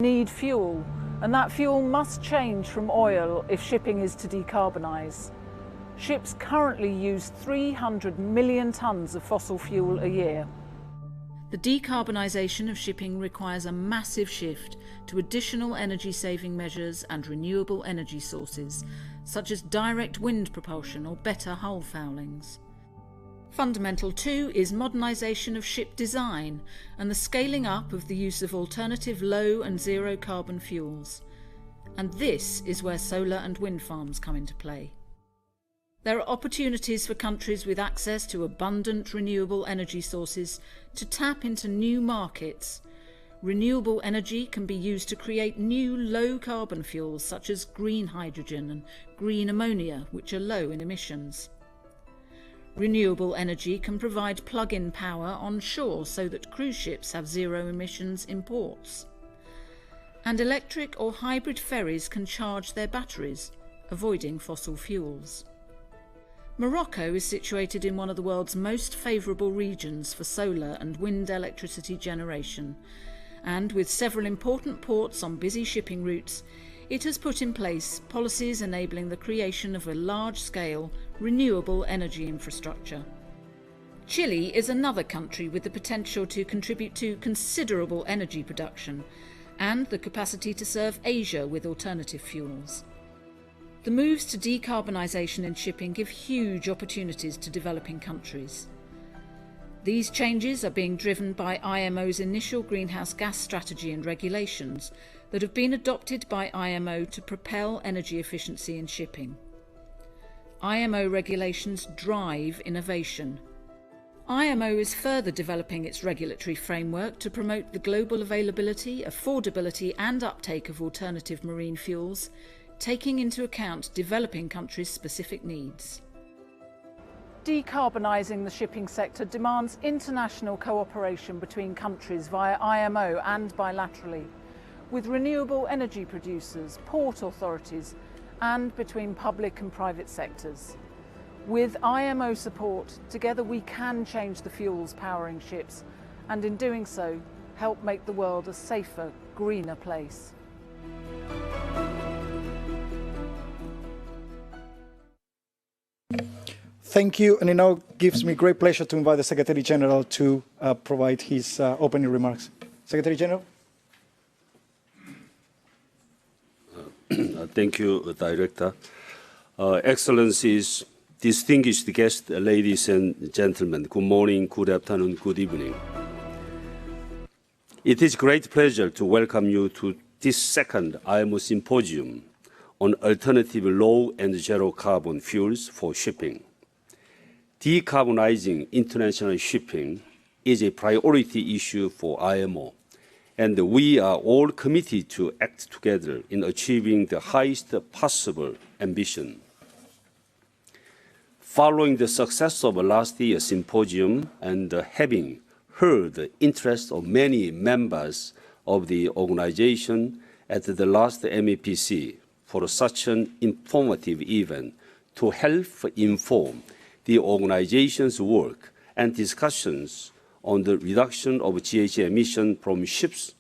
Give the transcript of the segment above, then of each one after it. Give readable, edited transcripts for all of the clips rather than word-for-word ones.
Need fuel, and that fuel must change from oil if shipping is to decarbonise. Ships currently use 300 million tonnes of fossil fuel a year. The decarbonisation of shipping requires a massive shift to additional energy-saving measures and renewable energy sources, such as direct wind propulsion or better hull foulings. Fundamental too is modernisation of ship design and the scaling up of the use of alternative low and zero carbon fuels. And this is where solar and wind farms come into play. There are opportunities for countries with access to abundant renewable energy sources to tap into new markets. Renewable energy can be used to create new low-carbon fuels such as green hydrogen and green ammonia, which are low in emissions. Renewable energy can provide plug-in power on shore so that cruise ships have zero emissions in ports. And electric or hybrid ferries can charge their batteries, avoiding fossil fuels. Morocco is situated in one of the world's most favourable regions for solar and wind electricity generation, and with several important ports on busy shipping routes, it has put in place policies enabling the creation of a large-scale, renewable energy infrastructure. Chile is another country with the potential to contribute to considerable energy production and the capacity to serve Asia with alternative fuels. The moves to decarbonisation in shipping give huge opportunities to developing countries. These changes are being driven by IMO's initial greenhouse gas strategy and regulations that have been adopted by IMO to propel energy efficiency in shipping. IMO regulations drive innovation. IMO is further developing its regulatory framework to promote the global availability, affordability and uptake of alternative marine fuels, taking into account developing countries' specific needs. Decarbonising the shipping sector demands international cooperation between countries via IMO and bilaterally, with renewable energy producers, port authorities, and between public and private sectors. With IMO support, together we can change the fuels powering ships, and in doing so, help make the world a safer, greener place. Thank you, and it now gives me great pleasure to invite the Secretary General to provide his opening remarks. Secretary General. Thank you, Director. Excellencies, distinguished guests, ladies and gentlemen, good morning, good afternoon, good evening. It is a great pleasure to welcome you to this second IMO Symposium on alternative low and zero carbon fuels for shipping. Decarbonizing international shipping is a priority issue for IMO, and we are all committed to act together in achieving the highest possible ambition. Following the success of last year's symposium and having heard the interest of many members of the organization at the last MEPC for such an informative event to help inform the organization's work and discussions on the reduction of GHG emissions from ships,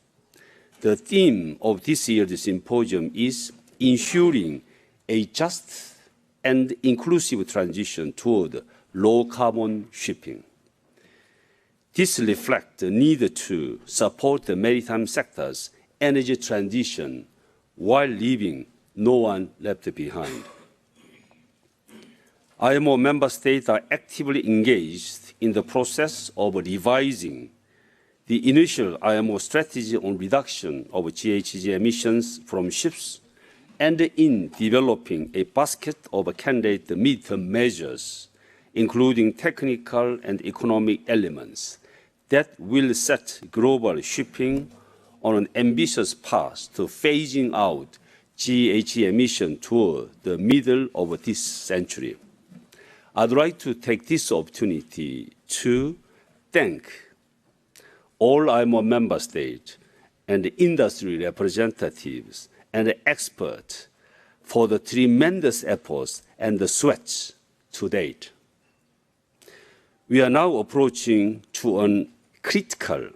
the theme of this year's symposium is ensuring a just and inclusive transition toward low-carbon shipping. This reflects the need to support the maritime sector's energy transition while leaving no one left behind. IMO member states are actively engaged in the process of revising the initial IMO strategy on reduction of GHG emissions from ships and in developing a basket of candidate midterm measures, including technical and economic elements that will set global shipping on an ambitious path to phasing out GHG emissions toward the middle of this century. I'd like to take this opportunity to thank all IMO member states and industry representatives and experts for the tremendous efforts and the sweat to date. We are now approaching to a critical,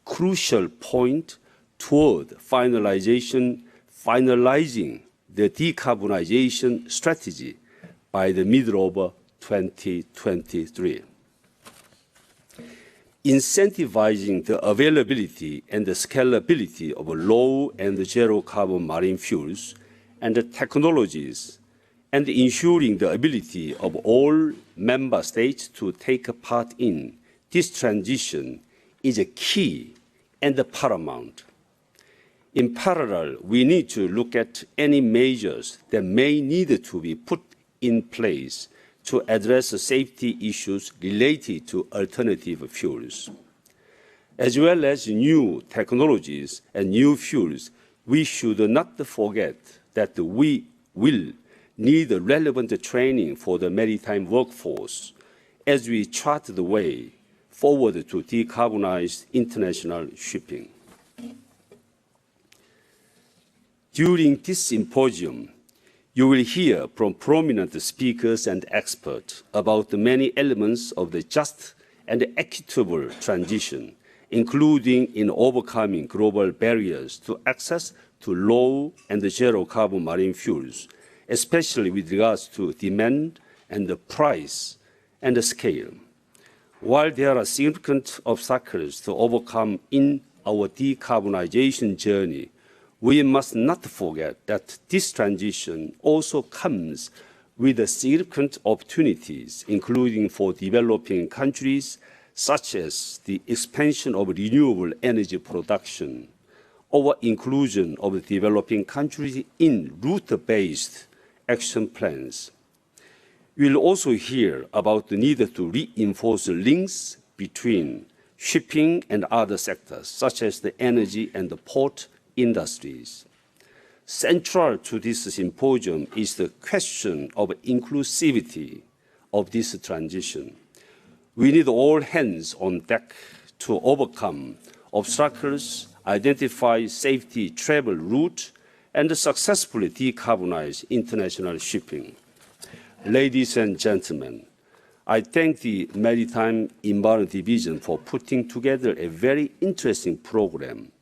crucial point toward finalizing the decarbonization strategy by the middle of 2023. Incentivizing the availability and the scalability of low and zero carbon marine fuels and the technologies, and ensuring the ability of all member states to take part in this transition is a key and paramount. In parallel, we need to look at any measures that may need to be put in place to address the safety issues related to alternative fuels. As well as new technologies and new fuels, we should not forget that we will need relevant training for the maritime workforce as we chart the way forward to decarbonize international shipping. During this symposium, you will hear from prominent speakers and experts about the many elements of the just and equitable transition, including in overcoming global barriers to access to low and zero carbon marine fuels, especially with regards to demand and the price and the scale. While there are significant obstacles to overcome in our decarbonization journey, we must not forget that this transition also comes with significant opportunities, including for developing countries, such as the expansion of renewable energy production, or inclusion of the developing countries in route-based action plans. We will also hear about the need to reinforce links between shipping and other sectors, such as the energy and the port industries. Central to this symposium is the question of inclusivity of this transition. We need all hands on deck to overcome obstacles, identify safety travel routes, and successfully decarbonize international shipping. Ladies and gentlemen, I thank the Maritime Environment Division for putting together a very interesting program.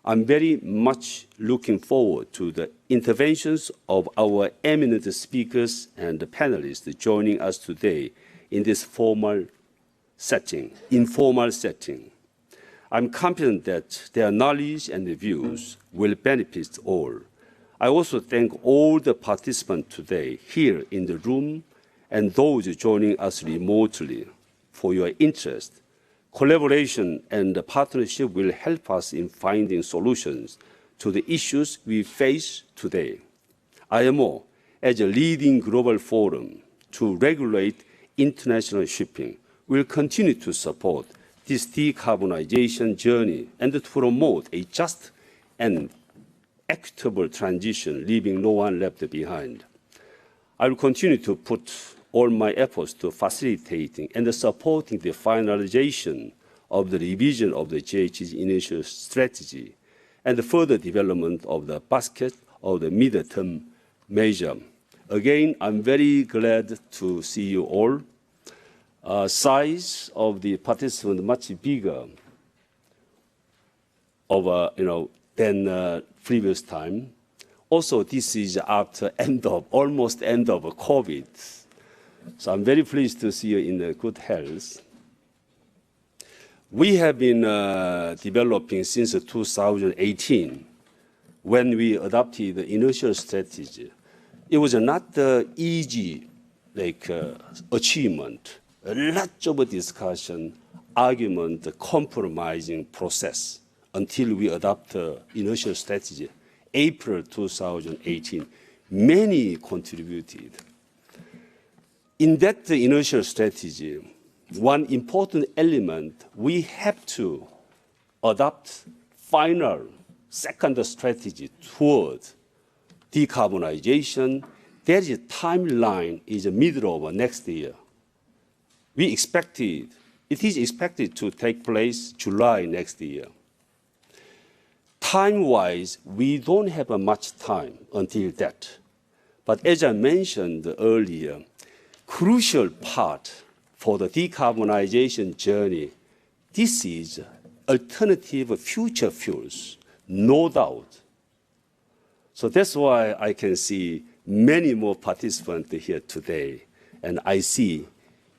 I'm very much looking forward to the interventions of our eminent speakers and panelists joining us today in this informal setting. I'm confident that their knowledge and views will benefit all. I also thank all the participants today here in the room and those joining us remotely for your interest. Collaboration and partnership will help us in finding solutions to the issues we face today. IMO, as a leading global forum to regulate international shipping, will continue to support this decarbonization journey and to promote a just and equitable transition, leaving no one left behind. I will continue to put all my efforts to facilitating and supporting the finalization of the revision of the GHG's initial strategy and the further development of the basket of the mid-term measure. Again, I'm very glad to see you all. Size of the participants much bigger than previous time. Also, this is after almost end of COVID. So I'm very pleased to see you in good health. We have been developing since 2018 when we adopted the initial strategy. It was not an easy achievement. A lot of discussion, argument, compromising process until we adopt the initial strategy. April 2018, many contributed. In that initial strategy, one important element, we have to adopt final second strategy toward decarbonization. That is timeline is the middle of next year. It is expected to take place July next year. Time-wise, we don't have much time until that. But as I mentioned earlier, crucial part for the decarbonization journey, this is alternative future fuels, no doubt. So that's why I can see many more participants here today, and I see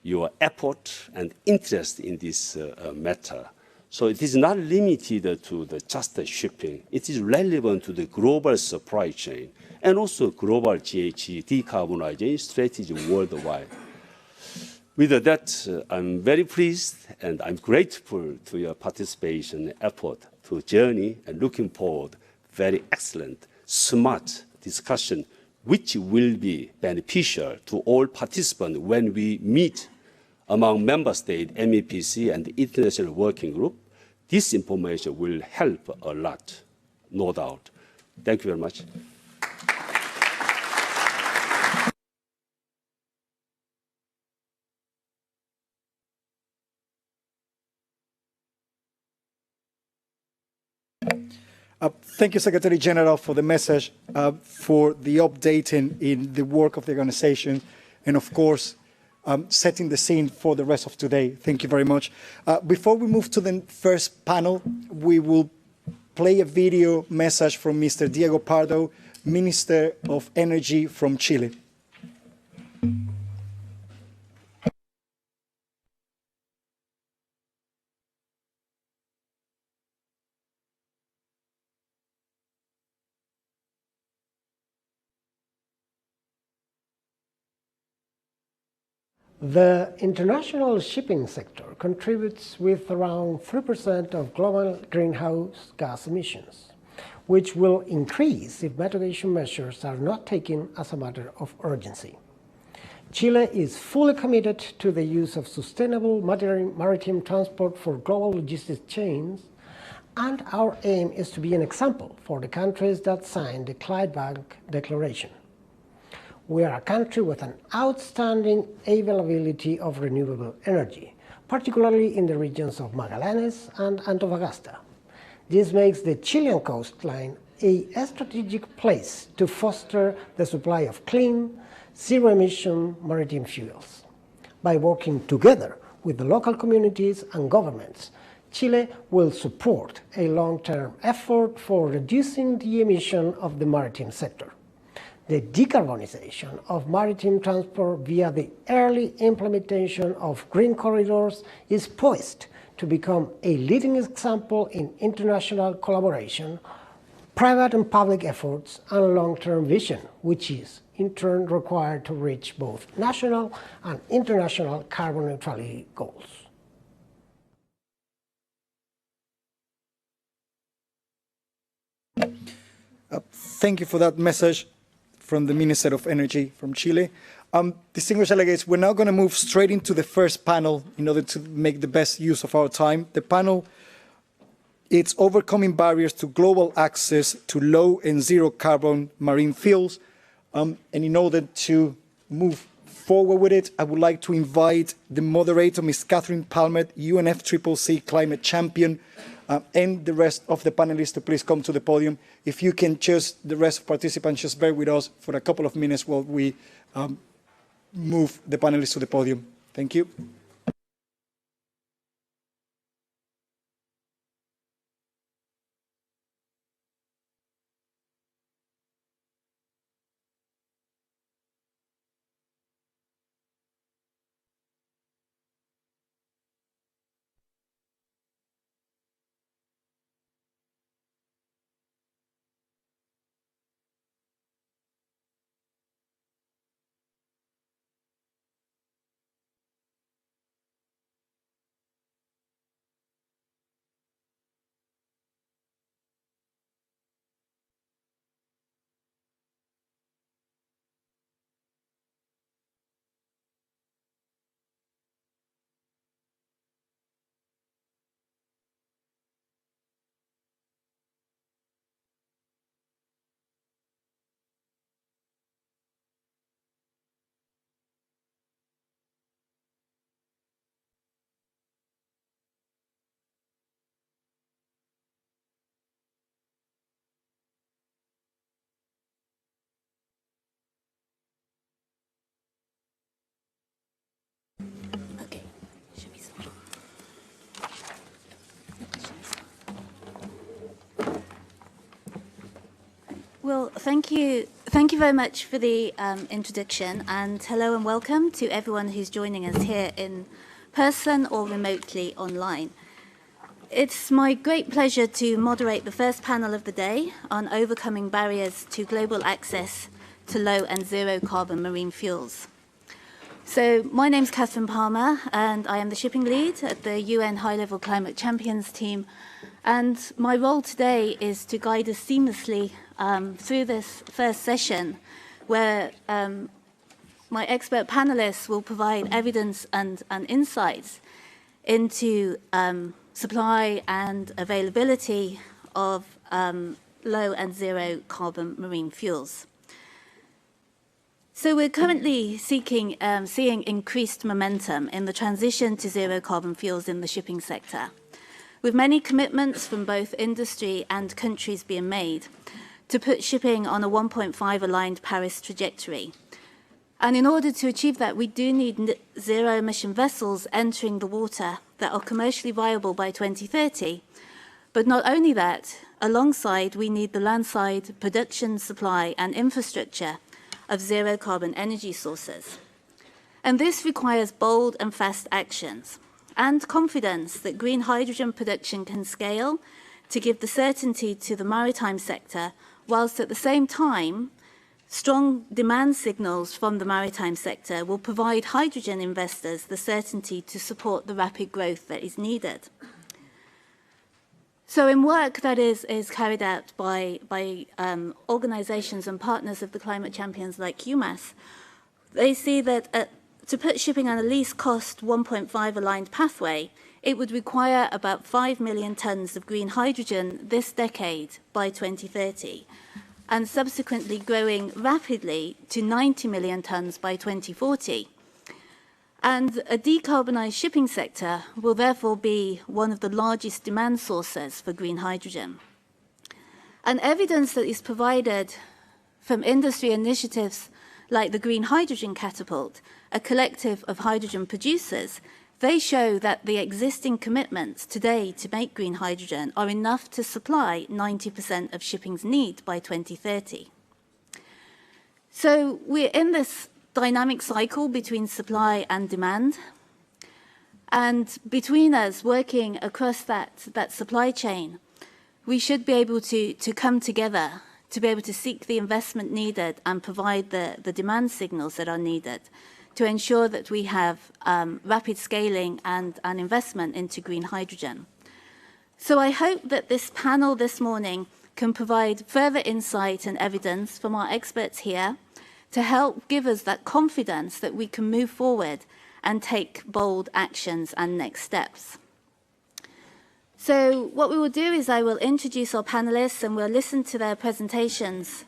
your effort and interest in this matter. So it is not limited to just the shipping. It is relevant to the global supply chain and also global GHG decarbonization strategy worldwide. With that, I'm very pleased and I'm grateful to your participation and effort to journey and looking forward very excellent, smart discussion which will be beneficial to all participants when we meet among member states, MEPC, and the International Working Group. This information will help a lot, no doubt. Thank you very much. Thank you, Secretary General, for the message, for the update in the work of the organization, and of course, setting the scene for the rest of today. Thank you very much. Before we move to the first panel, we will play a video message from Mr. Diego Pardo, Minister of Energy from Chile. The international shipping sector contributes with around 3% of global greenhouse gas emissions, which will increase if mitigation measures are not taken as a matter of urgency. Chile is fully committed to the use of sustainable maritime transport for global logistics chains, and our aim is to be an example for the countries that signed the Clydebank Declaration. We are a country with an outstanding availability of renewable energy, particularly in the regions of Magallanes and Antofagasta. This makes the Chilean coastline a strategic place to foster the supply of clean, zero-emission maritime fuels. By working together with the local communities and governments, Chile will support a long-term effort for reducing the emission of the maritime sector. The decarbonization of maritime transport via the early implementation of green corridors is poised to become a leading example in international collaboration, private and public efforts, and long-term vision, which is in turn required to reach both national and international carbon neutrality goals. Thank you for that message from the Minister of Energy from Chile. Distinguished delegates, we're now going to move straight into the first panel in order to make the best use of our time. The panel, it's Overcoming Barriers to Global Access to Low and Zero Carbon Marine Fuels. And in order to move forward with it, I would like to invite the moderator, Ms. Catherine Palmer, UNFCCC Climate Champion, and the rest of the panelists to please come to the podium. If you can just, the rest of participants, just bear with us for a couple of minutes while we move the panelists to the podium. Thank you. Well, thank you. Thank you very much for the introduction, and hello and welcome to everyone who's joining us here in person or remotely online. It's my great pleasure to moderate the first panel of the day on overcoming barriers to global access to low and zero carbon marine fuels. So my name's Catherine Palmer, and I am the shipping lead at the UN High-Level Climate Champions team. And my role today is to guide us seamlessly through this first session, where my expert panelists will provide evidence and insights into supply and availability of low and zero carbon marine fuels. So we're currently seeing increased momentum in the transition to zero carbon fuels in the shipping sector, with many commitments from both industry and countries being made to put shipping on a 1.5 aligned Paris trajectory. And in order to achieve that, we do need zero emission vessels entering the water that are commercially viable by 2030. But not only that, alongside, we need the landside production, supply and infrastructure of zero carbon energy sources. And this requires bold and fast actions and confidence that green hydrogen production can scale to give the certainty to the maritime sector, whilst at the same time, strong demand signals from the maritime sector will provide hydrogen investors the certainty to support the rapid growth that is needed. So in work that is carried out by organisations and partners of the climate champions like UMass, they see that to put shipping on a least cost 1.5 aligned pathway, it would require about 5 million tonnes of green hydrogen this decade by 2030. And subsequently growing rapidly to 90 million tonnes by 2040. And a decarbonised shipping sector will therefore be one of the largest demand sources for green hydrogen. And evidence that is provided from industry initiatives like the Green Hydrogen Catapult, a collective of hydrogen producers, they show that the existing commitments today to make green hydrogen are enough to supply 90% of shipping's need by 2030. So we're in this dynamic cycle between supply and demand. And between us, working across that supply chain, we should be able to come together to be able to seek the investment needed and provide the demand signals that are needed to ensure that we have rapid scaling and investment into green hydrogen. So I hope that this panel this morning can provide further insight and evidence from our experts here to help give us that confidence that we can move forward and take bold actions and next steps. So what we will do is I will introduce our panelists and we'll listen to their presentations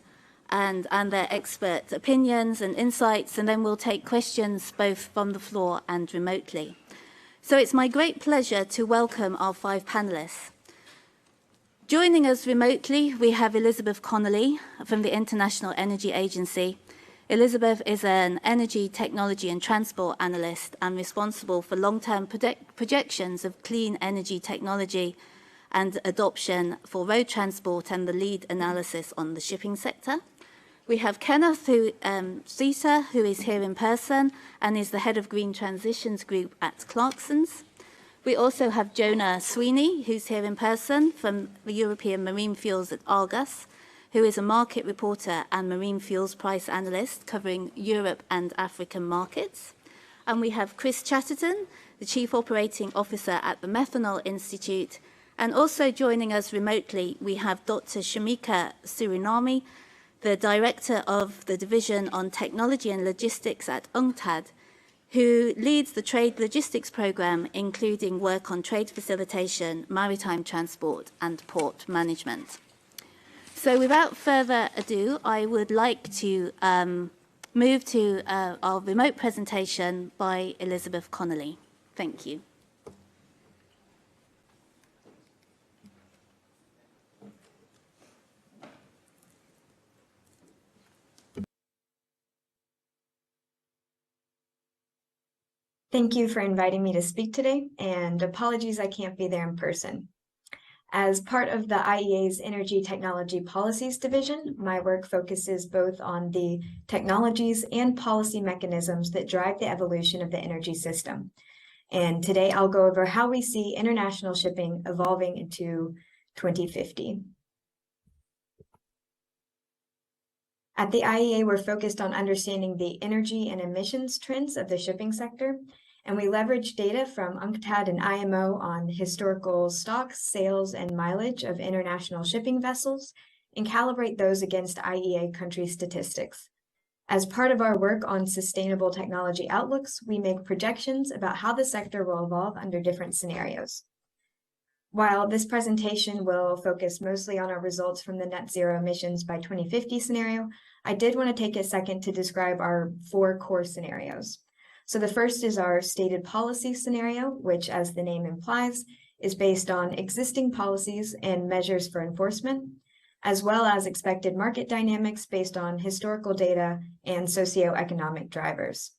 and their expert opinions and insights, and then we'll take questions both from the floor and remotely. So it's my great pleasure to welcome our 5 panelists. Joining us remotely, we have Elizabeth Connolly from the International Energy Agency. Elizabeth is an energy, technology and transport analyst and responsible for long-term projections of clean energy technology and adoption for road transport and the lead analysis on the shipping sector. We have Kenneth Sita, who is here in person and is the head of Green Transitions Group at Clarksons. We also have Jonah Sweeney, who's here in person from the European Marine Fuels at Argus, who is a market reporter and marine fuels price analyst covering Europe and African markets. And we have Chris Chatterton, the Chief Operating Officer at the Methanol Institute. And also joining us remotely, we have Dr. Shamika Surinami, the Director of the Division on Technology and Logistics at UNCTAD, who leads the Trade Logistics Programme, including work on trade facilitation, maritime transport and port management. So without further ado, I would like to move to our remote presentation by Elizabeth Connolly. Thank you. Thank you for inviting me to speak today, and apologies I can't be there in person. As part of the IEA's Energy Technology Policies Division, my work focuses both on the technologies and policy mechanisms that drive the evolution of the energy system. And today I'll go over how we see international shipping evolving into 2050. At the IEA, we're focused on understanding the energy and emissions trends of the shipping sector, and we leverage data from UNCTAD and IMO on historical stocks, sales, and mileage of international shipping vessels, and calibrate those against IEA country statistics. As part of our work on sustainable technology outlooks, we make projections about how the sector will evolve under different scenarios. While this presentation will focus mostly on our results from the net zero emissions by 2050 scenario, I did want to take a second to describe our 4 core scenarios. So the first is our stated policy scenario, which, as the name implies, is based on existing policies and measures for enforcement, as well as expected market dynamics based on historical data and socioeconomic drivers.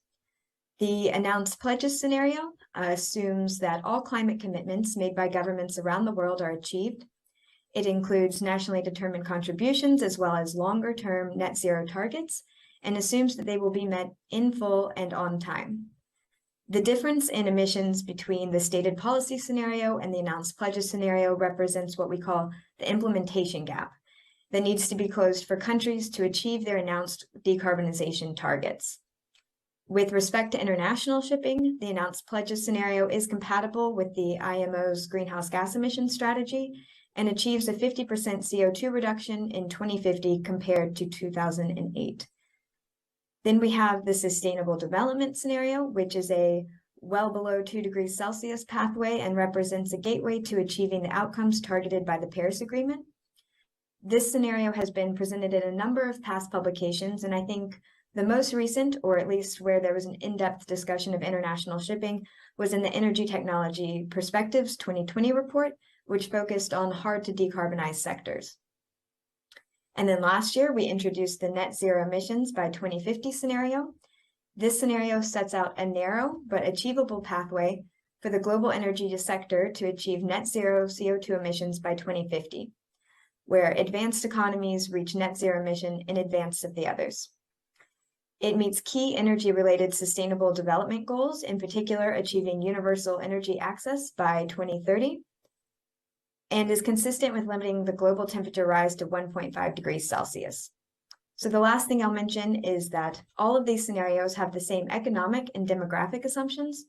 The announced pledges scenario assumes that all climate commitments made by governments around the world are achieved. It includes nationally determined contributions as well as longer-term net zero targets, and assumes that they will be met in full and on time. The difference in emissions between the stated policy scenario and the announced pledges scenario represents what we call the implementation gap that needs to be closed for countries to achieve their announced decarbonization targets. With respect to international shipping, the announced pledges scenario is compatible with the IMO's greenhouse gas emissions strategy and achieves a 50% CO2 reduction in 2050 compared to 2008. Then we have the sustainable development scenario, which is a well below 2 degrees Celsius pathway and represents a gateway to achieving the outcomes targeted by the Paris Agreement. This scenario has been presented in a number of past publications, and I think the most recent, or at least where there was an in-depth discussion of international shipping, was in the Energy Technology Perspectives 2020 report, which focused on hard to decarbonize sectors. And then last year, we introduced the net zero emissions by 2050 scenario. This scenario sets out a narrow but achievable pathway for the global energy sector to achieve net zero CO2 emissions by 2050, where advanced economies reach net zero emission in advance of the others. It meets key energy-related sustainable development goals, in particular achieving universal energy access by 2030, and is consistent with limiting the global temperature rise to 1.5 degrees Celsius. So the last thing I'll mention is that all of these scenarios have the same economic and demographic assumptions,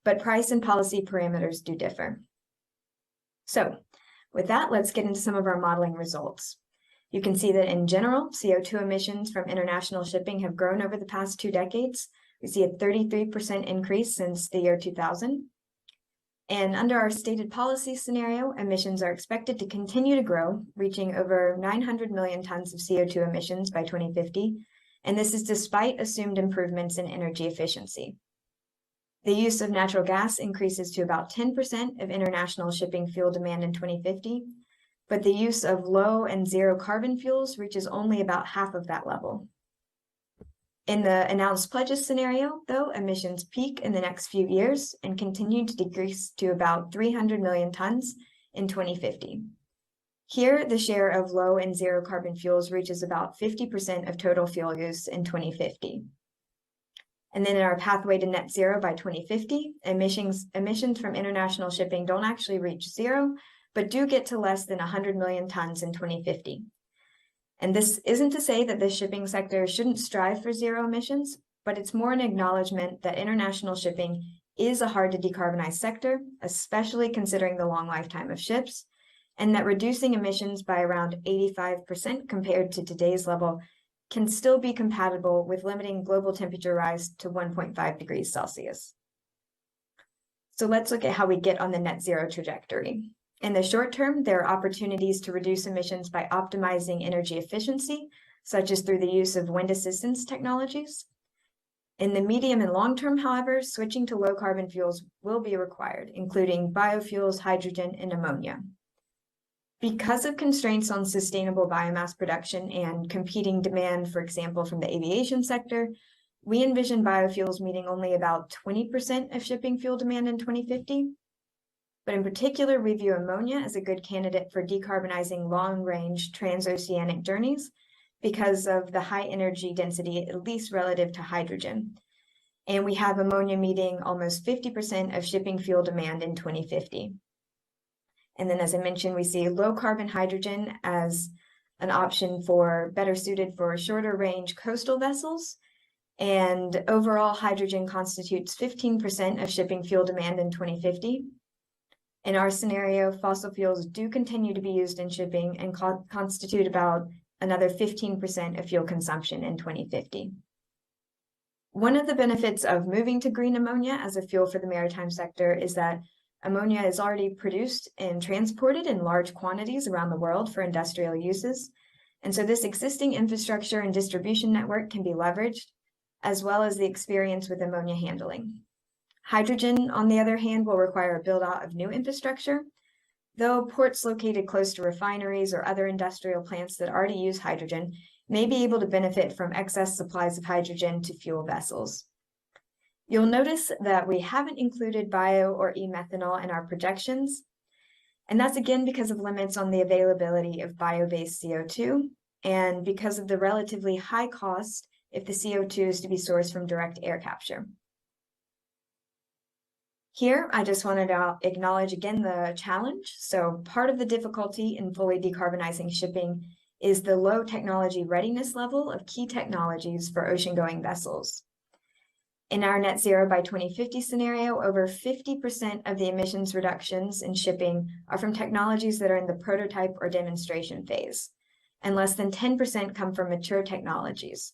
but price and policy parameters do differ. So with that, let's get into some of our modeling results. You can see that in general, CO2 emissions from international shipping have grown over the past 2 decades. We see a 33% increase since the year 2000. And under our stated policy scenario, emissions are expected to continue to grow, reaching over 900 million tons of CO2 emissions by 2050. And this is despite assumed improvements in energy efficiency. The use of natural gas increases to about 10% of international shipping fuel demand in 2050, but the use of low and zero carbon fuels reaches only about half of that level. In the announced pledges scenario, though, emissions peak in the next few years and continue to decrease to about 300 million tons in 2050. Here, the share of low and zero carbon fuels reaches about 50% of total fuel use in 2050. And then in our pathway to net zero by 2050, emissions from international shipping don't actually reach zero, but do get to less than 100 million tons in 2050. And this isn't to say that the shipping sector shouldn't strive for zero emissions, but it's more an acknowledgement that international shipping is a hard to decarbonize sector, especially considering the long lifetime of ships, and that reducing emissions by around 85% compared to today's level can still be compatible with limiting global temperature rise to 1.5 degrees Celsius. So let's look at how we get on the net zero trajectory. In the short term, there are opportunities to reduce emissions by optimizing energy efficiency, such as through the use of wind assistance technologies. In the medium and long term, however, switching to low carbon fuels will be required, including biofuels, hydrogen, and ammonia. Because of constraints on sustainable biomass production and competing demand, for example, from the aviation sector, we envision biofuels meeting only about 20% of shipping fuel demand in 2050. but in particular, we view ammonia as a good candidate for decarbonizing long-range transoceanic journeys because of the high energy density, at least relative to hydrogen. And we have ammonia meeting almost 50% of shipping fuel demand in 2050. And then, as I mentioned, we see low carbon hydrogen as an option for better suited for shorter range coastal vessels. And overall, hydrogen constitutes 15% of shipping fuel demand in 2050. In our scenario, fossil fuels do continue to be used in shipping and constitute about another 15% of fuel consumption in 2050. One of the benefits of moving to green ammonia as a fuel for the maritime sector is that ammonia is already produced and transported in large quantities around the world for industrial uses. And so this existing infrastructure and distribution network can be leveraged, as well as the experience with ammonia handling. Hydrogen, on the other hand, will require a build-out of new infrastructure, though ports located close to refineries or other industrial plants that already use hydrogen may be able to benefit from excess supplies of hydrogen to fuel vessels. You'll notice that we haven't included bio or e-methanol in our projections, and that's again because of limits on the availability of bio-based CO2 and because of the relatively high cost if the CO2 is to be sourced from direct air capture. Here, I just wanted to acknowledge again the challenge. So part of the difficulty in fully decarbonizing shipping is the low technology readiness level of key technologies for ocean-going vessels. In our net zero by 2050 scenario, over 50% of the emissions reductions in shipping are from technologies that are in the prototype or demonstration phase, and less than 10% come from mature technologies.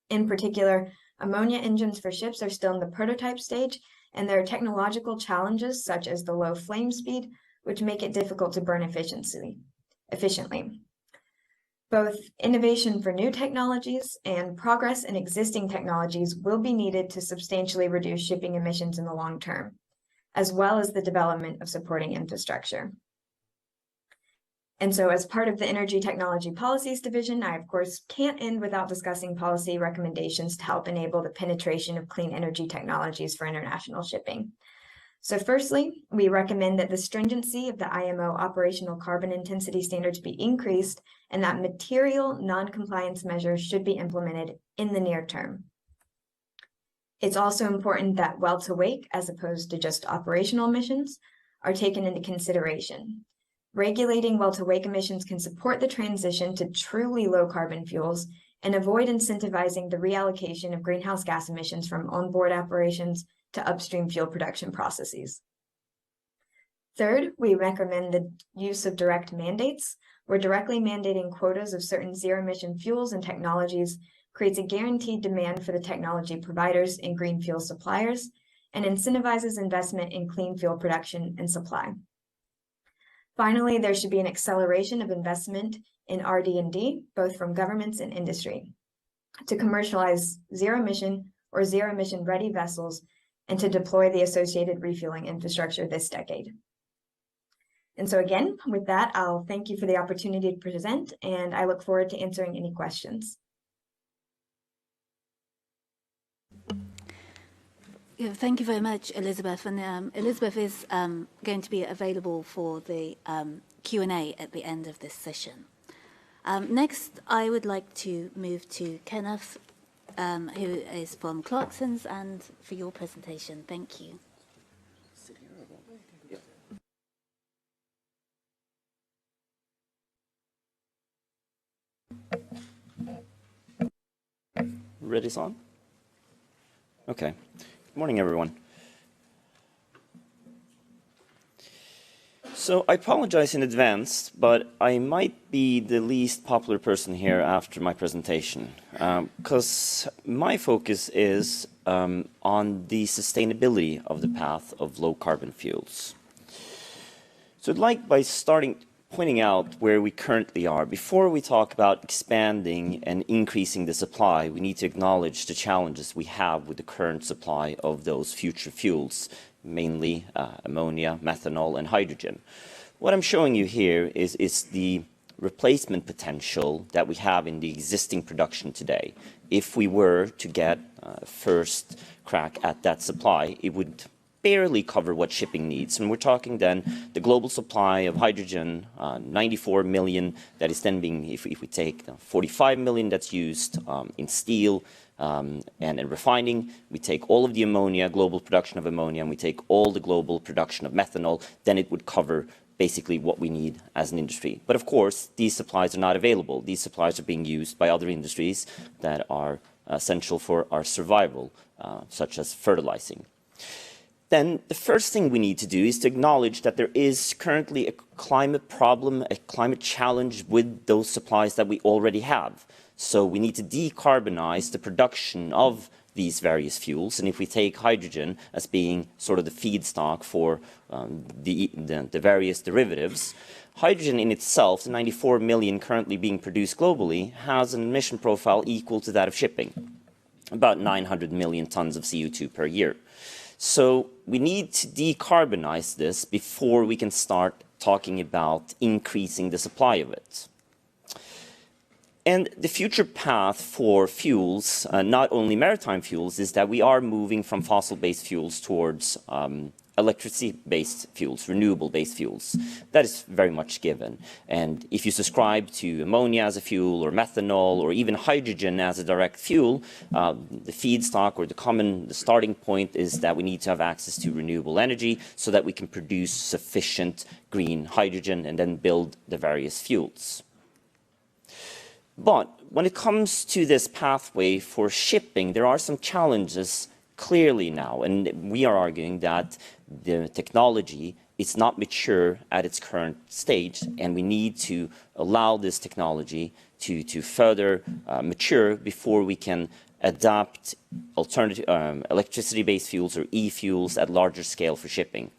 In particular, ammonia engines for ships are still in the prototype stage, and there are technological challenges such as the low flame speed, which make it difficult to burn efficiently. Both innovation for new technologies and progress in existing technologies will be needed to substantially reduce shipping emissions in the long term, as well as the development of supporting infrastructure. And so as part of the Energy Technology Policies Division, I of course can't end without discussing policy recommendations to help enable the penetration of clean energy technologies for international shipping. So firstly, we recommend that the stringency of the IMO operational carbon intensity standards be increased and that material non-compliance measures should be implemented in the near term. It's also important that well to wake, as opposed to just operational emissions, are taken into consideration. Regulating well-to-wake emissions can support the transition to truly low-carbon fuels and avoid incentivizing the reallocation of greenhouse gas emissions from onboard operations to upstream fuel production processes. Third, we recommend the use of direct mandates, where directly mandating quotas of certain zero-emission fuels and technologies creates a guaranteed demand for the technology providers and green fuel suppliers and incentivizes investment in clean fuel production and supply. Finally, there should be an acceleration of investment in RD&D, both from governments and industry, to commercialize zero-emission or zero-emission ready vessels and to deploy the associated refueling infrastructure this decade. And so again, with that, I'll thank you for the opportunity to present, and I look forward to answering any questions. Yeah, thank you very much, Elizabeth. And Elizabeth is going to be available for the Q&A at the end of this session. Next, I would like to move to Kenneth, who is from Clarksons, and for your presentation. Thank you. Ready's on? Okay. Good morning, everyone. So I apologize in advance, but I might be the least popular person here after my presentation, because my focus is on the sustainability of the path of low-carbon fuels. So I'd like by pointing out where we currently are. Before we talk about expanding and increasing the supply, we need to acknowledge the challenges we have with the current supply of those future fuels, mainly ammonia, methanol, and hydrogen. What I'm showing you here is the replacement potential that we have in the existing production today. If we were to get first crack at that supply, it would barely cover what shipping needs. And we're talking then the global supply of hydrogen, 94 million, that is then being, if we take 45 million that's used in steel and in refining, we take all of the ammonia, global production of ammonia, and we take all the global production of methanol, then it would cover basically what we need as an industry. But of course, these supplies are not available. These supplies are being used by other industries that are essential for our survival, such as fertilizing. Then the first thing we need to do is to acknowledge that there is currently a climate problem, a climate challenge with those supplies that we already have. So we need to decarbonize the production of these various fuels. And if we take hydrogen as being sort of the feedstock for the various derivatives, hydrogen in itself, the 94 million currently being produced globally, has an emission profile equal to that of shipping, about 900 million tons of CO2 per year. So we need to decarbonize this before we can start talking about increasing the supply of it. And the future path for fuels, not only maritime fuels, is that we are moving from fossil-based fuels towards electricity-based fuels, renewable-based fuels. That is very much given. And if you subscribe to ammonia as a fuel, or methanol, or even hydrogen as a direct fuel, the feedstock or the starting point is that we need to have access to renewable energy so that we can produce sufficient green hydrogen and then build the various fuels. But when it comes to this pathway for shipping, there are some challenges clearly now, and we are arguing that the technology is not mature at its current stage, and we need to allow this technology to further mature before we can adapt alternative electricity-based fuels or e-fuels at larger scale for shipping.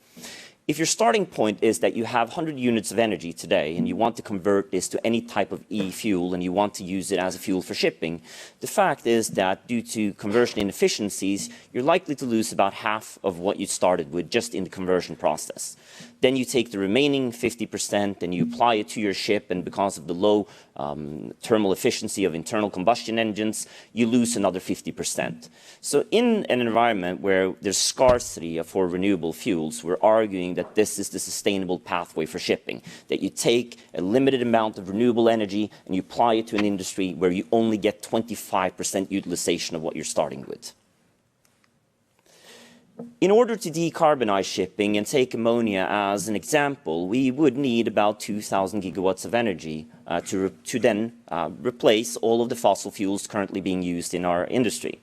If your starting point is that you have 100 units of energy today and you want to convert this to any type of e-fuel and you want to use it as a fuel for shipping, the fact is that due to conversion inefficiencies, you're likely to lose about half of what you started with just in the conversion process. Then you take the remaining 50% and you apply it to your ship, and because of the low thermal efficiency of internal combustion engines, you lose another 50%. So in an environment where there's scarcity for renewable fuels, we're arguing that this is the sustainable pathway for shipping, that you take a limited amount of renewable energy and you apply it to an industry where you only get 25% utilization of what you're starting with. In order to decarbonize shipping, and take ammonia as an example, we would need about 2,000 gigawatts of energy to then replace all of the fossil fuels currently being used in our industry.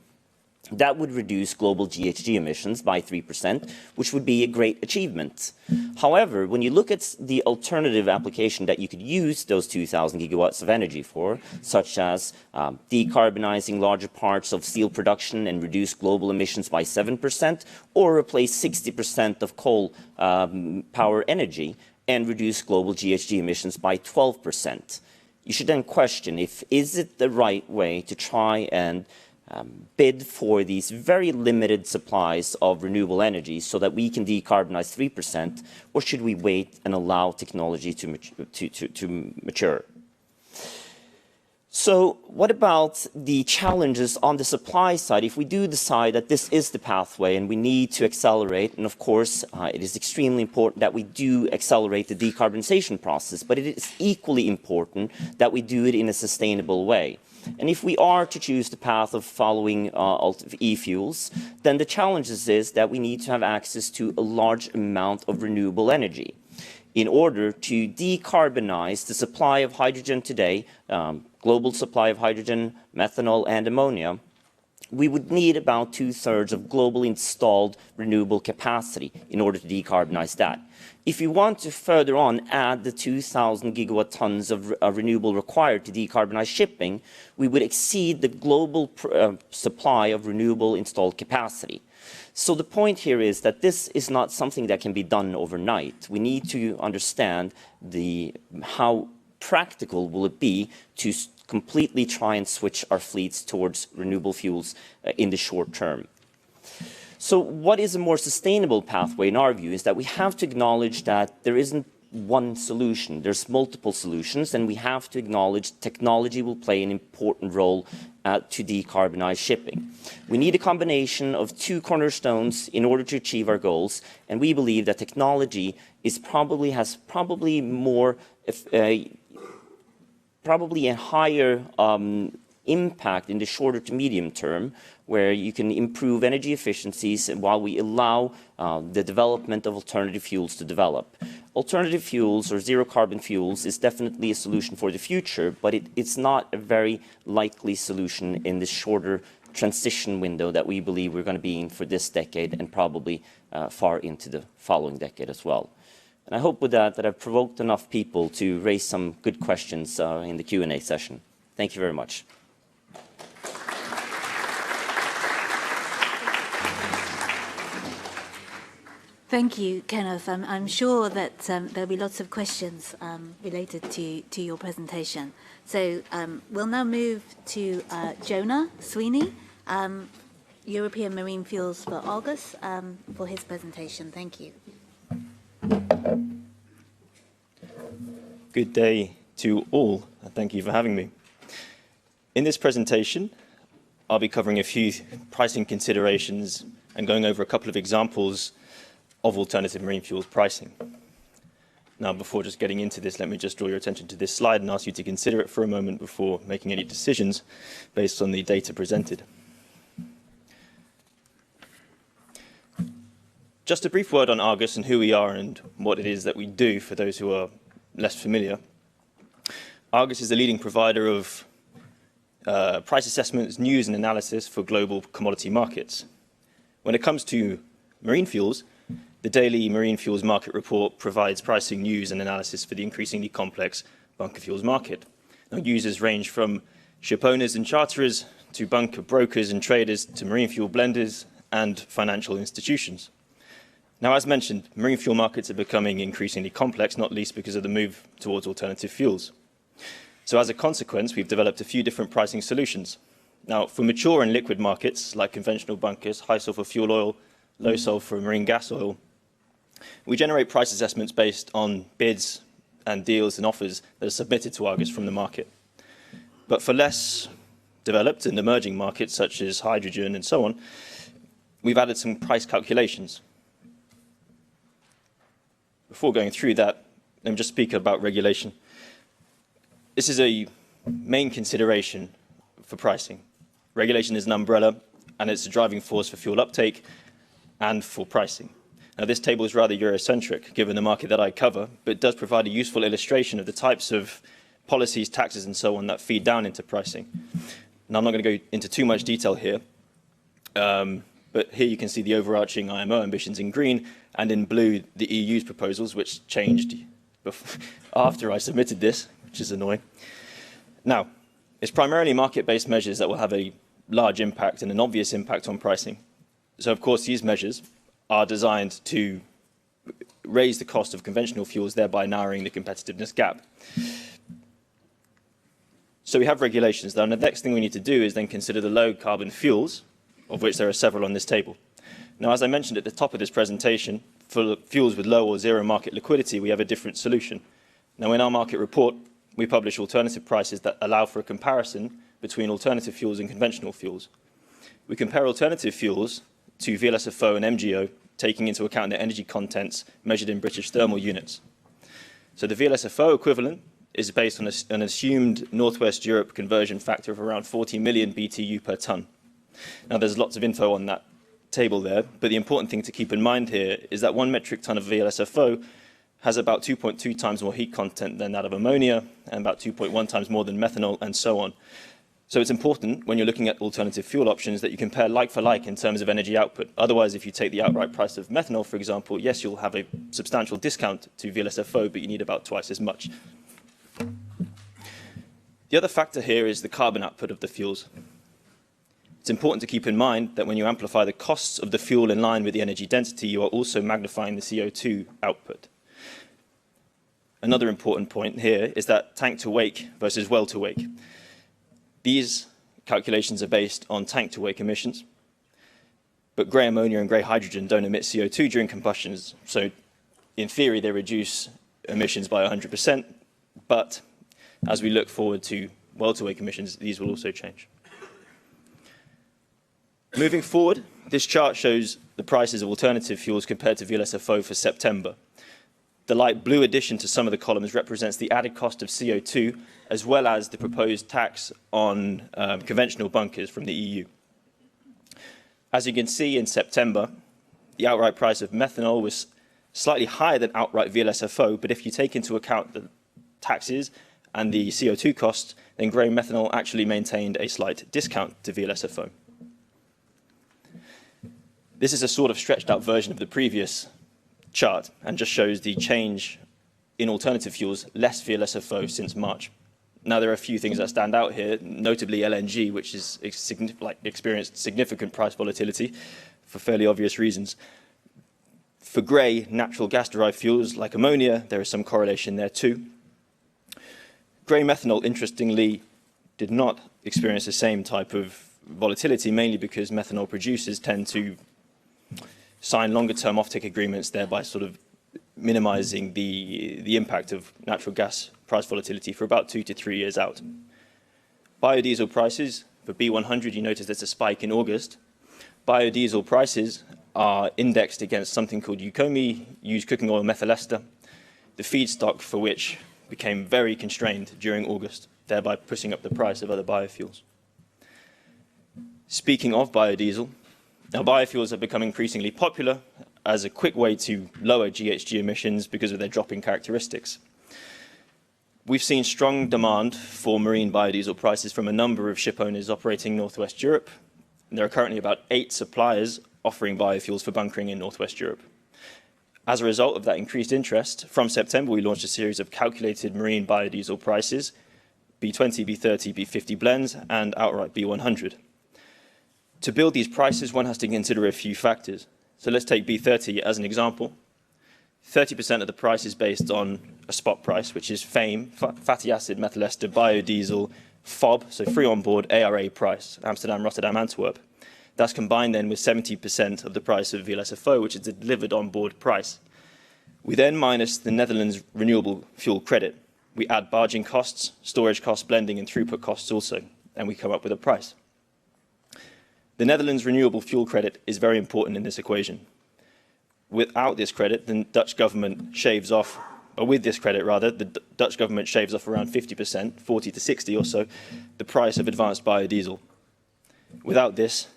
That would reduce global GHG emissions by 3%, which would be a great achievement. However, when you look at the alternative application that you could use those 2,000 gigawatts of energy for, such as decarbonizing larger parts of steel production and reduce global emissions by 7%, or replace 60% of coal power energy and reduce global GHG emissions by 12%. You should then question is it the right way to try and bid for these very limited supplies of renewable energy so that we can decarbonize 3%, or should we wait and allow technology to mature? So what about the challenges on the supply side? If we do decide that this is the pathway and we need to accelerate, and of course it is extremely important that we do accelerate the decarbonization process, but it is equally important that we do it in a sustainable way. And if we are to choose the path of following e-fuels, then the challenge is that we need to have access to a large amount of renewable energy. In order to decarbonize the supply of hydrogen today, global supply of hydrogen, methanol, and ammonia, we would need about 2/3 of global installed renewable capacity in order to decarbonize that. If you want to further on add the 2,000 gigawatt tons of renewable required to decarbonize shipping, we would exceed the global supply of renewable installed capacity. So the point here is that this is not something that can be done overnight. We need to understand how practical will it be to completely try and switch our fleets towards renewable fuels in the short term. So what is a more sustainable pathway in our view is that we have to acknowledge that there isn't one solution. There's multiple solutions, and we have to acknowledge technology will play an important role to decarbonize shipping. We need a combination of two cornerstones in order to achieve our goals, and we believe that technology has probably a higher impact in the shorter to medium term, where you can improve energy efficiencies while we allow the development of alternative fuels to develop. Alternative fuels or zero carbon fuels is definitely a solution for the future, but it's not a very likely solution in the shorter transition window that we believe we're going to be in for this decade and probably far into the following decade as well. And I hope with that I've provoked enough people to raise some good questions in the Q&A session. Thank you very much. Thank you, Kenneth. I'm sure that there'll be lots of questions related to your presentation. So we'll now move to Jonah Sweeney, European Marine Fuels for Argus, for his presentation. Thank you. Good day to all, and thank you for having me. In this presentation, I'll be covering a few pricing considerations and going over a couple of examples of alternative marine fuels pricing. Now, before just getting into this, let me just draw your attention to this slide and ask you to consider it for a moment before making any decisions based on the data presented. Just a brief word on Argus and who we are and what it is that we do for those who are less familiar. Argus is a leading provider of price assessments, news and analysis for global commodity markets. When it comes to marine fuels, the daily Marine Fuels Market Report provides pricing news and analysis for the increasingly complex bunker fuels market. Now, users range from ship owners and charterers to bunker brokers and traders to marine fuel blenders and financial institutions. Now, as mentioned, marine fuel markets are becoming increasingly complex, not least because of the move towards alternative fuels. So as a consequence, we've developed a few different pricing solutions. Now, for mature and liquid markets like conventional bunkers, high sulfur fuel oil, low sulfur marine gas oil, we generate price assessments based on bids and deals and offers that are submitted to Argus from the market. But for less developed and emerging markets, such as hydrogen and so on, we've added some price calculations. Before going through that, let me just speak about regulation. This is a main consideration for pricing. Regulation is an umbrella, and it's a driving force for fuel uptake and for pricing. Now, this table is rather Eurocentric, given the market that I cover, but it does provide a useful illustration of the types of policies, taxes, and so on that feed down into pricing. Now, I'm not going to go into too much detail here, but here you can see the overarching IMO ambitions in green, and in blue, the EU's proposals, which changed after I submitted this, which is annoying. Now, it's primarily market-based measures that will have a large impact and an obvious impact on pricing. So, of course, these measures are designed to raise the cost of conventional fuels, thereby narrowing the competitiveness gap. So we have regulations. Now, the next thing we need to do is then consider the low carbon fuels, of which there are several on this table. Now, as I mentioned at the top of this presentation, for fuels with low or zero market liquidity, we have a different solution. Now, in our market report, we publish alternative prices that allow for a comparison between alternative fuels and conventional fuels. We compare alternative fuels to VLSFO and MGO, taking into account their energy contents measured in British thermal units. So the VLSFO equivalent is based on an assumed Northwest Europe conversion factor of around 40 million BTU per tonne. Now, there's lots of info on that table there, but the important thing to keep in mind here is that 1 metric tonne of VLSFO has about 2.2 times more heat content than that of ammonia, and about 2.1 times more than methanol, and so on. So it's important when you're looking at alternative fuel options that you compare like for like in terms of energy output. Otherwise, if you take the outright price of methanol, for example, yes, you'll have a substantial discount to VLSFO, but you need about twice as much. The other factor here is the carbon output of the fuels. It's important to keep in mind that when you amplify the costs of the fuel in line with the energy density, you are also magnifying the CO2 output. Another important point here is that tank to wake versus well to wake. These calculations are based on tank to wake emissions, but grey ammonia and grey hydrogen don't emit CO2 during combustion, so in theory they reduce emissions by 100%, but as we look forward to well-to-wake emissions, these will also change. Moving forward, this chart shows the prices of alternative fuels compared to VLSFO for September. The light blue addition to some of the columns represents the added cost of CO2, as well as the proposed tax on conventional bunkers from the EU. As you can see, in September, the outright price of methanol was slightly higher than outright VLSFO, but if you take into account the taxes and the CO2 costs, then grey methanol actually maintained a slight discount to VLSFO. This is a sort of stretched out version of the previous chart and just shows the change in alternative fuels, less VLSFO since March. Now, there are a few things that stand out here, notably LNG, which has experienced significant price volatility for fairly obvious reasons. For grey, natural gas-derived fuels like ammonia, there is some correlation there too. Grey methanol, interestingly, did not experience the same type of volatility, mainly because methanol producers tend to sign longer-term offtake agreements, thereby sort of minimizing the impact of natural gas price volatility for about 2 to 3 years out. Biodiesel prices, for B100, you notice there's a spike in August. Biodiesel prices are indexed against something called UCOME, used cooking oil methyl ester, the feedstock for which became very constrained during August, thereby pushing up the price of other biofuels. Speaking of biodiesel, now, biofuels have become increasingly popular as a quick way to lower GHG emissions because of their dropping characteristics. We've seen strong demand for marine biodiesel prices from a number of ship owners operating in Northwest Europe. And there are currently about 8 suppliers offering biofuels for bunkering in Northwest Europe. As a result of that increased interest, from September we launched a series of calculated marine biodiesel prices, B20, B30, B50 blends, and outright B100. To build these prices, one has to consider a few factors. So let's take B30 as an example. 30% of the price is based on a spot price, which is FAME, fatty acid methyl ester, biodiesel, FOB, so free on board ARA price, Amsterdam, Rotterdam, Antwerp. That's combined then with 70% of the price of VLSFO, which is the delivered on board price. We then minus the Netherlands renewable fuel credit. We add barging costs, storage costs, blending and throughput costs also, and we come up with a price. The Netherlands renewable fuel credit is very important in this equation. Without this credit, the Dutch government shaves off, or with this credit rather, the Dutch government shaves off around 50%, 40 to 60 or so, the price of advanced biodiesel. Without this,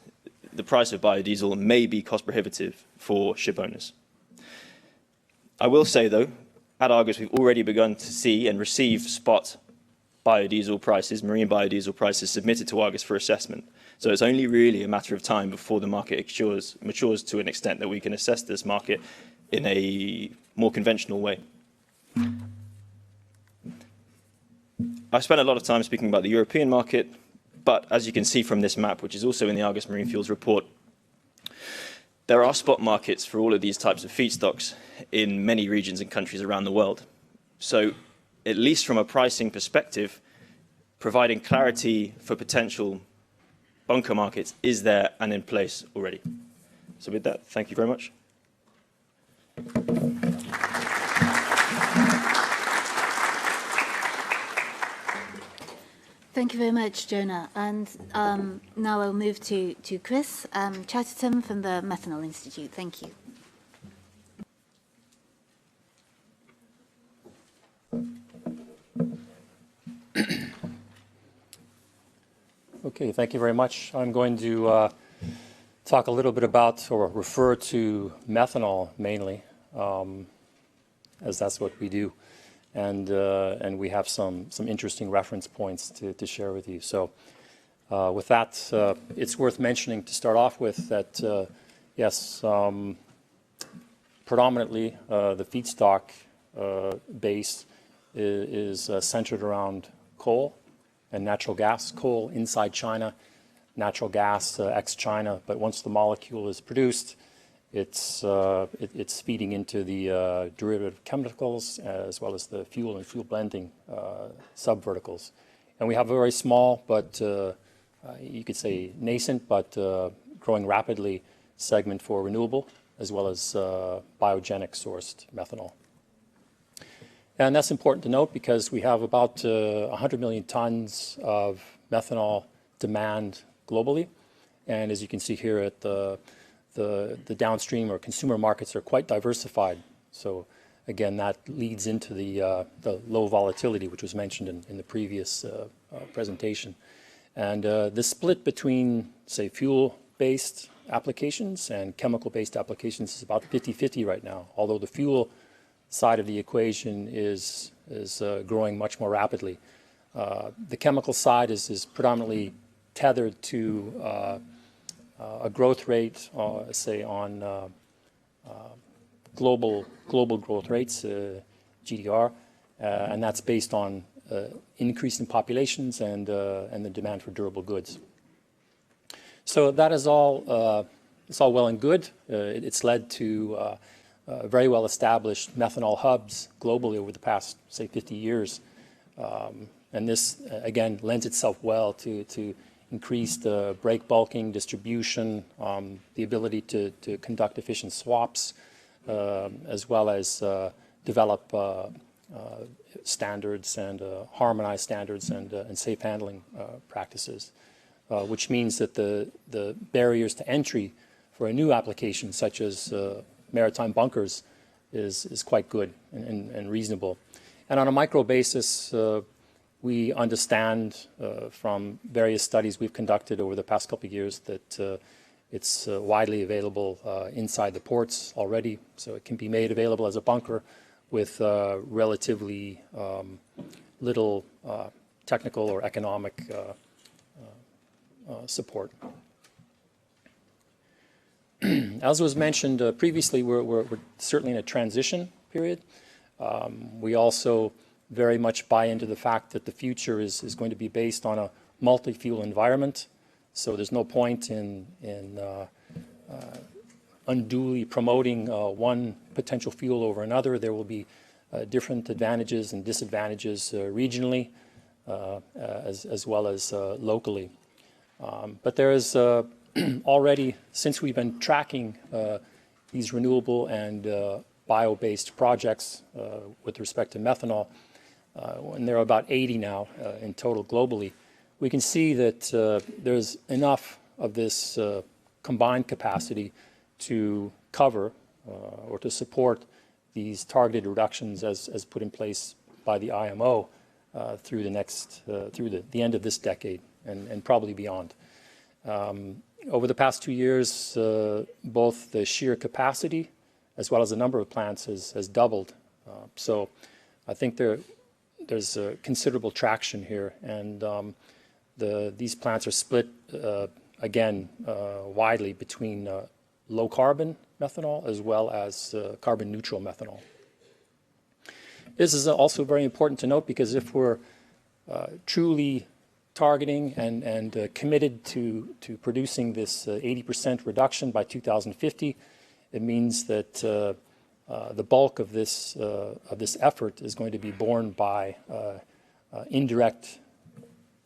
the price of biodiesel may be cost prohibitive for ship owners. I will say though, at Argus we've already begun to see and receive spot biodiesel prices, marine biodiesel prices submitted to Argus for assessment. So it's only really a matter of time before the market matures to an extent that we can assess this market in a more conventional way. I've spent a lot of time speaking about the European market, but as you can see from this map, which is also in the Argus Marine Fuels report, there are spot markets for all of these types of feedstocks in many regions and countries around the world. So at least from a pricing perspective, providing clarity for potential bunker markets is there and in place already. So with that, thank you very much. Thank you very much, Jonah. And now I'll move to Chris Chatterton from the Methanol Institute. Thank you. Okay, thank you very much. I'm going to talk a little bit about, or refer to methanol mainly, as that's what we do. And we have some interesting reference points to share with you. So with that, it's worth mentioning to start off with that, yes, predominantly the feedstock base is centered around coal and natural gas, coal inside China, natural gas ex-China. But once the molecule is produced, it's feeding into the derivative chemicals as well as the fuel and fuel blending sub-verticals. And we have a very small, but you could say nascent, but growing rapidly segment for renewable as well as biogenic sourced methanol. And that's important to note because we have about 100 million tons of methanol demand globally. And as you can see here, at the downstream or consumer markets are quite diversified. So again, that leads into the low volatility, which was mentioned in the previous presentation. And the split between, say, fuel-based applications and chemical-based applications is about 50-50 right now, although the fuel side of the equation is growing much more rapidly. The chemical side is predominantly tethered to a growth rate, say, on global growth rates, GDR, and that's based on increase in populations and the demand for durable goods. So that is all it's all well and good. It's led to very well established methanol hubs globally over the past, say, 50 years. And this, again, lends itself well to increased break bulking, distribution, the ability to conduct efficient swaps, as well as develop standards and harmonized standards and safe handling practices, which means that the barriers to entry for a new application, such as maritime bunkers, is quite good and reasonable. And on a micro basis, we understand from various studies we've conducted over the past couple of years that it's widely available inside the ports already, so it can be made available as a bunker with relatively little technical or economic support. As was mentioned previously, we're certainly in a transition period. We also very much buy into the fact that the future is going to be based on a multi-fuel environment. So there's no point in unduly promoting one potential fuel over another. There will be different advantages and disadvantages regionally as well as locally. But there is already, since we've been tracking these renewable and bio-based projects with respect to methanol, and there are about 80 now in total globally, we can see that there's enough of this combined capacity to cover or to support these targeted reductions as put in place by the IMO through the end of this decade and probably beyond. Over the past 2 years, both the sheer capacity as well as the number of plants has doubled. So I think there's considerable traction here, and these plants are split again widely between low carbon methanol as well as carbon neutral methanol. This is also very important to note because if we're truly targeting and committed to producing this 80% reduction by 2050, it means that the bulk of this effort is going to be borne by indirect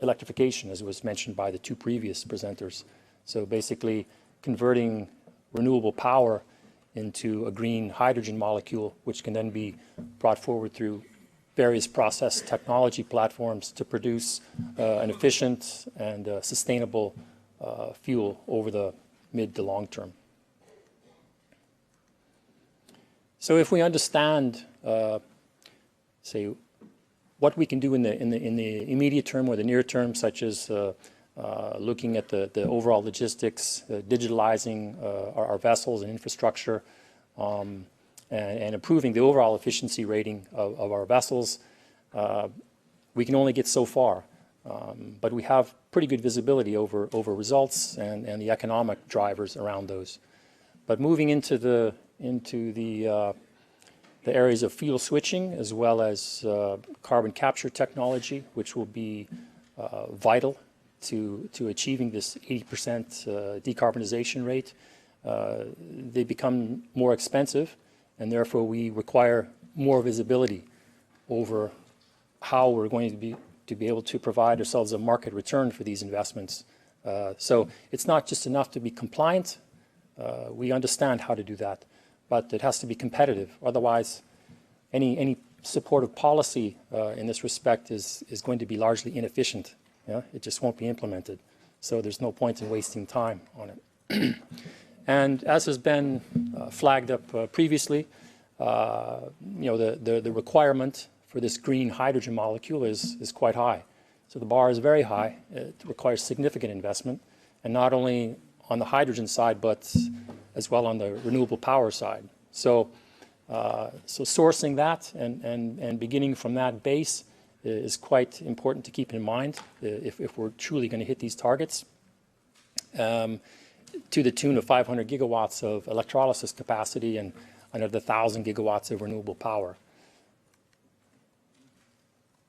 electrification, as was mentioned by the two previous presenters. So basically converting renewable power into a green hydrogen molecule, which can then be brought forward through various process technology platforms to produce an efficient and sustainable fuel over the mid to long term. So if we understand, say, what we can do in the immediate term or the near term, such as looking at the overall logistics, digitalizing our vessels and infrastructure, and improving the overall efficiency rating of our vessels, we can only get so far. But we have pretty good visibility over results and the economic drivers around those. But moving into the areas of fuel switching as well as carbon capture technology, which will be vital to achieving this 80% decarbonization rate, they become more expensive, and therefore we require more visibility over how we're going to be able to provide ourselves a market return for these investments. So it's not just enough to be compliant. We understand how to do that, but it has to be competitive. Otherwise, any supportive policy in this respect is going to be largely inefficient. Yeah? It just won't be implemented. So there's no point in wasting time on it. And as has been flagged up previously, the requirement for this green hydrogen molecule is quite high. So the bar is very high. It requires significant investment, and not only on the hydrogen side, but as well on the renewable power side. So sourcing that and beginning from that base is quite important to keep in mind if we're truly going to hit these targets. To the tune of 500 gigawatts of electrolysis capacity and another 1,000 gigawatts of renewable power.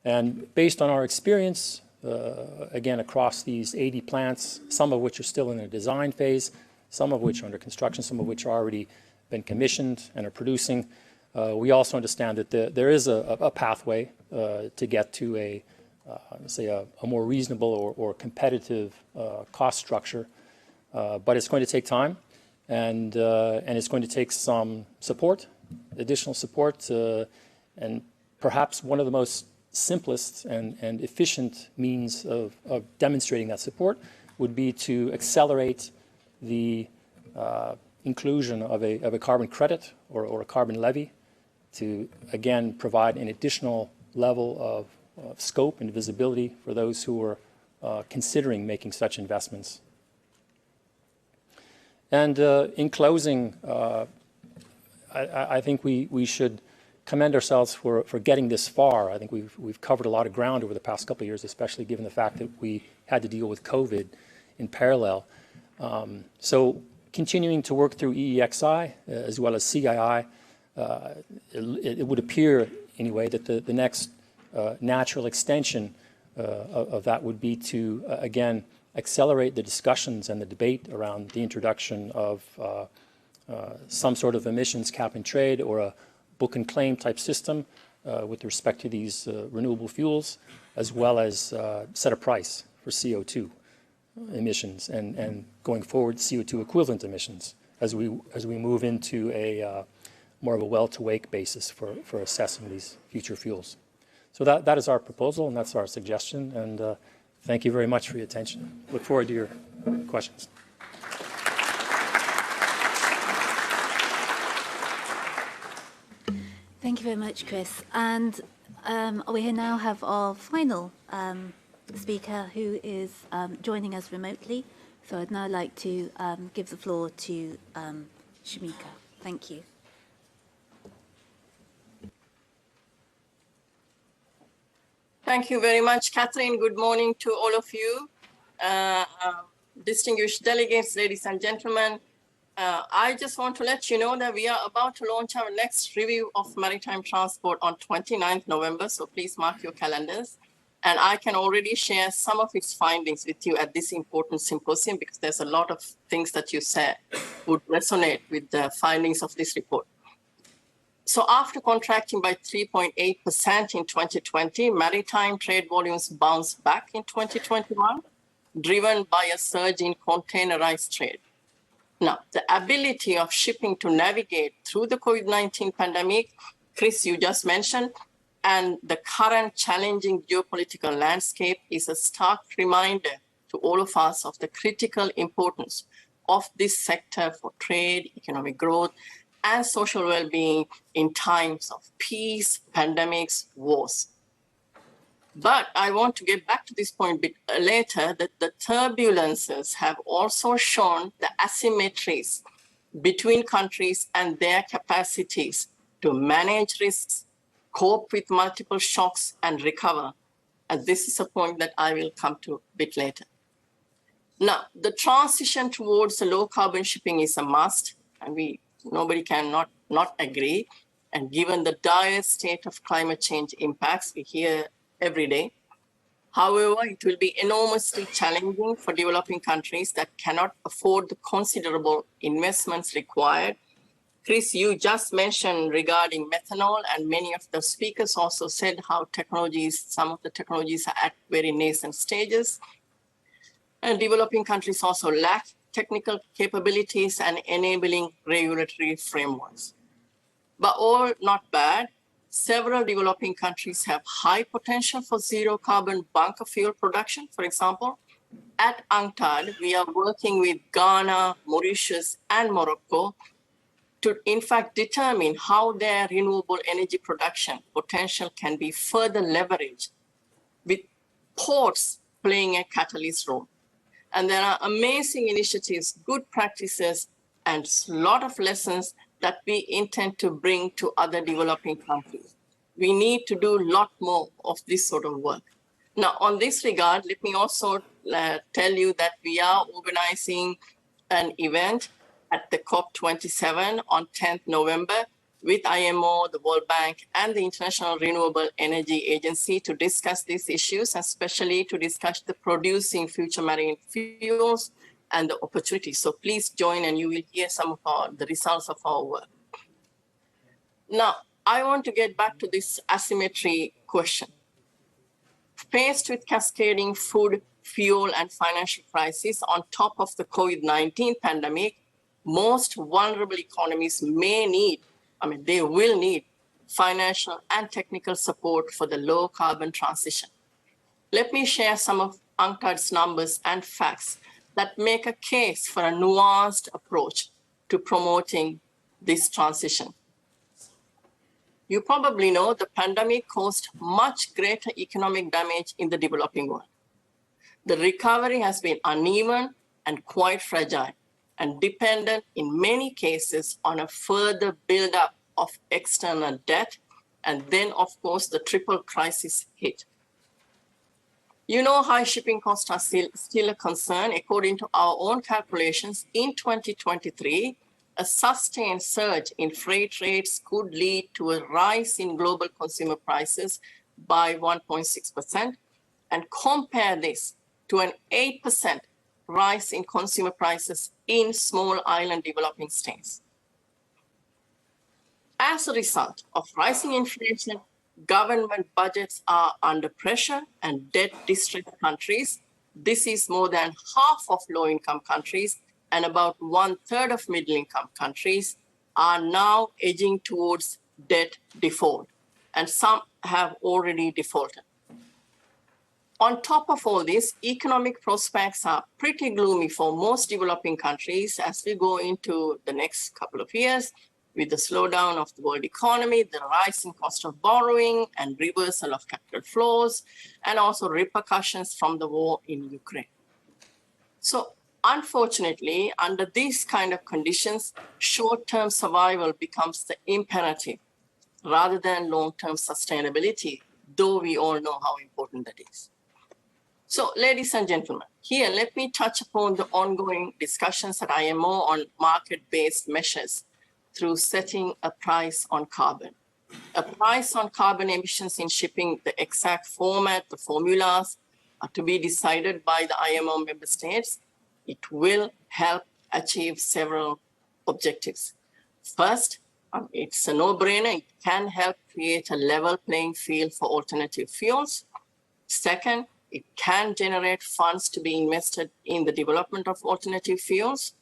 And based on our experience, again, across these 80 plants, some of which are still in a design phase, some of which are under construction, some of which are already been commissioned and are producing, we also understand that there is a pathway to get to a more reasonable or competitive cost structure. But it's going to take time, and it's going to take some support, additional support, and perhaps one of the most simplest and efficient means of demonstrating that support would be to accelerate the inclusion of a carbon credit or a carbon levy to, again, provide an additional level of scope and visibility for those who are considering making such investments. And in closing, I think we should commend ourselves for getting this far. I think we've covered a lot of ground over the past couple of years, especially given the fact that we had to deal with COVID in parallel. So continuing to work through EEXI as well as CII, it would appear anyway that the next natural extension of that would be to, again, accelerate the discussions and the debate around the introduction of some sort of emissions cap and trade or a book and claim type system with respect to these renewable fuels, as well as set a price for CO2 emissions and going forward CO2 equivalent emissions as we move into a more of a well-to-wake basis for assessing these future fuels. So that is our proposal and that's our suggestion, and thank you very much for your attention. Look forward to your questions. Thank you very much, Chris. And we now have our final speaker who is joining us remotely. So I'd now like to give the floor to Shamika. Thank you. Thank you very much, Catherine. Good morning to all of you. Distinguished delegates, ladies and gentlemen, I just want to let you know that we are about to launch our next review of maritime transport on 29th November, so please mark your calendars. And I can already share some of its findings with you at this important symposium because there's a lot of things that you said would resonate with the findings of this report. So after contracting by 3.8% in 2020, maritime trade volumes bounced back in 2021, driven by a surge in containerized trade. Now, the ability of shipping to navigate through the COVID-19 pandemic, Chris, you just mentioned, and the current challenging geopolitical landscape is a stark reminder to all of us of the critical importance of this sector for trade, economic growth, and social well-being in times of peace, pandemics, wars. But I want to get back to this point a bit later, that the turbulences have also shown the asymmetries between countries and their capacities to manage risks, cope with multiple shocks, and recover. And this is a point that I will come to a bit later. Now, the transition towards a low-carbon shipping is a must, and nobody can not agree. And given the dire state of climate change impacts we hear every day, however, it will be enormously challenging for developing countries that cannot afford the considerable investments required. Chris, you just mentioned regarding methanol, and many of the speakers also said how some of the technologies are at very nascent stages. And developing countries also lack technical capabilities and enabling regulatory frameworks. But all not bad. several developing countries have high potential for zero carbon bunker fuel production, for example. At UNCTAD, we are working with Ghana, Mauritius, and Morocco to, in fact, determine how their renewable energy production potential can be further leveraged, with ports playing a catalyst role. And there are amazing initiatives, good practices, and a lot of lessons that we intend to bring to other developing countries. We need to do a lot more of this sort of work. Now, on this regard, let me also tell you that we are organizing an event at the COP27 on 10th November with IMO, the World Bank, and the International Renewable Energy Agency to discuss these issues, especially to discuss the producing future marine fuels and the opportunities. So please join and you will hear some of the results of our work. Now, I want to get back to this asymmetry question. Faced with cascading food, fuel, and financial crisis on top of the COVID-19 pandemic, most vulnerable economies they will need financial and technical support for the low carbon transition. Let me share some of UNCTAD's numbers and facts that make a case for a nuanced approach to promoting this transition. You probably know the pandemic caused much greater economic damage in the developing world. The recovery has been uneven and quite fragile, and dependent in many cases on a further buildup of external debt, and then, of course, the triple crisis hit. You know, high shipping costs are still a concern. According to our own calculations, in 2023, a sustained surge in freight rates could lead to a rise in global consumer prices by 1.6%, and compare this to an 8% rise in consumer prices in small island developing states. As a result of rising inflation, government budgets are under pressure, and debt-distressed countries, this is more than half of low-income countries and about 1/3 of middle-income countries, are now edging towards debt default, and some have already defaulted. On top of all this, economic prospects are pretty gloomy for most developing countries as we go into the next couple of years, with the slowdown of the world economy, the rising cost of borrowing, and reversal of capital flows, and also repercussions from the war in Ukraine. So unfortunately, under these kind of conditions, short-term survival becomes the imperative rather than long-term sustainability, though we all know how important that is. So, ladies and gentlemen, here let me touch upon the ongoing discussions at IMO on market-based measures through setting a price on carbon. A price on carbon emissions in shipping, the exact format, the formulas are to be decided by the IMO member states. It will help achieve several objectives. First, it's a no-brainer. It can help create a level playing field for alternative fuels. Second, it can generate funds to be invested in the development of alternative fuels.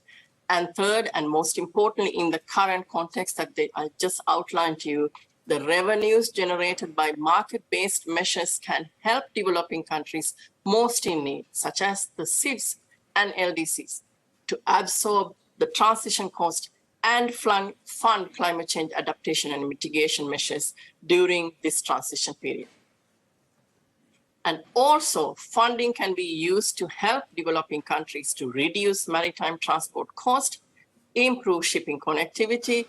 And third, and most importantly, in the current context that I just outlined to you, the revenues generated by market-based measures can help developing countries most in need, such as the SIDS and LDCs, to absorb the transition cost and fund climate change adaptation and mitigation measures during this transition period. And also, funding can be used to help developing countries to reduce maritime transport cost, improve shipping connectivity,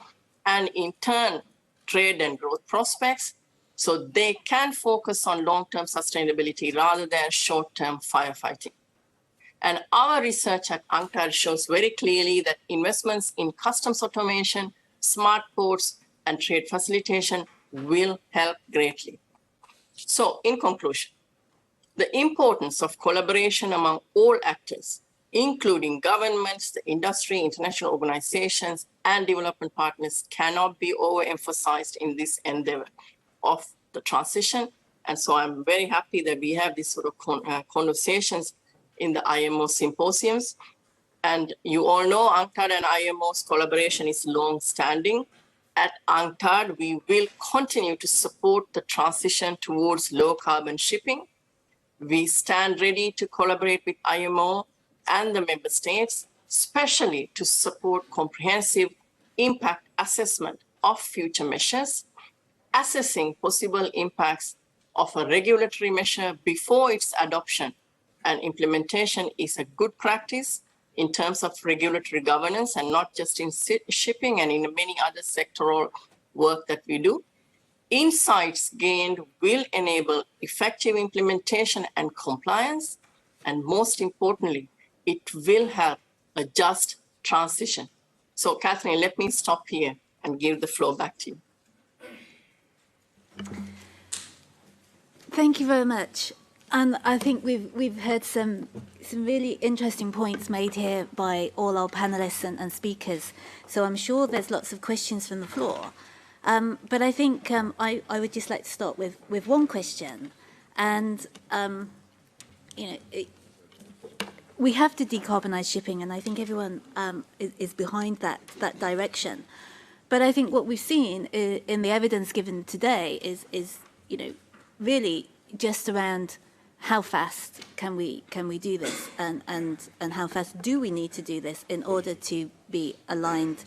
and in turn, trade and growth prospects, so they can focus on long-term sustainability rather than short-term firefighting. And our research at UNCTAD shows very clearly that investments in customs automation, smart ports, and trade facilitation will help greatly. So, in conclusion, the importance of collaboration among all actors, including governments, the industry, international organizations, and development partners, cannot be overemphasized in this endeavor of the transition. And so I'm very happy that we have these sort of conversations in the IMO symposiums. And you all know UNCTAD and IMO's collaboration is long-standing, At UNCTAD, we will continue to support the transition towards low carbon shipping. We stand ready to collaborate with IMO and the member states, especially to support comprehensive impact assessment of future measures, assessing possible impacts of a regulatory measure before its adoption and implementation is a good practice in terms of regulatory governance and not just in shipping and in many other sectoral work that we do. Insights gained will enable effective implementation and compliance, and most importantly, it will help a just transition. So, Catherine, let me stop here and give the floor back to you. Thank you very much. And I think we've heard some really interesting points made here by all our panelists and speakers. So I'm sure there's lots of questions from the floor. But I think I would just like to start with one question. And, we have to decarbonize shipping, and I think everyone is behind that direction. But I think what we've seen in the evidence given today is really just around how fast can we do this, and how fast do we need to do this in order to be aligned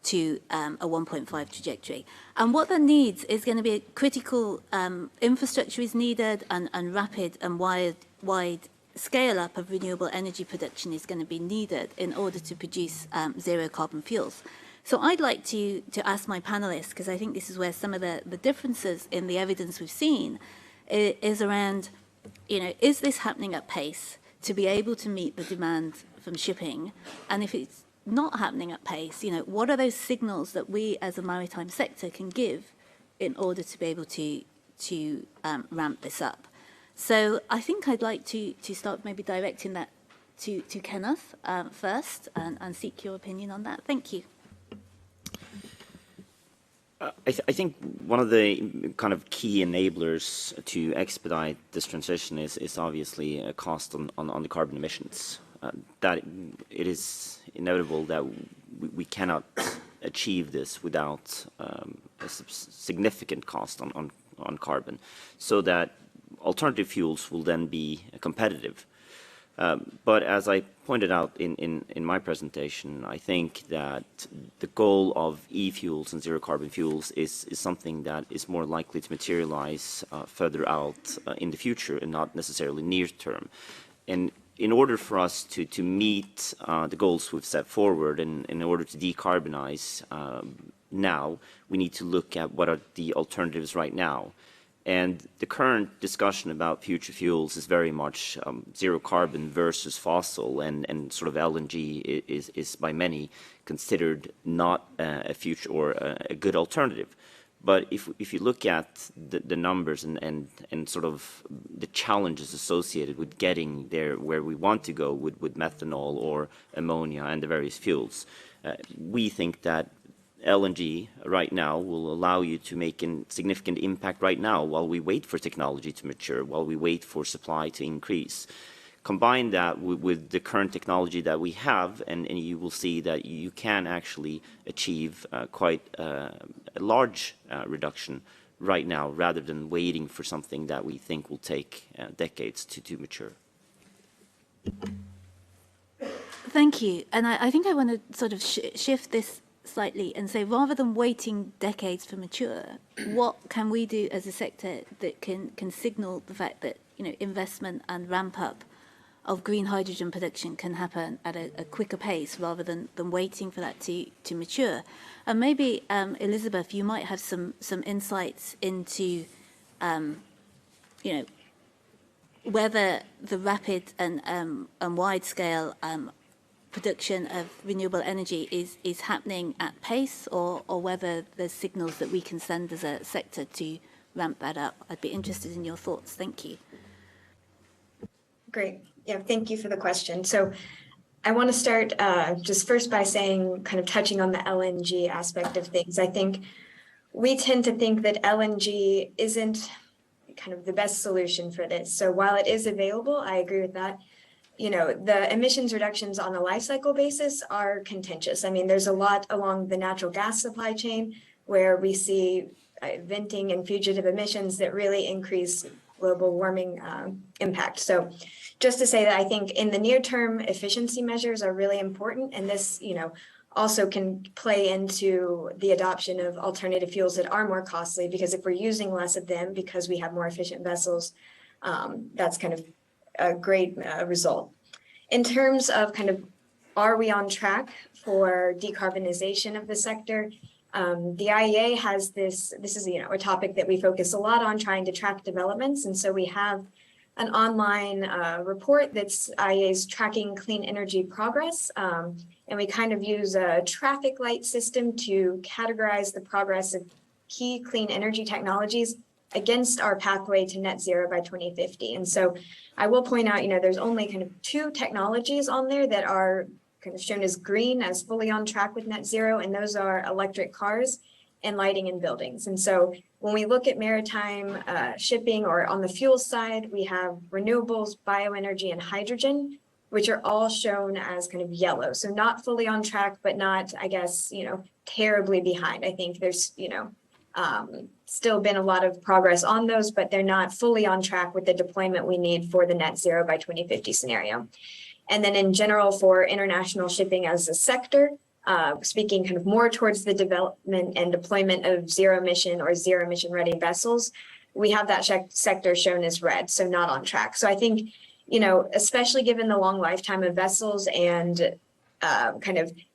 to a 1.5 trajectory. And what that needs is going to be a critical infrastructure is needed, and rapid and wide scale up of renewable energy production is going to be needed in order to produce zero carbon fuels. So I'd like to ask my panelists, because I think this is where some of the differences in the evidence we've seen is around, is this happening at pace to be able to meet the demand from shipping? And if it's not happening at pace, what are those signals that we as a maritime sector can give in order to be able to ramp this up? So I think I'd like to start maybe directing that to Kenneth first and seek your opinion on that. Thank you. I think one of the kind of key enablers to expedite this transition is obviously a cost on the carbon emissions. That it is inevitable that we cannot achieve this without a significant cost on carbon, so that alternative fuels will then be competitive. But as I pointed out in my presentation, I think that the goal of e-fuels and zero carbon fuels is something that is more likely to materialize further out in the future and not necessarily near term. And in order for us to meet the goals we've set forward, and in order to decarbonize now, we need to look at what are the alternatives right now. And the current discussion about future fuels is very much zero carbon versus fossil, and sort of LNG is by many considered not a future or a good alternative. But if you look at the numbers and sort of the challenges associated with getting there where we want to go with methanol or ammonia and the various fuels, we think that LNG right now will allow you to make a significant impact right now while we wait for technology to mature, while we wait for supply to increase. Combine that with the current technology that we have, and you will see that you can actually achieve quite a large reduction right now, rather than waiting for something that we think will take decades to mature. Thank you. And I think I want to sort of shift this slightly and say, rather than waiting decades for mature, what can we do as a sector that can signal the fact that investment and ramp up of green hydrogen production can happen at a quicker pace rather than waiting for that to mature? And maybe Elizabeth, you might have some insights into whether the rapid and wide scale production of renewable energy is happening at pace, or whether there's signals that we can send as a sector to ramp that up. I'd be interested in your thoughts. Thank you. Great. Yeah, thank you for the question. So I want to start just first by saying, kind of touching on the LNG aspect of things. I think we tend to think that LNG isn't kind of the best solution for this. So while it is available, I agree with that. The emissions reductions on a life cycle basis are contentious. I mean, there's a lot along the natural gas supply chain where we see venting and fugitive emissions that really increase global warming impact. So just to say that I think in the near term, efficiency measures are really important. And this, also can play into the adoption of alternative fuels that are more costly, because if we're using less of them because we have more efficient vessels, that's kind of a great result. In terms of are we on track for decarbonization of the sector? The IEA has this is a topic that we focus a lot on, trying to track developments. And so we have an online report that's IEA's Tracking Clean Energy Progress. And we kind of use a traffic light system to categorize the progress of key clean energy technologies against our pathway to net zero by 2050. And so I will point out, there's only kind of 2 technologies on there that are kind of shown as green, as fully on track with net zero, and those are electric cars and lighting in buildings. And so when we look at maritime shipping, or on the fuel side, we have renewables, bioenergy, and hydrogen, which are all shown as kind of yellow. So not fully on track, but not, I guess, terribly behind. I think there's, still been a lot of progress on those, but they're not fully on track with the deployment we need for the net zero by 2050 scenario. And then in general, for international shipping as a sector, speaking kind of more towards the development and deployment of zero emission or zero emission ready vessels, we have that sector shown as red, so not on track. So I think, especially given the long lifetime of vessels and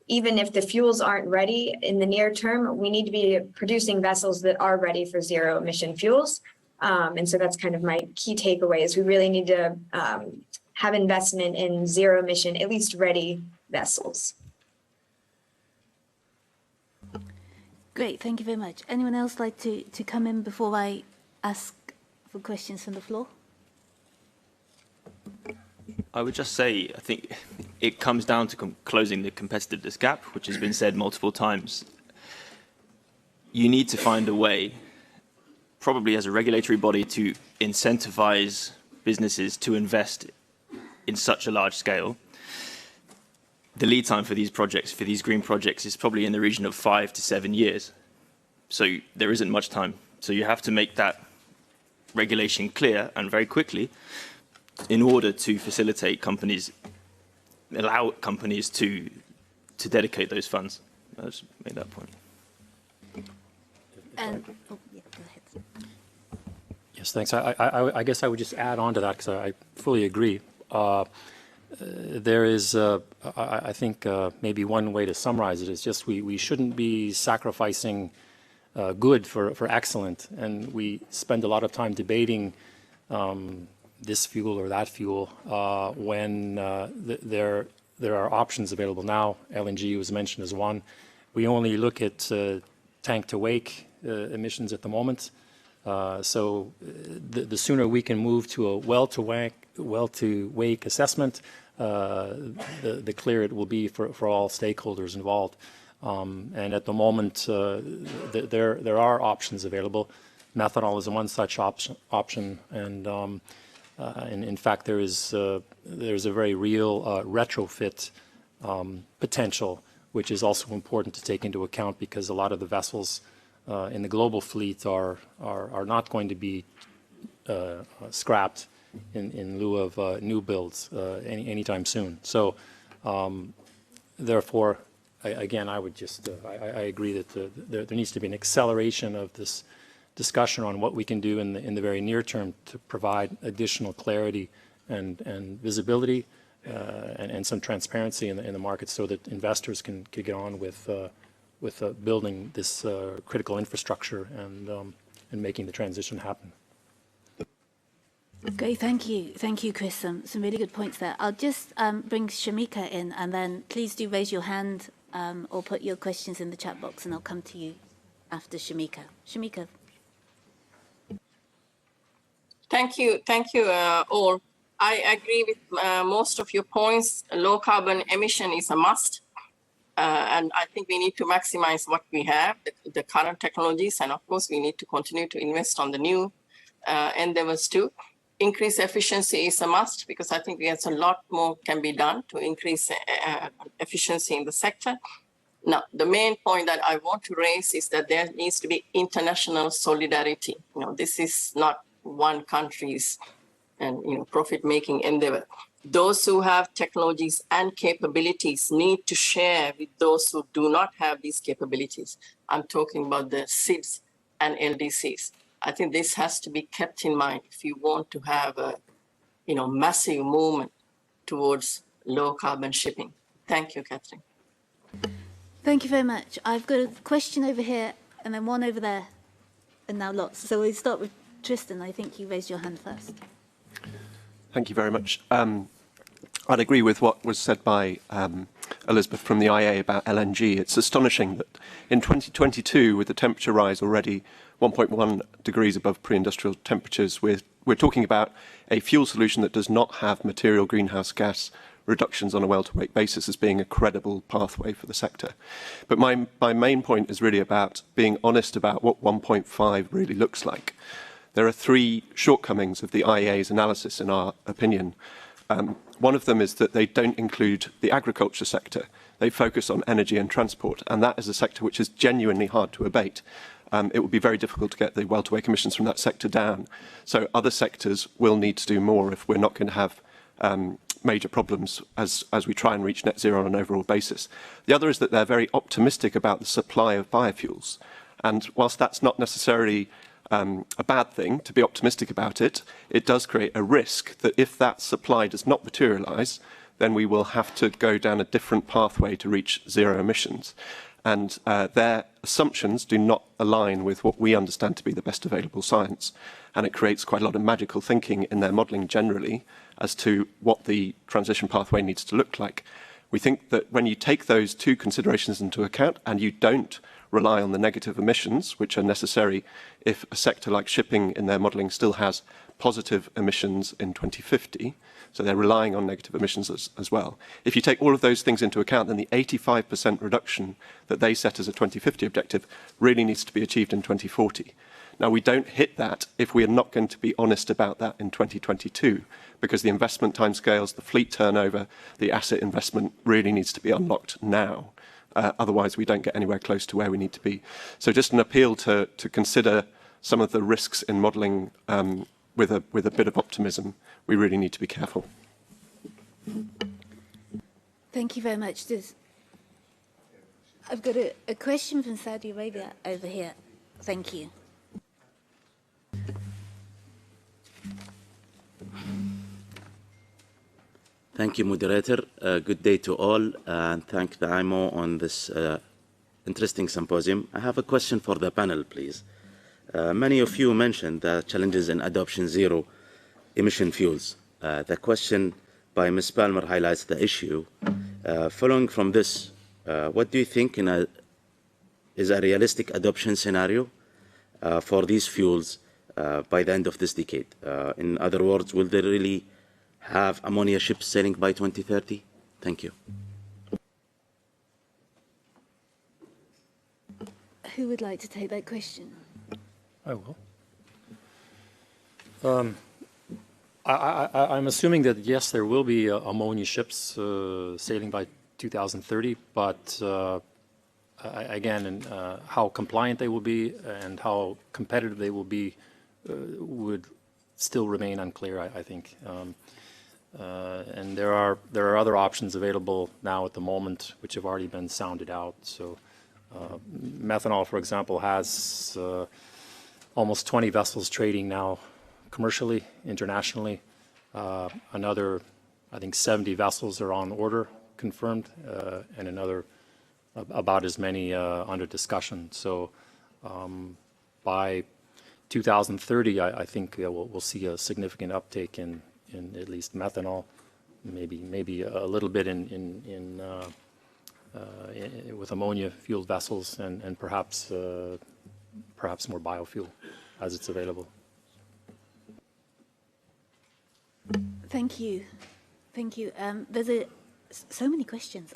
even if the fuels aren't ready in the near term, we need to be producing vessels that are ready for zero emission fuels. And so that's kind of my key takeaway, is we really need to have investment in zero emission, at least ready vessels. Great, thank you very much. Anyone else like to come in before I ask for questions from the floor? I would just say, I think it comes down to closing the competitiveness gap, which has been said multiple times. You need to find a way, probably as a regulatory body, to incentivize businesses to invest in such a large scale. The lead time for these projects, for these green projects, is probably in the region of 5 to 7 years. So there isn't much time. So you have to make that regulation clear and very quickly in order to facilitate companies, allow companies to dedicate those funds. I just made that point. Yeah, go ahead. Yes, thanks. I guess I would just add on to that, because I fully agree. There is, I think, maybe one way to summarize it is just we shouldn't be sacrificing good for excellent, and we spend a lot of time debating this fuel or that fuel when there are options available now. LNG was mentioned as one. We only look at tank-to-wake emissions at the moment. So the sooner we can move to a well-to-wake assessment, the clearer it will be for all stakeholders involved. And at the moment, there are options available. Methanol is one such option, and in fact, there's a very real retrofit potential, which is also important to take into account, because a lot of the vessels in the global fleet are not going to be scrapped in lieu of new builds anytime soon. So therefore, again, I would just I agree that there needs to be an acceleration of this discussion on what we can do in the very near term to provide additional clarity and visibility and some transparency in the market, so that investors can get on with building this critical infrastructure and making the transition happen. Great, thank you, Chris. Some really good points there. I'll just bring Shamika in, and then please do raise your hand or put your questions in the chat box, and I'll come to you after Shamika. Shamika. Thank you all. I agree with most of your points. Low carbon emission is a must. And I think we need to maximize what we have, the current technologies, and of course we need to continue to invest on the new endeavors too. Increase efficiency is a must, because I think there's a lot more can be done to increase efficiency in the sector. Now, the main point that I want to raise is that there needs to be international solidarity. This is not one country's and profit-making endeavor. Those who have technologies and capabilities need to share with those who do not have these capabilities. I'm talking about the SIDS and LDCs. I think this has to be kept in mind if you want to have a massive movement towards low carbon shipping. Thank you, Catherine. Thank you very much. I've got a question over here and then one over there and now lots. So we'll start with Tristan. I think you raised your hand first. Thank you very much. I'd agree with what was said by Elizabeth from the IA about LNG. It's astonishing that in 2022, with the temperature rise already 1.1 degrees above pre-industrial temperatures, we're talking about a fuel solution that does not have material greenhouse gas reductions on a well-to-wake basis as being a credible pathway for the sector. But my main point is really about being honest about what 1.5 really looks like. There are three shortcomings of the IEA's analysis, in our opinion. One of them is that they don't include the agriculture sector. They focus on energy and transport, and that is a sector which is genuinely hard to abate. It would be very difficult to get the well-to-wake emissions from that sector down. So other sectors will need to do more if we're not going to have major problems as we try and reach net zero on an overall basis. The other is that they're very optimistic about the supply of biofuels. And whilst that's not necessarily a bad thing to be optimistic about it, it does create a risk that if that supply does not materialise, then we will have to go down a different pathway to reach zero emissions. And their assumptions do not align with what we understand to be the best available science. And it creates quite a lot of magical thinking in their modelling generally as to what the transition pathway needs to look like. We think that when you take those two considerations into account and you don't rely on the negative emissions, which are necessary if a sector like shipping in their modelling still has positive emissions in 2050, so they're relying on negative emissions as well. If you take all of those things into account, then the 85% reduction that they set as a 2050 objective really needs to be achieved in 2040. Now, we don't hit that if we are not going to be honest about that in 2022, because the investment timescales, the fleet turnover, the asset investment really needs to be unlocked now. Otherwise, we don't get anywhere close to where we need to be. So just an appeal to consider some of the risks in modelling with a bit of optimism. We really need to be careful. Thank you very much. I've got a question from Saudi Arabia over here. Thank you. Thank you, moderator. Good day to all, and thank the IMO on this interesting symposium. I have a question for the panel, please. Many of you mentioned the challenges in adoption zero emission fuels. The question by Ms. Palmer highlights the issue. Following from this, what do you think is a realistic adoption scenario for these fuels by the end of this decade? In other words, will there really have ammonia ships sailing by 2030? Thank you. Who would like to take that question? I will. I'm assuming that, yes, there will be ammonia ships sailing by 2030, but again, how compliant they will be and how competitive they will be would still remain unclear, I think. And there are other options available now at the moment which have already been sounded out. So methanol, for example, has almost 20 vessels trading now commercially, internationally. Another, I think, 70 vessels are on order, confirmed, and another about as many under discussion. So by 2030, I think we'll see a significant uptake in at least methanol, maybe a little bit with ammonia fueled vessels, and perhaps more biofuel as it's available. Thank you. Thank you. There's so many questions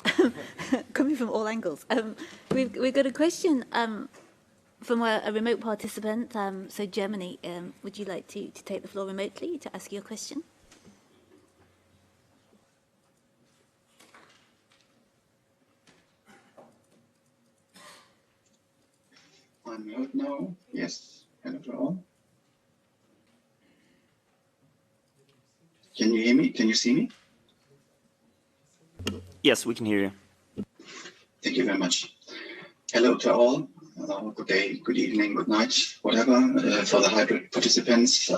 coming from all angles. We've got a question from a remote participant. So Germany, would you like to take the floor remotely to ask your question? I'm heard now. Yes. Hello to all. Can you hear me? Can you see me? Yes, we can hear you. Thank you very much. Hello to all. Good day, good evening, good night, whatever. For the hybrid participants,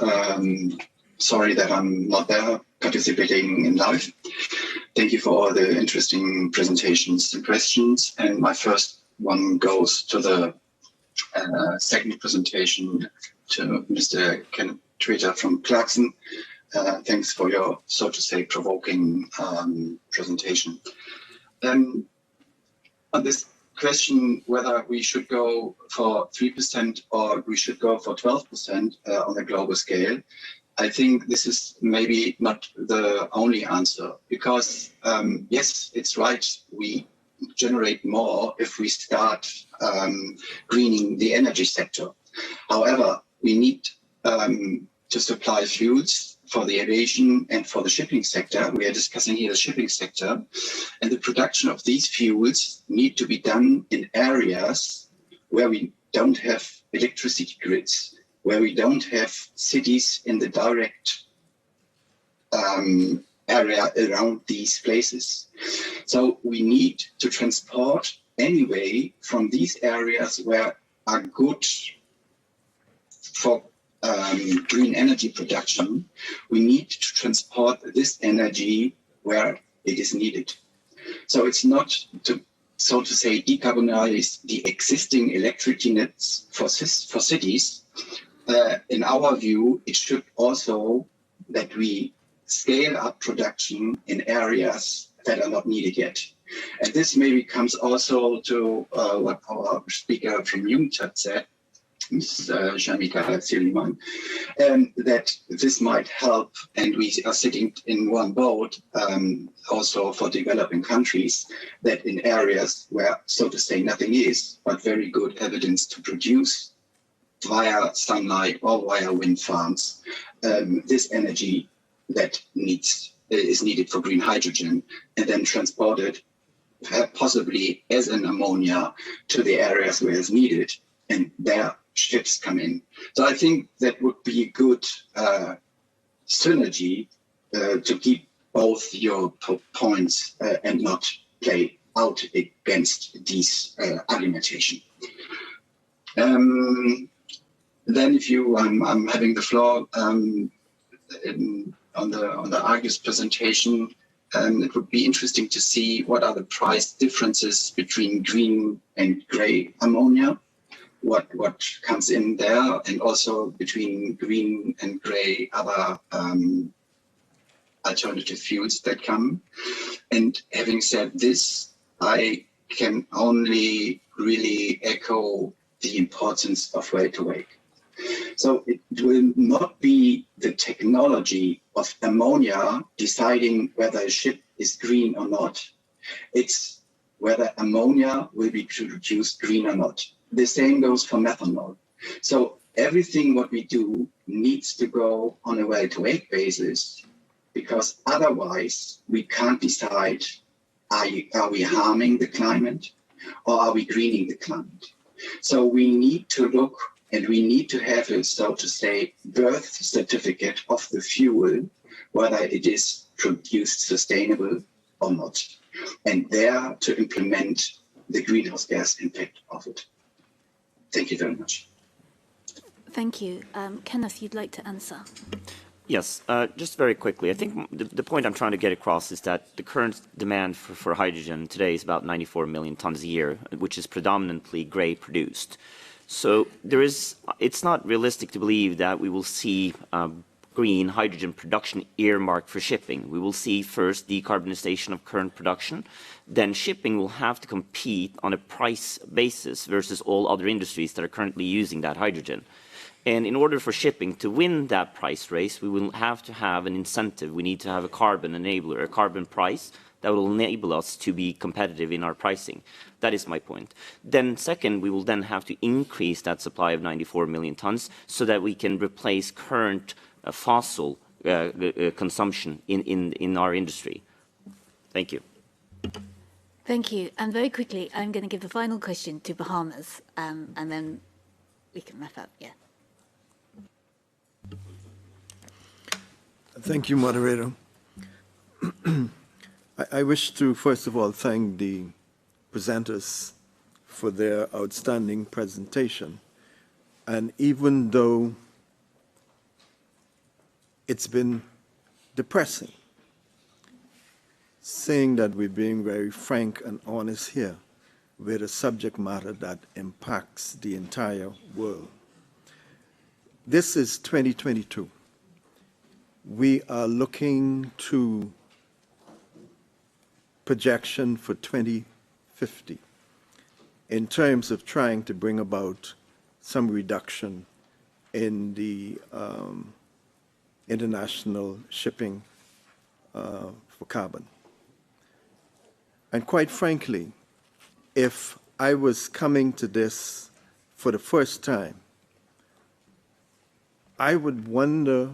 sorry that I'm not there participating in live. Thank you for all the interesting presentations and questions. And my first one goes to the second presentation to Mr. Kenneth Treater from Clarkson. Thanks for your, so to say, provoking presentation. On this question whether we should go for 3% or we should go for 12% on a global scale, I think this is maybe not the only answer, because yes, it's right, we generate more if we start greening the energy sector. However, we need to supply fuels for the aviation and for the shipping sector. We are discussing here the shipping sector, and the production of these fuels need to be done in areas where we don't have electricity grids, where we don't have cities in the direct area around these places. So we need to transport anyway from these areas where are good for green energy production. We need to transport this energy where it is needed. So it's not to, so to say, decarbonize the existing electricity nets for cities. In our view, it should also that we scale up production in areas that are not needed yet. And this maybe comes also to what our speaker from UNCTAD said, Ms. Shamika Siliman, that this might help, and we are sitting in one boat also for developing countries, that in areas where, so to say, nothing is, but very good evidence to produce via sunlight or via wind farms, this energy that is needed for green hydrogen, and then transported possibly as an ammonia to the areas where it's needed, and there ships come in. So I think that would be a good synergy to keep both your points and not play out against these argumentation. Then if you, I'm having the floor on the Argus presentation, it would be interesting to see what are the price differences between green and grey ammonia, what comes in there, and also between green and grey other alternative fuels that come. And having said this, I can only really echo the importance of well-to-wake. So it will not be the technology of ammonia deciding whether a ship is green or not. It's whether ammonia will be produced green or not. The same goes for methanol. So everything what we do needs to go on a well-to-wake basis, because otherwise we can't decide, are we harming the climate or are we greening the climate? So we need to look, and we need to have a, so to say, birth certificate of the fuel, whether it is produced sustainable or not, and there to implement the greenhouse gas impact of it. Thank you very much. Thank you. Kenneth, you'd like to answer? Yes, just very quickly. I think the point I'm trying to get across is that the current demand for hydrogen today is about 94 million tons a year, which is predominantly grey produced. So it's not realistic to believe that we will see green hydrogen production earmarked for shipping. We will see first decarbonization of current production, then shipping will have to compete on a price basis versus all other industries that are currently using that hydrogen. And in order for shipping to win that price race, we will have to have an incentive. We need to have a carbon enabler, a carbon price that will enable us to be competitive in our pricing. That is my point. Then second, we will then have to increase that supply of 94 million tons so that we can replace current fossil consumption in our industry. Thank you. Thank you. And very quickly, I'm going to give the final question to Bahamas, and then we can wrap up, yeah. Thank you, moderator. I wish to, first of all, thank the presenters for their outstanding presentation. And even though it's been depressing, saying that we're being very frank and honest here with a subject matter that impacts the entire world. This is 2022. We are looking to projection for 2050 in terms of trying to bring about some reduction in the international shipping for carbon. And quite frankly, if I was coming to this for the first time, I would wonder,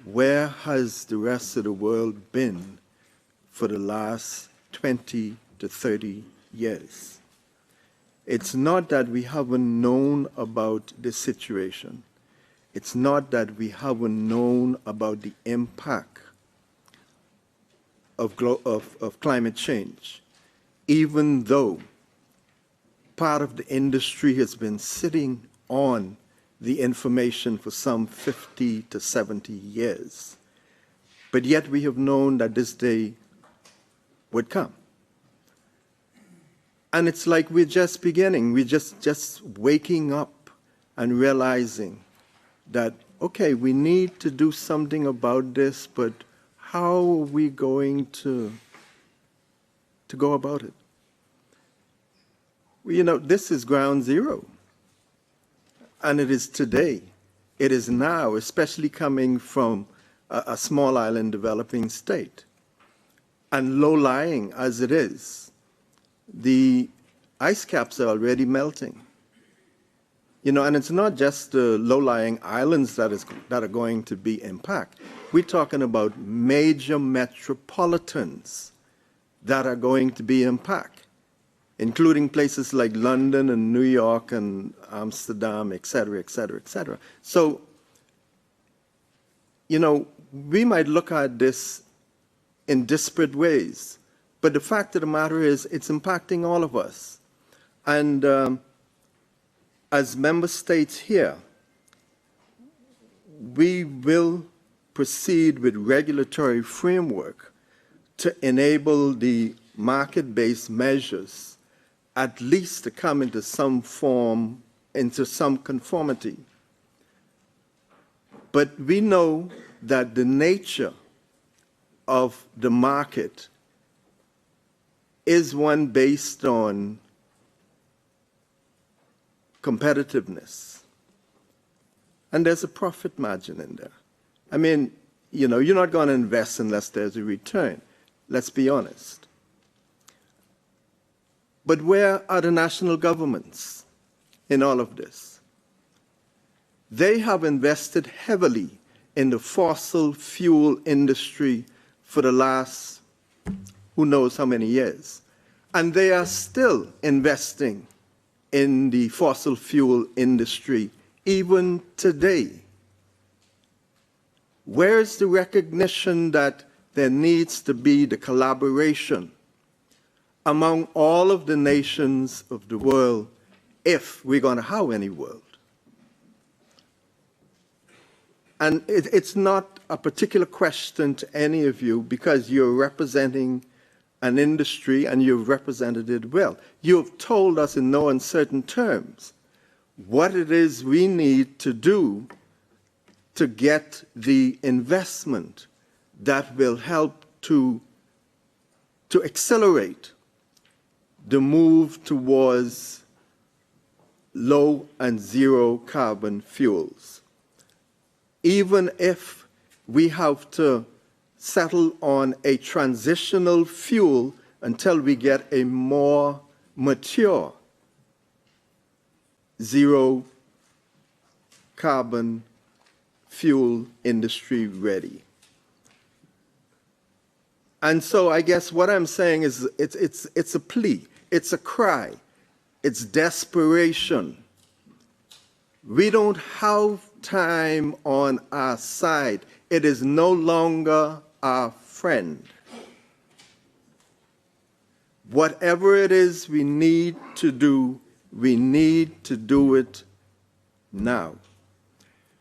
where has the rest of the world been for the last 20 to 30 years? It's not that we haven't known about this situation. It's not that we haven't known about the impact of climate change, even though part of the industry has been sitting on the information for some 50 to 70 years. But yet we have known that this day would come. And it's like we're just beginning. We're just waking up and realizing that, okay, we need to do something about this, but how are we going to go about it? Well, you know, this is ground zero. And it is today. It is now, especially coming from a small island developing state. And low-lying as it is, the ice caps are already melting. You know, and it's not just the low-lying islands that are going to be impacted. We're talking about major metropolitans that are going to be impacted, including places like London and New York and Amsterdam, et cetera, et cetera, et cetera. So, you know, we might look at this in disparate ways, but the fact of the matter is it's impacting all of us. And as member states here, we will proceed with regulatory framework to enable the market-based measures at least to come into some form, into some conformity. But we know that the nature of the market is one based on competitiveness. And there's a profit margin in there. I mean, you know, you're not going to invest unless there's a return. Let's be honest. But where are the national governments in all of this? They have invested heavily in the fossil fuel industry for the last who knows how many years. And they are still investing in the fossil fuel industry even today. Where's the recognition that there needs to be the collaboration among all of the nations of the world if we're going to have any world? And it's not a particular question to any of you because you're representing an industry and you've represented it well. You've told us in no uncertain terms what it is we need to do to get the investment that will help to accelerate the move towards low and zero carbon fuels. Even if we have to settle on a transitional fuel until we get a more mature zero carbon fuel industry ready. And so I guess what I'm saying is it's a plea, it's a cry, it's desperation We don't have time on our side. It is no longer our friend. Whatever it is we need to do it now.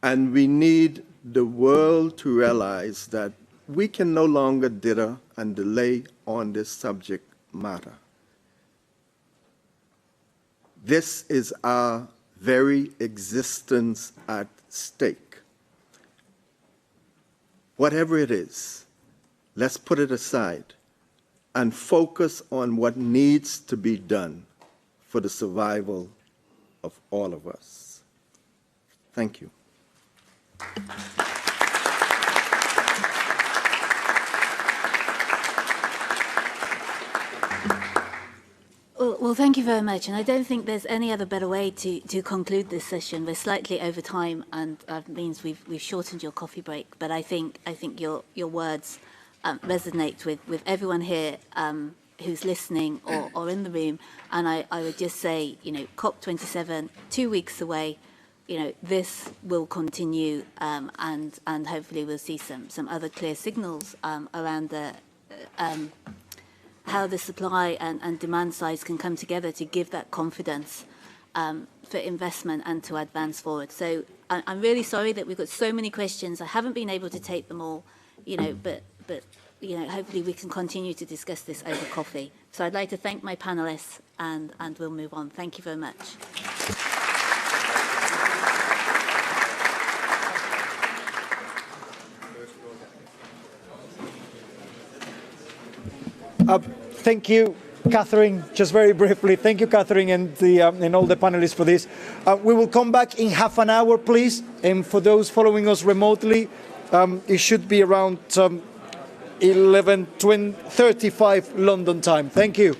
And we need the world to realize that we can no longer dither and delay on this subject matter. This is our very existence at stake. Whatever it is, let's put it aside and focus on what needs to be done for the survival of all of us. Thank you. Well, thank you very much. And I don't think there's any other better way to conclude this session. We're slightly over time, and that means we've shortened your coffee break. But I think your words resonate with everyone here who's listening or in the room. And I would just say, COP27, 2 weeks away. This will continue, and hopefully we'll see some other clear signals around the how the supply and demand sides can come together to give that confidence for investment and to advance forward. So I'm really sorry that we've got so many questions. I haven't been able to take them all, but hopefully we can continue to discuss this over coffee. So I'd like to thank my panelists, and we'll move on. Thank you very much. Thank you, Catherine. Just very briefly, thank you, Catherine, and all the panelists for this. We will come back in half an hour, please. And for those following us remotely, it should be around 11:35 London time. Thank you.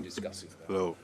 discussing that. Hello.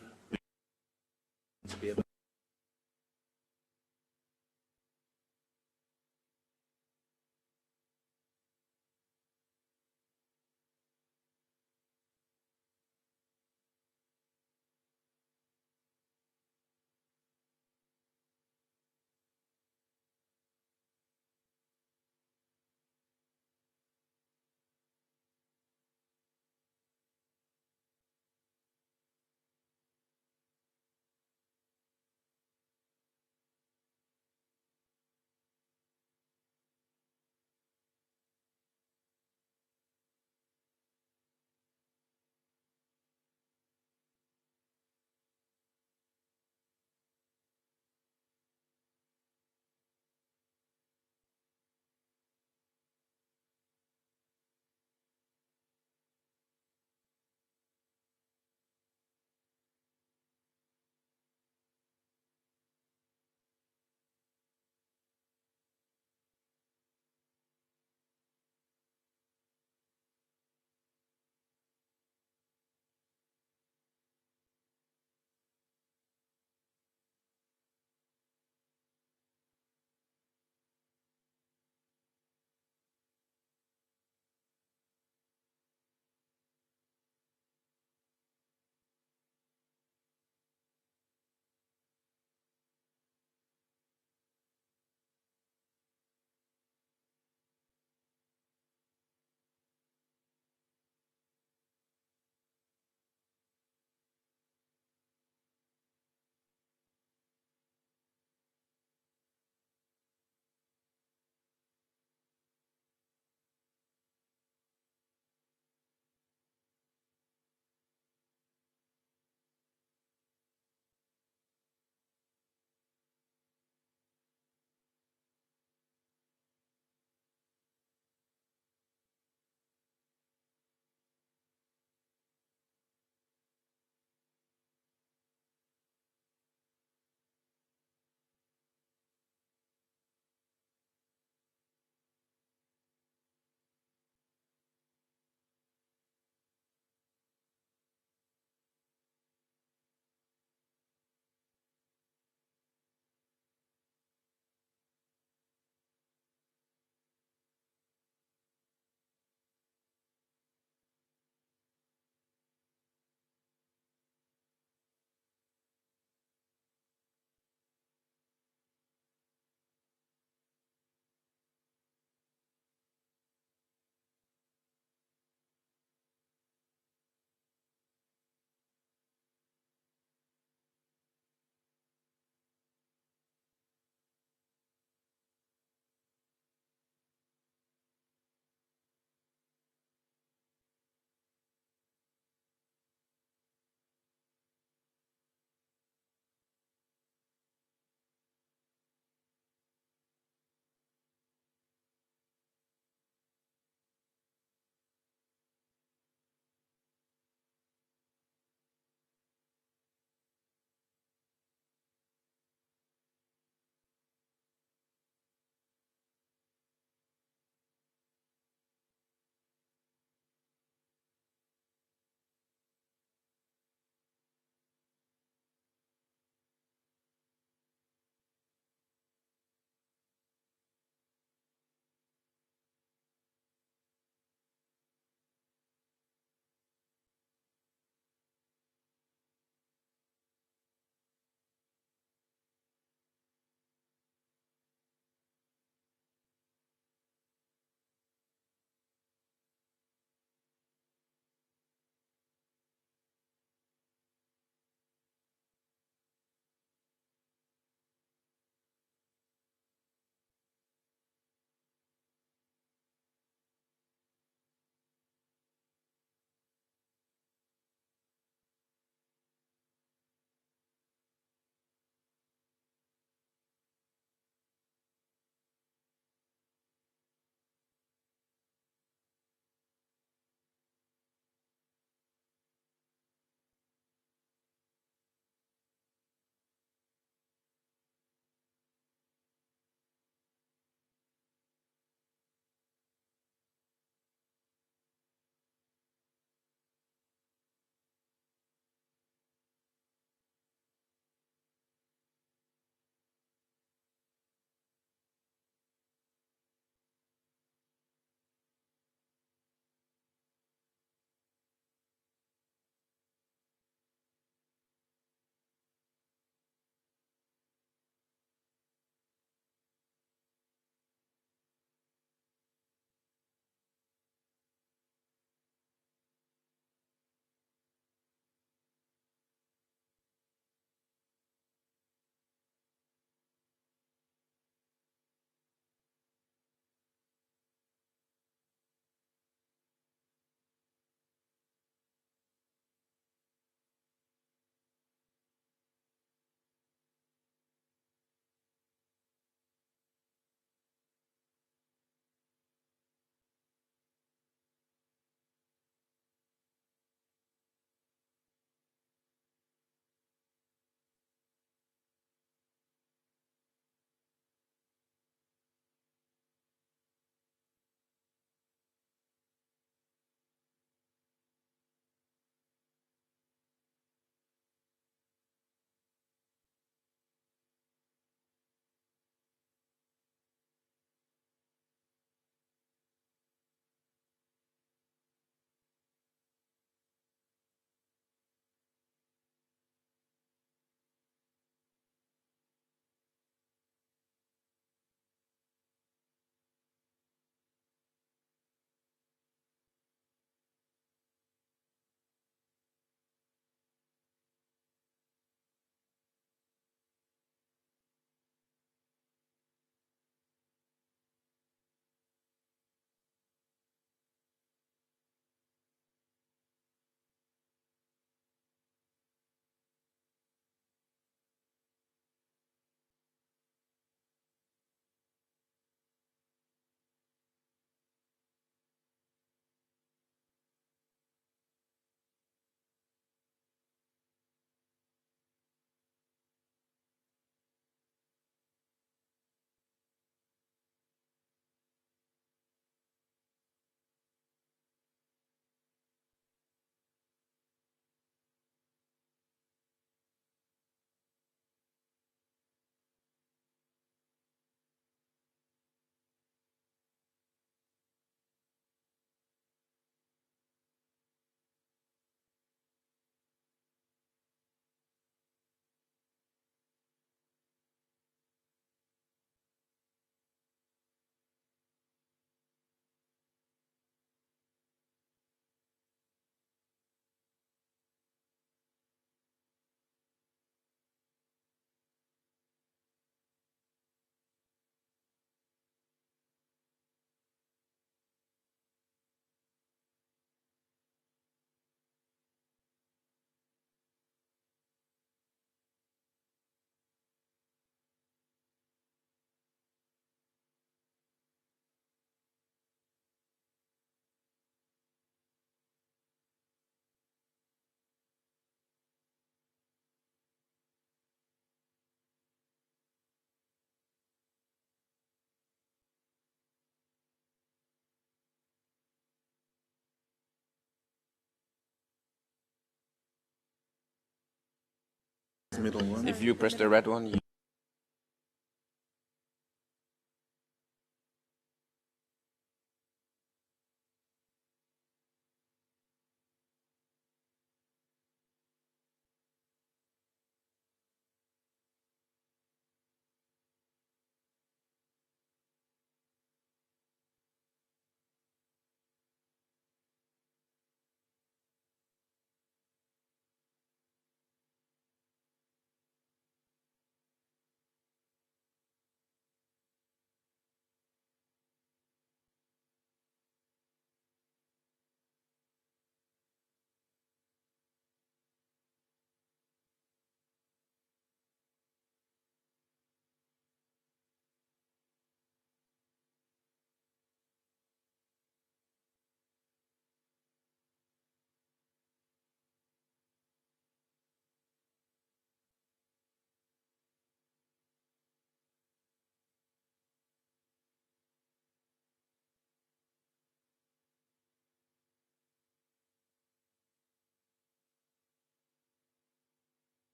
middle one. If you press the red one, you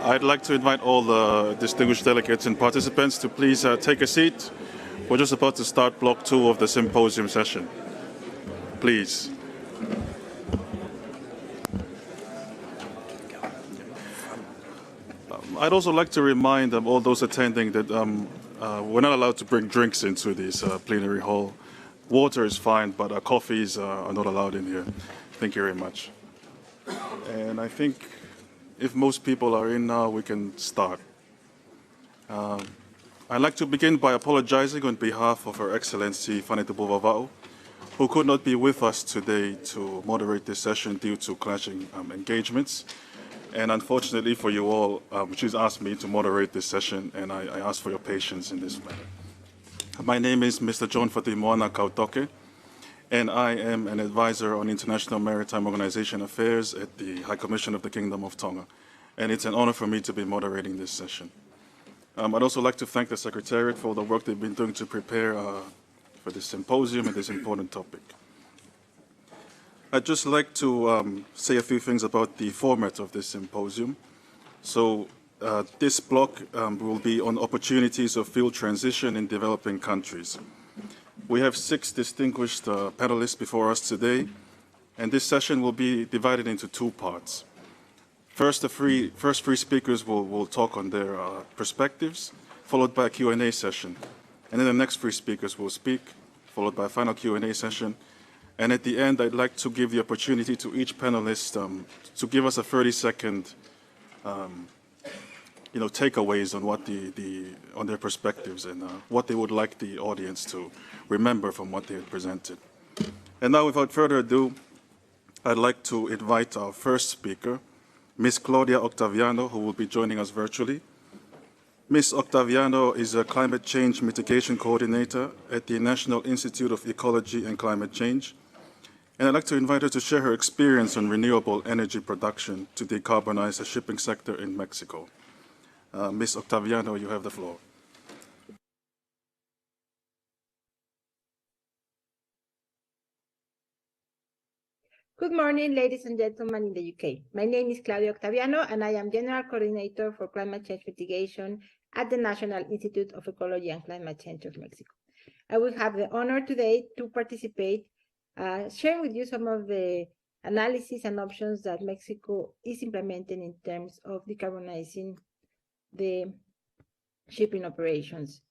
I'd like to invite all the distinguished delegates and participants to please take a seat. We're just about to start block 2 of the symposium session. Please. I'd also like to remind all those attending that we're not allowed to bring drinks into this plenary hall. Water is fine, but coffees are not allowed in here. Thank you very much. And I think if most people are in now, we can start. I'd like to begin by apologizing on behalf of Her Excellency Fanitabo Vava'u, who could not be with us today to moderate this session due to clashing engagements. And unfortunately for you all, she's asked me to moderate this session, and I ask for your patience in this matter. My name is Mr. John Fatimoana Kautoke, and I am an advisor on International Maritime Organization Affairs at the High Commission of the Kingdom of Tonga. And it's an honor for me to be moderating this session. I'd also like to thank the Secretariat for the work they've been doing to prepare for this symposium and this important topic. I'd just like to say a few things about the format of this symposium. So this block will be on opportunities of fuel transition in developing countries. We have 6 distinguished panelists before us today, and this session will be divided into 2 parts. First, the first three speakers will talk on their perspectives, followed by a Q&A session. And then the next 3 speakers will speak, followed by a final Q&A session. And at the end, I'd like to give the opportunity to each panelist to give us a 30-second takeaways on what on their perspectives and what they would like the audience to remember from what they had presented. And now, without further ado, I'd like to invite our first speaker, Ms. Claudia Octaviano, who will be joining us virtually. Ms. Octaviano is a climate change mitigation coordinator at the National Institute of Ecology and Climate Change. And I'd like to invite her to share her experience on renewable energy production to decarbonize the shipping sector in Mexico. Ms. Octaviano, you have the floor. Good morning, ladies and gentlemen in the UK. My name is Claudia Octaviano, and I am General Coordinator for Climate Change Mitigation at the National Institute of Ecology and Climate Change of Mexico. I will have the honor today to participate, sharing with you some of the analysis and options that Mexico is implementing in terms of decarbonizing the shipping operations.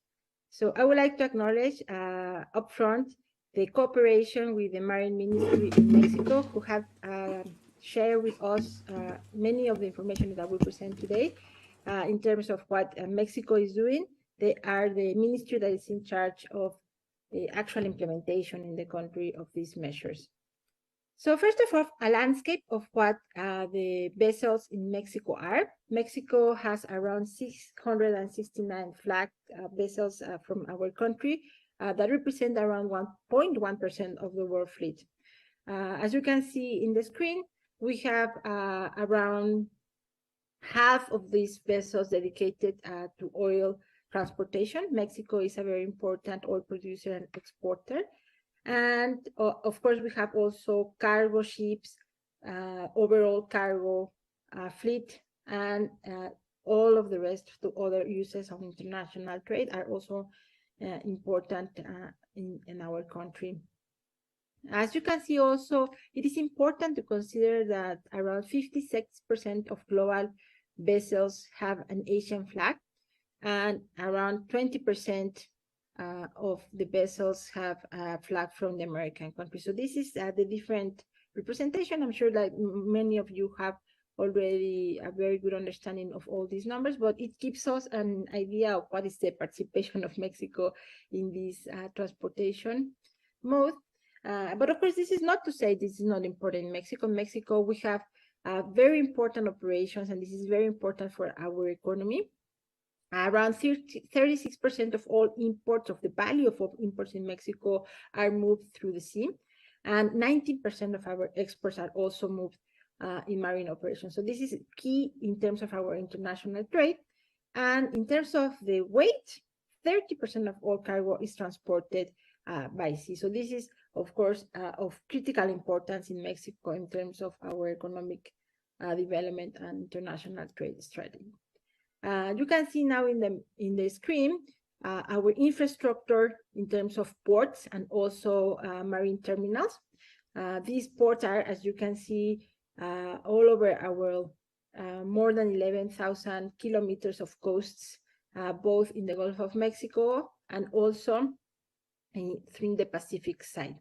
So I would like to acknowledge upfront the cooperation with the Marine Ministry in Mexico, who have shared with us many of the information that we present today in terms of what Mexico is doing. They are the ministry that is in charge of the actual implementation in the country of these measures. So first of all, a landscape of what the vessels in Mexico are. Mexico has around 669 flagged vessels from our country that represent around 1.1% of the world fleet. As you can see in the screen, we have around half of these vessels dedicated to oil transportation. Mexico is a very important oil producer and exporter. And of course, we have also cargo ships, overall cargo fleet, and all of the rest of the other uses of international trade are also important in our country. As you can see also, it is important to consider that around 56% of global vessels have an Asian flag, and around 20% of the vessels have a flag from the American country. So this is the different representation. I'm sure that many of you have already a very good understanding of all these numbers, but it gives us an idea of what is the participation of Mexico in this transportation mode. But of course, this is not to say this is not important in Mexico. In Mexico, we have very important operations, and this is very important for our economy. Around 36% of all imports, of the value of all imports in Mexico, are moved through the sea, and 19% of our exports are also moved in marine operations. So this is key in terms of our international trade. And in terms of the weight, 30% of all cargo is transported by sea. So this is, of course, of critical importance in Mexico in terms of our economic development and international trade strategy. You can see now in the screen our infrastructure in terms of ports and also marine terminals. These ports are, as you can see, all over our more than 11,000 kilometers of coasts, both in the Gulf of Mexico and also through the Pacific side.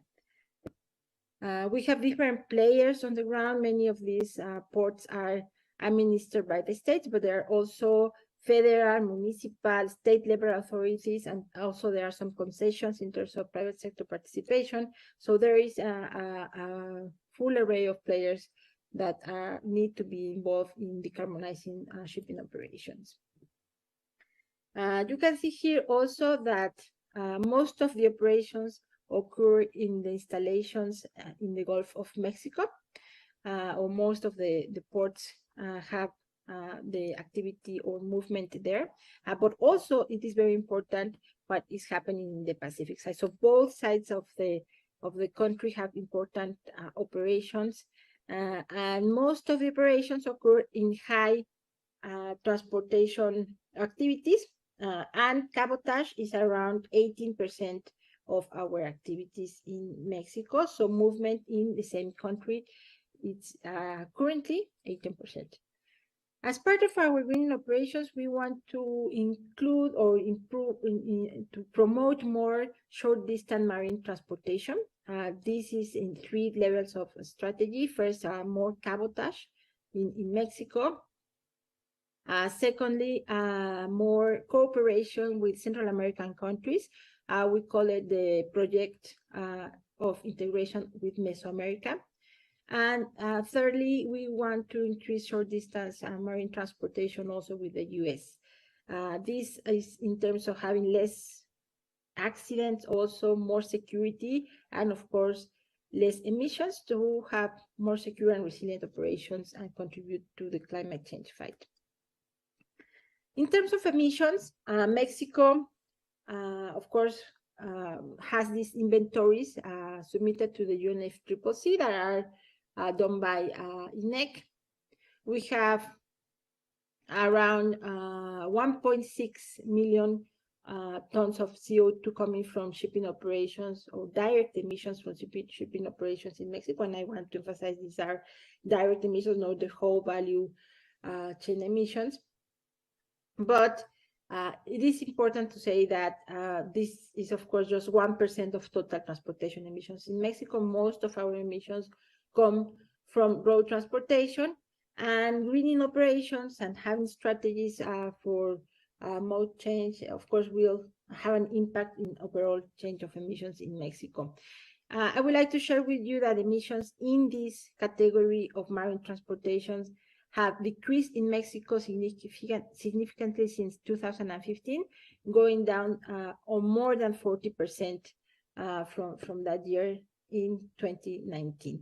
We have different players on the ground. Many of these ports are administered by the states, but there are also federal, municipal, state-level authorities, and also there are some concessions in terms of private sector participation. So there is a full array of players that need to be involved in decarbonizing shipping operations. You can see here also that most of the operations occur in the installations in the Gulf of Mexico, or most of the ports have the activity or movement there, but also it is very important what is happening in the Pacific side. So both sides of the country have important operations, and most of the operations occur in high transportation activities, and cabotage is around 18% of our activities in Mexico. So movement in the same country, it's currently 18%. As part of our green operations, we want to include or improve to promote more short-distance marine transportation. This is in 3 levels of strategy. First, more cabotage in Mexico. Secondly, more cooperation with Central American countries. We call it the project of integration with Mesoamerica. And thirdly, we want to increase short-distance marine transportation also with the US. This is in terms of having less accidents, also more security, and of course, less emissions to have more secure and resilient operations and contribute to the climate change fight. In terms of emissions, Mexico, of course, has these inventories submitted to the UNFCCC that are done by INEC. We have around 1.6 million tons of CO2 coming from shipping operations or direct emissions from shipping operations in Mexico. And I want to emphasize these are direct emissions, not the whole value chain emissions. But it is important to say that this is, of course, just 1% of total transportation emissions. In Mexico, most of our emissions come from road transportation, and greening operations and having strategies for mode change, of course, will have an impact in overall change of emissions in Mexico. I would like to share with you that emissions in this category of marine transportations have decreased in Mexico significantly since 2015, going down on more than 40% from that year in 2019.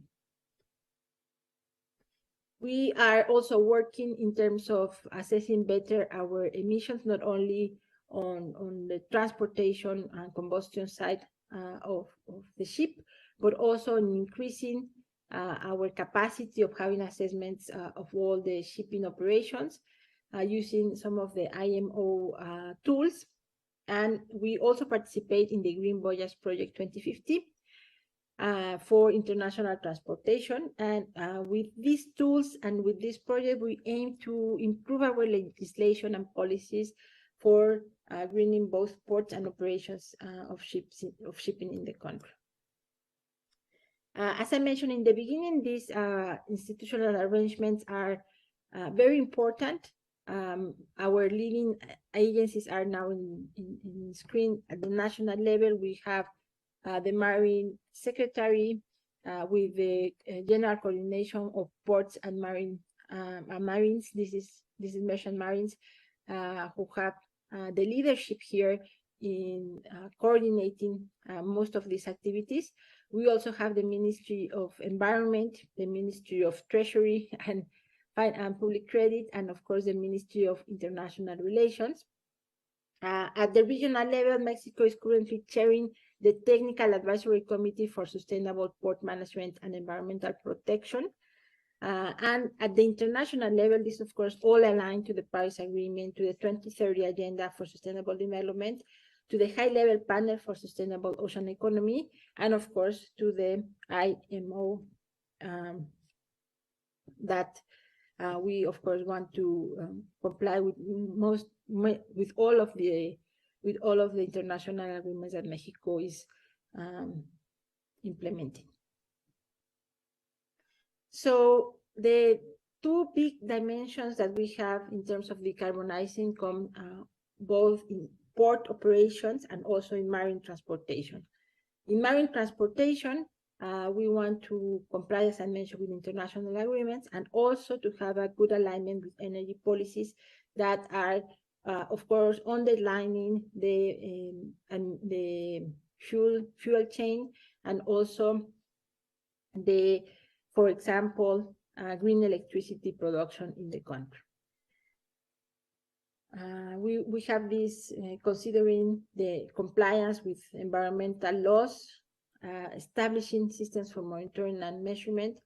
We are also working in terms of assessing better our emissions, not only on the transportation and combustion side of the ship, but also in increasing our capacity of having assessments of all the shipping operations using some of the IMO tools. And we also participate in the Green Voyage Project 2050 for international transportation. And with these tools and with this project, we aim to improve our legislation and policies for greening both ports and operations of shipping in the country. As I mentioned in the beginning, these institutional arrangements are very important. Our leading agencies are now in screen at the national level. We have the Marine Secretary with the General Coordination of Ports and Marines. This is Merchant Marines who have the leadership here in coordinating most of these activities. We also have the Ministry of Environment, the Ministry of Treasury and Public Credit, and of course the Ministry of International Relations. At the regional level, Mexico is currently chairing the Technical Advisory Committee for Sustainable Port Management and Environmental Protection. And at the international level, this, of course, all aligned to the Paris Agreement, to the 2030 Agenda for Sustainable Development, to the High-Level Panel for Sustainable Ocean Economy, and, of course, to the IMO that we, of course, want to comply with all of the international agreements that Mexico is implementing. So the two big dimensions that we have in terms of decarbonizing come both in port operations and also in marine transportation. In marine transportation, we want to comply, as I mentioned, with international agreements, and also to have a good alignment with energy policies that are, of course, underlining the fuel chain, and also for example, green electricity production in the country. We have this considering the compliance with environmental laws, establishing systems for monitoring and measurement,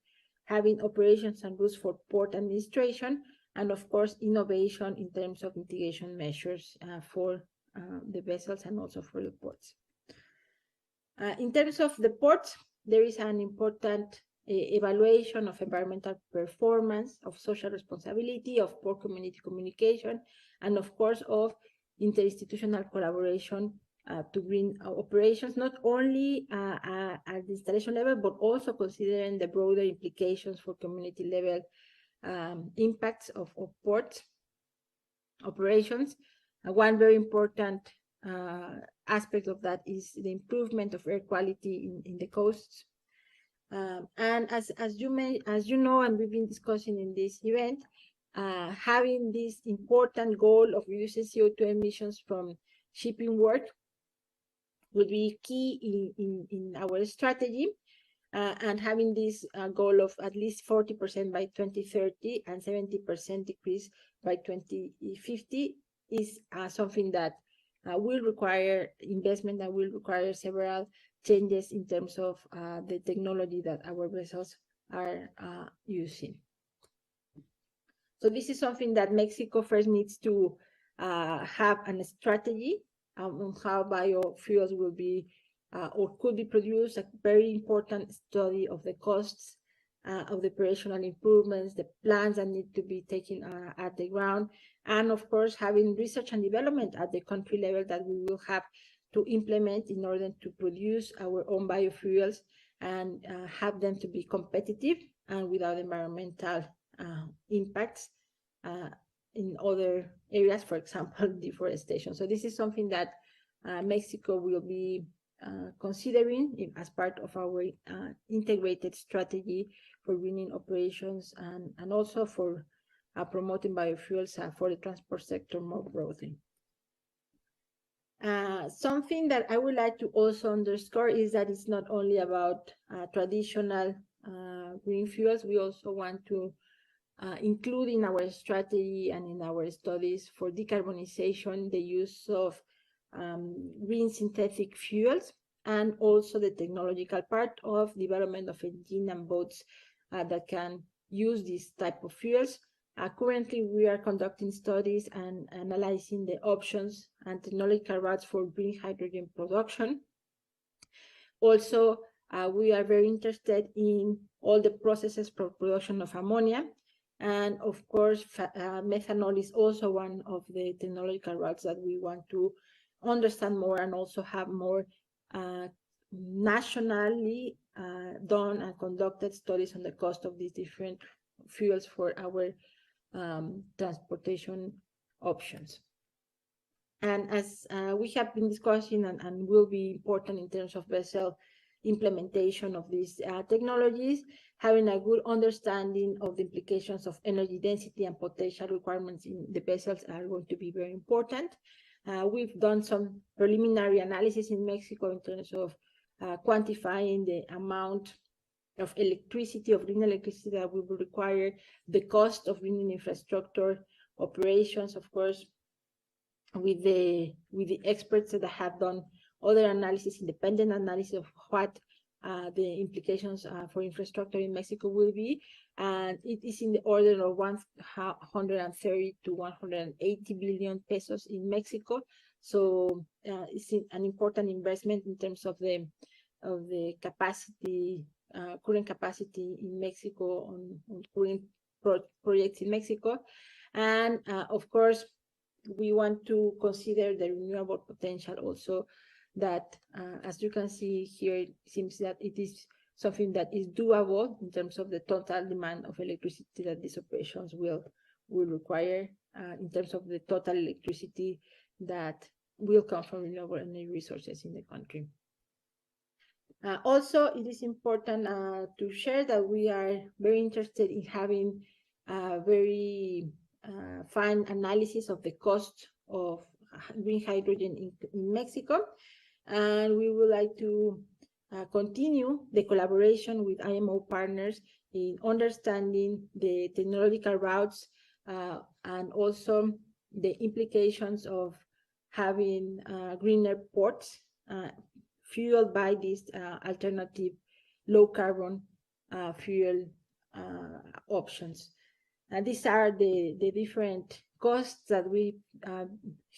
having operations and rules for port administration, and of course, innovation in terms of mitigation measures for the vessels and also for the ports. In terms of the ports, there is an important evaluation of environmental performance, of social responsibility, of port community communication, and of course of interinstitutional collaboration to green operations, not only at the installation level, but also considering the broader implications for community level impacts of port operations. One very important aspect of that is the improvement of air quality in the coasts. And as you know, and we've been discussing in this event, having this important goal of reducing CO2 emissions from shipping work will be key in our strategy, and having this goal of at least 40% by 2030 and 70% decrease by 2050 is something that will require investment and will require several changes in terms of the technology that our vessels are using. So this is something that Mexico first needs to have a strategy on how biofuels will be or could be produced, a very important study of the costs of the operational improvements, the plans that need to be taken at the ground, and of course having research and development at the country level that we will have to implement in order to produce our own biofuels and have them to be competitive and without environmental impacts in other areas, for example, deforestation. So this is something that Mexico will be considering as part of our integrated strategy for greening operations and also for promoting biofuels for the transport sector more broadly. Something that I would like to also underscore is that it's not only about traditional green fuels. We also want to include in our strategy and in our studies for decarbonization the use of green synthetic fuels, and also the technological part of development of engine and boats that can use this type of fuels. Currently, we are conducting studies and analyzing the options and technological routes for green hydrogen production. Also, we are very interested in all the processes for production of ammonia. And of course, methanol is also one of the technological routes that we want to understand more and also have more nationally done and conducted studies on the cost of these different fuels for our transportation options. And as we have been discussing and will be important in terms of vessel implementation of these technologies, having a good understanding of the implications of energy density and potential requirements in the vessels are going to be very important. We've done some preliminary analysis in Mexico in terms of quantifying the amount of electricity, of green electricity that we will require, the cost of green infrastructure operations, of course, with the experts that have done other analysis, independent analysis of what the implications for infrastructure in Mexico will be. And it is in the order of 130 to 180 billion pesos in Mexico. So it's an important investment in terms of the capacity, current capacity in Mexico on current projects in Mexico. And of course, we want to consider the renewable potential also, that as you can see here, it seems that it is something that is doable in terms of the total demand of electricity that these operations will require, in terms of the total electricity that will come from renewable energy resources in the country. Also, it is important to share that we are very interested in having very fine analysis of the cost of green hydrogen in Mexico. And we would like to continue the collaboration with IMO partners in understanding the technological routes and also the implications of having greener ports fueled by these alternative low carbon fuel options. And these are the different costs that we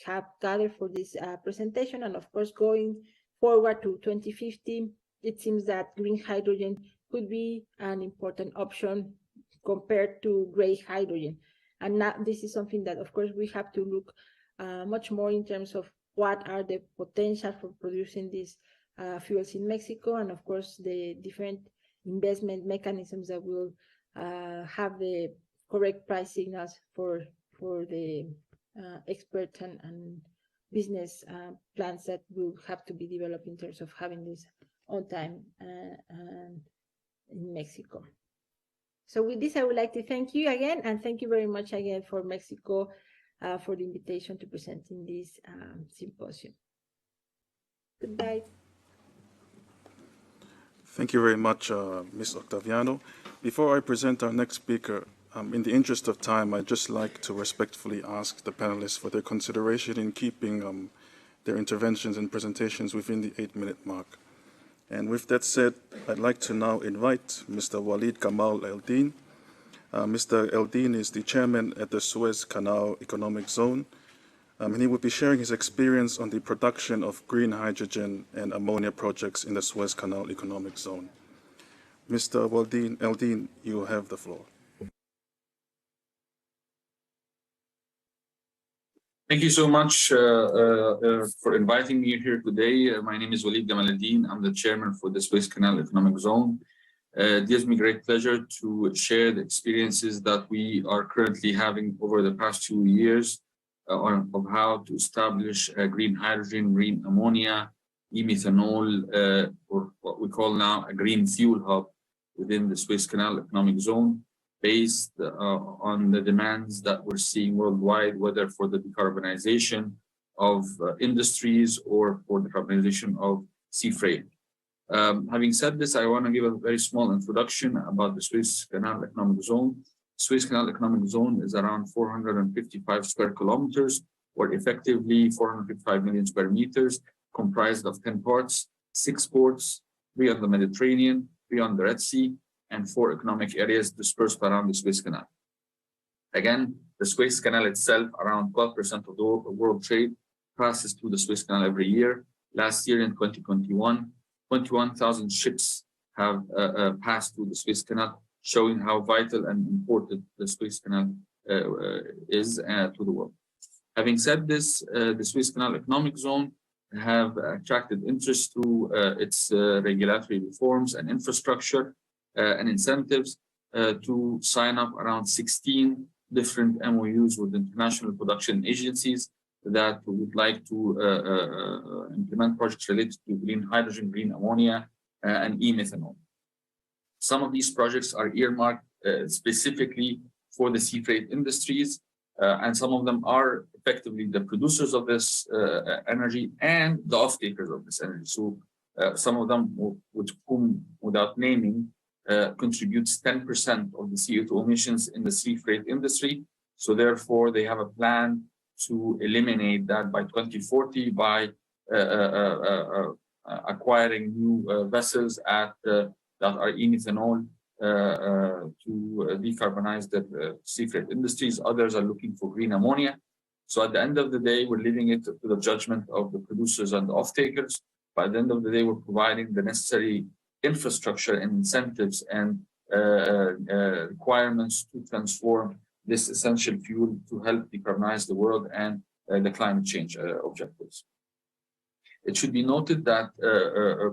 have gathered for this presentation. And of course, going forward to 2050, it seems that green hydrogen could be an important option compared to gray hydrogen. And now this is something that, of course, we have to look much more in terms of what are the potential for producing these fuels in Mexico, and of course, the different investment mechanisms that will have the correct price signals for the expert and business plans that will have to be developed in terms of having this on time in Mexico. So with this, I would like to thank you again, and thank you very much again for Mexico for the invitation to present in this symposium. Goodbye. Thank you very much, Ms. Octaviano. Before I present our next speaker, in the interest of time, I'd just like to respectfully ask the panelists for their consideration in keeping their interventions and presentations within the 8-minute mark. And with that said, I'd like to now invite Mr. Walid Gamal Eldin. Mr. Eldin is the chairman at the Suez Canal Economic Zone, and he will be sharing his experience on the production of green hydrogen and ammonia projects in the Suez Canal Economic Zone. Mr. Walid Eldin, you have the floor. Thank you so much for inviting me here today. My name is Walid Gamal. I'm the chairman for the Suez Canal Economic Zone. It gives me great pleasure to share the experiences that we are currently having over the past 2 years of how to establish green hydrogen, green ammonia, e-methanol, or what we call now a green fuel hub within the Suez Canal Economic Zone, based on the demands that we're seeing worldwide, whether for the decarbonization of industries or for the decarbonization of sea freight. Having said this, I want to give a very small introduction about the Suez Canal Economic Zone. Suez Canal Economic Zone is around 455 square kilometers, or effectively 455 million square meters, comprised of 10 ports, 6 ports, 3 on the Mediterranean, 3 on the Red Sea, and 4 economic areas dispersed around the Suez Canal. Again, the Suez Canal itself, around 12% of the world trade passes through the Suez Canal every year. Last year in 2021, 21,000 ships have passed through the Suez Canal, showing how vital and important the Suez Canal is to the world. Having said this, the Suez Canal Economic Zone have attracted interest through its regulatory reforms and infrastructure and incentives to sign up around 16 different MOUs with international production agencies that would like to implement projects related to green hydrogen, green ammonia, and e-methanol. Some of these projects are earmarked specifically for the sea freight industries, and some of them are effectively the producers of this energy and the off-takers of this energy. So some of them, with whom, without naming, contributes 10% of the CO2 emissions in the sea freight industry. So therefore, they have a plan to eliminate that by 2040 by acquiring new vessels that are in ethanol to decarbonize the sea freight industries. Others are looking for green ammonia. So at the end of the day, we're leaving it to the judgment of the producers and the off-takers. By the end of the day, we're providing the necessary infrastructure and incentives and requirements to transform this essential fuel to help decarbonize the world and the climate change objectives. It should be noted that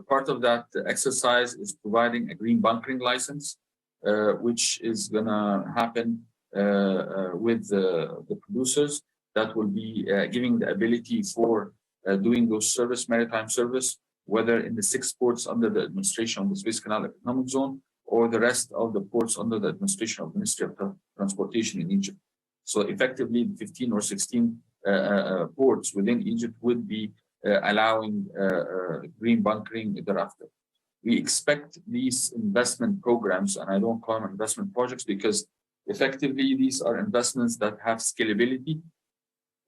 part of that exercise is providing a green bunkering license, which is going to happen with the producers. That will be giving the ability for doing those maritime service, whether in the 6 ports under the administration of the Suez Canal Economic Zone or the rest of the ports under the administration of the Ministry of Transportation in Egypt. So effectively, 15 or 16 ports within Egypt would be allowing green bunkering thereafter. We expect these investment programs, and I don't call them investment projects because effectively these are investments that have scalability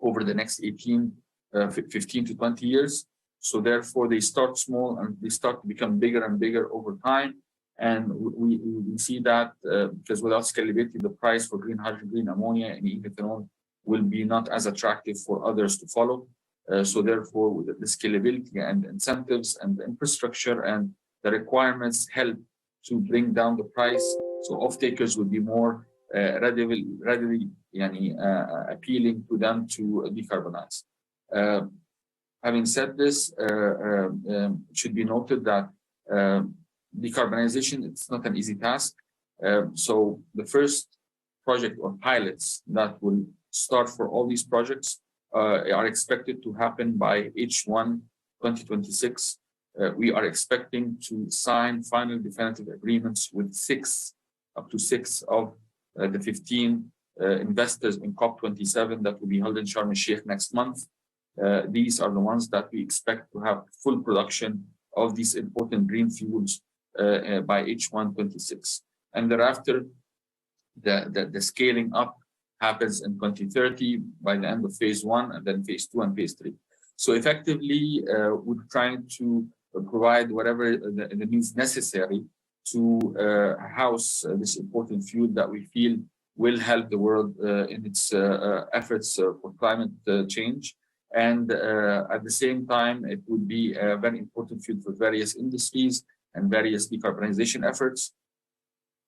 over the next 15 to 20 years. So therefore they start small and they start to become bigger and bigger over time. And we see that because without scalability, the price for green hydrogen, green ammonia, and ethanol will be not as attractive for others to follow. So therefore, with the scalability and incentives and the infrastructure and the requirements help to bring down the price. So off-takers would be more readily appealing to them to decarbonize. Having said this, it should be noted that decarbonization, it's not an easy task. So the first project or pilots that will start for all these projects are expected to happen by H1 2026. We are expecting to sign final definitive agreements with up to six of the 15 investors in COP27 that will be held in Sharm el-Sheikh next month. These are the ones that we expect to have full production of these important green fuels by H1 26. And thereafter, the scaling up happens in 2030 by the end of phase 1, and then phase 2 and phase 3. So effectively, we're trying to provide whatever the means necessary to house this important fuel that we feel will help the world in its efforts for climate change. And at the same time, it would be a very important fuel for various industries and various decarbonization efforts.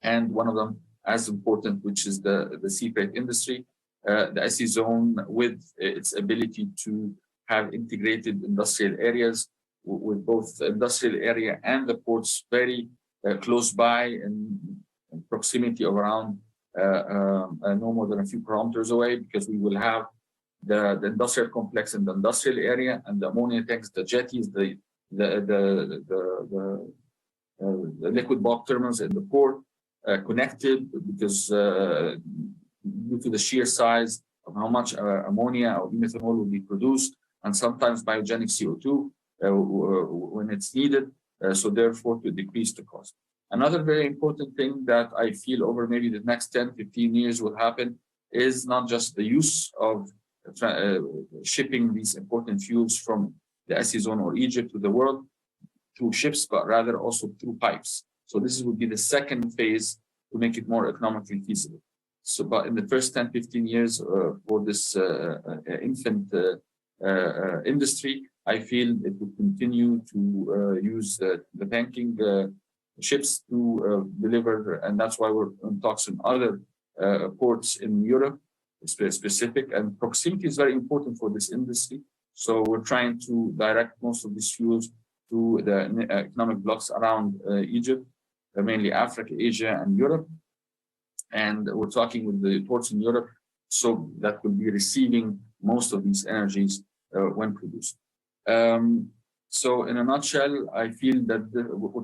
And one of them as important, which is the sea freight industry, the SE zone with its ability to have integrated industrial areas with both the industrial area and the ports very close by in proximity of around no more than a few kilometers away, because we will have the industrial complex in the industrial area and the ammonia tanks, the jetties, the liquid bulk terminals in the port connected, because due to the sheer size of how much ammonia or methanol will be produced, and sometimes biogenic CO2 when it's needed, so therefore to decrease the cost. Another very important thing that I feel over maybe the next 10, 15 years will happen is not just the use of shipping these important fuels from the SE zone or Egypt to the world through ships, but rather also through pipes. So this would be the second phase to make it more economically feasible. So, but in the first 10, 15 years for this infant industry, I feel it will continue to use the banking ships to deliver, and that's why we're in talks in other ports in Europe, specific, and proximity is very important for this industry. So we're trying to direct most of these fuels to the economic blocks around Egypt, mainly Africa, Asia, and Europe. And we're talking with the ports in Europe, so that will be receiving most of these energies when produced. So in a nutshell, I feel that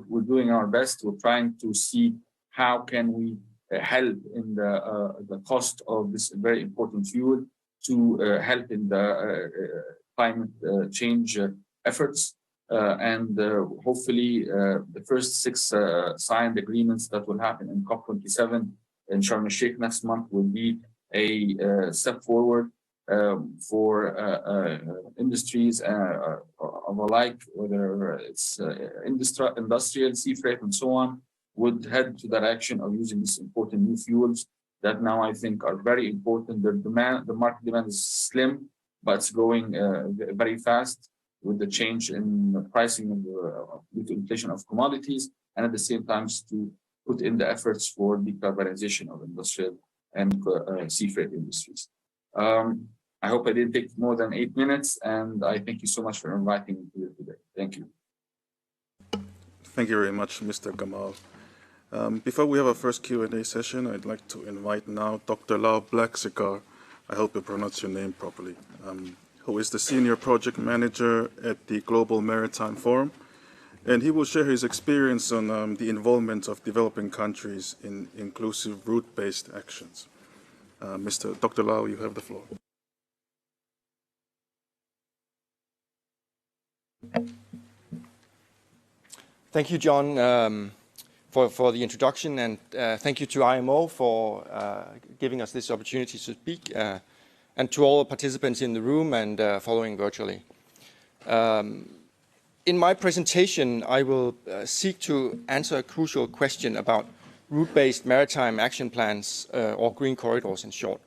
we're doing our best. We're trying to see how can we help in the cost of this very important fuel to help in the climate change efforts. And hopefully the first 6 signed agreements that will happen in COP27 in Sharm el-Sheikh next month will be a step forward for industries of alike, whether it's industrial, sea freight, and so on, would head to the direction of using these important new fuels that now I think are very important. The market demand is slim, but it's growing very fast with the change in the pricing due to inflation of commodities, and at the same time to put in the efforts for decarbonization of industrial and sea freight industries. I hope I didn't take more than 8 minutes, and I thank you so much for inviting me here today. Thank you. Thank you very much, Mr. Gamal. Before we have our first Q&A session, I'd like to invite now Dr. Lau Blacksikar, I hope I pronounce your name properly, who is the Senior Project Manager at the Global Maritime Forum, and he will share his experience on the involvement of developing countries in inclusive route-based actions. Dr. Lau, you have the floor. Thank you, John, for the introduction, and thank you to IMO for giving us this opportunity to speak, and to all participants in the room and following virtually. In my presentation, I will seek to answer a crucial question about route-based maritime action plans, or green corridors in short.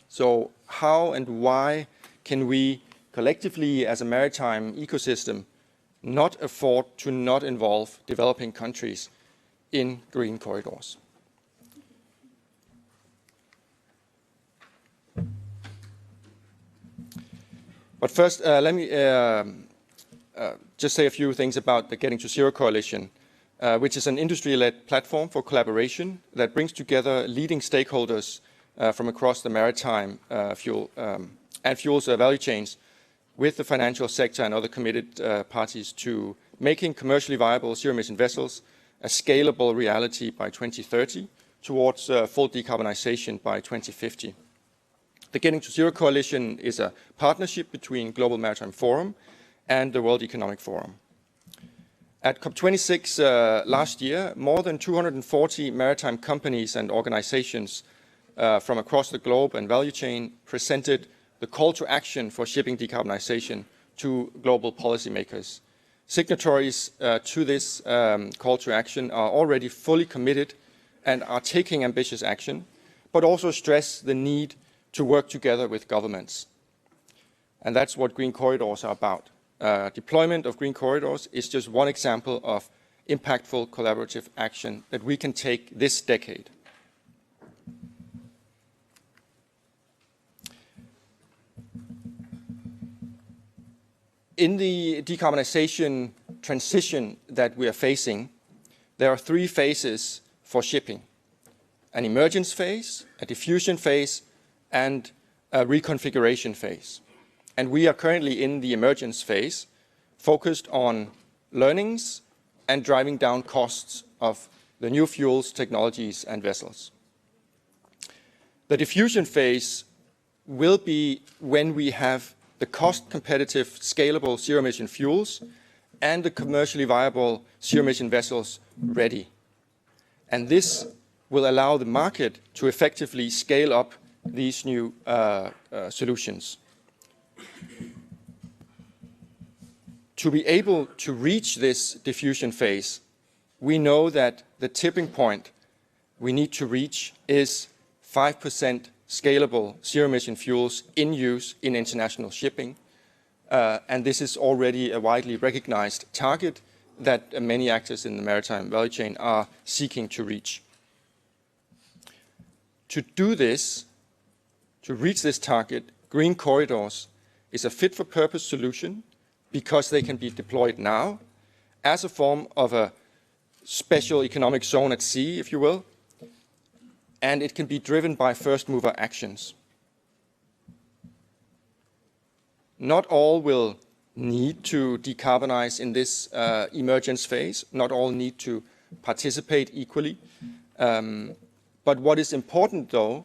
So how and why can we collectively as a maritime ecosystem not afford to not involve developing countries in green corridors? But first, let me just say a few things about the Getting to Zero Coalition, which is an industry-led platform for collaboration that brings together leading stakeholders from across the maritime fuel and fuels value chains with the financial sector and other committed parties to making commercially viable zero-emission vessels a scalable reality by 2030 towards full decarbonization by 2050. The Getting to Zero Coalition is a partnership between Global Maritime Forum and the World Economic Forum. At COP26 last year, more than 240 maritime companies and organizations from across the globe and value chain presented the call to action for shipping decarbonization to global policymakers. Signatories to this call to action are already fully committed and are taking ambitious action, but also stress the need to work together with governments. And that's what green corridors are about. Deployment of green corridors is just one example of impactful collaborative action that we can take this decade. In the decarbonization transition that we are facing, there are 3 phases for shipping: an emergence phase, a diffusion phase, and a reconfiguration phase. And we are currently in the emergence phase, focused on learnings and driving down costs of the new fuels, technologies, and vessels. The diffusion phase will be when we have the cost-competitive, scalable zero-emission fuels and the commercially viable zero-emission vessels ready. And this will allow the market to effectively scale up these new solutions. To be able to reach this diffusion phase, we know that the tipping point we need to reach is 5% scalable zero-emission fuels in use in international shipping. And this is already a widely recognized target that many actors in the maritime value chain are seeking to reach. To do this, to reach this target, green corridors is a fit-for-purpose solution because they can be deployed now as a form of a special economic zone at sea, if you will, and it can be driven by first-mover actions. Not all will need to decarbonize in this emergence phase. Not all need to participate equally. But what is important, though,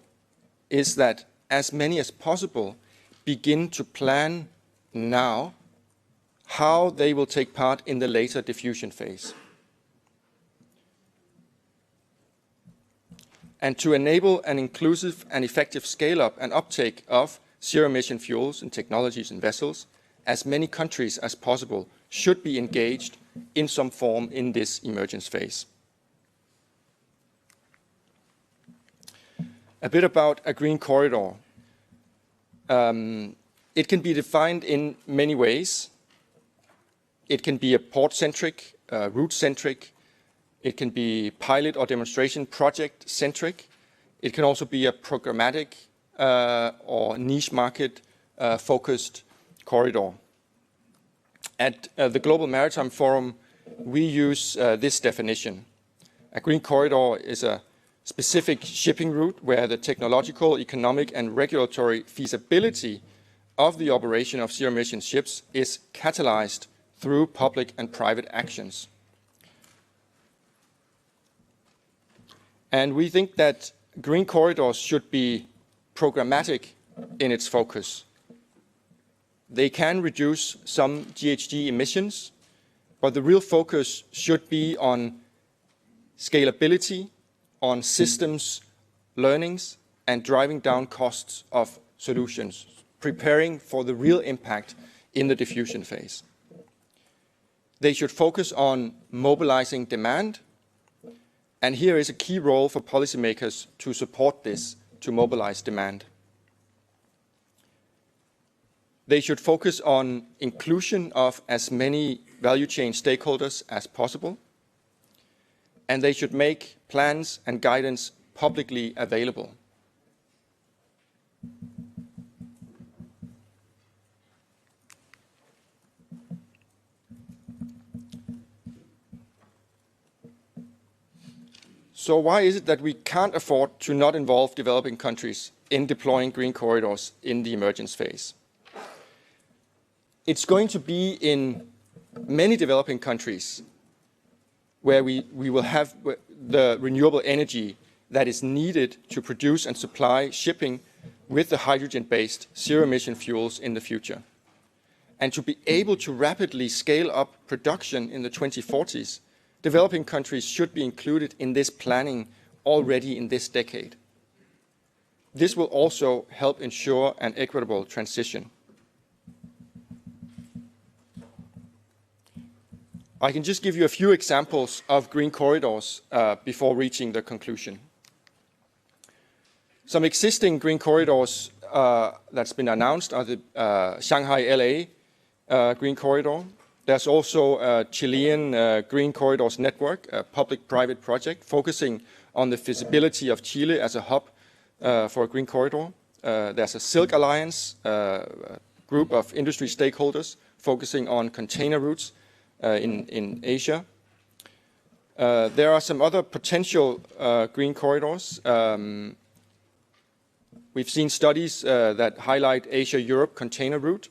is that as many as possible begin to plan now how they will take part in the later diffusion phase. And to enable an inclusive and effective scale-up and uptake of zero-emission fuels and technologies and vessels, as many countries as possible should be engaged in some form in this emergence phase. A bit about a green corridor. It can be defined in many ways. It can be a port-centric, route-centric. It can be pilot or demonstration project-centric. It can also be a programmatic or niche market focused corridor. At the Global Maritime Forum, we use this definition. A green corridor is a specific shipping route where the technological, economic, and regulatory feasibility of the operation of zero-emission ships is catalyzed through public and private actions. And we think that green corridors should be programmatic in its focus. They can reduce some GHG emissions, but the real focus should be on scalability, on systems learnings, and driving down costs of solutions, preparing for the real impact in the diffusion phase. They should focus on mobilizing demand, and here is a key role for policymakers to support this, to mobilize demand. They should focus on inclusion of as many value chain stakeholders as possible, and they should make plans and guidance publicly available. So why is it that we can't afford to not involve developing countries in deploying green corridors in the emergence phase? It's going to be in many developing countries where we will have the renewable energy that is needed to produce and supply shipping with the hydrogen-based zero-emission fuels in the future. And to be able to rapidly scale up production in the 2040s, developing countries should be included in this planning already in this decade. This will also help ensure an equitable transition. I can just give you a few examples of green corridors before reaching the conclusion. Some existing green corridors that's been announced are the Shanghai-LA green corridor. There's also a Chilean Green Corridors Network, a public-private project focusing on the feasibility of Chile as a hub for a green corridor. There's a Silk Alliance, a group of industry stakeholders focusing on container routes in Asia. There are some other potential green corridors. We've seen studies that highlight Asia-Europe container route.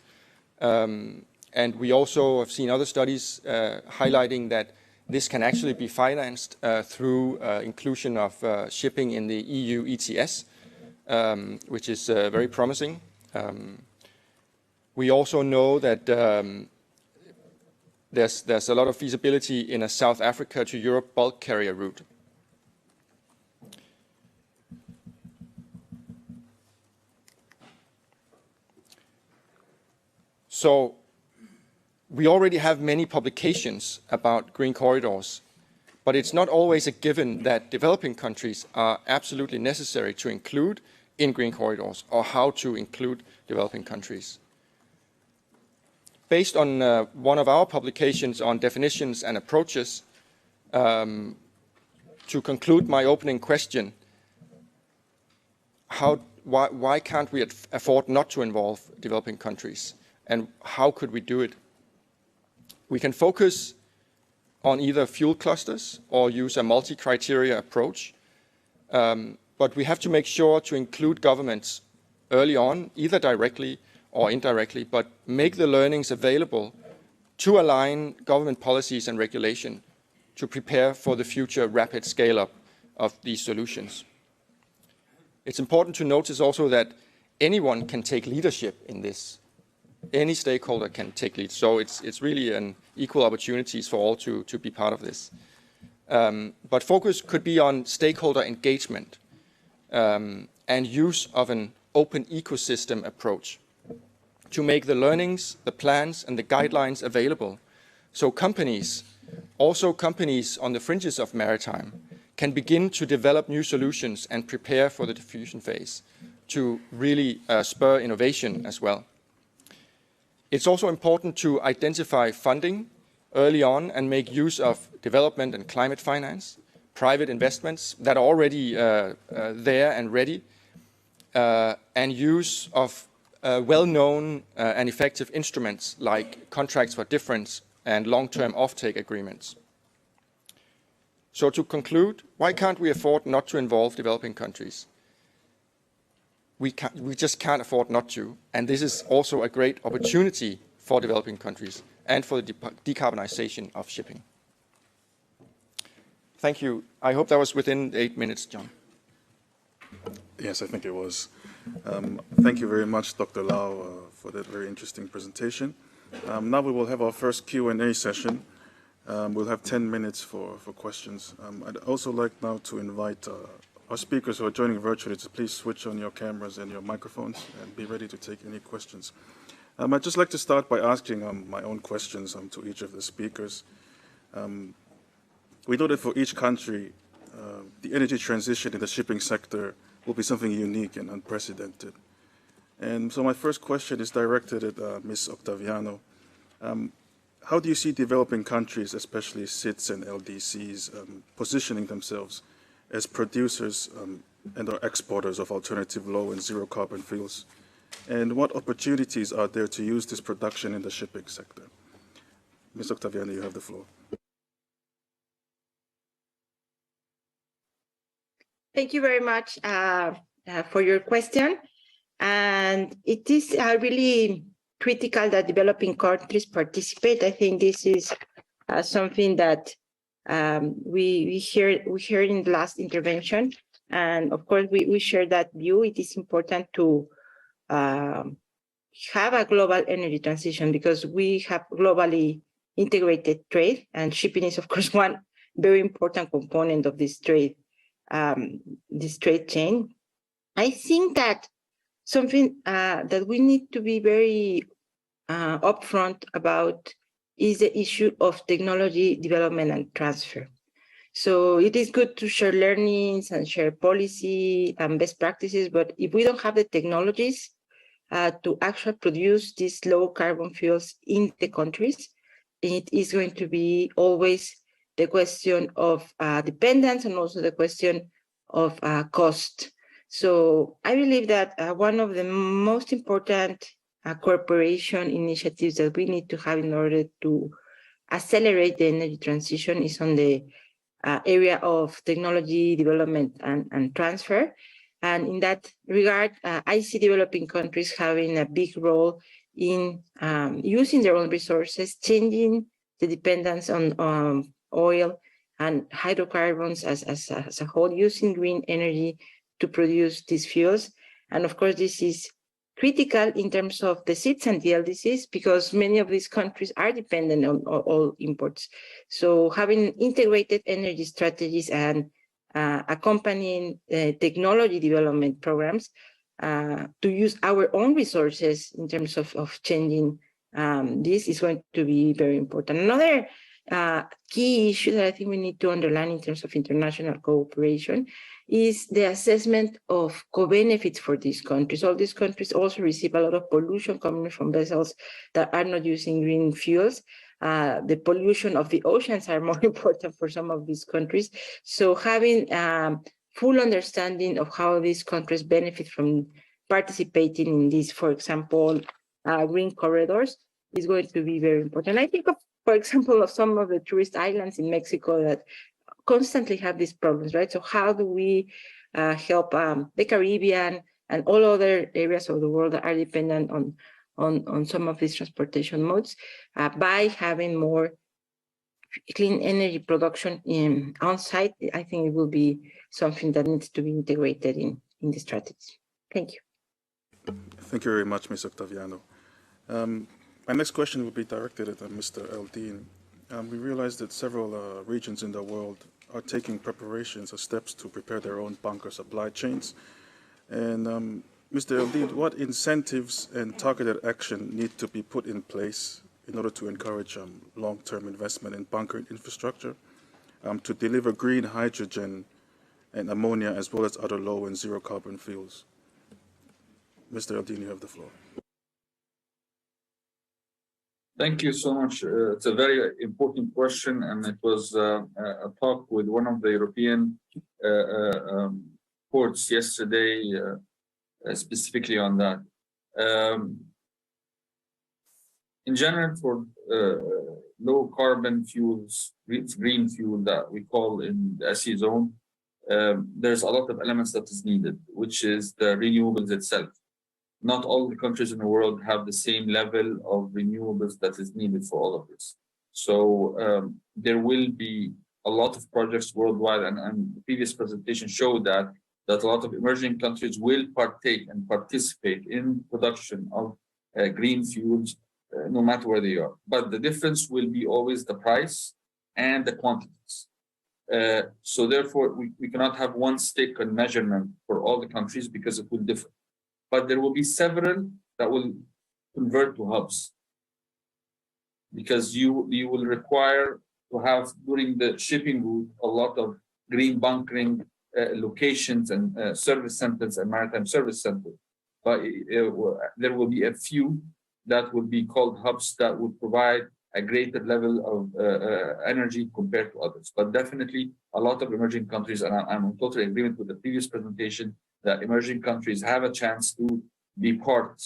And we also have seen other studies highlighting that this can actually be financed through inclusion of shipping in the EU ETS, which is very promising. We also know that there's a lot of feasibility in a South Africa to Europe bulk carrier route. So we already have many publications about green corridors, but it's not always a given that developing countries are absolutely necessary to include in green corridors or how to include developing countries. Based on one of our publications on definitions and approaches, to conclude my opening question, why can't we afford not to involve developing countries, and how could we do it? We can focus on either fuel clusters or use a multi-criteria approach, but we have to make sure to include governments early on, either directly or indirectly, but make the learnings available to align government policies and regulation to prepare for the future rapid scale-up of these solutions. It's important to notice also that anyone can take leadership in this. Any stakeholder can take lead. So it's really an equal opportunities for all to be part of this. But focus could be on stakeholder engagement and use of an open ecosystem approach to make the learnings, the plans, and the guidelines available so companies, also companies on the fringes of maritime, can begin to develop new solutions and prepare for the diffusion phase to really spur innovation as well. It's also important to identify funding early on and make use of development and climate finance, private investments that are already there and ready, and use of well-known and effective instruments like contracts for difference and long-term offtake agreements. So to conclude, why can't we afford not to involve developing countries? We just can't afford not to, and this is also a great opportunity for developing countries and for the decarbonization of shipping. Thank you. I hope that was within 8 minutes, John. Yes, I think it was. Thank you very much, Dr. Lau, for that very interesting presentation. Now we will have our first Q&A session. We'll have 10 minutes for questions. I'd also like now to invite our speakers who are joining virtually to please switch on your cameras and your microphones and be ready to take any questions. I'd just like to start by asking my own questions to each of the speakers. We know that for each country, the energy transition in the shipping sector will be something unique and unprecedented. And so my first question is directed at Ms. Octaviano. How do you see developing countries, especially SIDS and LDCs, positioning themselves as producers and or exporters of alternative low and zero carbon fuels? And what opportunities are there to use this production in the shipping sector? Ms. Octaviano, you have the floor. Thank you very much for your question. And it is really critical that developing countries participate. I think this is something that we heard in the last intervention. And of course, we share that view. It is important to have a global energy transition because we have globally integrated trade, and shipping is, of course, one very important component of this trade chain. I think that something that we need to be very upfront about is the issue of technology development and transfer. So it is good to share learnings and share policy and best practices, but if we don't have the technologies to actually produce these low carbon fuels in the countries, it is going to be always the question of dependence and also the question of cost. So I believe that one of the most important cooperation initiatives that we need to have in order to accelerate the energy transition is on the area of technology development and transfer. And in that regard, I see developing countries having a big role in using their own resources, changing the dependence on oil and hydrocarbons as a whole, using green energy to produce these fuels. And of course, this is critical in terms of the SIDS and the LDCs because many of these countries are dependent on oil imports. So having integrated energy strategies and accompanying technology development programs to use our own resources in terms of changing this is going to be very important. Another key issue that I think we need to underline in terms of international cooperation is the assessment of co-benefits for these countries. All these countries also receive a lot of pollution coming from vessels that are not using green fuels. The pollution of the oceans are more important for some of these countries. So having full understanding of how these countries benefit from participating in these, for example, green corridors is going to be very important. I think of, for example, of some of the tourist islands in Mexico that constantly have these problems, right? So how do we help the Caribbean and all other areas of the world that are dependent on some of these transportation modes by having more clean energy production on site? I think it will be something that needs to be integrated in the strategy. Thank you. Thank you very much, Ms. Octaviano. My next question will be directed at Mr. Eldin. We realize that several regions in the world are taking preparations or steps to prepare their own bunker supply chains. And Mr. Eldin, what incentives and targeted action need to be put in place in order to encourage long-term investment in bunkering infrastructure to deliver green hydrogen and ammonia as well as other low and zero carbon fuels? Mr. Eldin, you have the floor. Thank you so much. It's a very important question, and it was a talk with one of the European ports yesterday, specifically on that. In general, for low carbon fuels, green fuel that we call in the SE zone, there's a lot of elements that is needed, which is the renewables itself. Not all the countries in the world have the same level of renewables that is needed for all of this. So there will be a lot of projects worldwide, and the previous presentation showed that a lot of emerging countries will partake and participate in production of green fuels, no matter where they are. But the difference will be always the price and the quantities. So therefore, we cannot have one stick on measurement for all the countries because it will differ. But there will be several that will convert to hubs, because you will require to have during the shipping route a lot of green bunkering locations and service centers and maritime service centers. But there will be a few that will be called hubs that would provide a greater level of energy compared to others. But definitely a lot of emerging countries, and I'm in total agreement with the previous presentation, that emerging countries have a chance to be part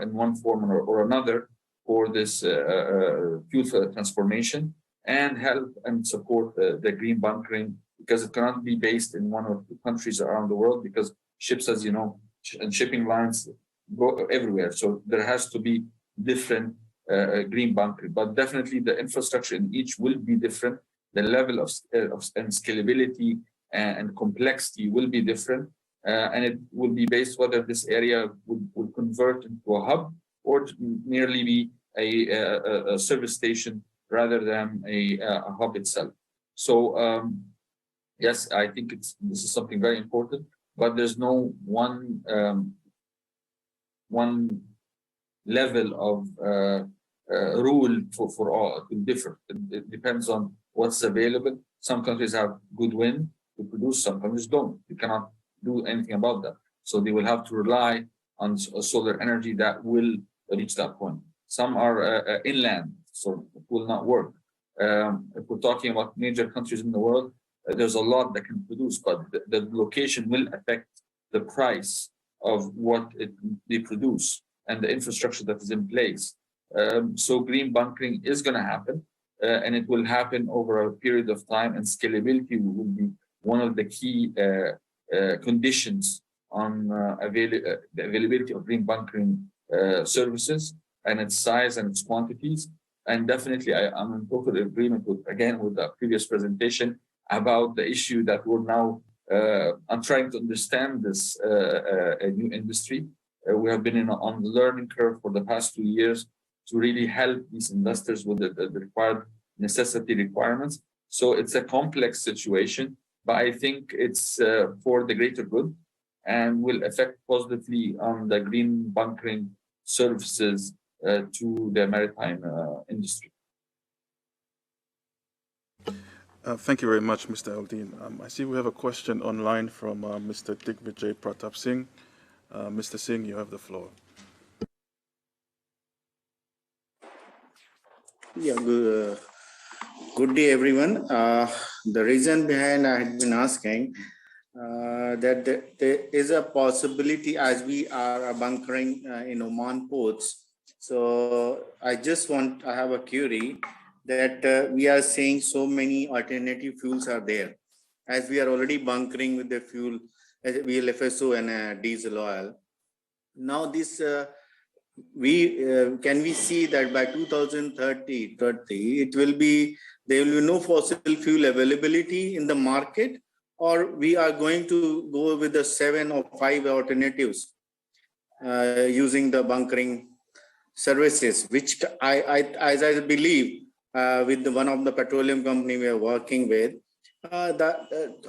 in one form or another for this fuel transformation and help and support the green bunkering, because it cannot be based in one or two countries around the world, because ships, as you know, and shipping lines go everywhere. So there has to be different green bunkering, but definitely the infrastructure in each will be different. The level of and scalability and complexity will be different. And it will be based whether this area will convert into a hub or merely be a service station rather than a hub itself. So yes, I think this is something very important, but there's no one level of rule for all. It will differ. It depends on what's available. Some countries have good wind to produce, some countries don't. You cannot do anything about that. So they will have to rely on solar energy that will reach that point. Some are inland, so it will not work. If we're talking about major countries in the world, there's a lot that can produce, but the location will affect the price of what they produce and the infrastructure that is in place. So green bunkering is going to happen, and it will happen over a period of time, and scalability will be one of the key conditions on the availability of green bunkering services and its size and its quantities. And definitely, I'm in total agreement with the previous presentation about the issue that we're now. I'm trying to understand this new industry. We have been on the learning curve for the past 2 years to really help these investors with the required necessity requirements. So it's a complex situation, but I think it's for the greater good and will affect positively on the green bunkering services to the maritime industry. Thank you very much, Mr. Eldin. I see we have a question online from Mr. Digvijay Pratap Singh. Mr. Singh, you have the floor. Yeah, good day, everyone. The reason behind I had been asking that there is a possibility, as we are bunkering in Oman ports. So I have a query that we are seeing so many alternative fuels are there, as we are already bunkering with the fuel, VLFSO and diesel oil. Now this can we see that by 2030 there will be no fossil fuel availability in the market, or we are going to go with the 7 or 5 alternatives using the bunkering services, which as I believe with one of the petroleum company we are working with,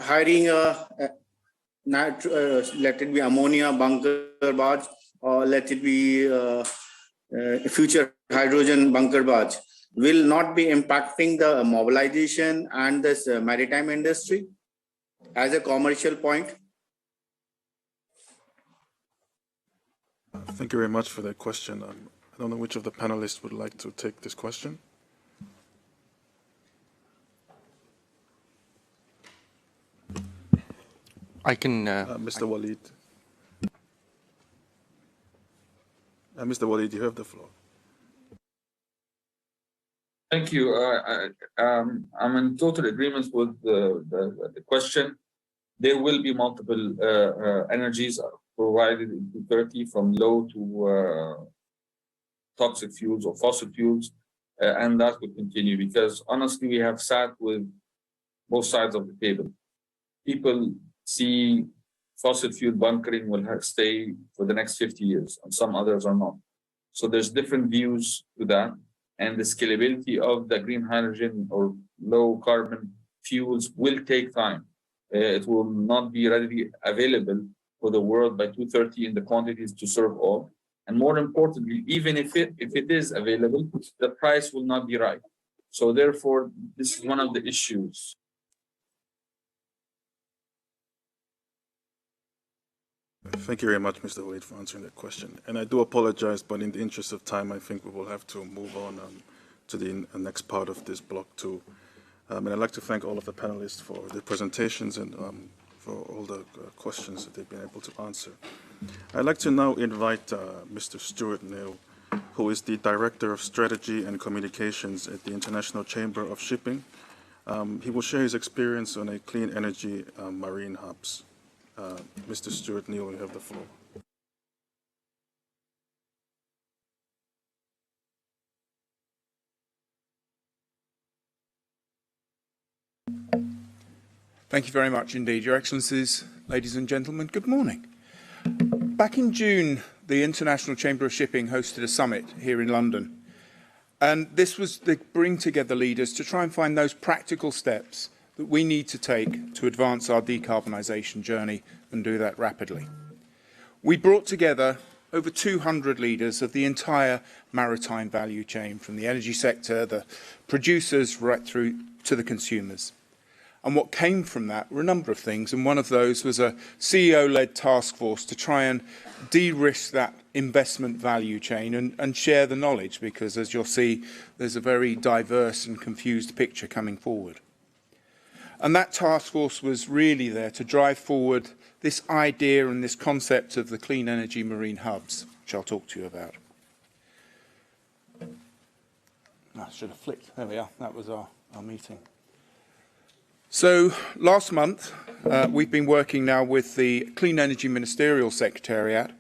hiring let it be ammonia bunker barge, or let it be future hydrogen bunker barge, will not be impacting the mobilization and this maritime industry as a commercial point? Thank you very much for that question. I don't know which of the panelists would like to take this question. I can... Mr. Walid. Mr. Walid, you have the floor. Thank you. I'm in total agreement with the question. There will be multiple energies provided in 2030, from low to toxic fuels or fossil fuels, and that will continue, because honestly, we have sat with both sides of the table. People see fossil fuel bunkering will stay for the next 50 years, and some others are not. So there's different views to that, and the scalability of the green hydrogen or low carbon fuels will take time. It will not be readily available for the world by 2030 in the quantities to serve all. And more importantly, even if it is available, the price will not be right. So therefore, this is one of the issues. Thank you very much, Mr. Walid, for answering that question. And I do apologize, but in the interest of time, I think we will have to move on to the next part of this block too. And I'd like to thank all of the panelists for their presentations and for all the questions that they've been able to answer. I'd like to now invite Mr. Stuart Neal, who is the Director of Strategy and Communications at the International Chamber of Shipping. He will share his experience on a clean energy marine hubs. Mr. Stuart Neal, you have the floor. Thank you very much indeed, Your Excellencies, ladies and gentlemen. Good morning. Back in June, the International Chamber of Shipping hosted a summit here in London. And this was to bring together leaders to try and find those practical steps that we need to take to advance our decarbonisation journey and do that rapidly. We brought together over 200 leaders of the entire maritime value chain, from the energy sector, the producers, right through to the consumers. And what came from that were a number of things, and one of those was a CEO-led task force to try and de-risk that investment value chain and share the knowledge, because as you'll see, there's a very diverse and confused picture coming forward. And that task force was really there to drive forward this idea and this concept of the clean energy marine hubs, which I'll talk to you about. I should have flicked. There we are. That was our meeting. So last month, we've been working now with the Clean Energy Ministerial Secretariat,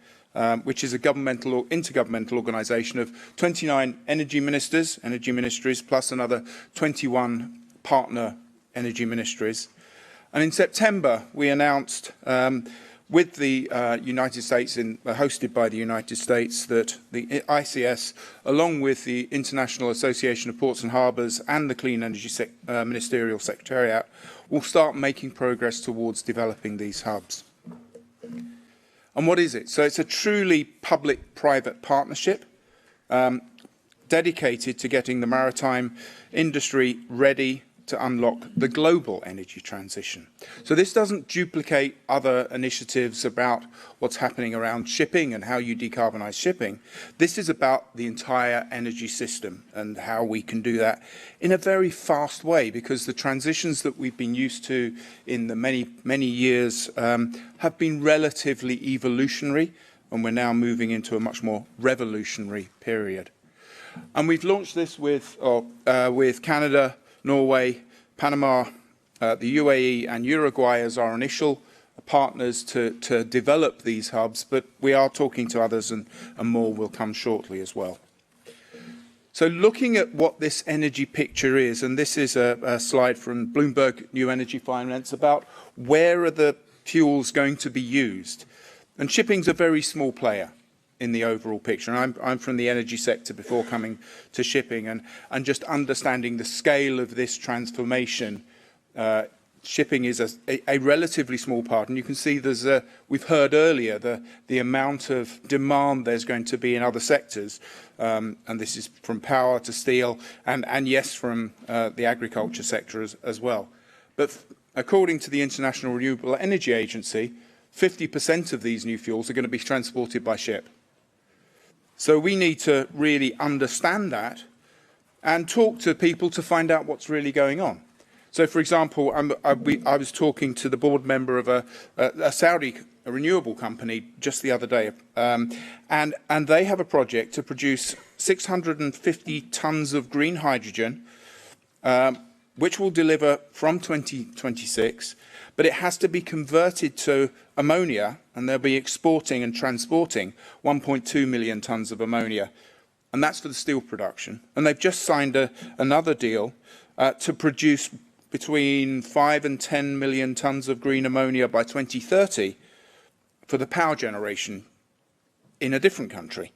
which is a intergovernmental organisation of 29 energy ministries, plus another 21 partner energy ministries. And in September, we announced with the United States, hosted by the United States, that the ICS, along with the International Association of Ports and Harbours and the Clean Energy Ministerial Secretariat, will start making progress towards developing these hubs. And what is it? So it's a truly public-private partnership dedicated to getting the maritime industry ready to unlock the global energy transition. So this doesn't duplicate other initiatives about what's happening around shipping and how you decarbonise shipping. This is about the entire energy system and how we can do that in a very fast way, because the transitions that we've been used to in the many years have been relatively evolutionary, and we're now moving into a much more revolutionary period. And we've launched this with Canada, Norway, Panama, the UAE and Uruguay as our initial partners to develop these hubs, but we are talking to others and more will come shortly as well. So looking at what this energy picture is, and this is a slide from Bloomberg New Energy Finance about where are the fuels going to be used. And shipping's a very small player in the overall picture. And I'm from the energy sector before coming to shipping, and just understanding the scale of this transformation shipping is a relatively small part, and you can see there's we've heard earlier the amount of demand there's going to be in other sectors, and this is from power to steel, and yes, from the agriculture sector as well. But according to the International Renewable Energy Agency, 50% of these new fuels are going to be transported by ship. So we need to really understand that and talk to people to find out what's really going on. So, for example, I was talking to the board member of a Saudi renewable company just the other day, and they have a project to produce 650 tons of green hydrogen, which will deliver from 2026, but it has to be converted to ammonia, and they'll be exporting and transporting 1.2 million tons of ammonia, and that's for the steel production. And they've just signed another deal to produce between 5 and 10 million tons of green ammonia by 2030 for the power generation in a different country.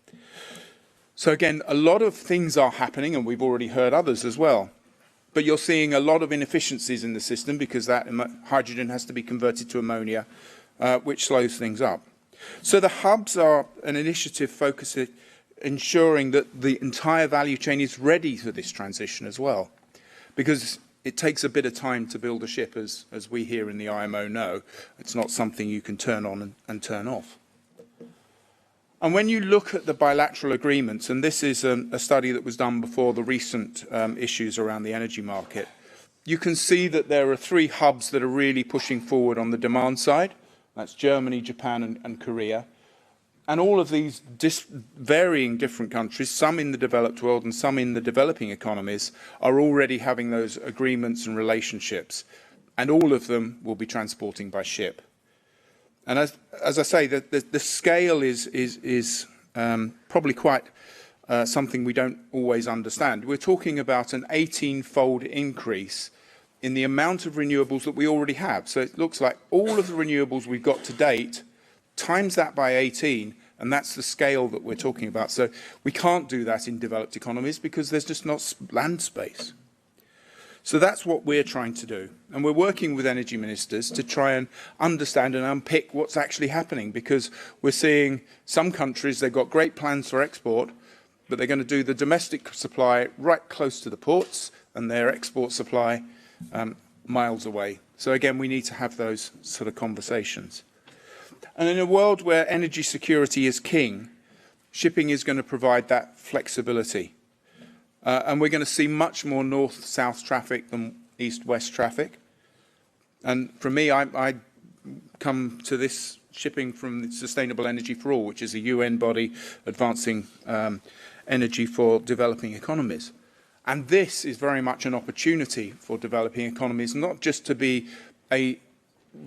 So again, a lot of things are happening, and we've already heard others as well. But you're seeing a lot of inefficiencies in the system because that hydrogen has to be converted to ammonia, which slows things up. So the hubs are an initiative focused at ensuring that the entire value chain is ready for this transition as well, because it takes a bit of time to build a ship, as we here in the IMO know. It's not something you can turn on and turn off. And when you look at the bilateral agreements, and this is a study that was done before the recent issues around the energy market, you can see that there are 3 hubs that are really pushing forward on the demand side. That's Germany, Japan, and Korea. And all of these varying different countries, some in the developed world and some in the developing economies, are already having those agreements and relationships. And all of them will be transporting by ship. And as I say, the scale is probably quite something we don't always understand. We're talking about an 18-fold increase in the amount of renewables that we already have. So it looks like all of the renewables we've got to date, times that by 18, and that's the scale that we're talking about. So we can't do that in developed economies because there's just not land space. So that's what we're trying to do. And we're working with energy ministers to try and understand and unpick what's actually happening, because we're seeing some countries, they've got great plans for export, but they're going to do the domestic supply right close to the ports and their export supply miles away. So again, we need to have those sort of conversations. And in a world where energy security is king, shipping is going to provide that flexibility. And we're going to see much more north-south traffic than east-west traffic. And for me, I come to this shipping from Sustainable Energy for All, which is a UN body advancing energy for developing economies. And this is very much an opportunity for developing economies, not just to be a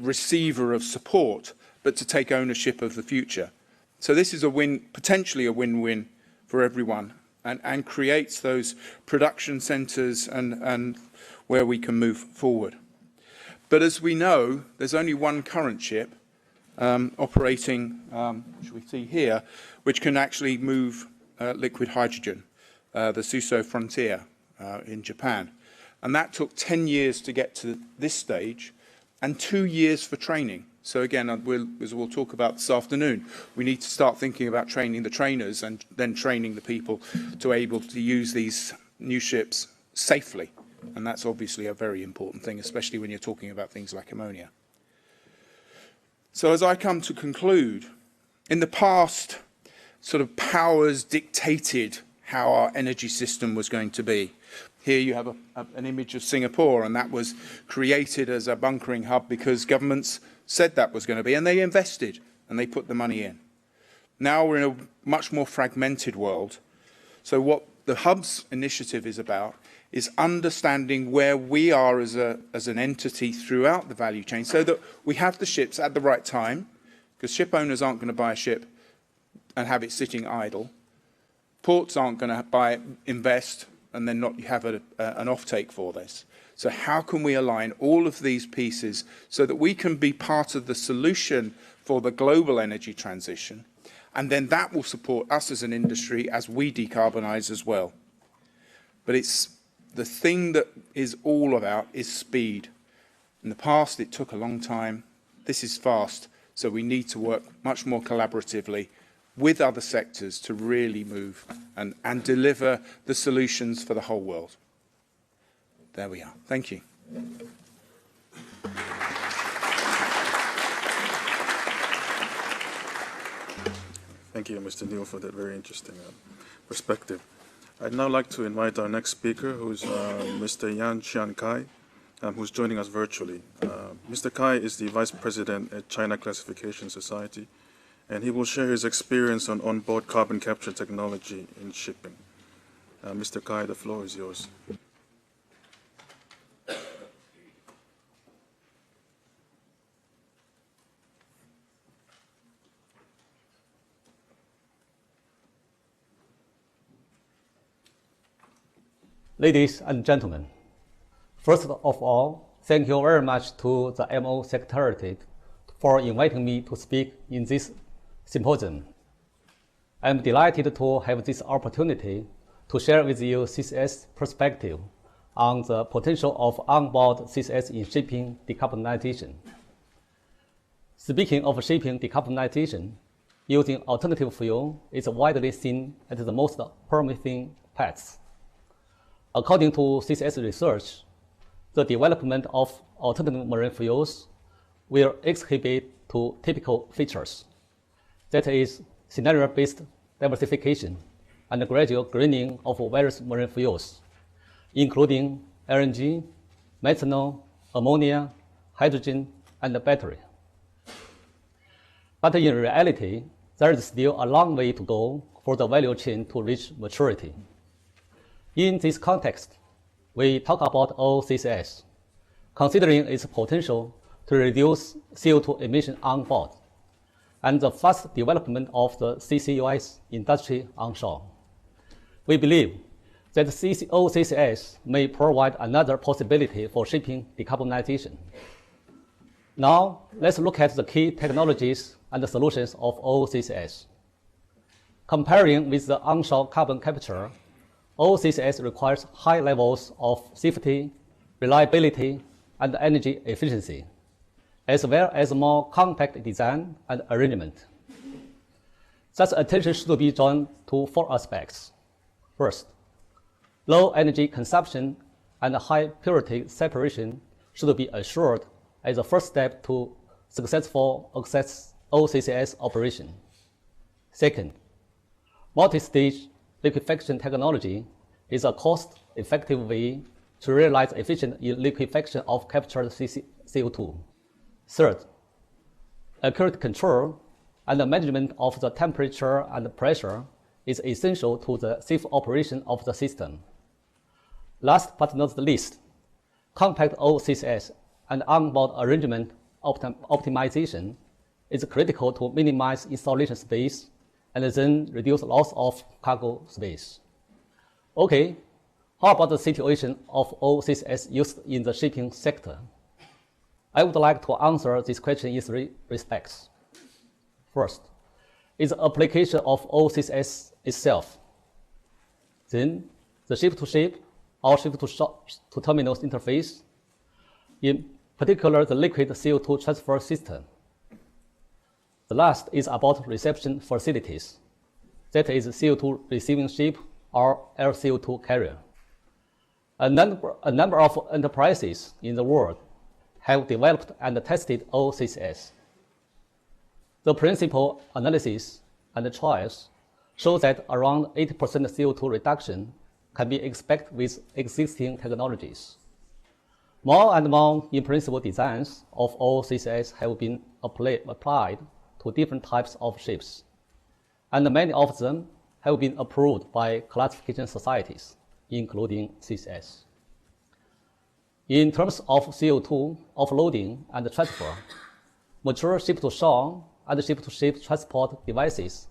receiver of support, but to take ownership of the future. So this is a win, potentially a win-win for everyone, and creates those production centres and where we can move forward. But as we know, there's only one current ship operating, which we see here, which can actually move liquid hydrogen, the Suso Frontier in Japan. And that took 10 years to get to this stage and 2 years for training. So again, as we'll talk about this afternoon, we need to start thinking about training the trainers and then training the people to be able to use these new ships safely. And that's obviously a very important thing, especially when you're talking about things like ammonia. So as I come to conclude, in the past, sort of powers dictated how our energy system was going to be. Here you have an image of Singapore, and that was created as a bunkering hub because governments said that was going to be, and they invested and they put the money in. Now we're in a much more fragmented world. So what the Hubs initiative is about is understanding where we are as an entity throughout the value chain, so that we have the ships at the right time, because ship owners aren't going to buy a ship and have it sitting idle. Ports aren't going to invest and then not have an offtake for this. So how can we align all of these pieces so that we can be part of the solution for the global energy transition, and then that will support us as an industry as we decarbonise as well. But it's the thing that is all about is speed. In the past, it took a long time. This is fast, so we need to work much more collaboratively with other sectors to really move and deliver the solutions for the whole world. There we are. Thank you. Thank you, Mr. Neil, for that very interesting perspective. I'd now like to invite our next speaker, who's Mr. Yan Qian Kai, who's joining us virtually. Mr. Kai is the Vice President at China Classification Society, and he will share his experience on onboard carbon capture technology in shipping. Mr. Kai, the floor is yours. Ladies and gentlemen, first of all, thank you very much to the MO Secretariat for inviting me to speak in this symposium. I'm delighted to have this opportunity to share with you CCS perspective on the potential of onboard CCS in shipping decarbonization. Speaking of shipping decarbonization, using alternative fuel is widely seen as the most promising path. According to CCS research, the development of alternative marine fuels will exhibit two typical features. That is scenario-based diversification and gradual greening of various marine fuels, including LNG, methanol, ammonia, hydrogen, and battery. But in reality, there is still a long way to go for the value chain to reach maturity. In this context, we talk about OCCS, considering its potential to reduce CO2 emission on board, and the fast development of the CCUS industry onshore. We believe that OCCS may provide another possibility for shipping decarbonization. Now, let's look at the key technologies and the solutions of OCCS. Comparing with the onshore carbon capture, OCCS requires high levels of safety, reliability, and energy efficiency, as well as more compact design and arrangement. Such attention should be drawn to four aspects. First, low energy consumption and high purity separation should be assured as a first step to successful OCCS operation. Second, multi-stage liquefaction technology is a cost-effective way to realize efficient liquefaction of captured CO2. Third, accurate control and management of the temperature and pressure is essential to the safe operation of the system. Last but not least, compact OCCS and onboard arrangement optimization is critical to minimize installation space and then reduce loss of cargo space. Okay, how about the situation of OCCS used in the shipping sector? I would like to answer this question in three respects. First, is the application of OCCS itself. Then, the ship-to-ship or ship-to-terminals interface, in particular the liquid CO2 transfer system. The last is about reception facilities, that is CO2 receiving ship or LCO2 carrier. A number of enterprises in the world have developed and tested OCCS. The principal analysis and trials show that around 80% CO2 reduction can be expected with existing technologies. More and more in-principle designs of OCCS have been applied to different types of ships, and many of them have been approved by classification societies, including CCS. In terms of CO2 offloading and transfer, mature ship-to-shore and ship-to-ship transport devices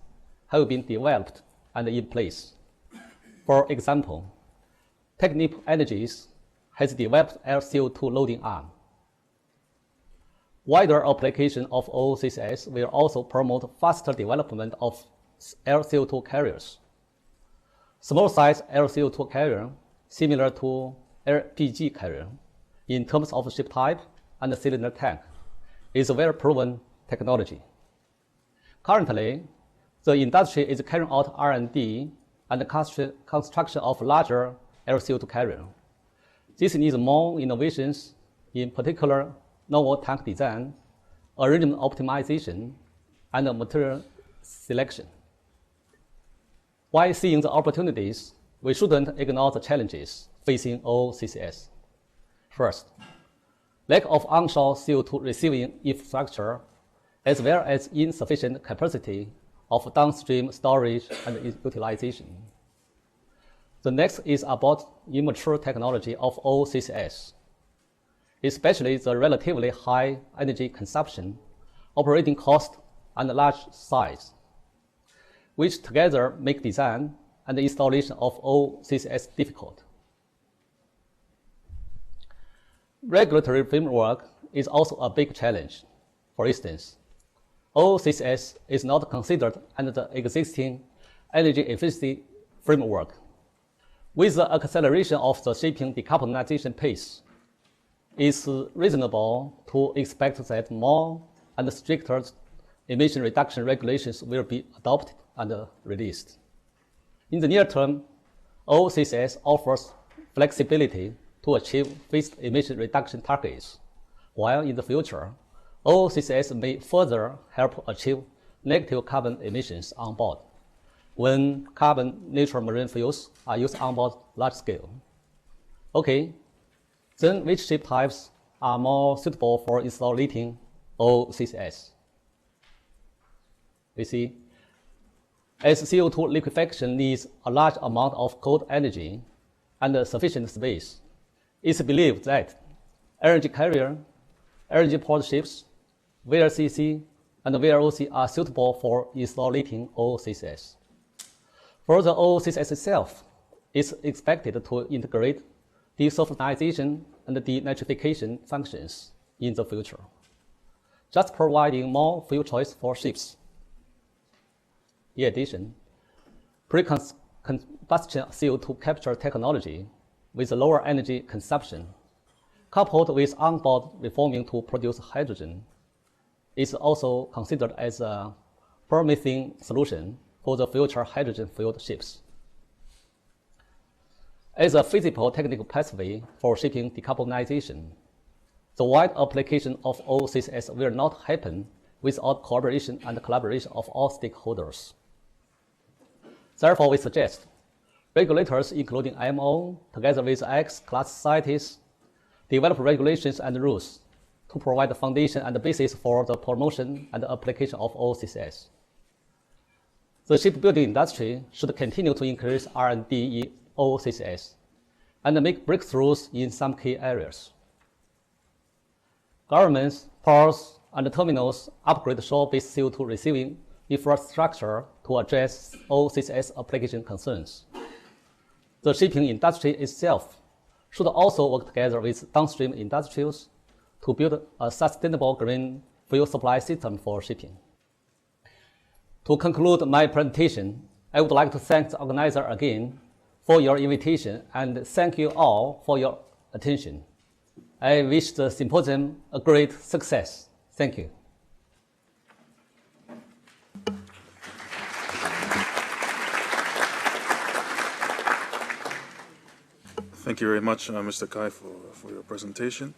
have been developed and in place. For example, Technip Energies has developed LCO2 loading arm. Wider application of OCCS will also promote faster development of LCO2 carriers. Small-size LCO2 carrier, similar to LPG carrier, in terms of ship type and cylinder tank is a well-proven technology. Currently, the industry is carrying out R&D and the construction of larger LCO2 carrier. This needs more innovations, in particular novel tank design, arrangement optimization, and material selection. While seeing the opportunities, we shouldn't ignore the challenges facing OCCS. First, lack of onshore CO2 receiving infrastructure, as well as insufficient capacity of downstream storage and utilization. The next is about immature technology of OCCS, especially the relatively high energy consumption, operating cost, and large size, which together make design and the installation of OCCS difficult. Regulatory framework is also a big challenge. For instance, OCCS is not considered under the existing energy efficiency framework. With the acceleration of the shipping decarbonization pace, it's reasonable to expect that more and stricter emission reduction regulations will be adopted and released. In the near term, OCCS offers flexibility to achieve fixed emission reduction targets, while in the future, OCCS may further help achieve negative carbon emissions on board when carbon-neutral marine fuels are used on board large scale. Okay, then which ship types are more suitable for installing OCCS? We see, as CO2 liquefaction needs a large amount of cold energy and sufficient space, it's believed that LNG carrier, LNG port ships, VLCC, and VLOC are suitable for installing OCCS. For the OCCS itself, it's expected to integrate desulfonization and denitrification functions in the future, just providing more fuel choice for ships. In addition, pre-combustion CO2 capture technology with lower energy consumption, coupled with onboard reforming to produce hydrogen, is also considered as a promising solution for the future hydrogen-fueled ships. As a feasible technical pathway for shipping decarbonization, the wide application of OCCS will not happen without cooperation and collaboration of all stakeholders. Therefore, we suggest regulators, including IMO, together with X-class societies, develop regulations and rules to provide the foundation and the basis for the promotion and the application of OCCS. The shipbuilding industry should continue to increase R&D in OCCS and make breakthroughs in some key areas. Governments, ports, and terminals upgrade shore-based CO2 receiving infrastructure to address OCCS application concerns. The shipping industry itself should also work together with downstream industries to build a sustainable green fuel supply system for shipping. To conclude my presentation, I would like to thank the organizer again for your invitation and thank you all for your attention. I wish the symposium a great success. Thank you. Thank you very much, Mr. Kai, for your presentation.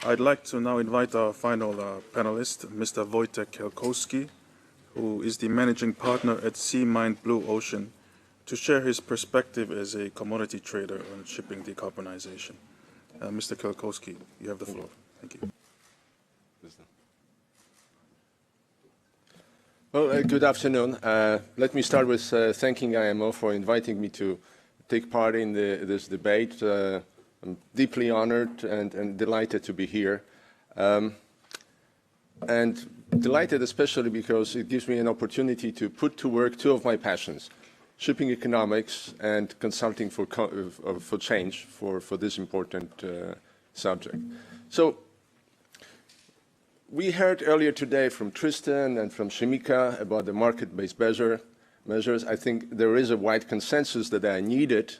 I'd like to now invite our final panelist, Mr. Wojtek Kielkowski, who is the managing partner at SeaMind Blue Ocean, to share his perspective as a commodity trader on shipping decarbonization. Mr. Kielkowski, you have the floor. Thank you. Well, good afternoon. Let me start with thanking IMO for inviting me to take part in this debate. I'm deeply honored and delighted to be here. And delighted especially because it gives me an opportunity to put to work two of my passions, shipping economics and consulting for change for this important subject. So we heard earlier today from Tristan and from Shemika about the market-based measures. I think there is a wide consensus that are needed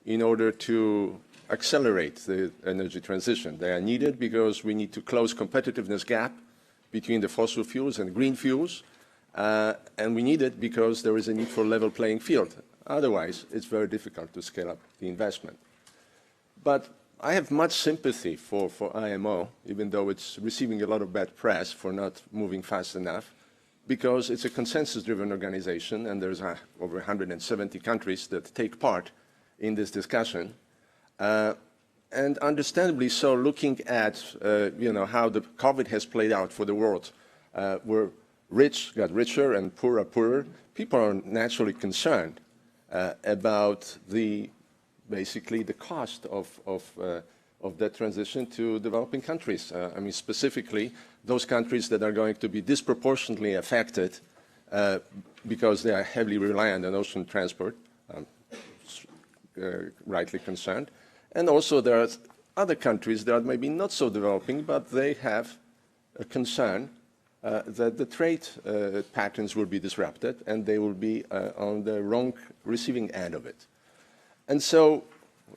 in order to accelerate the energy transition. They are needed because we need to close competitiveness gap between the fossil fuels and green fuels, and we need it because there is a need for level playing field. Otherwise, it's very difficult to scale up the investment. But I have much sympathy for IMO, even though it's receiving a lot of bad press for not moving fast enough, because it's a consensus-driven organization, and there's over 170 countries that take part in this discussion. And understandably so, looking at how the COVID has played out for the world, where rich got richer and poor are poorer, people are naturally concerned about basically the cost of that transition to developing countries. I mean, specifically, those countries that are going to be disproportionately affected because they are heavily reliant on ocean transport, rightly concerned. And also there are other countries that are maybe not so developing, but they have a concern that the trade patterns will be disrupted and they will be on the wrong receiving end of it. And so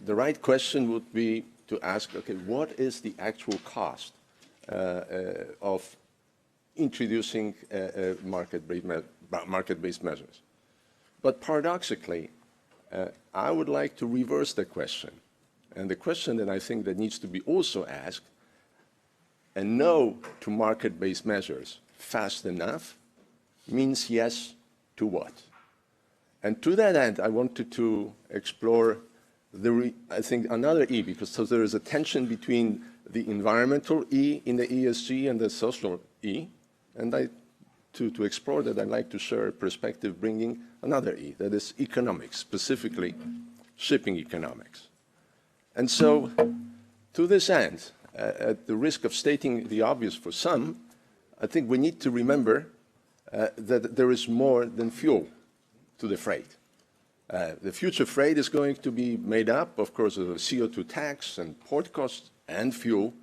the right question would be to ask, okay, what is the actual cost of introducing market-based measures? But paradoxically, I would like to reverse the question. And the question that I think that needs to be also asked, a no to market-based measures fast enough means yes to what? And to that end, I wanted to explore I think another E, because so there is a tension between the environmental E in the ESG and the social E. And to explore that, I'd like to share a perspective bringing another E, that is economics, specifically shipping economics. And so to this end, at the risk of stating the obvious for some, I think we need to remember that there is more than fuel to the freight. The future freight is going to be made up, of course, of a CO2 tax and port costs and fuel,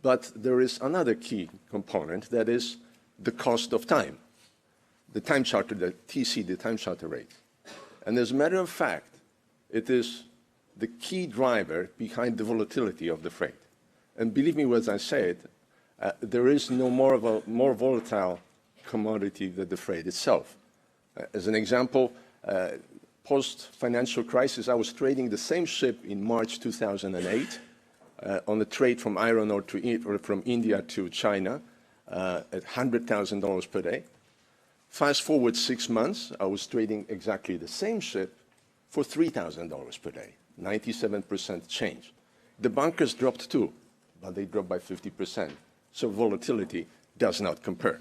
but there is another key component, that is the cost of time, the time charter, the TC, the time charter rate. And as a matter of fact, it is the key driver behind the volatility of the freight. And believe me when I say it, there is no more volatile commodity than the freight itself. As an example, post-financial crisis, I was trading the same ship in March 2008 on the trade from iron ore from India to China at $100,000 per day. Fast forward 6 months, I was trading exactly the same ship for $3,000 per day, 97% change. The bunkers dropped too, but they dropped by 50%. So volatility does not compare.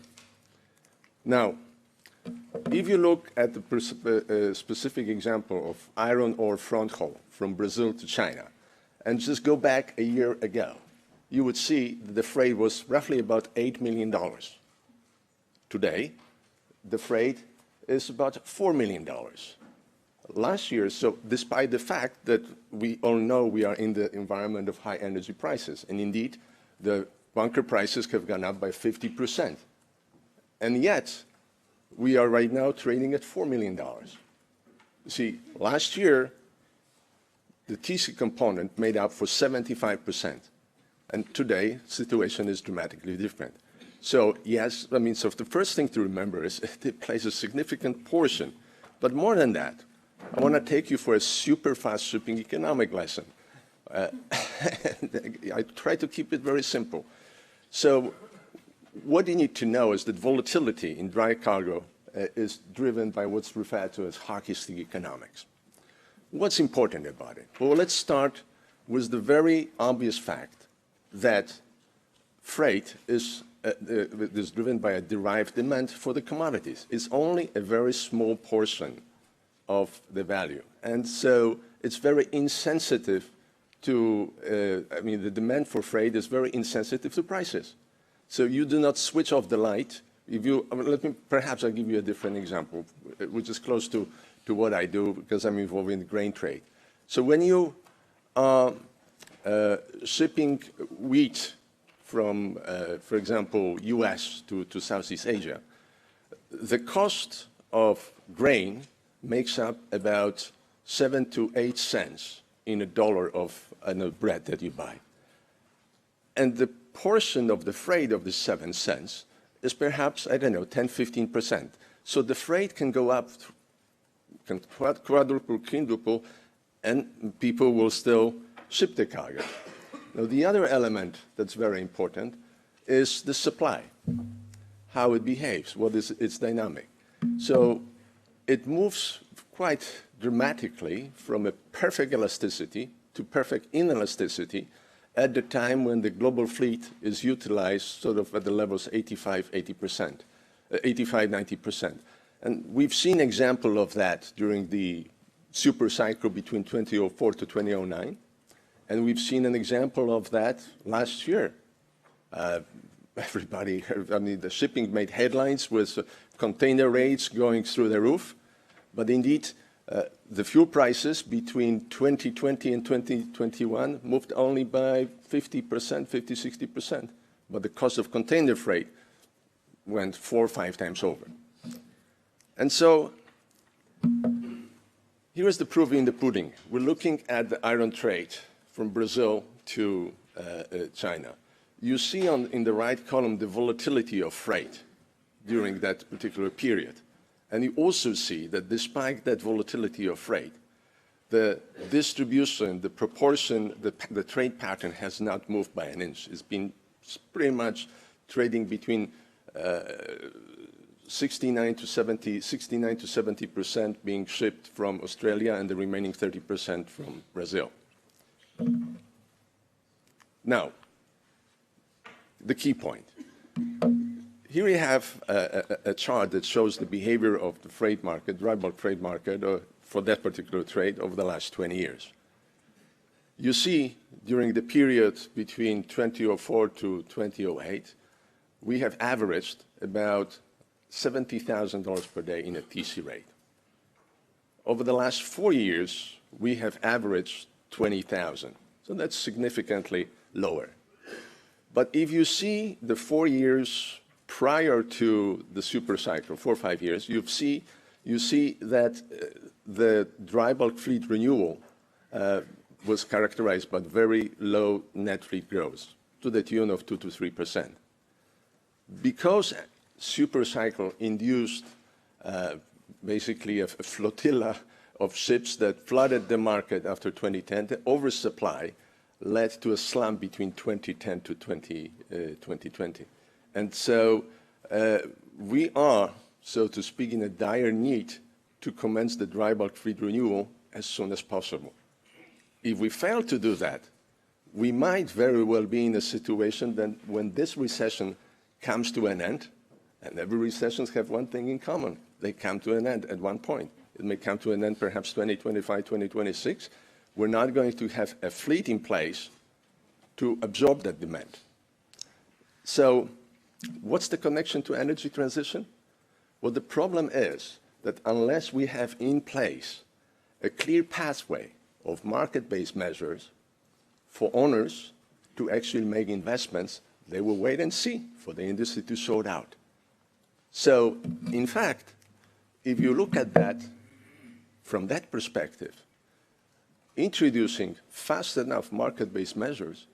Now, if you look at the specific example of iron ore front haul from Brazil to China, and just go back a year ago, you would see that the freight was roughly about $8 million. Today, the freight is about $4 million. Last year, so despite the fact that we all know we are in the environment of high energy prices, and indeed, the bunker prices have gone up by 50%. And yet, we are right now trading at $4 million. You see, last year, the TC component made up for 75%. And today, the situation is dramatically different. So yes, I mean, so the first thing to remember is it plays a significant portion. But more than that, I want to take you for a super fast shipping economic lesson. I try to keep it very simple. So what you need to know is that volatility in dry cargo is driven by what's referred to as hockey stick economics. What's important about it? Well, let's start with the very obvious fact that freight is driven by a derived demand for the commodities. It's only a very small portion of the value. And so it's very insensitive to, the demand for freight is very insensitive to prices. So you do not switch off the light. Perhaps I'll give you a different example, which is close to what I do because I'm involved in the grain trade. So when you are shipping wheat from, for example, US to Southeast Asia, the cost of grain makes up about 7 to 8 cents in $1 of bread that you buy. And the portion of the freight of the 7 cents is perhaps, I don't know, 10, 15%. So the freight can go up, can quadruple, quintuple, and people will still ship the cargo. Now, the other element that's very important is the supply, how it behaves, what is its dynamic. So it moves quite dramatically from a perfect elasticity to perfect inelasticity at the time when the global fleet is utilized sort of at the levels 85, 90%. And we've seen example of that during the super cycle between 2004 to 2009. And we've seen an example of that last year. Everybody heard, I mean, the shipping made headlines with container rates going through the roof. But indeed, the fuel prices between 2020 and 2021 moved only by 50%, 50, 60%. But the cost of container freight went 4 or 5 times over. And so here is the proof in the pudding. We're looking at the iron trade from Brazil to China. You see in the right column the volatility of freight during that particular period. And you also see that despite that volatility of freight, the distribution, the proportion, the trade pattern has not moved by an inch. It's been pretty much trading between 69 to 70% being shipped from Australia and the remaining 30% from Brazil. Now, the key point. Here we have a chart that shows the behavior of the freight market, dry bulk freight market, for that particular trade over the last 20 years. You see, during the period between 2004 to 2008, we have averaged about $70,000 per day in a TC rate. Over the last 4 years, we have averaged 20,000. So that's significantly lower. But if you see the 4 years prior to the super cycle, 4 or 5 years, you see that the dry bulk fleet renewal was characterized by very low net fleet growth to the tune of 2 to 3%. Because super cycle induced basically a flotilla of ships that flooded the market after 2010, the oversupply led to a slump between 2010 to 2020. And so we are, so to speak, in a dire need to commence the dry bulk fleet renewal as soon as possible. If we fail to do that, we might very well be in a situation that when this recession comes to an end, and every recessions have one thing in common, they come to an end at one point. It may come to an end perhaps 2025, 2026. We're not going to have a fleet in place to absorb that demand. So what's the connection to energy transition? Well, the problem is that unless we have in place a clear pathway of market-based measures for owners to actually make investments, they will wait and see for the industry to sort out. So, in fact, if you look at that from that perspective, introducing fast enough market-based measures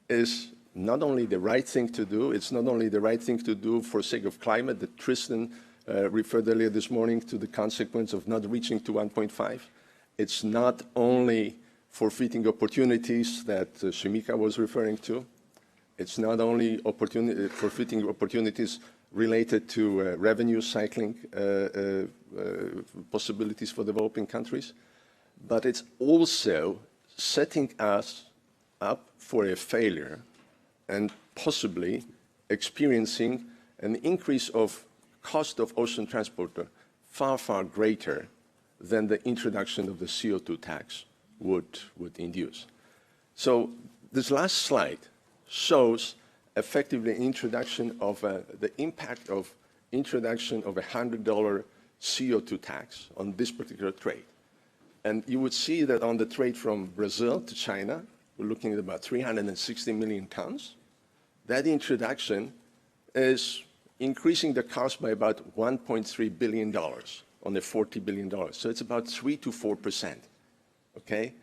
is not only the right thing to do, it's not only the right thing to do for sake of climate, that Tristan referred earlier this morning to the consequence of not reaching to 1.5. It's not only for fleeting opportunities that Shemika was referring to. It's not only for fleeting opportunities related to revenue cycling possibilities for developing countries, but it's also setting us up for a failure and possibly experiencing an increase of cost of ocean transport far, far greater than the introduction of the CO2 tax would induce. So this last slide shows effectively introduction of the impact of introduction of a $100 CO2 tax on this particular trade. And you would see that on the trade from Brazil to China, we're looking at about 360 million tons. That introduction is increasing the cost by about $1.3 billion on the $40 billion. So it's about 3 to 4%, okay?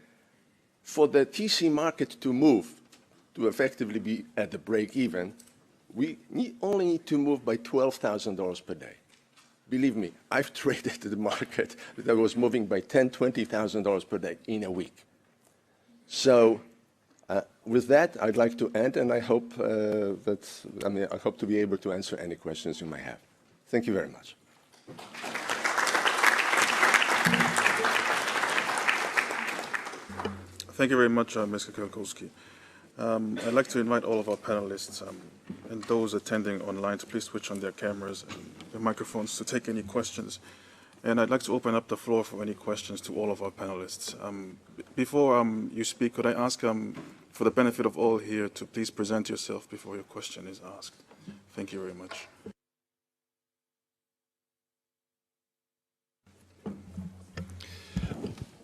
For the TC market to move, to effectively be at the break-even, we only need to move by $12,000 per day. Believe me, I've traded the market that was moving by $10,000, $20,000 per day in a week. So with that, I'd like to end, and I hope I hope to be able to answer any questions you might have. Thank you very much. Thank you very much, Mr. Kwiatkowski. I'd like to invite all of our panelists and those attending online to please switch on their cameras and their microphones to take any questions. And I'd like to open up the floor for any questions to all of our panelists. Before you speak, could I ask, for the benefit of all here, to please present yourself before your question is asked? Thank you very much.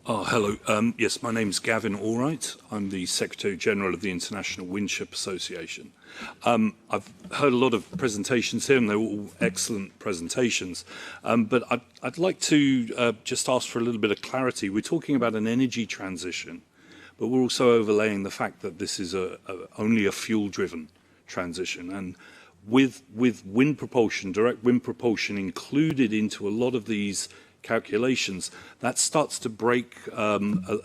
Hello. Yes, my name's Gavin Allwright. I'm the Secretary General of the International Windship Association. I've heard a lot of presentations here, and they're all excellent presentations. But I'd like to just ask for a little bit of clarity. We're talking about an energy transition, but we're also overlaying the fact that this is only a fuel-driven transition. And with wind propulsion, direct wind propulsion included into a lot of these calculations, that starts to break a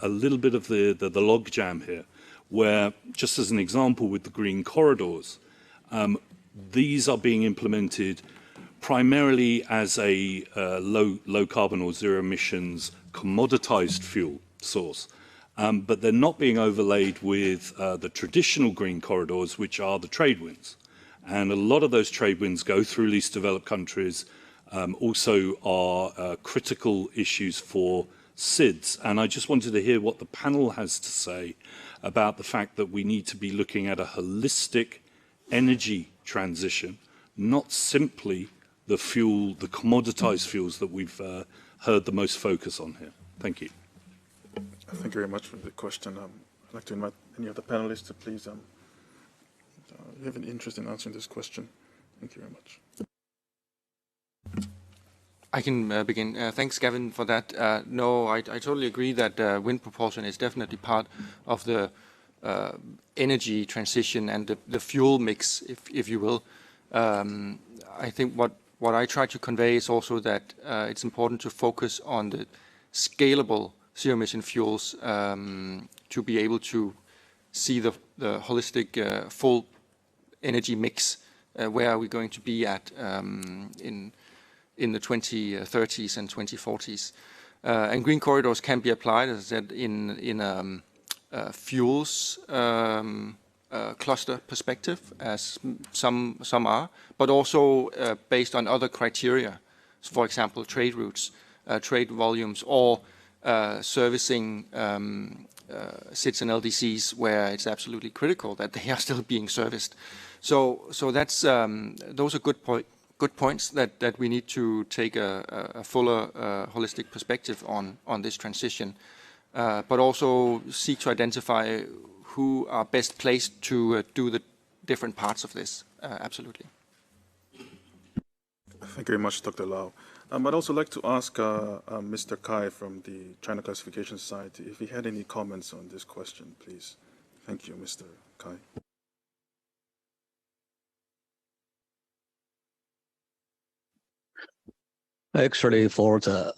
little bit of the logjam here, where, just as an example with the green corridors, these are being implemented primarily as a low carbon or zero emissions commoditized fuel source. But they're not being overlaid with the traditional green corridors, which are the trade winds. And a lot of those trade winds go through least developed countries, also are critical issues for SIDS. And I just wanted to hear what the panel has to say about the fact that we need to be looking at a holistic energy transition, not simply the commoditized fuels that we've heard the most focus on here. Thank you. Thank you very much for the question. I'd like to invite any of the panelists to please you have an interest in answering this question. Thank you very much. I can begin. Thanks, Gavin, for that. No, I totally agree that wind propulsion is definitely part of the energy transition and the fuel mix, if you will. I think what I try to convey is also that it's important to focus on the scalable zero-emission fuels to be able to see the holistic full energy mix. Where are we going to be at in the 2030s and 2040s. And green corridors can be applied, as I said, in fuels cluster perspective, as some are, but also based on other criteria. So for example, trade routes, trade volumes, or servicing SIDS and LDCs where it's absolutely critical that they are still being serviced. So that's those are good points that we need to take a fuller holistic perspective on this transition, but also seek to identify who are best placed to do the different parts of this. Absolutely. Thank you very much, Dr. Lau. I'd also like to ask Mr. Kai from the China Classification Society if he had any comments on this question, please. Thank you, Mr. Kai. Actually, for the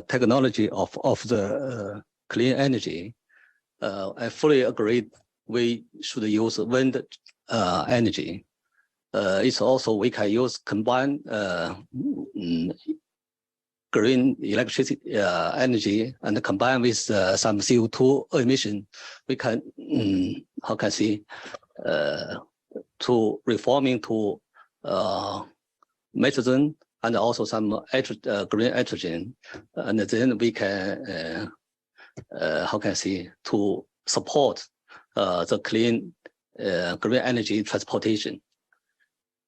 technology of the clean energy, I fully agree we should use wind energy. It's also we can use combined green electricity energy and combine with some CO2 emission. We can how can I say to reforming to nitrogen and also some green hydrogen, and then we can how can I say to support the clean green energy transportation.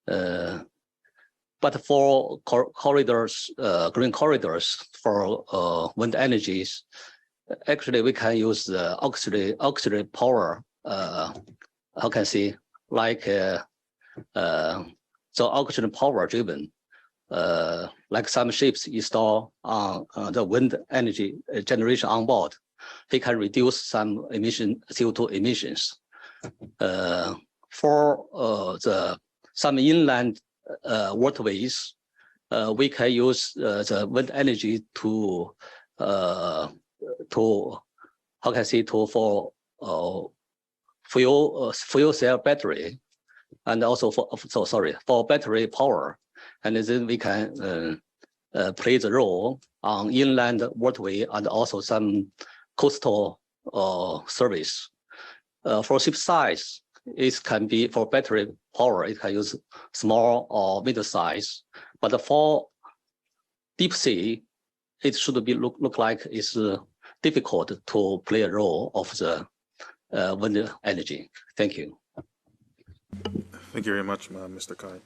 But for corridors, green corridors for wind energies, actually we can use the auxiliary power. How can I say like the auxiliary power driven like some ships install the wind energy generation on board, he can reduce some CO2 emissions. For some inland waterways, we can use the wind energy to how can I say, for fuel cell battery, and also for battery power, and then we can play the role on inland waterway and also some coastal service. For ship size, it can be for battery power, it can use small or middle size, but for deep sea, it should be look like it's difficult to play a role of the wind energy. Thank you. Thank you very much, Mr. Kai.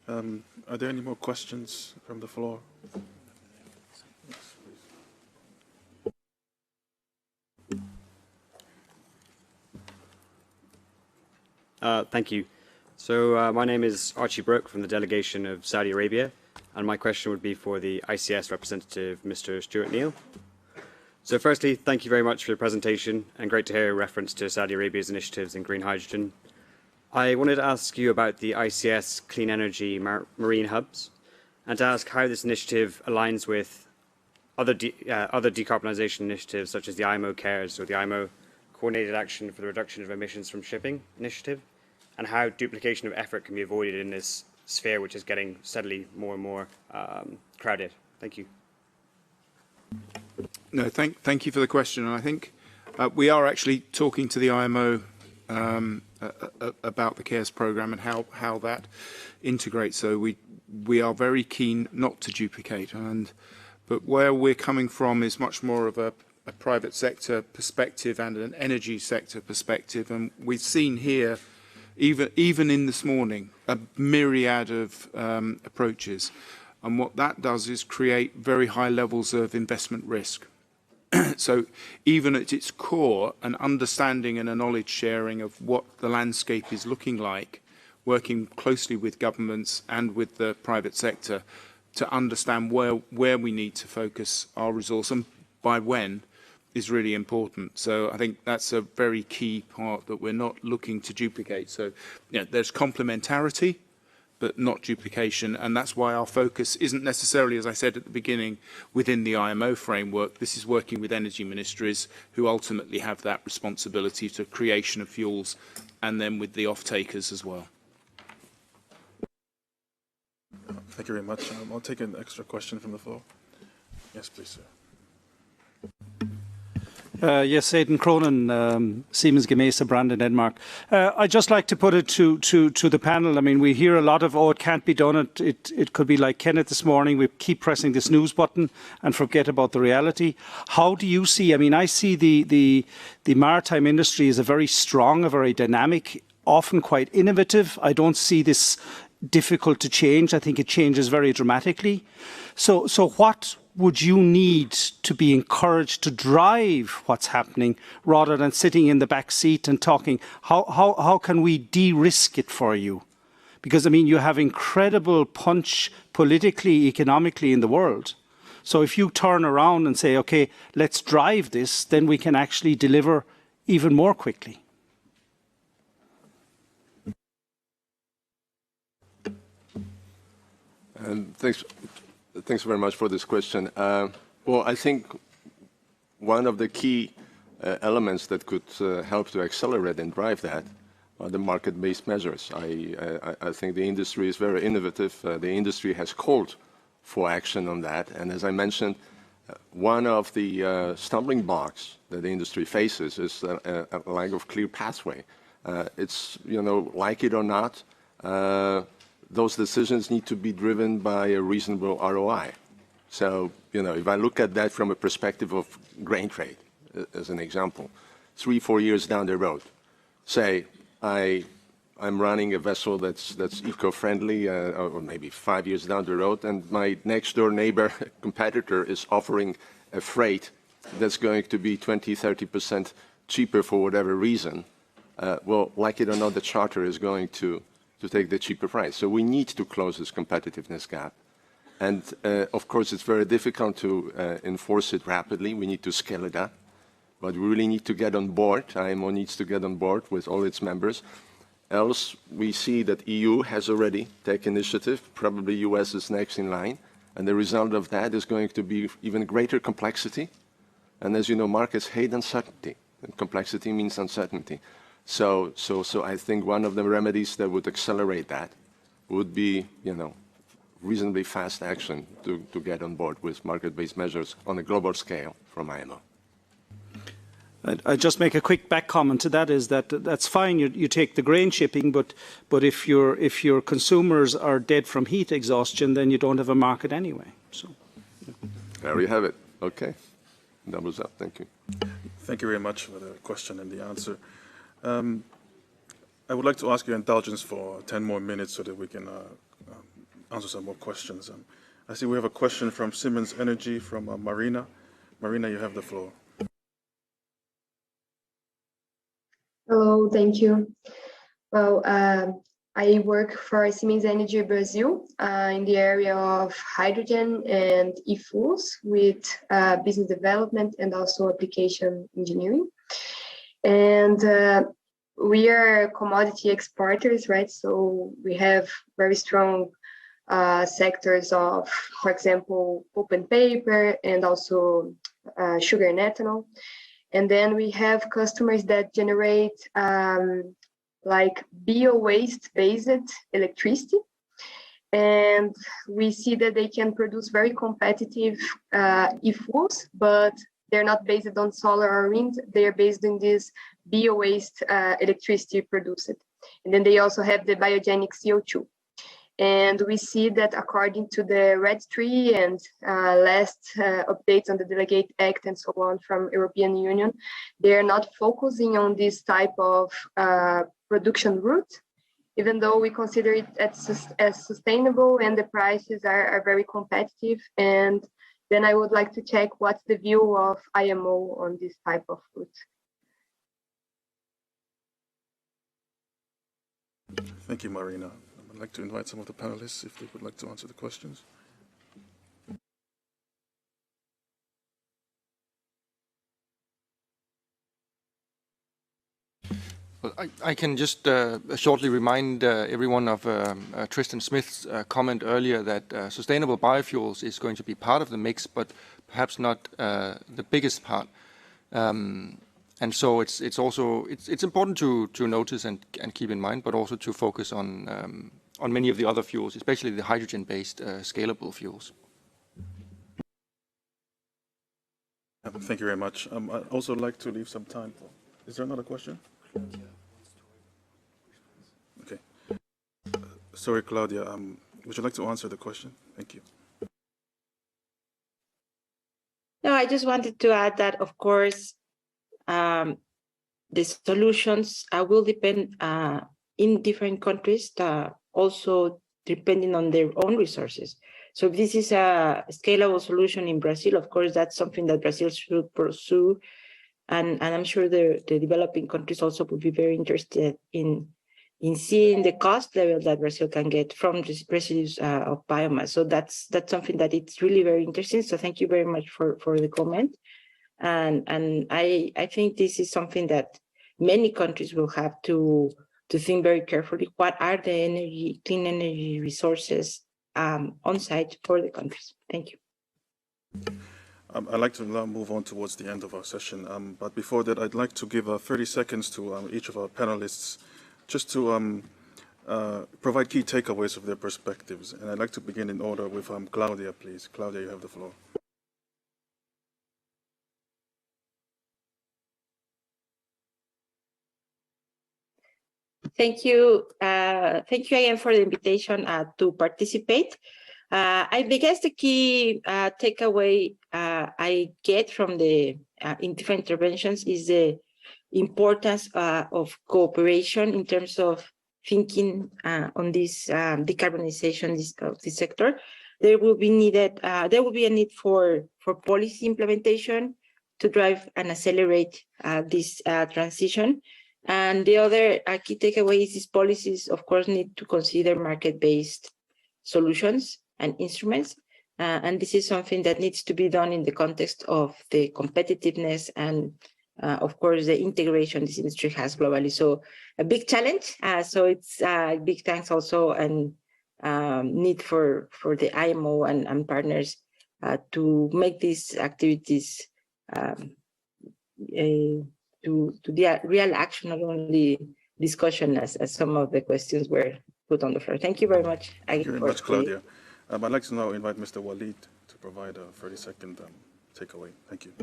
Are there any more questions from the floor? Thank you. So my name is Archie Brooke from the delegation of Saudi Arabia, and my question would be for the ICS representative, Mr. Stuart Neal. So firstly, thank you very much for your presentation, and great to hear a reference to Saudi Arabia's initiatives in green hydrogen. I wanted to ask you about the ICS Clean Energy Marine Hubs, and to ask how this initiative aligns with other decarbonisation initiatives such as the IMO CARES or the IMO Coordinated Action for the Reduction of Emissions from Shipping initiative, and how duplication of effort can be avoided in this sphere, which is getting steadily more and more crowded. Thank you. No, thank you for the question. And I think we are actually talking to the IMO about the CARES programme and how that integrates. So we are very keen not to duplicate, but where we're coming from is much more of a private sector perspective and an energy sector perspective, and we've seen here, even in this morning, a myriad of approaches, and what that does is create very high levels of investment risk. So even at its core, an understanding and a knowledge sharing of what the landscape is looking like, working closely with governments and with the private sector to understand where we need to focus our resource and by when, is really important. So I think that's a very key part, that we're not looking to duplicate. So there's complementarity, but not duplication. And that's why our focus isn't necessarily, as I said at the beginning, within the IMO framework. This is working with energy ministries who ultimately have that responsibility to creation of fuels, and then with the off-takers as well. Thank you very much. I'll take an extra question from the floor. Yes, please, sir. Yes, Aidan Cronin, Siemens Gamesa brand in Denmark. I'd just like to put it to the panel. I mean, we hear a lot of, it can't be done. It could be like Kenneth this morning. We keep pressing the snooze button and forget about the reality. How do you see, I mean, I see the maritime industry as a very strong, a very dynamic, often quite innovative. I don't see this difficult to change. I think it changes very dramatically. So what would you need to be encouraged to drive what's happening, rather than sitting in the back seat and talking, how can we de-risk it for you? Because, I mean, you have incredible punch politically, economically in the world. So if you turn around and say, okay, let's drive this, then we can actually deliver even more quickly. Thanks very much for this question. Well, I think one of the key elements that could help to accelerate and drive that are the market-based measures. I think the industry is very innovative. The industry has called for action on that. And as I mentioned, one of the stumbling blocks that the industry faces is a lack of clear pathway. It's, like it or not, those decisions need to be driven by a reasonable ROI. So, if I look at that from a perspective of grain trade, as an example, 3-4 years down the road, say I'm running a vessel that's eco-friendly, or maybe 5 years down the road, and my next-door neighbor competitor is offering a freight that's going to be 20-30% cheaper for whatever reason. Well, like it or not, the charter is going to take the cheaper price. So we need to close this competitiveness gap. And of course, it's very difficult to enforce it rapidly. We need to scale it up. But we really need to get on board. IMO needs to get on board with all its members. Else, we see that EU has already taken initiative. Probably US is next in line. And the result of that is going to be even greater complexity. And as you know, markets hate uncertainty. And complexity means uncertainty. So I think one of the remedies that would accelerate that would be, reasonably fast action to get on board with market-based measures on a global scale from IMO. I just make a quick back comment to that is that's fine. You take the grain shipping, but if your consumers are dead from heat exhaustion, then you don't have a market anyway. So there you have it. Okay, doubles up. Thank you. Thank you very much for the question and the answer. I would like to ask your indulgence for 10 more minutes so that we can answer some more questions. I see we have a question from Siemens Energy from Marina. Marina, you have the floor. Hello, thank you. Well, I work for Siemens Energy Brazil in the area of hydrogen and e-fuels with business development and also application engineering. And we are commodity exporters, right? So we have very strong sectors of, for example, pulp and paper and also sugar and ethanol. And then we have customers that generate like bio-waste based electricity. And we see that they can produce very competitive e-fuels, but they're not based on solar or wind. They're based on this bio-waste electricity produced. And then they also have the biogenic CO2. And we see that according to the RED III and last updates on the Delegate Act and so on from European Union, they are not focusing on this type of production route, even though we consider it as sustainable and the prices are very competitive. And then I would like to check what's the view of IMO on this type of route. Thank you, Marina. I'd like to invite some of the panelists if they would like to answer the questions. Well, I can just shortly remind everyone of Tristan Smith's comment earlier that sustainable biofuels is going to be part of the mix, but perhaps not the biggest part. And so it's important to notice and keep in mind, but also to focus on many of the other fuels, especially the hydrogen-based scalable fuels. Thank you very much. I'd also like to leave some time for... Is there another question? Okay. Sorry, Claudia. Would you like to answer the question? Thank you. No, I just wanted to add that, of course, the solutions will depend in different countries, also depending on their own resources. So if this is a scalable solution in Brazil, of course, that's something that Brazil should pursue. And I'm sure the developing countries also would be very interested in seeing the cost level that Brazil can get from the residues of biomass. So that's something that it's really very interesting. So thank you very much for the comment. And I think this is something that many countries will have to think very carefully. What are the clean energy resources on site for the countries? Thank you. I'd like to now move on towards the end of our session. But before that, I'd like to give 30 seconds to each of our panelists just to provide key takeaways of their perspectives. And I'd like to begin in order with Claudia, please. Claudia, you have the floor. Thank you. Thank you again for the invitation to participate. I guess the key takeaway I get from the in different interventions is the importance of cooperation in terms of thinking on this decarbonization of this sector. There will be a need for policy implementation to drive and accelerate this transition. And the other key takeaway is these policies, of course, need to consider market-based solutions and instruments. And this is something that needs to be done in the context of the competitiveness and, of course, the integration this industry has globally. So a big challenge. So it's big thanks also and need for the IMO and partners to make these activities to the real action, not only discussion as some of the questions were put on the floor. Thank you very much. Thank you very much, Claudia. I'd like to now invite Mr. Walid to provide a 30-second takeaway. Thank you.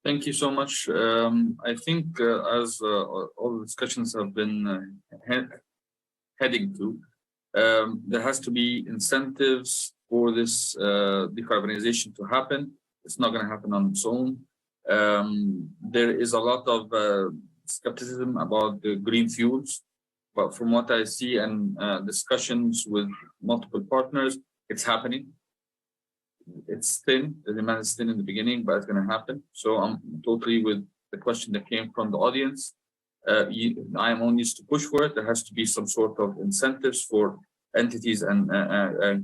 Thank you so much. I think as all the discussions have been heading to, there has to be incentives for this decarbonization to happen. It's not going to happen on its own. There is a lot of skepticism about the green fuels, but from what I see and discussions with multiple partners, it's happening. It's thin, the demand is thin in the beginning, but it's going to happen. So I'm totally with the question that came from the audience. IMO needs to push for it. There has to be some sort of incentives for entities and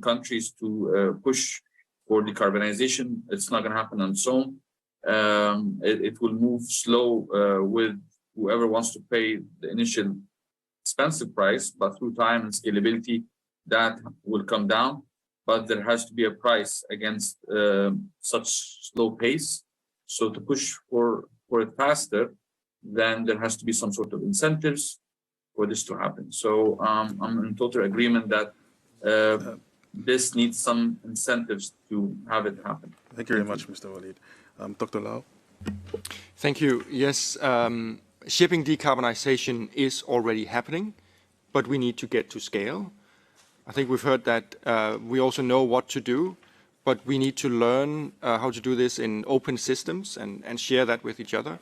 countries to push for decarbonization. It's not going to happen on its own. It will move slow with whoever wants to pay the initial expensive price, but through time and scalability, that will come down. But there has to be a price against such slow pace. So to push for it faster, then there has to be some sort of incentives for this to happen. So I'm in total agreement that this needs some incentives to have it happen. Thank you very much, Mr. Walid. Dr. Lau. Thank you. Yes, shipping decarbonization is already happening, but we need to get to scale. I think we've heard that we also know what to do, but we need to learn how to do this in open systems and share that with each other.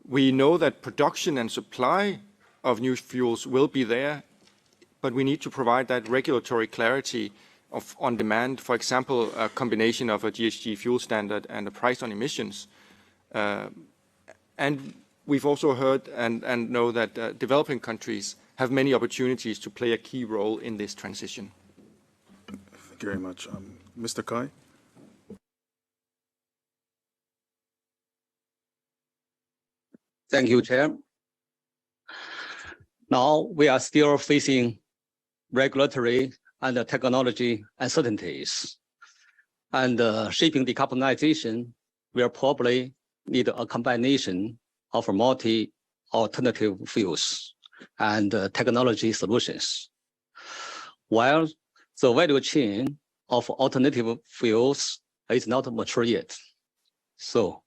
We know that production and supply of new fuels will be there, but we need to provide that regulatory clarity on demand. For example, a combination of a GHG fuel standard and a price on emissions. And we've also heard and know that developing countries have many opportunities to play a key role in this transition. Thank you very much. Mr. Kai? Thank you, Chair. Now we are still facing regulatory and technology uncertainties. And shipping decarbonization will probably need a combination of multi-alternative fuels and technology solutions. While the value chain of alternative fuels is not mature yet. So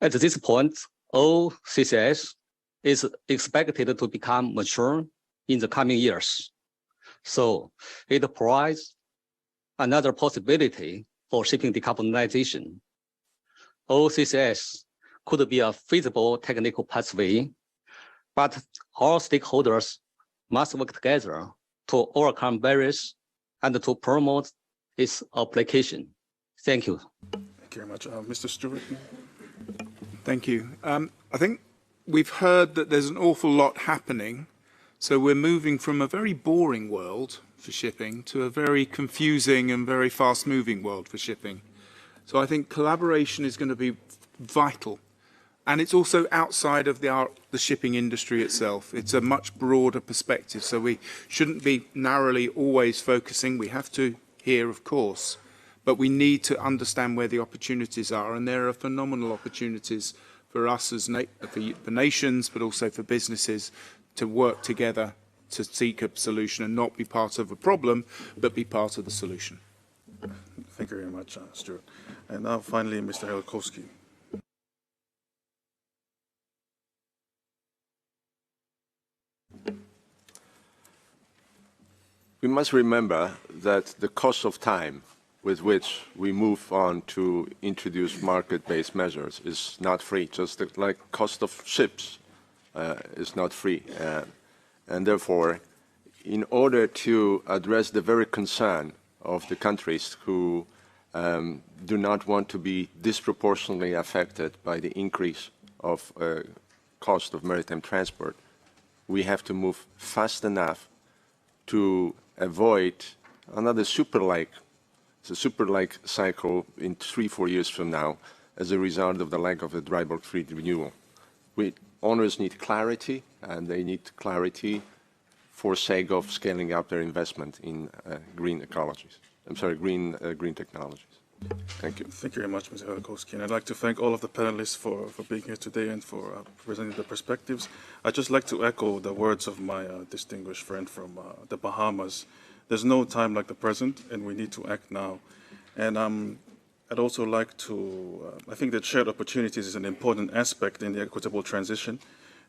at this point, all CCS is expected to become mature in the coming years. So it provides another possibility for shipping decarbonization. All CCS could be a feasible technical pathway, but all stakeholders must work together to overcome barriers and to promote its application. Thank you. Thank you very much. Mr. Stewart? Thank you. I think we've heard that there's an awful lot happening. So we're moving from a very boring world for shipping to a very confusing and very fast-moving world for shipping. So I think collaboration is going to be vital. And it's also outside of the shipping industry itself. It's a much broader perspective. So we shouldn't be narrowly always focusing. We have to here, of course. But we need to understand where the opportunities are. And there are phenomenal opportunities for us as for nations, but also for businesses to work together to seek a solution and not be part of a problem, but be part of the solution. Thank you very much, Stuart. And now finally, Mr. Helkowski. We must remember that the cost of time with which we move on to introduce market-based measures is not free, just like cost of ships is not free. And therefore, in order to address the very concern of the countries who do not want to be disproportionately affected by the increase of cost of maritime transport, we have to move fast enough to avoid another super-like, it's a super-like cycle in 3-4 years from now as a result of the lack of a dry bulk fleet renewal. Owners need clarity, and they need clarity for sake of scaling up their investment in green ecologies. I'm sorry, green technologies. Thank you. Thank you very much, Mr. Helakowski. And I'd like to thank all of the panelists for being here today and for presenting their perspectives. I'd just like to echo the words of my distinguished friend from the Bahamas. There's no time like the present, and we need to act now. And I'd also like to, I think that shared opportunities is an important aspect in the equitable transition.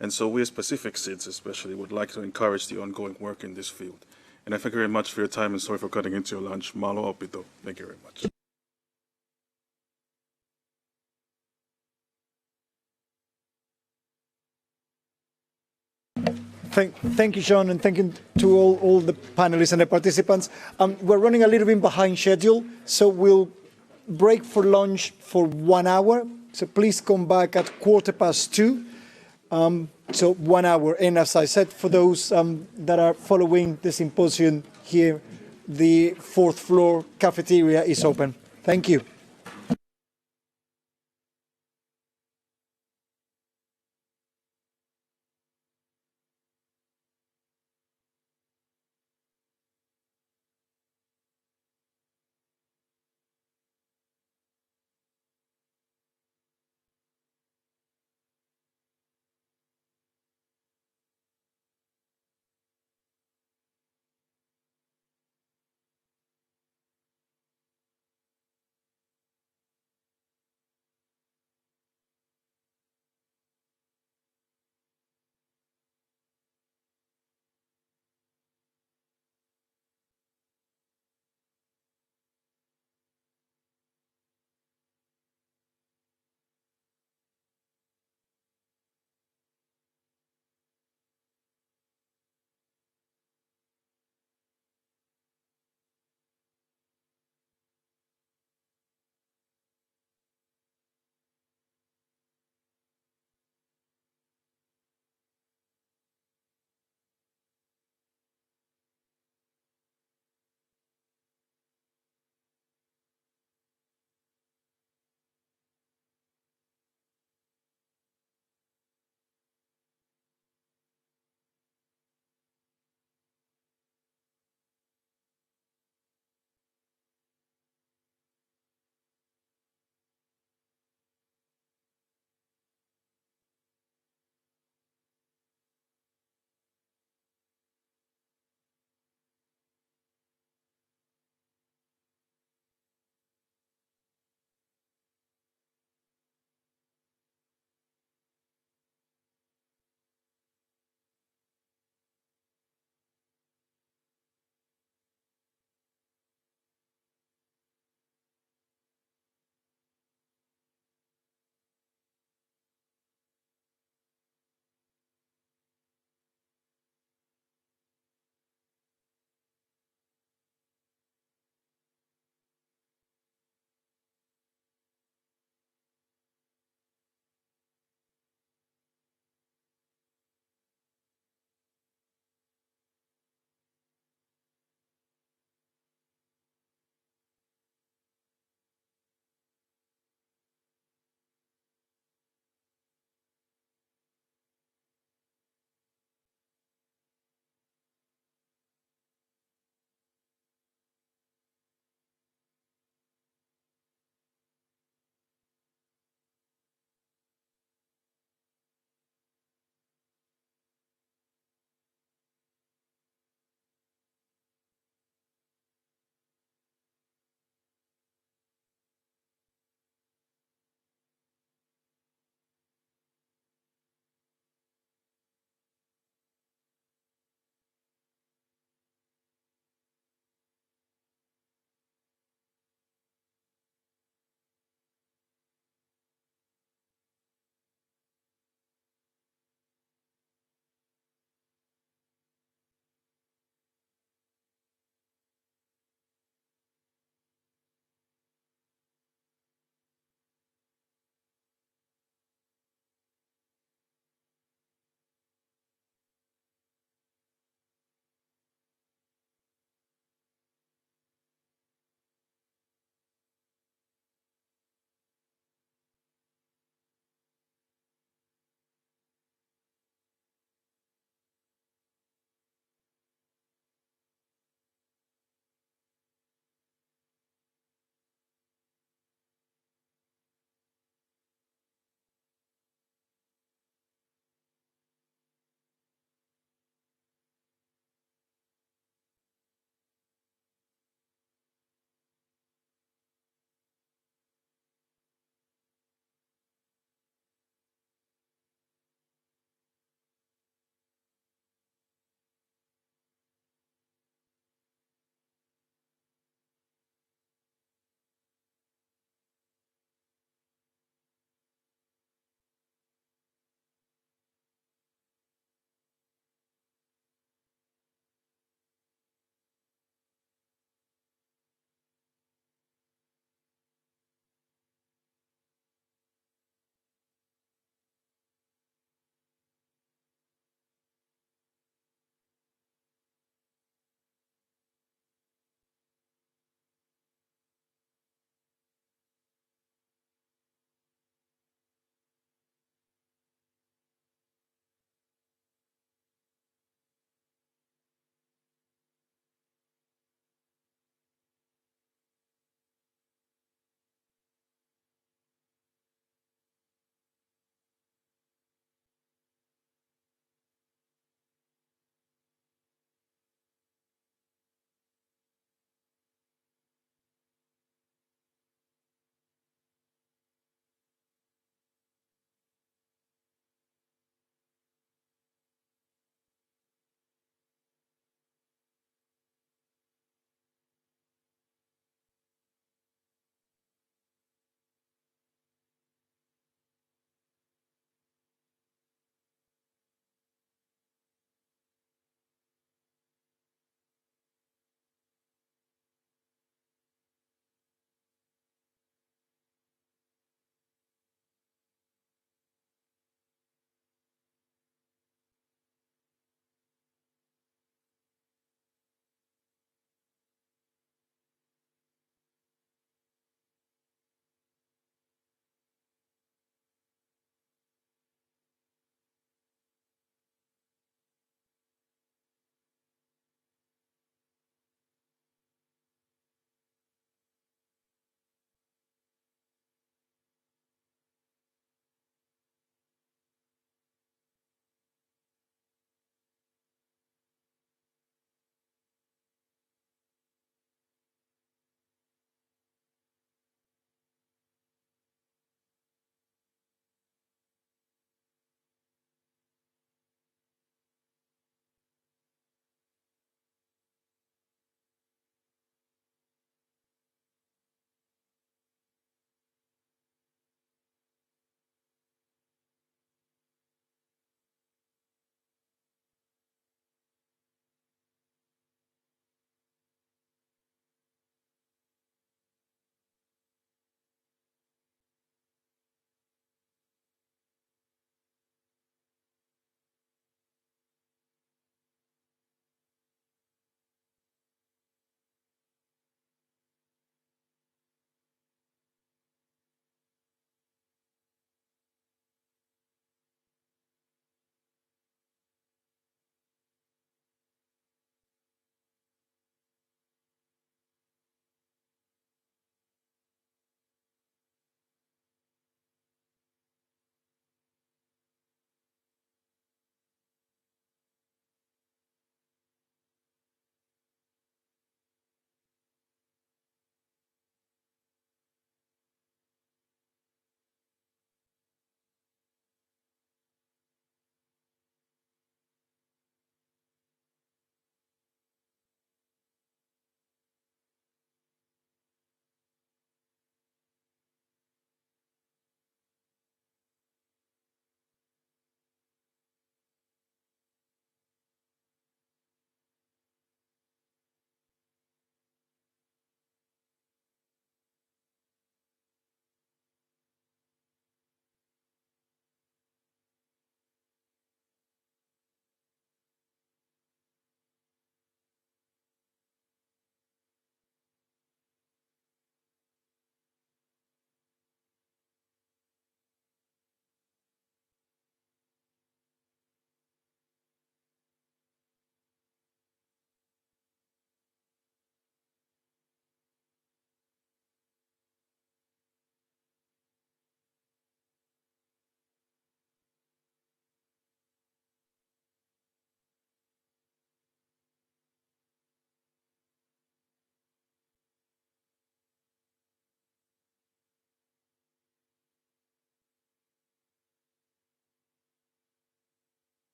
And so we as Pacific SIDS especially would like to encourage the ongoing work in this field. And I thank you very much for your time, and sorry for cutting into your lunch. Malo opito. Thank you very much. Thank you, John, and thank you to all the panelists and the participants. We're running a little bit behind schedule, so we'll break for lunch for 1 hour. So please come back at 2:15. So 1 hour. And as I said, for those that are following the symposium here, the 4th floor cafeteria is open. Thank you.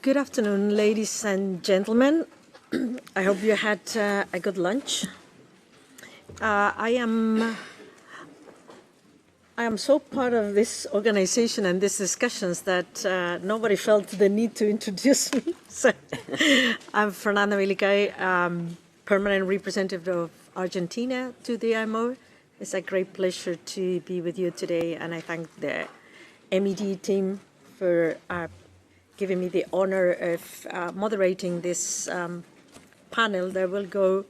Good afternoon, ladies and gentlemen. I hope you had a good lunch. I am so part of this organization and these discussions that nobody felt the need to introduce me. So I'm Fernanda Vilicay, permanent representative of Argentina to the IMO. It's a great pleasure to be with you today, and I thank the MED team for giving me the honor of moderating this panel that will go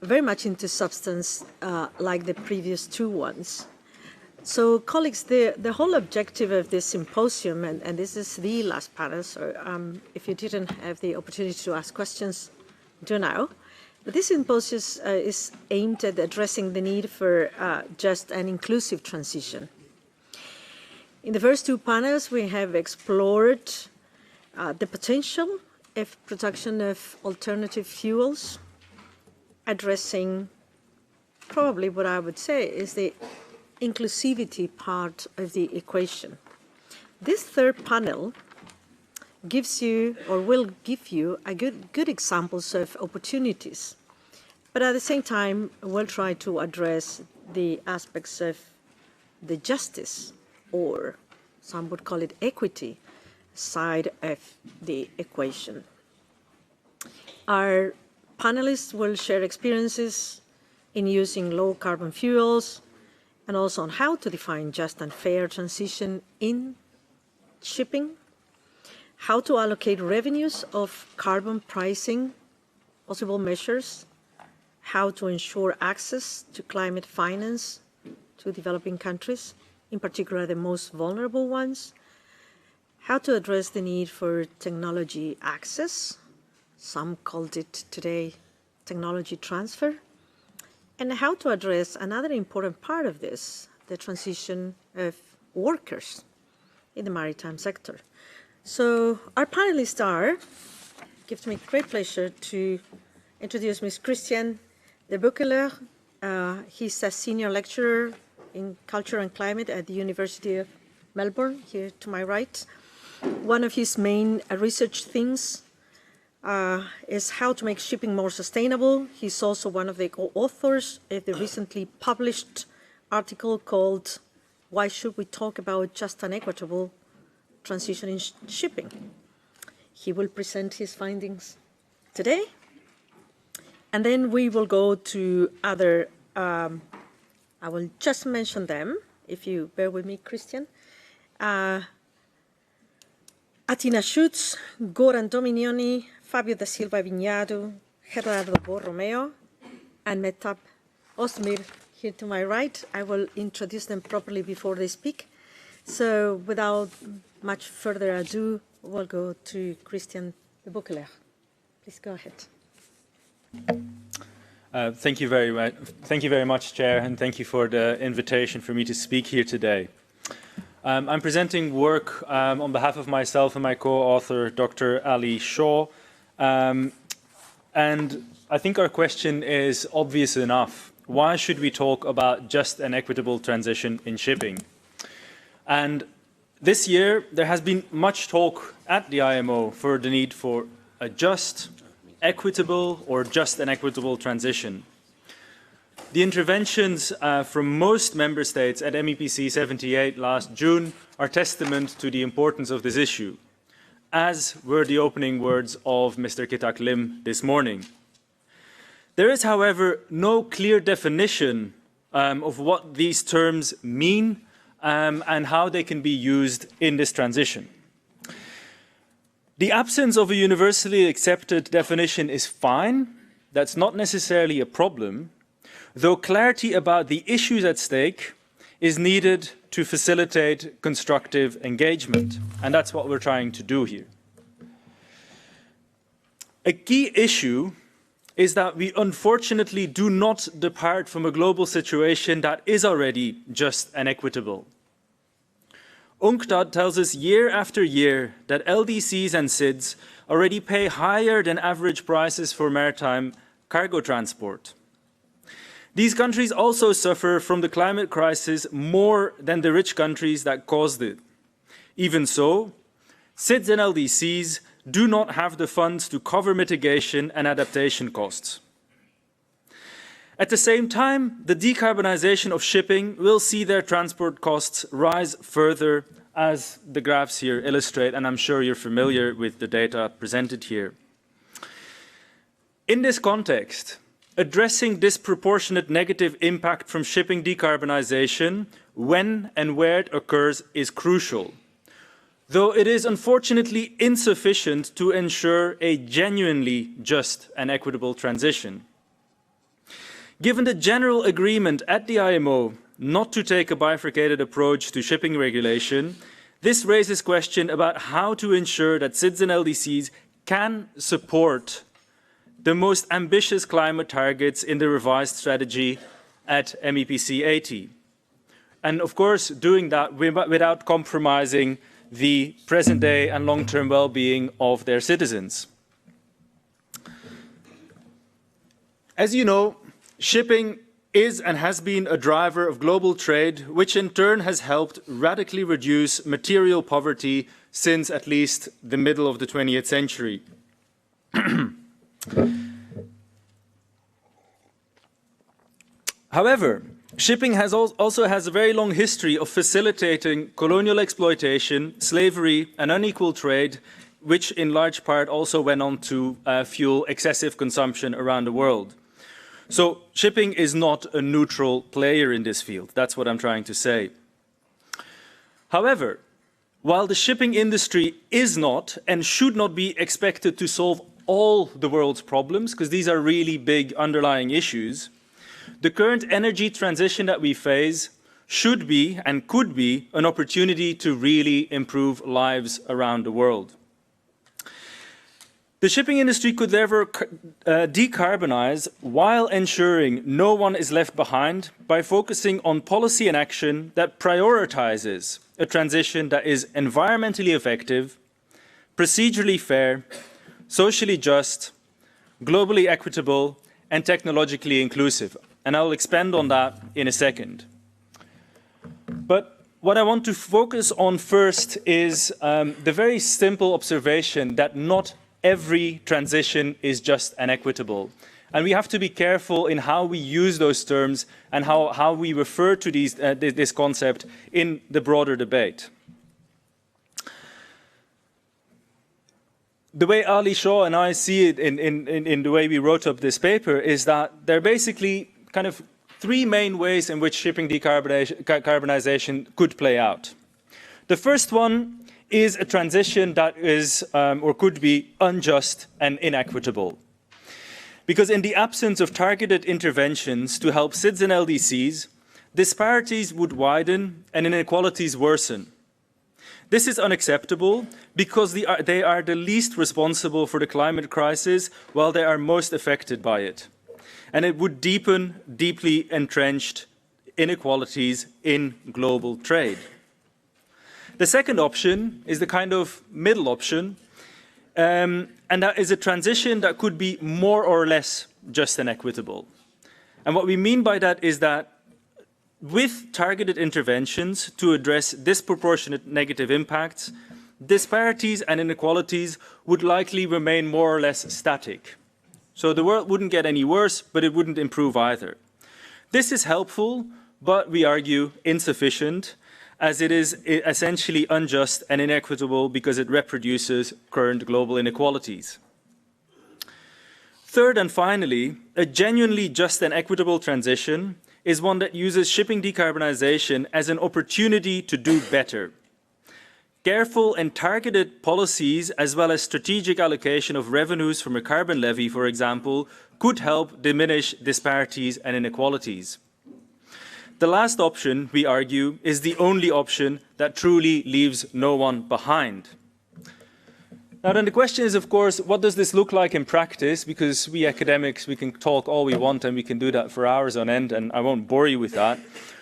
very much into substance like the previous two ones. So colleagues, the whole objective of this symposium, and this is the last panel, so if you didn't have the opportunity to ask questions, do now. But this symposium is aimed at addressing the need for just and inclusive transition. In the first two panels, we have explored the potential of production of alternative fuels, addressing probably what I would say is the inclusivity part of the equation. This third panel gives you, or will give you, a good examples of opportunities, but at the same time, we'll try to address the aspects of the justice, or some would call it equity, side of the equation. Our panelists will share experiences in using low carbon fuels and also on how to define just and fair transition in shipping, how to allocate revenues of carbon pricing, possible measures, how to ensure access to climate finance to developing countries, in particular the most vulnerable ones, how to address the need for technology access, some called it today technology transfer, and how to address another important part of this, the transition of workers in the maritime sector. So our panelists are, it gives me great pleasure to introduce Ms. Christian de Buckeler. He's a senior lecturer in culture and climate at the University of Melbourne, here to my right. One of his main research themes is how to make shipping more sustainable. He's also one of the co-authors of the recently published article called "Why Should We Talk About Just and Equitable Transition in Shipping?" He will present his findings today. And then we will go to other, I will just mention them, if you bear with me, Christian. Atina Schutz, Goran Dominioni, Fabio da Silva Vignado, Gerardo Borromeo, and Metab Osmir here to my right. I will introduce them properly before they speak. So without much further ado, we'll go to Christian de Buckeler. Please go ahead. Thank you very much, Chair, and thank you for the invitation for me to speak here today. I'm presenting work on behalf of myself and my co-author, Dr. Ali Shaw, and I think our question is obvious enough. Why should we talk about just and equitable transition in shipping? And this year, there has been much talk at the IMO for the need for a just, equitable, or just and equitable transition. The interventions from most member states at MEPC 78 last June are testament to the importance of this issue, as were the opening words of Mr. Kitak Lim this morning. There is, however, no clear definition of what these terms mean and how they can be used in this transition. The absence of a universally accepted definition is fine. That's not necessarily a problem, though clarity about the issues at stake is needed to facilitate constructive engagement, and that's what we're trying to do here. A key issue is that we unfortunately do not depart from a global situation that is already just and equitable. UNCTAD tells us year after year that LDCs and SIDS already pay higher than average prices for maritime cargo transport. These countries also suffer from the climate crisis more than the rich countries that caused it. Even so, SIDS and LDCs do not have the funds to cover mitigation and adaptation costs. At the same time, the decarbonization of shipping will see their transport costs rise further, as the graphs here illustrate, and I'm sure you're familiar with the data presented here. In this context, addressing disproportionate negative impact from shipping decarbonization when and where it occurs is crucial, though it is unfortunately insufficient to ensure a genuinely just and equitable transition. Given the general agreement at the IMO not to take a bifurcated approach to shipping regulation, this raises question about how to ensure that SIDS and LDCs can support the most ambitious climate targets in the revised strategy at MEPC 80. And of course, doing that without compromising the present day and long-term well-being of their citizens. As you know, shipping is and has been a driver of global trade, which in turn has helped radically reduce material poverty since at least the middle of the 20th century. However, shipping also has a very long history of facilitating colonial exploitation, slavery, and unequal trade, which in large part also went on to fuel excessive consumption around the world. So shipping is not a neutral player in this field. That's what I'm trying to say. However, while the shipping industry is not and should not be expected to solve all the world's problems, because these are really big underlying issues, the current energy transition that we face should be and could be an opportunity to really improve lives around the world. The shipping industry could therefore decarbonize while ensuring no one is left behind by focusing on policy and action that prioritizes a transition that is environmentally effective, procedurally fair, socially just, globally equitable, and technologically inclusive. And I'll expand on that in a second. But what I want to focus on first is the very simple observation that not every transition is just and equitable. And we have to be careful in how we use those terms and how we refer to this concept in the broader debate. The way Ali Shaw and I see it in the way we wrote up this paper is that there are basically kind of three main ways in which shipping decarbonization could play out. The first one is a transition that is or could be unjust and inequitable. Because in the absence of targeted interventions to help SIDS and LDCs, disparities would widen and inequalities worsen. This is unacceptable because they are the least responsible for the climate crisis while they are most affected by it. And it would deepen deeply entrenched inequalities in global trade. The second option is the kind of middle option, and that is a transition that could be more or less just and equitable. And what we mean by that is that with targeted interventions to address disproportionate negative impacts, disparities and inequalities would likely remain more or less static. So the world wouldn't get any worse, but it wouldn't improve either. This is helpful, but we argue insufficient, as it is essentially unjust and inequitable because it reproduces current global inequalities. Third and finally, a genuinely just and equitable transition is one that uses shipping decarbonization as an opportunity to do better. Careful and targeted policies, as well as strategic allocation of revenues from a carbon levy, for example, could help diminish disparities and inequalities. The last option, we argue, is the only option that truly leaves no one behind. Now then the question is, of course, what does this look like in practice? Because we academics, we can talk all we want and we can do that for hours on end, and I won't bore you with that.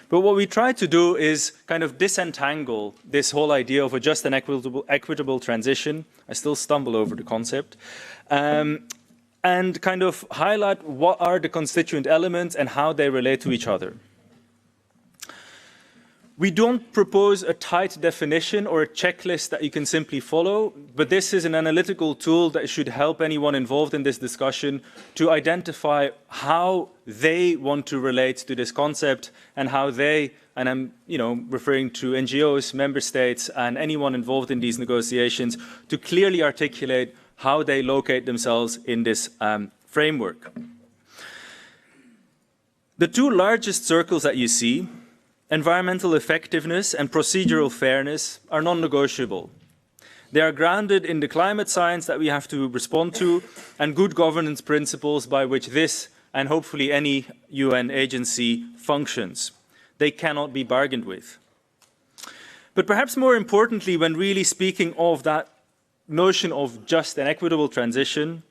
But what we try to do is kind of disentangle this whole idea of a just and equitable transition. I still stumble over the concept. And kind of highlight what are the constituent elements and how they relate to each other. We don't propose a tight definition or a checklist that you can simply follow, but this is an analytical tool that should help anyone involved in this discussion to identify how they want to relate to this concept and how they, and I'm referring to NGOs, member states, and anyone involved in these negotiations, to clearly articulate how they locate themselves in this framework. The two largest circles that you see, environmental effectiveness and procedural fairness, are non-negotiable. They are grounded in the climate science that we have to respond to and good governance principles by which this and hopefully any UN agency functions. They cannot be bargained with. But perhaps more importantly, when really speaking of that notion of just and equitable transition,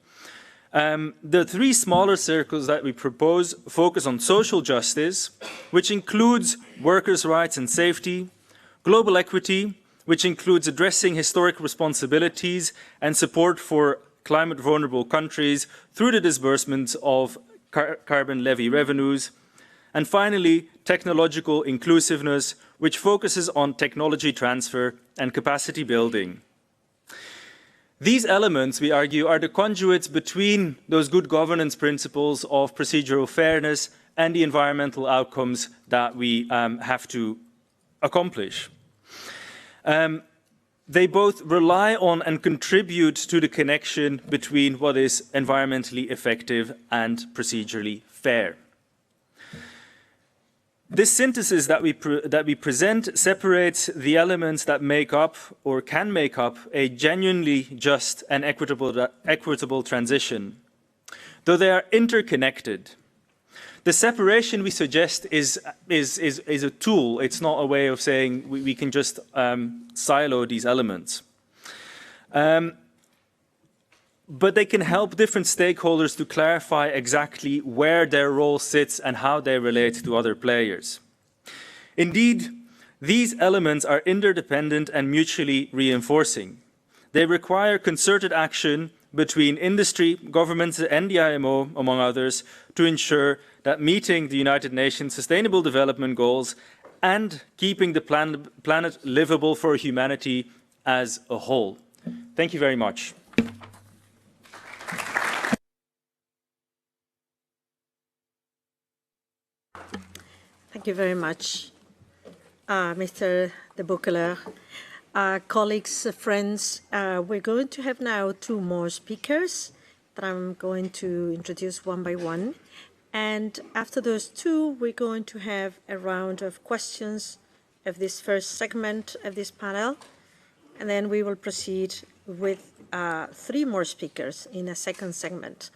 the three smaller circles that we propose focus on social justice, which includes workers' rights and safety, global equity, which includes addressing historic responsibilities and support for climate vulnerable countries through the disbursement of carbon levy revenues, and finally, technological inclusiveness, which focuses on technology transfer and capacity building. These elements, we argue, are the conduits between those good governance principles of procedural fairness and the environmental outcomes that we have to accomplish. They both rely on and contribute to the connection between what is environmentally effective and procedurally fair. This synthesis that we present separates the elements that make up or can make up a genuinely just and equitable transition, though they are interconnected. The separation we suggest is a tool. It's not a way of saying we can just silo these elements. But they can help different stakeholders to clarify exactly where their role sits and how they relate to other players. Indeed, these elements are interdependent and mutually reinforcing. They require concerted action between industry, governments, and the IMO, among others, to ensure that meeting the United Nations Sustainable Development Goals and keeping the planet livable for humanity as a whole. Thank you very much. Thank you very much, Mr. de Boeckelaer. Colleagues, friends, we're going to have now two more speakers that I'm going to introduce one by one. And after those two, we're going to have a round of questions of this first segment of this panel. And then we will proceed with three more speakers in a second segment.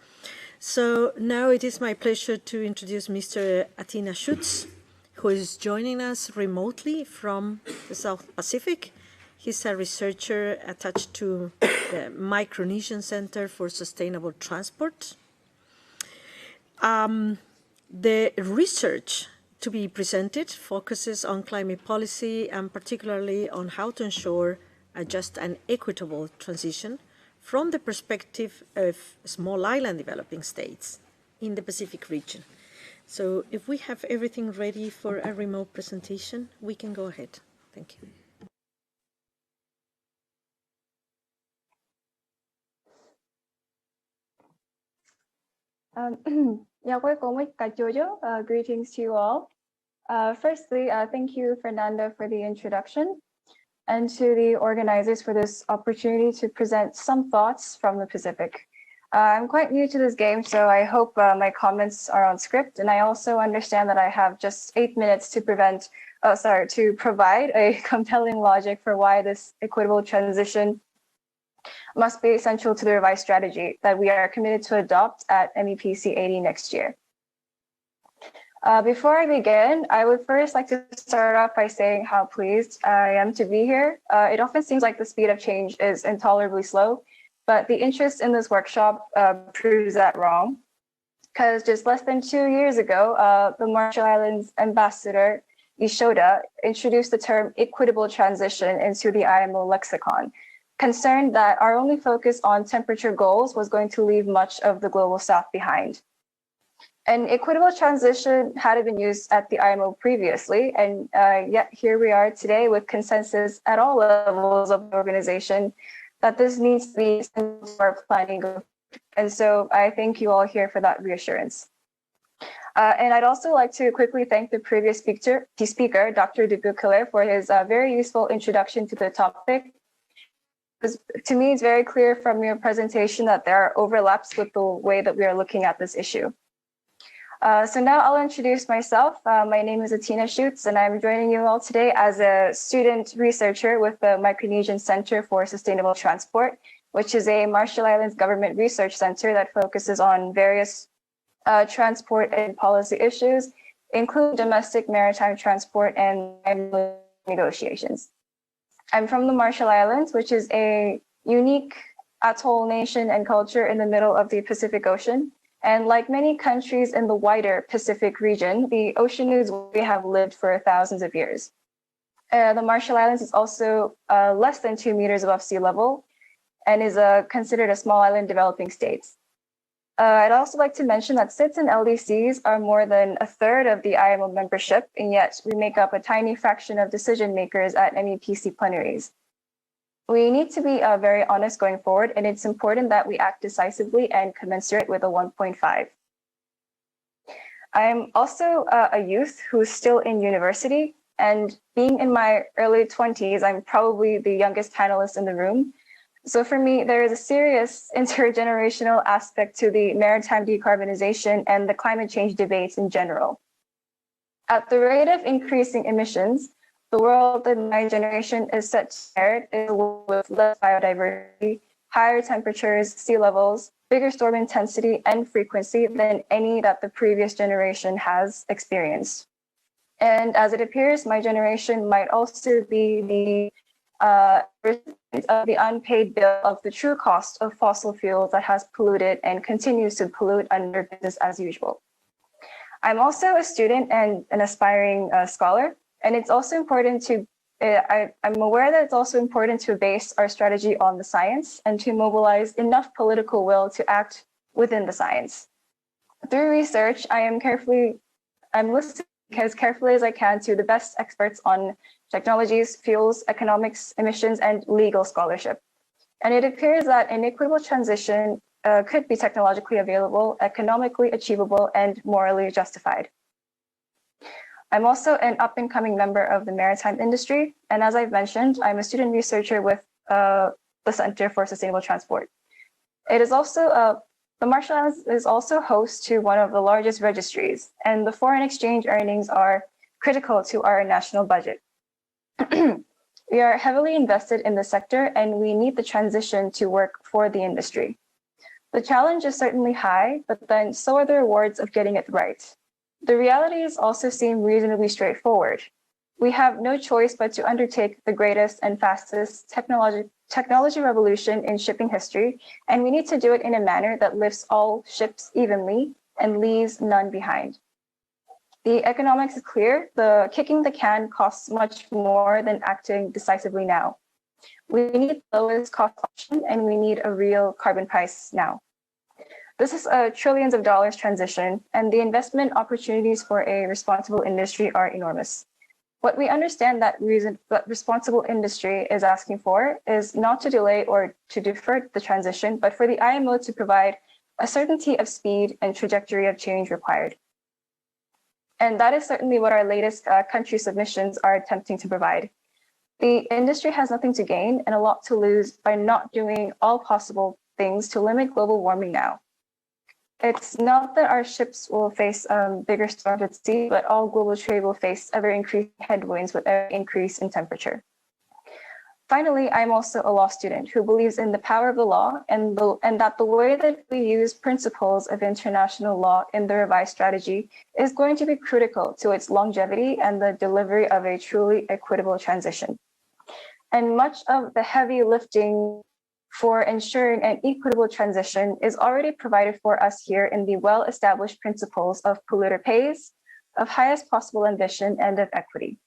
So now it is my pleasure to introduce Mr. Athena Schutz, who is joining us remotely from the South Pacific. He's a researcher attached to the Micronesian Center for Sustainable Transport. The research to be presented focuses on climate policy and particularly on how to ensure a just and equitable transition from the perspective of small island developing states in the Pacific region. So if we have everything ready for a remote presentation, we can go ahead. Thank you. Greetings to you all. Firstly, thank you, Fernanda, for the introduction, and to the organizers for this opportunity to present some thoughts from the Pacific. I'm quite new to this game, so I hope my comments are on script, and I also understand that I have just 8 minutes to provide a compelling logic for why this equitable transition must be essential to the revised strategy that we are committed to adopt at MEPC 80 next year. Before I begin, I would first like to start off by saying how pleased I am to be here. It often seems like the speed of change is intolerably slow, but the interest in this workshop proves that wrong. Because just less than 2 years ago, the Marshall Islands ambassador, Ishoda, introduced the term equitable transition into the IMO lexicon, concerned that our only focus on temperature goals was going to leave much of the global south behind. An equitable transition had been used at the IMO previously, and yet here we are today with consensus at all levels of the organization that this needs to be central to our planning. And so I thank you all here for that reassurance. And I'd also like to quickly thank the previous speaker, Dr. Dubuc-Hilaire, for his very useful introduction to the topic. Because to me, it's very clear from your presentation that there are overlaps with the way that we are looking at this issue. So now I'll introduce myself. My name is Atina Schutz, and I'm joining you all today as a student researcher with the Micronesian Center for Sustainable Transport, which is a Marshall Islands government research center that focuses on various transport and policy issues, including domestic maritime transport and negotiations. I'm from the Marshall Islands, which is a unique atoll nation and culture in the middle of the Pacific Ocean. And like many countries in the wider Pacific region, the ocean is where we have lived for thousands of years. The Marshall Islands is also less than 2 meters above sea level and is considered a small island developing state. I'd also like to mention that SIDS and LDCs are more than a third of the IMO membership, and yet we make up a tiny fraction of decision makers at MEPC plenaries. We need to be very honest going forward, and it's important that we act decisively and commensurate with a 1.5. I'm also a youth who's still in university, and being in my early 20s, I'm probably the youngest panelist in the room. So for me, there is a serious intergenerational aspect to the maritime decarbonization and the climate change debates in general. At the rate of increasing emissions, the world that my generation is set to inherit is with less biodiversity, higher temperatures, sea levels, bigger storm intensity and frequency than any that the previous generation has experienced. And as it appears, my generation might also be the unpaid bill of the true cost of fossil fuels that has polluted and continues to pollute under business as usual. I'm also a student and an aspiring scholar. And it's also important to, I'm aware that it's also important to base our strategy on the science and to mobilize enough political will to act within the science. Through research, I'm listening as carefully as I can to the best experts on technologies, fuels, economics, emissions, and legal scholarship. And it appears that an equitable transition could be technologically available, economically achievable, and morally justified. I'm also an up-and-coming member of the maritime industry, and as I've mentioned, I'm a student researcher with the Center for Sustainable Transport. It is also, the Marshall Islands is also host to one of the largest registries, and the foreign exchange earnings are critical to our national budget. We are heavily invested in the sector, and we need the transition to work for the industry. The challenge is certainly high, but then so are the rewards of getting it right. The realities also seem reasonably straightforward. We have no choice but to undertake the greatest and fastest technology revolution in shipping history, and we need to do it in a manner that lifts all ships evenly and leaves none behind. The economics is clear. The kicking the can costs much more than acting decisively now. We need the lowest cost option, and we need a real carbon price now. This is a trillions of dollars transition, and the investment opportunities for a responsible industry are enormous. What we understand that responsible industry is asking for is not to delay or to defer the transition, but for the IMO to provide a certainty of speed and trajectory of change required. And that is certainly what our latest country submissions are attempting to provide. The industry has nothing to gain and a lot to lose by not doing all possible things to limit global warming now. It's not that our ships will face bigger storms at sea, but all global trade will face ever-increasing headwinds with every increase in temperature. Finally, I'm also a law student who believes in the power of the law and that the way that we use principles of international law in the revised strategy is going to be critical to its longevity and the delivery of a truly equitable transition. And much of the heavy lifting for ensuring an equitable transition is already provided for us here in the well-established principles of polluter pays, of highest possible ambition, and of equity.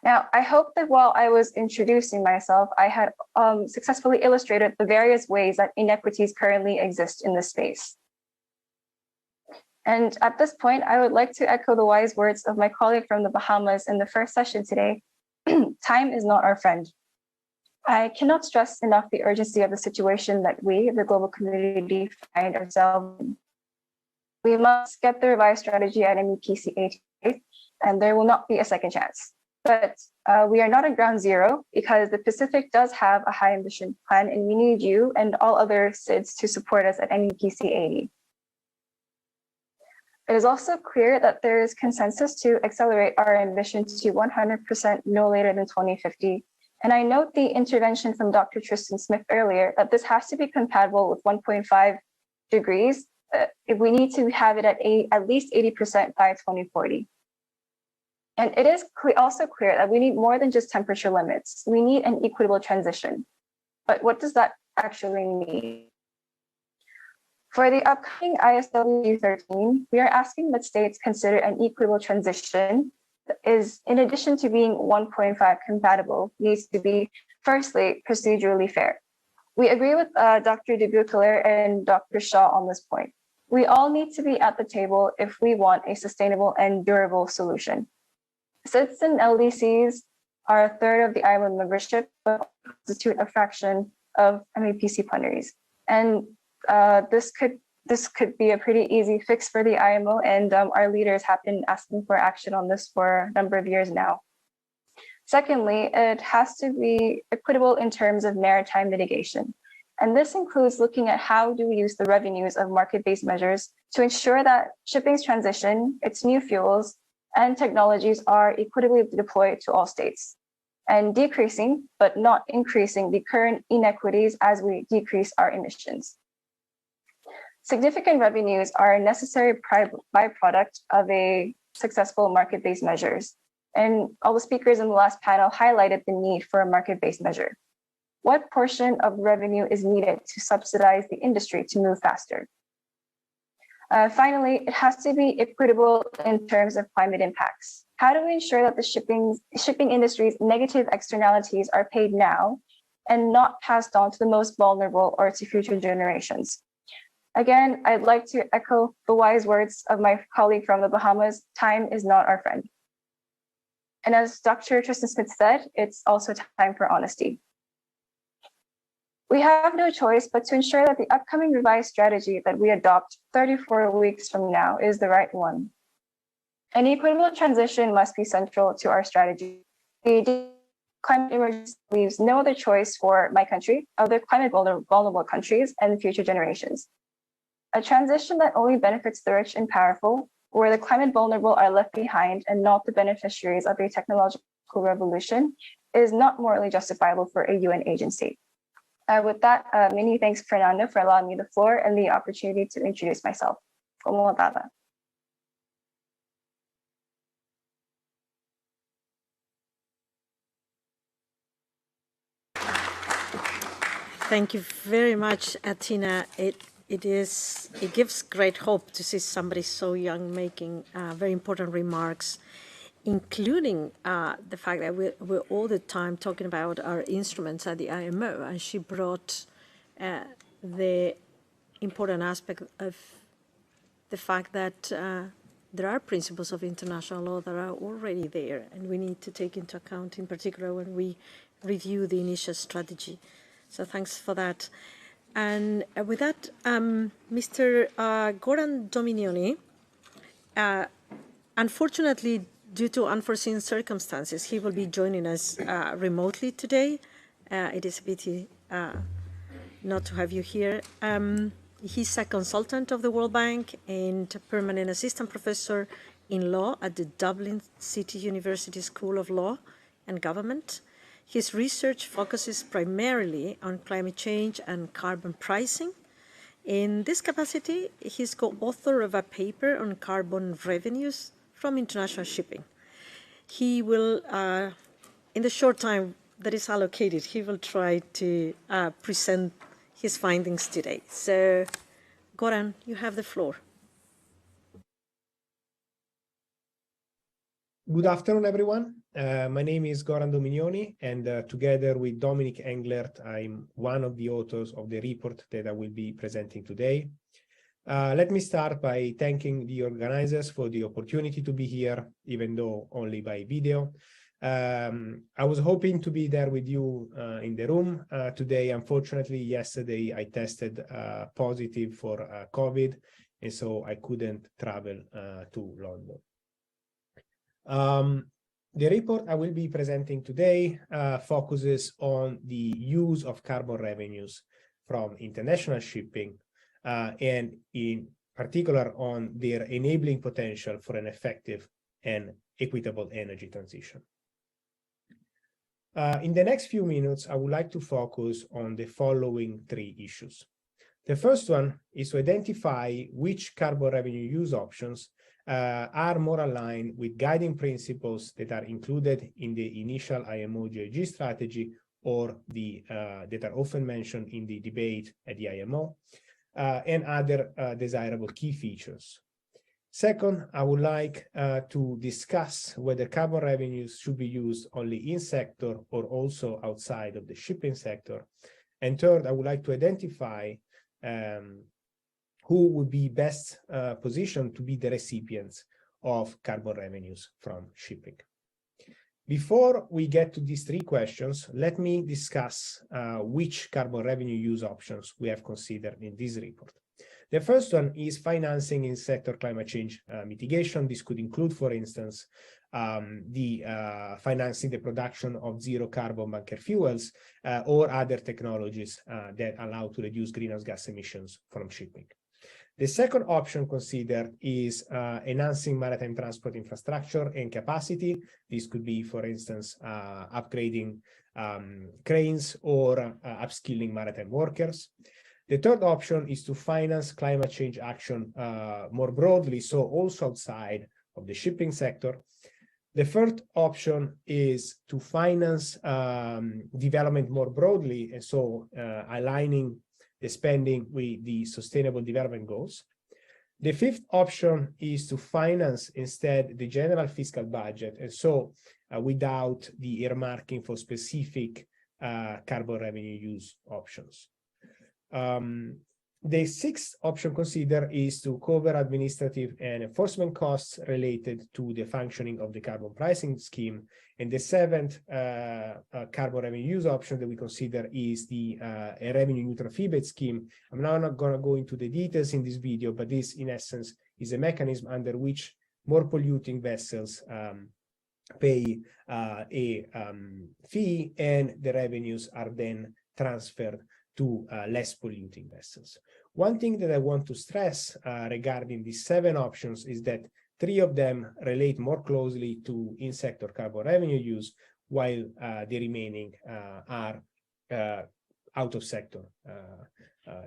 Now, I hope that while I was introducing myself, I had successfully illustrated the various ways that inequities currently exist in this space. And at this point, I would like to echo the wise words of my colleague from the Bahamas in the first session today. Time is not our friend. I cannot stress enough the urgency of the situation that we, the global community, find ourselves in. We must get the revised strategy at MEPC 8, and there will not be a second chance. But we are not at ground zero because the Pacific does have a high ambition plan, and we need you and all other SIDS to support us at MEPC 80. It is also clear that there is consensus to accelerate our ambition to 100% no later than 2050. And I note the intervention from Dr. Tristan Smith earlier that this has to be compatible with 1.5 degrees. If we need to have it at least 80% by 2040. And it is also clear that we need more than just temperature limits. We need an equitable transition. But what does that actually mean? For the upcoming ISW 13, we are asking that states consider an equitable transition is, in addition to being 1.5 compatible, needs to be, firstly, procedurally fair. We agree with Dr. de Buchler and Dr. Shaw on this point. We all need to be at the table if we want a sustainable and durable solution. SIDS and LDCs are a third of the IMO membership, but constitute a fraction of MEPC plenaries. And this could be a pretty easy fix for the IMO, and our leaders have been asking for action on this for a number of years now. Secondly, it has to be equitable in terms of maritime mitigation. And this includes looking at how do we use the revenues of market-based measures to ensure that shipping's transition, its new fuels, and technologies are equitably deployed to all states, and decreasing, but not increasing, the current inequities as we decrease our emissions. Significant revenues are a necessary byproduct of a successful market-based measures. And all the speakers in the last panel highlighted the need for a market-based measure. What portion of revenue is needed to subsidize the industry to move faster? Finally, it has to be equitable in terms of climate impacts. How do we ensure that the shipping industry's negative externalities are paid now and not passed on to the most vulnerable or to future generations? Again, I'd like to echo the wise words of my colleague from the Bahamas: time is not our friend. And as Dr. Tristan Smith said, it's also time for honesty. We have no choice but to ensure that the upcoming revised strategy that we adopt 34 weeks from now is the right one. An equitable transition must be central to our strategy. The climate emergency leaves no other choice for my country, other climate vulnerable countries, and future generations. A transition that only benefits the rich and powerful, where the climate vulnerable are left behind and not the beneficiaries of a technological revolution, is not morally justifiable for a UN agency. With that, many thanks, Fernando, for allowing me the floor and the opportunity to introduce myself. Como dada. Thank you very much, Atina. It gives great hope to see somebody so young making very important remarks, including the fact that we're all the time talking about our instruments at the IMO, and she brought the important aspect of the fact that there are principles of international law that are already there, and we need to take into account, in particular, when we review the initial strategy. So thanks for that. And with that, Mr. Goran Dominioni, unfortunately, due to unforeseen circumstances, he will be joining us remotely today. It is a pity not to have you here. He's a consultant of the World Bank and permanent assistant professor in law at the Dublin City University School of Law and Government. His research focuses primarily on climate change and carbon pricing. In this capacity, he's co-author of a paper on carbon revenues from international shipping. He will, in the short time that is allocated, he will try to present his findings today. So, Goran, you have the floor. Good afternoon, everyone. My name is Goran Dominioni, and together with Dominic Englert, I'm one of the authors of the report that I will be presenting today. Let me start by thanking the organizers for the opportunity to be here, even though only by video. I was hoping to be there with you in the room today. Unfortunately, yesterday I tested positive for COVID, and so I couldn't travel to London. The report I will be presenting today focuses on the use of carbon revenues from international shipping, and in particular on their enabling potential for an effective and equitable energy transition. In the next few minutes, I would like to focus on the following three issues. The first one is to identify which carbon revenue use options are more aligned with guiding principles that are included in the initial IMO GHG strategy or that are often mentioned in the debate at the IMO, and other desirable key features. Second, I would like to discuss whether carbon revenues should be used only in sector or also outside of the shipping sector. And third, I would like to identify who would be best positioned to be the recipients of carbon revenues from shipping. Before we get to these three questions, let me discuss which carbon revenue use options we have considered in this report. The first one is financing in sector climate change mitigation. This could include, for instance, financing the production of zero carbon bunker fuels or other technologies that allow to reduce greenhouse gas emissions from shipping. The second option considered is enhancing maritime transport infrastructure and capacity. This could be, for instance, upgrading cranes or upskilling maritime workers. The third option is to finance climate change action more broadly, so also outside of the shipping sector. The third option is to finance development more broadly, and so aligning the spending with the Sustainable Development Goals. The fifth option is to finance instead the general fiscal budget, and so without the earmarking for specific carbon revenue use options. The sixth option considered is to cover administrative and enforcement costs related to the functioning of the carbon pricing scheme. And the seventh carbon revenue use option that we consider is the a revenue neutral fee-based scheme. I'm now not going to go into the details in this video, but this in essence is a mechanism under which more polluting vessels pay a fee, and the revenues are then transferred to less polluting vessels. One thing that I want to stress regarding these 7 options is that 3 of them relate more closely to in-sector carbon revenue use, while the remaining are out-of-sector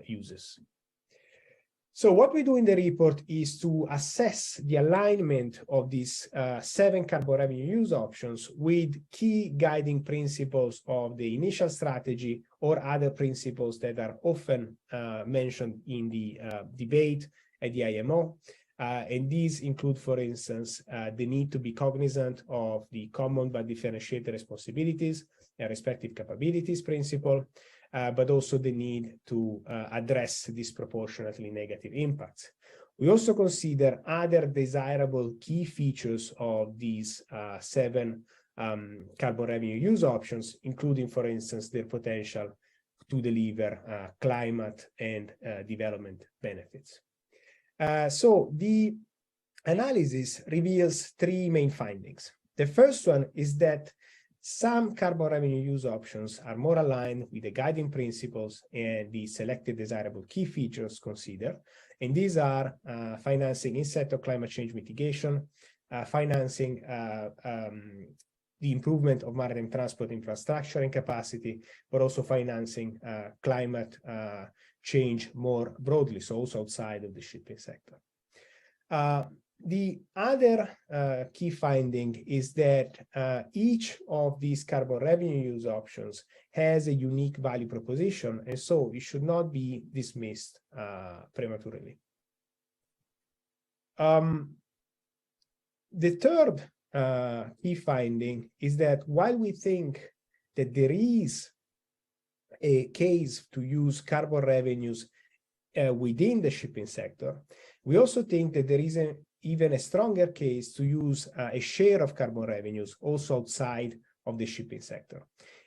uses. So what we do in the report is to assess the alignment of these 7 carbon revenue use options with key guiding principles of the initial strategy or other principles that are often mentioned in the debate at the IMO. And these include, for instance, the need to be cognizant of the common but differentiated responsibilities and respective capabilities principle, but also the need to address disproportionately negative impacts. We also consider other desirable key features of these 7 carbon revenue use options, including, for instance, their potential to deliver climate and development benefits. So the analysis reveals 3 main findings. The first one is that some carbon revenue use options are more aligned with the guiding principles and the selected desirable key features considered, and these are financing in-sector climate change mitigation, financing the improvement of maritime transport infrastructure and capacity, but also financing climate change more broadly, so also outside of the shipping sector. The other key finding is that each of these carbon revenue use options has a unique value proposition, and so it should not be dismissed prematurely. The third key finding is that while we think that there is a case to use carbon revenues within the shipping sector, we also think that there is even a stronger case to use a share of carbon revenues also outside of the shipping sector.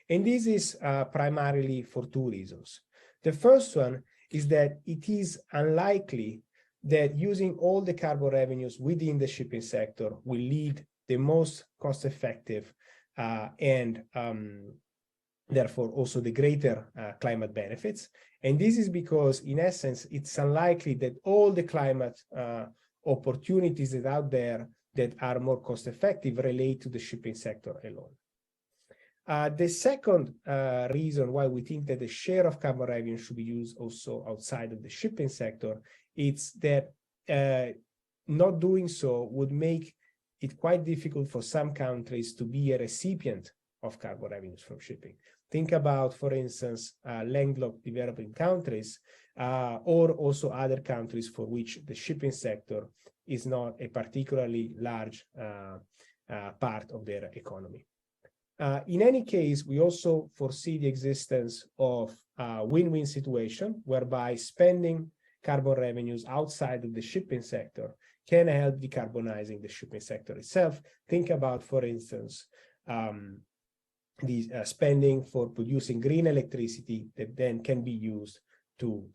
And this is primarily for two reasons. The first one is that it is unlikely that using all the carbon revenues within the shipping sector will lead the most cost-effective and therefore also the greater climate benefits. And this is because, in essence, it's unlikely that all the climate opportunities that are out there that are more cost-effective relate to the shipping sector alone. The second reason why we think that the share of carbon revenue should be used also outside of the shipping sector is that not doing so would make it quite difficult for some countries to be a recipient of carbon revenues from shipping. Think about, for instance, landlocked developing countries or also other countries for which the shipping sector is not a particularly large part of their economy. In any case, we also foresee the existence of a win-win situation whereby spending carbon revenues outside of the shipping sector can help decarbonizing the shipping sector itself. Think about, for instance, the spending for producing green electricity that then can be used to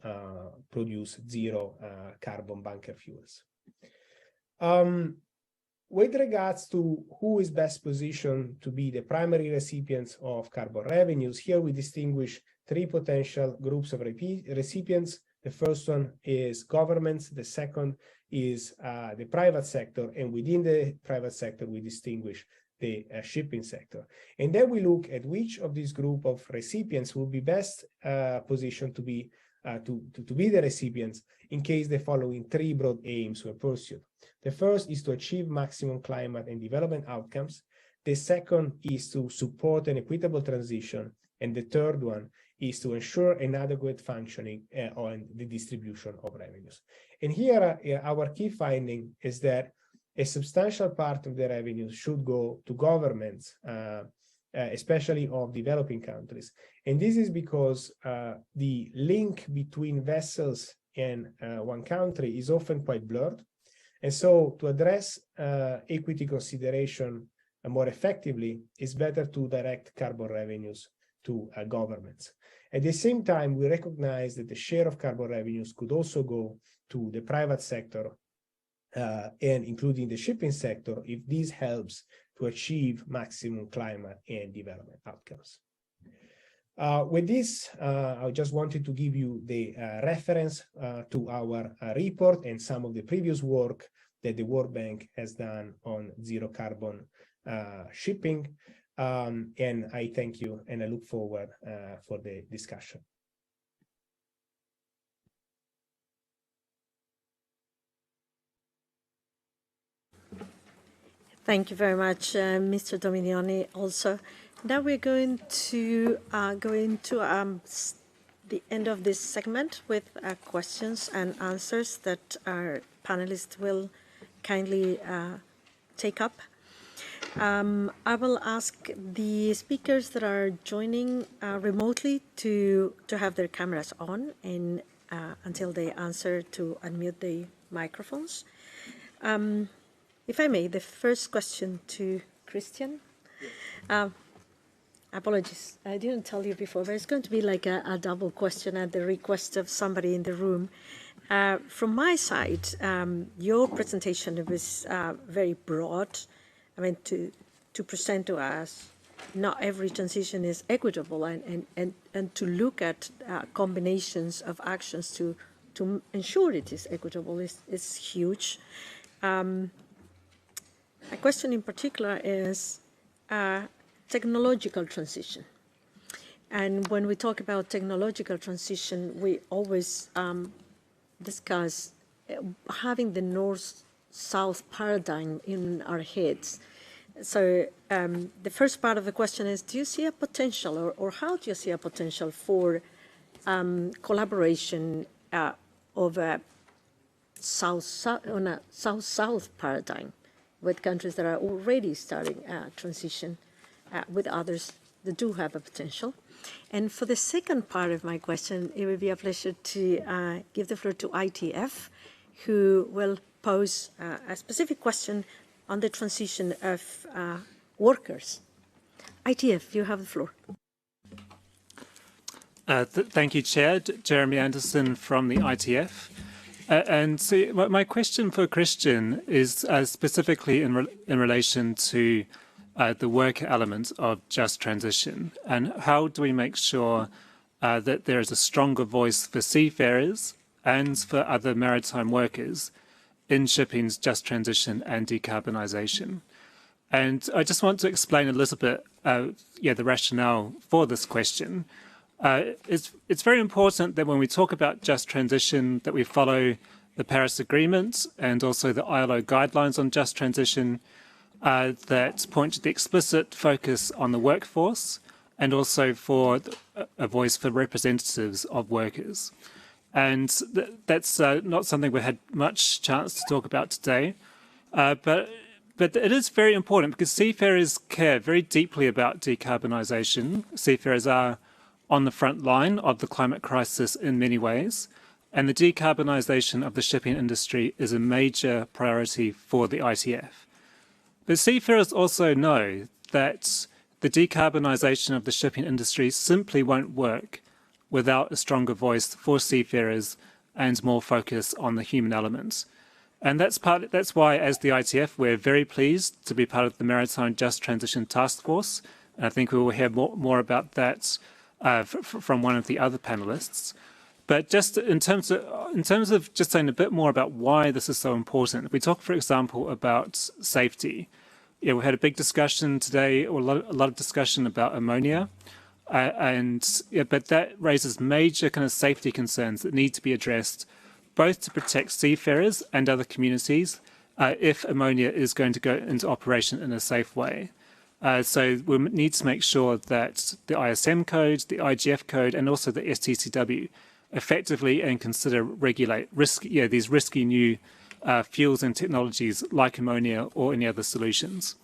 produce zero carbon bunker fuels. With regards to who is best positioned to be the primary recipients of carbon revenues, here we distinguish three potential groups of recipients. The first one is governments, the second is the private sector, and within the private sector we distinguish the shipping sector. And then we look at which of these group of recipients will be best positioned to be the recipients in case the following three broad aims were pursued. The first is to achieve maximum climate and development outcomes. The second is to support an equitable transition. And the third one is to ensure an adequate functioning on the distribution of revenues. And here our key finding is that a substantial part of the revenues should go to governments, especially of developing countries. And this is because the link between vessels and one country is often quite blurred. And so to address equity consideration more effectively, it's better to direct carbon revenues to governments. At the same time, we recognize that the share of carbon revenues could also go to the private sector and including the shipping sector if this helps to achieve maximum climate and development outcomes. With this, I just wanted to give you the reference to our report and some of the previous work that the World Bank has done on zero carbon shipping. And I thank you and I look forward for the discussion. Thank you very much, Mr. Dominioni. Also, now we're going to go into the end of this segment with questions and answers that our panelists will kindly take up. I will ask the speakers that are joining remotely to have their cameras on and until they answer to unmute the microphones. If I may, the first question to Christian. Apologies, I didn't tell you before, but it's going to be like a double question at the request of somebody in the room. From my side, your presentation was very broad. I mean, to present to us, not every transition is equitable, and to look at combinations of actions to ensure it is equitable is huge. My question in particular is technological transition. And when we talk about technological transition, we always discuss having the north-south paradigm in our heads. So the first part of the question is, do you see a potential, or how do you see a potential for collaboration of a south-south paradigm with countries that are already starting a transition with others that do have a potential. And for the second part of my question, it would be a pleasure to give the floor to ITF, who will pose a specific question on the transition of workers. ITF, you have the floor. Thank you, Chair. Jeremy Anderson from the ITF. And so my question for Christian is specifically in relation to the worker element of just transition, and how do we make sure that there is a stronger voice for seafarers and for other maritime workers in shipping's just transition and decarbonisation. And I just want to explain a little bit the rationale for this question. It's very important that when we talk about just transition that we follow the Paris Agreement and also the ILO guidelines on just transition that point to the explicit focus on the workforce and also for a voice for representatives of workers. And that's not something we had much chance to talk about today, but it is very important because seafarers care very deeply about decarbonisation. Seafarers are on the front line of the climate crisis in many ways, and the decarbonisation of the shipping industry is a major priority for the ITF. But seafarers also know that the decarbonisation of the shipping industry simply won't work without a stronger voice for seafarers and more focus on the human elements. And that's why, as the ITF, we're very pleased to be part of the Maritime Just Transition Task Force. And I think we will hear more about that from one of the other panelists. But just in terms of just saying a bit more about why this is so important, if we talk, for example, about safety, we had a big discussion today, or a lot of discussion about ammonia, but that raises major kind of safety concerns that need to be addressed, both to protect seafarers and other communities if ammonia is going to go into operation in a safe way. So we need to make sure that the ISM code, the IGF code, and also the STCW effectively and regulate these risky new fuels and technologies like ammonia or any other solutions.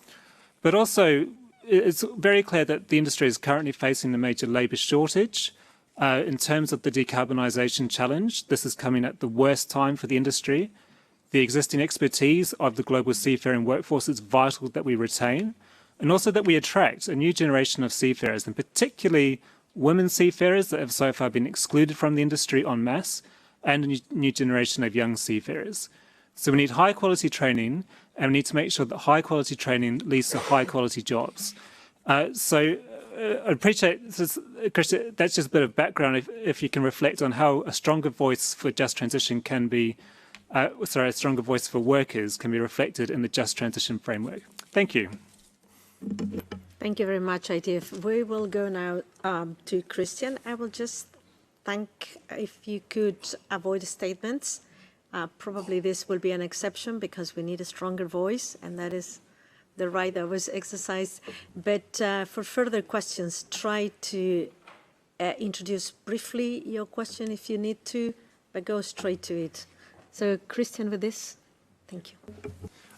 But also, it's very clear that the industry is currently facing a major labour shortage. In terms of the decarbonisation challenge, this is coming at the worst time for the industry. The existing expertise of the global seafaring workforce is vital that we retain, and also that we attract a new generation of seafarers, and particularly women seafarers that have so far been excluded from the industry en masse, and a new generation of young seafarers. So we need high quality training, and we need to make sure that high quality training leads to high quality jobs. I appreciate, Christian, that's just a bit of background, if you can reflect on how a stronger voice for just transition can be, a stronger voice for workers can be reflected in the just transition framework. Thank you. Thank you very much, ITF. We will go now to Christian. I will just thank if you could avoid statements. Probably this will be an exception because we need a stronger voice, and that is the right that was exercised. But for further questions, try to introduce briefly your question if you need to, but go straight to it. So, Christian, with this, thank you.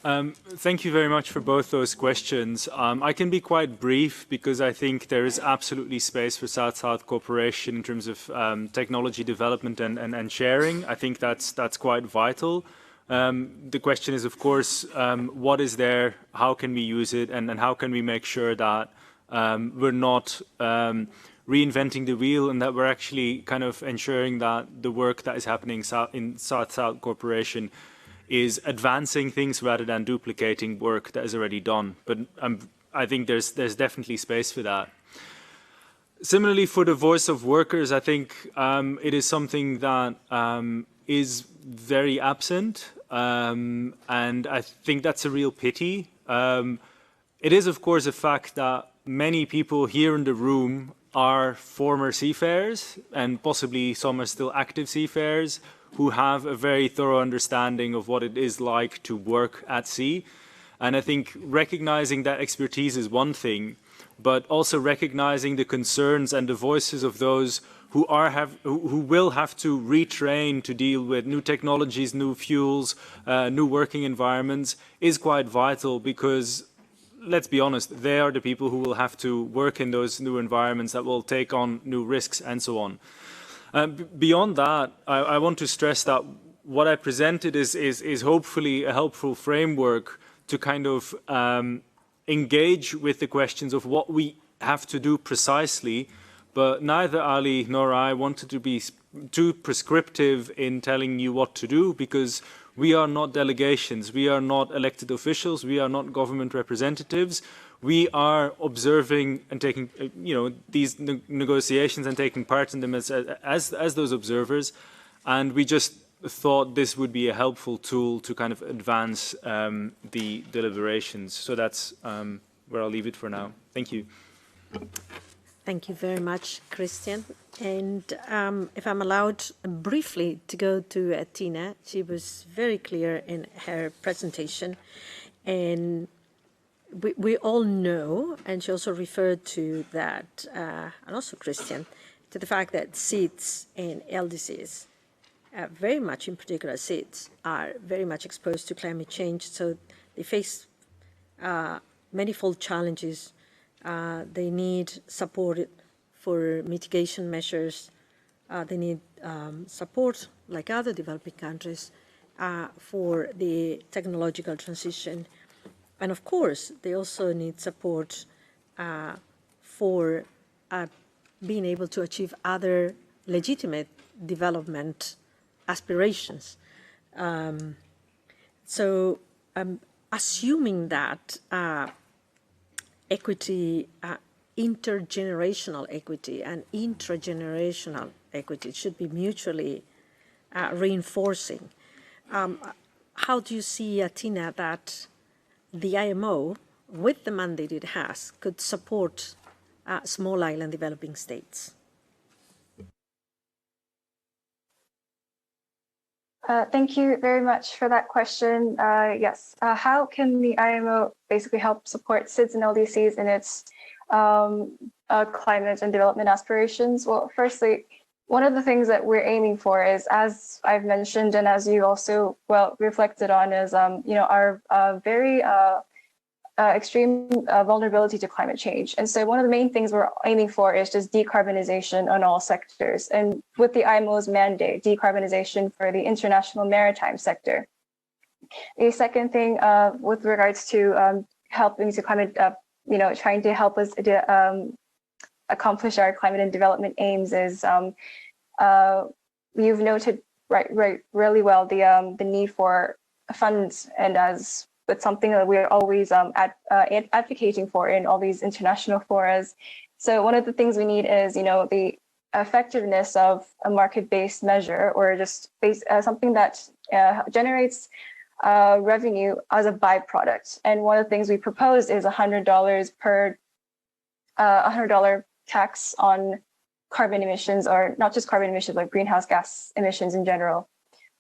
Thank you very much for both those questions. I can be quite brief because I think there is absolutely space for South-South cooperation in terms of technology development and sharing. I think that's quite vital. The question is, of course, what is there, how can we use it, and how can we make sure that we're not reinventing the wheel and that we're actually kind of ensuring that the work that is happening in South-South cooperation is advancing things rather than duplicating work that is already done. But I think there's definitely space for that. Similarly, for the voice of workers, I think it is something that is very absent, and I think that's a real pity. It is, of course, a fact that many people here in the room are former seafarers, and possibly some are still active seafarers, who have a very thorough understanding of what it is like to work at sea. And I think recognizing that expertise is one thing, but also recognizing the concerns and the voices of those who will have to retrain to deal with new technologies, new fuels, new working environments is quite vital, because let's be honest, they are the people who will have to work in those new environments, that will take on new risks and so on. Beyond that, I want to stress that what I presented is hopefully a helpful framework to kind of engage with the questions of what we have to do precisely, but neither Ali nor I wanted to be too prescriptive in telling you what to do, because we are not delegations, we are not elected officials, we are not government representatives. We are observing and taking, these negotiations and taking part in them as those observers, and we just thought this would be a helpful tool to kind of advance the deliberations. So that's where I'll leave it for now. Thank you. Thank you very much, Christian. And if I'm allowed briefly to go to Tina, she was very clear in her presentation. And we all know, and she also referred to that, and also Christian, to the fact that seeds and LDCs, very much in particular seeds, are very much exposed to climate change. So they face manifold challenges. They need support for mitigation measures. They need support, like other developing countries, for the technological transition. And of course, they also need support for being able to achieve other legitimate development aspirations. Assuming that equity, intergenerational equity and intragenerational equity should be mutually reinforcing, how do you see, Tina, that the IMO, with the mandate it has, could support small island developing states? Thank you very much for that question. Yes, how can the IMO basically help support SIDS and LDCs in its climate and development aspirations? Well, firstly, one of the things that we're aiming for is, as I've mentioned and as you also reflected on, is our very extreme vulnerability to climate change. And so one of the main things we're aiming for is just decarbonization on all sectors. And with the IMO's mandate, decarbonization for the international maritime sector. The second thing with regards to helping to climate, trying to help us accomplish our climate and development aims is, you've noted really well the need for funds, and as it's something that we're always advocating for in all these international forums. So one of the things we need is, the effectiveness of a market-based measure, or just something that generates revenue as a byproduct. And one of the things we propose is $100 per $100 tax on carbon emissions, or not just carbon emissions, but greenhouse gas emissions in general.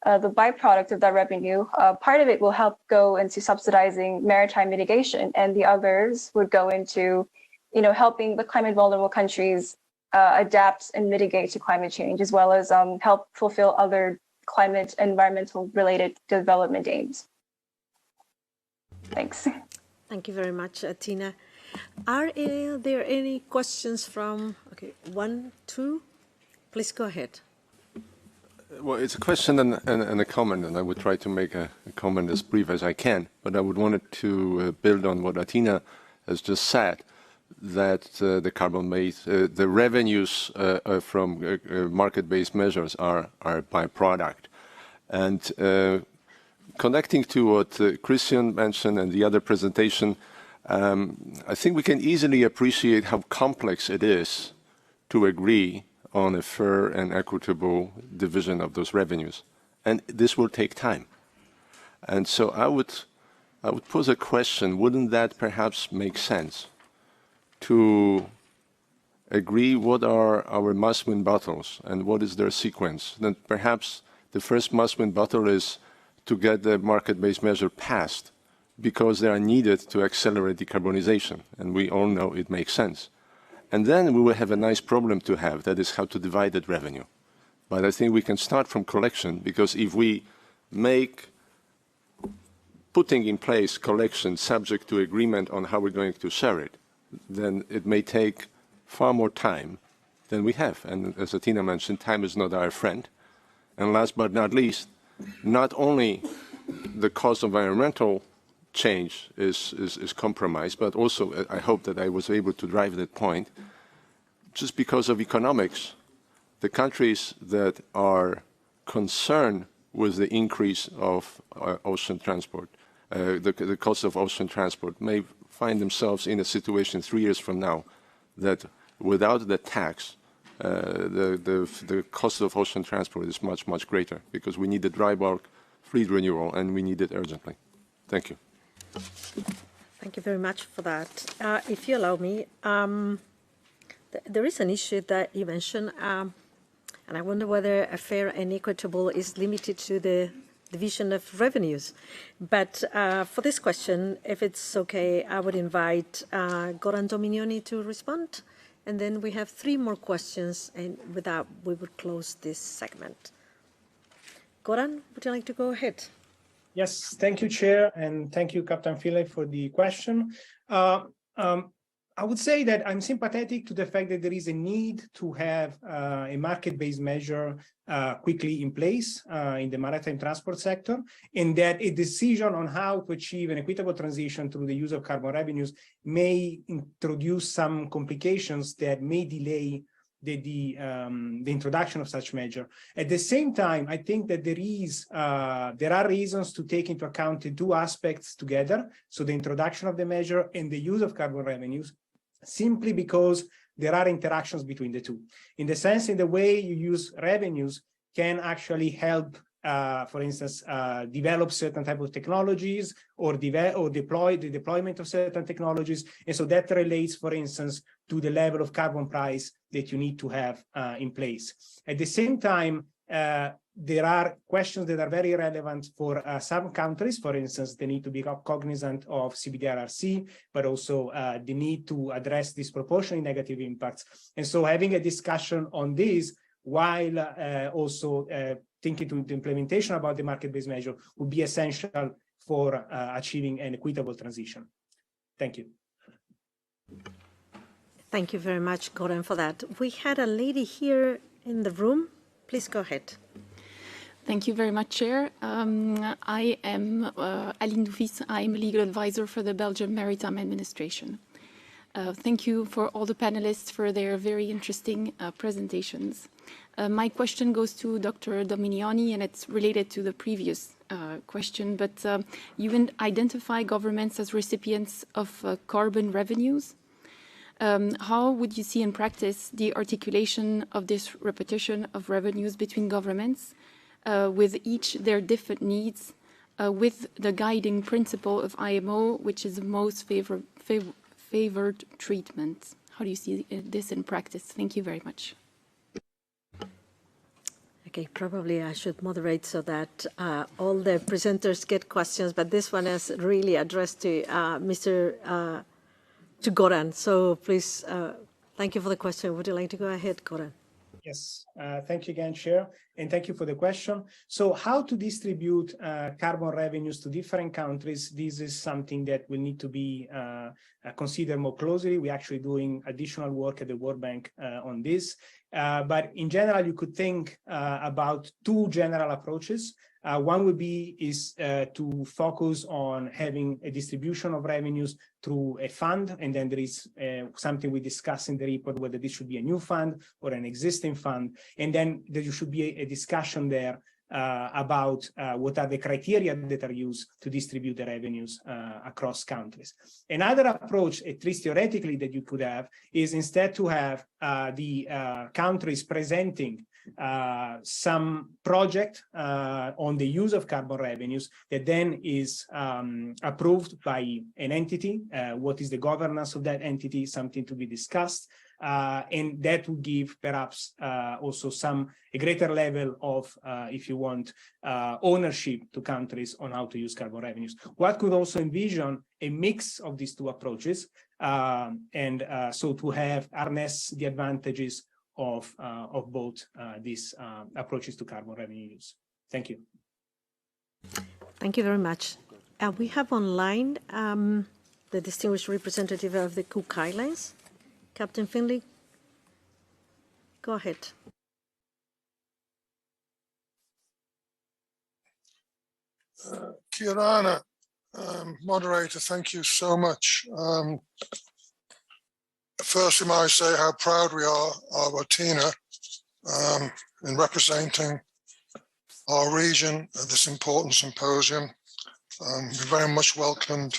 The byproduct of that revenue, part of it will help go into subsidizing maritime mitigation, and the others would go into, helping the climate vulnerable countries adapt and mitigate to climate change, as well as help fulfill other climate environmental related development aims. Thanks. Thank you very much, Tina. Are there any questions from, one, two? Please go ahead. Well, it's a question and a comment, and I would try to make a comment as brief as I can, but I would want it to build on what Atina has just said, that the revenues from market-based measures are a byproduct. And connecting to what Christian mentioned and the other presentation, I think we can easily appreciate how complex it is to agree on a fair and equitable division of those revenues. And this will take time. And so I would pose a question, wouldn't that perhaps make sense to agree what are our must-win battles and what is their sequence? Then perhaps the first must-win battle is to get the market-based measure passed because they are needed to accelerate decarbonization. And we all know it makes sense. And then we will have a nice problem to have, that is how to divide that revenue. But I think we can start from collection, because if we make putting in place collection subject to agreement on how we're going to share it, then it may take far more time than we have. And as Athena mentioned, time is not our friend. And last but not least, not only the cost of environmental change is compromised, but also I hope that I was able to drive that point. Just because of economics, the countries that are concerned with the increase of ocean transport, the cost of ocean transport, may find themselves in a situation 3 years from now that without the tax, the cost of ocean transport is much, much greater, because we need the dry bulk fleet renewal and we need it urgently. Thank you. Thank you very much for that. If you allow me, there is an issue that you mentioned, and I wonder whether a fair and equitable is limited to the division of revenues. But for this question, if it's okay, I would invite Goran Dominioni to respond. And then we have 3 more questions, and with that, we would close this segment. Goran, would you like to go ahead? Yes, thank you, Chair, and thank you, Captain Philip, for the question. I would say that I'm sympathetic to the fact that there is a need to have a market-based measure quickly in place in the maritime transport sector, and that a decision on how to achieve an equitable transition through the use of carbon revenues may introduce some complications that may delay the introduction of such measure. At the same time, I think that there are reasons to take into account the 2 aspects together, so the introduction of the measure and the use of carbon revenues, simply because there are interactions between the 2. In the sense, in the way you use revenues can actually help, for instance, develop certain type of technologies or deploy the deployment of certain technologies. And so that relates, for instance, to the level of carbon price that you need to have in place. At the same time, there are questions that are very relevant for some countries. For instance, they need to be cognizant of CBDRRC, but also the need to address disproportionately negative impacts. And so having a discussion on this, while also thinking to the implementation about the market-based measure, would be essential for achieving an equitable transition. Thank you. Thank you very much, Goran, for that. We had a lady here in the room. Please go ahead. Thank you very much, Chair. I am Aline Doufis. I am a legal advisor for the Belgian Maritime Administration. Thank you for all the panelists for their very interesting presentations. My question goes to Dr. Dominioni, and it's related to the previous question, but you identify governments as recipients of carbon revenues. How would you see in practice the articulation of this repetition of revenues between governments with each their different needs, with the guiding principle of IMO, which is the most favored treatment? How do you see this in practice? Thank you very much. Okay, probably I should moderate so that all the presenters get questions, but this one is really addressed to to Goran. So please, thank you for the question. Would you like to go ahead, Goran? Yes, thank you again, Chair, and thank you for the question. So how to distribute carbon revenues to different countries, this is something that will need to be considered more closely. We're actually doing additional work at the World Bank on this. But in general, you could think about 2 general approaches. One would be to focus on having a distribution of revenues through a fund, and then there is something we discuss in the report, whether this should be a new fund or an existing fund, and then there should be a discussion there about what are the criteria that are used to distribute the revenues across countries. Another approach, at least theoretically, that you could have is instead to have the countries presenting some project on the use of carbon revenues that then is approved by an entity. What is the governance of that entity? Something to be discussed. And that would give perhaps also a greater level of, if you want, ownership to countries on how to use carbon revenues. What could also envision a mix of these 2 approaches, and so to harness the advantages of both these approaches to carbon revenue use. Thank you. Thank you very much. We have online the distinguished representative of the Cook Islands, Captain Finlay. Go ahead. Kirana, moderator, thank you so much. First, may I say how proud we are of Otina in representing our region at this important symposium. We very much welcomed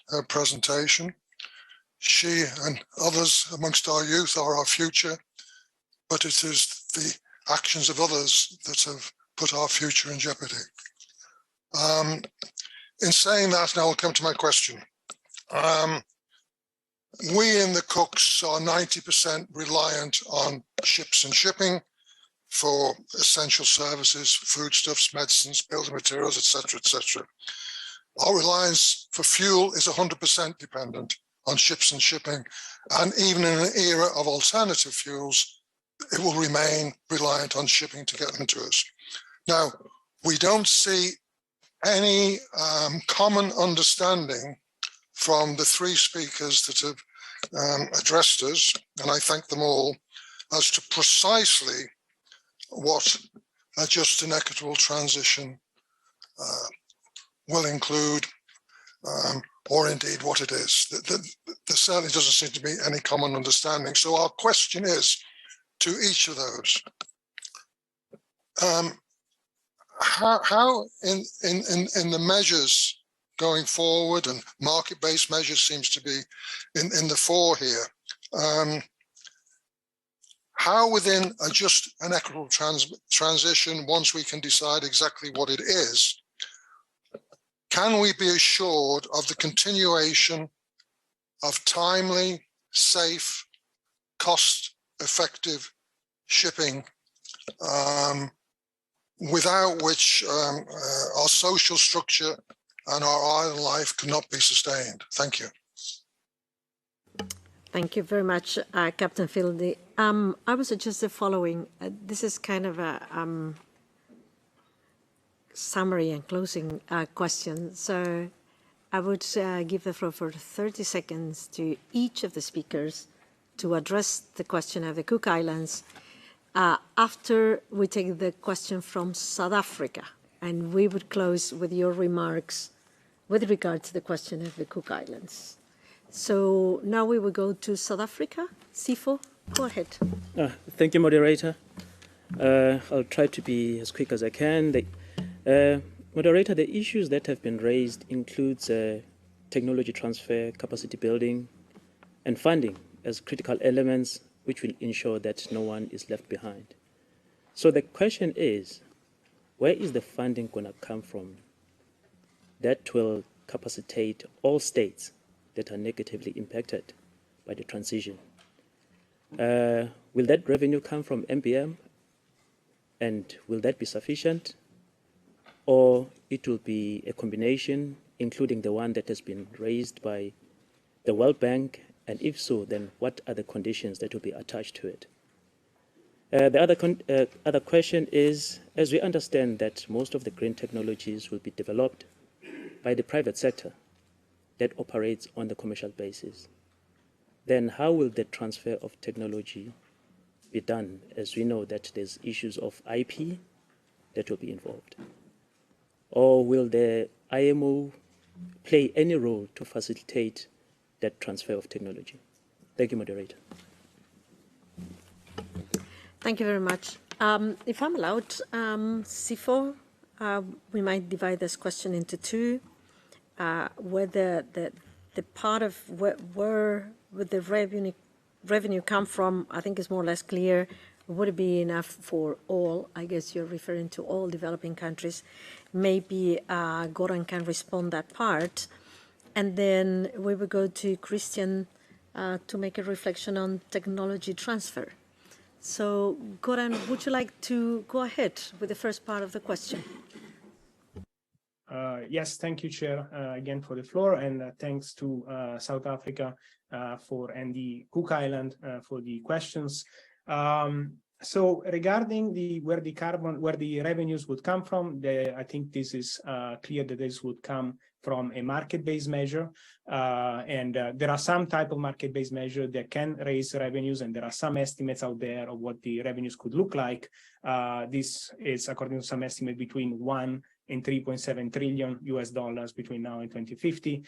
her presentation. She and others amongst our youth are our future, but it is the actions of others that have put our future in jeopardy. In saying that, now I'll come to my question. We in the Cooks are 90% reliant on ships and shipping for essential services, foodstuffs, medicines, building materials, etc., etc. Our reliance for fuel is 100% dependent on ships and shipping, and even in an era of alternative fuels, it will remain reliant on shipping to get them to us. Now, we don't see any common understanding from the three speakers that have addressed us, and I thank them all, as to precisely what a just and equitable transition will include, or indeed what it is. There certainly doesn't seem to be any common understanding. So our question is to each of those. How in the measures going forward, and market-based measures seems to be in the fore here, how within a just and equitable transition, once we can decide exactly what it is, can we be assured of the continuation of timely, safe, cost-effective shipping, without which our social structure and our island life cannot be sustained? Thank you. Thank you very much, Captain Fieldy. I would suggest the following. This is kind of a summary and closing question. So I would give the floor for 30 seconds to each of the speakers to address the question of the Cook Islands. After we take the question from South Africa, and we would close with your remarks with regard to the question of the Cook Islands. So now we will go to South Africa. Sifo, go ahead. Thank you, moderator. I'll try to be as quick as I can. Moderator, the issues that have been raised includes technology transfer, capacity building, and funding as critical elements which will ensure that no one is left behind. So the question is, where is the funding going to come from that will capacitate all states that are negatively impacted by the transition? Will that revenue come from MBM? And will that be sufficient? Or it will be a combination, including the one that has been raised by the World Bank? And if so, then what are the conditions that will be attached to it? The other question is, as we understand that most of the green technologies will be developed by the private sector that operates on the commercial basis, then how will the transfer of technology be done, as we know that there's issues of IP that will be involved? Or will the IMO play any role to facilitate that transfer of technology? Thank you, moderator. Thank you very much. If I'm allowed, Sifo, we might divide this question into two. Whether the part of where would the revenue come from, I think is more or less clear. Would it be enough for all? I guess you're referring to all developing countries. Maybe Goran can respond that part. And then we will go to Christian to make a reflection on technology transfer. So, Goran, would you like to go ahead with the first part of the question? Yes, thank you, Chair, again for the floor, and thanks to South Africa and the Cook Island for the questions. So regarding where the revenues would come from, I think this is clear that this would come from a market-based measure, and there are some type of market-based measure that can raise revenues, and there are some estimates out there of what the revenues could look like. This is according to some estimate between 1 and 3.7 trillion US dollars between now and 2050,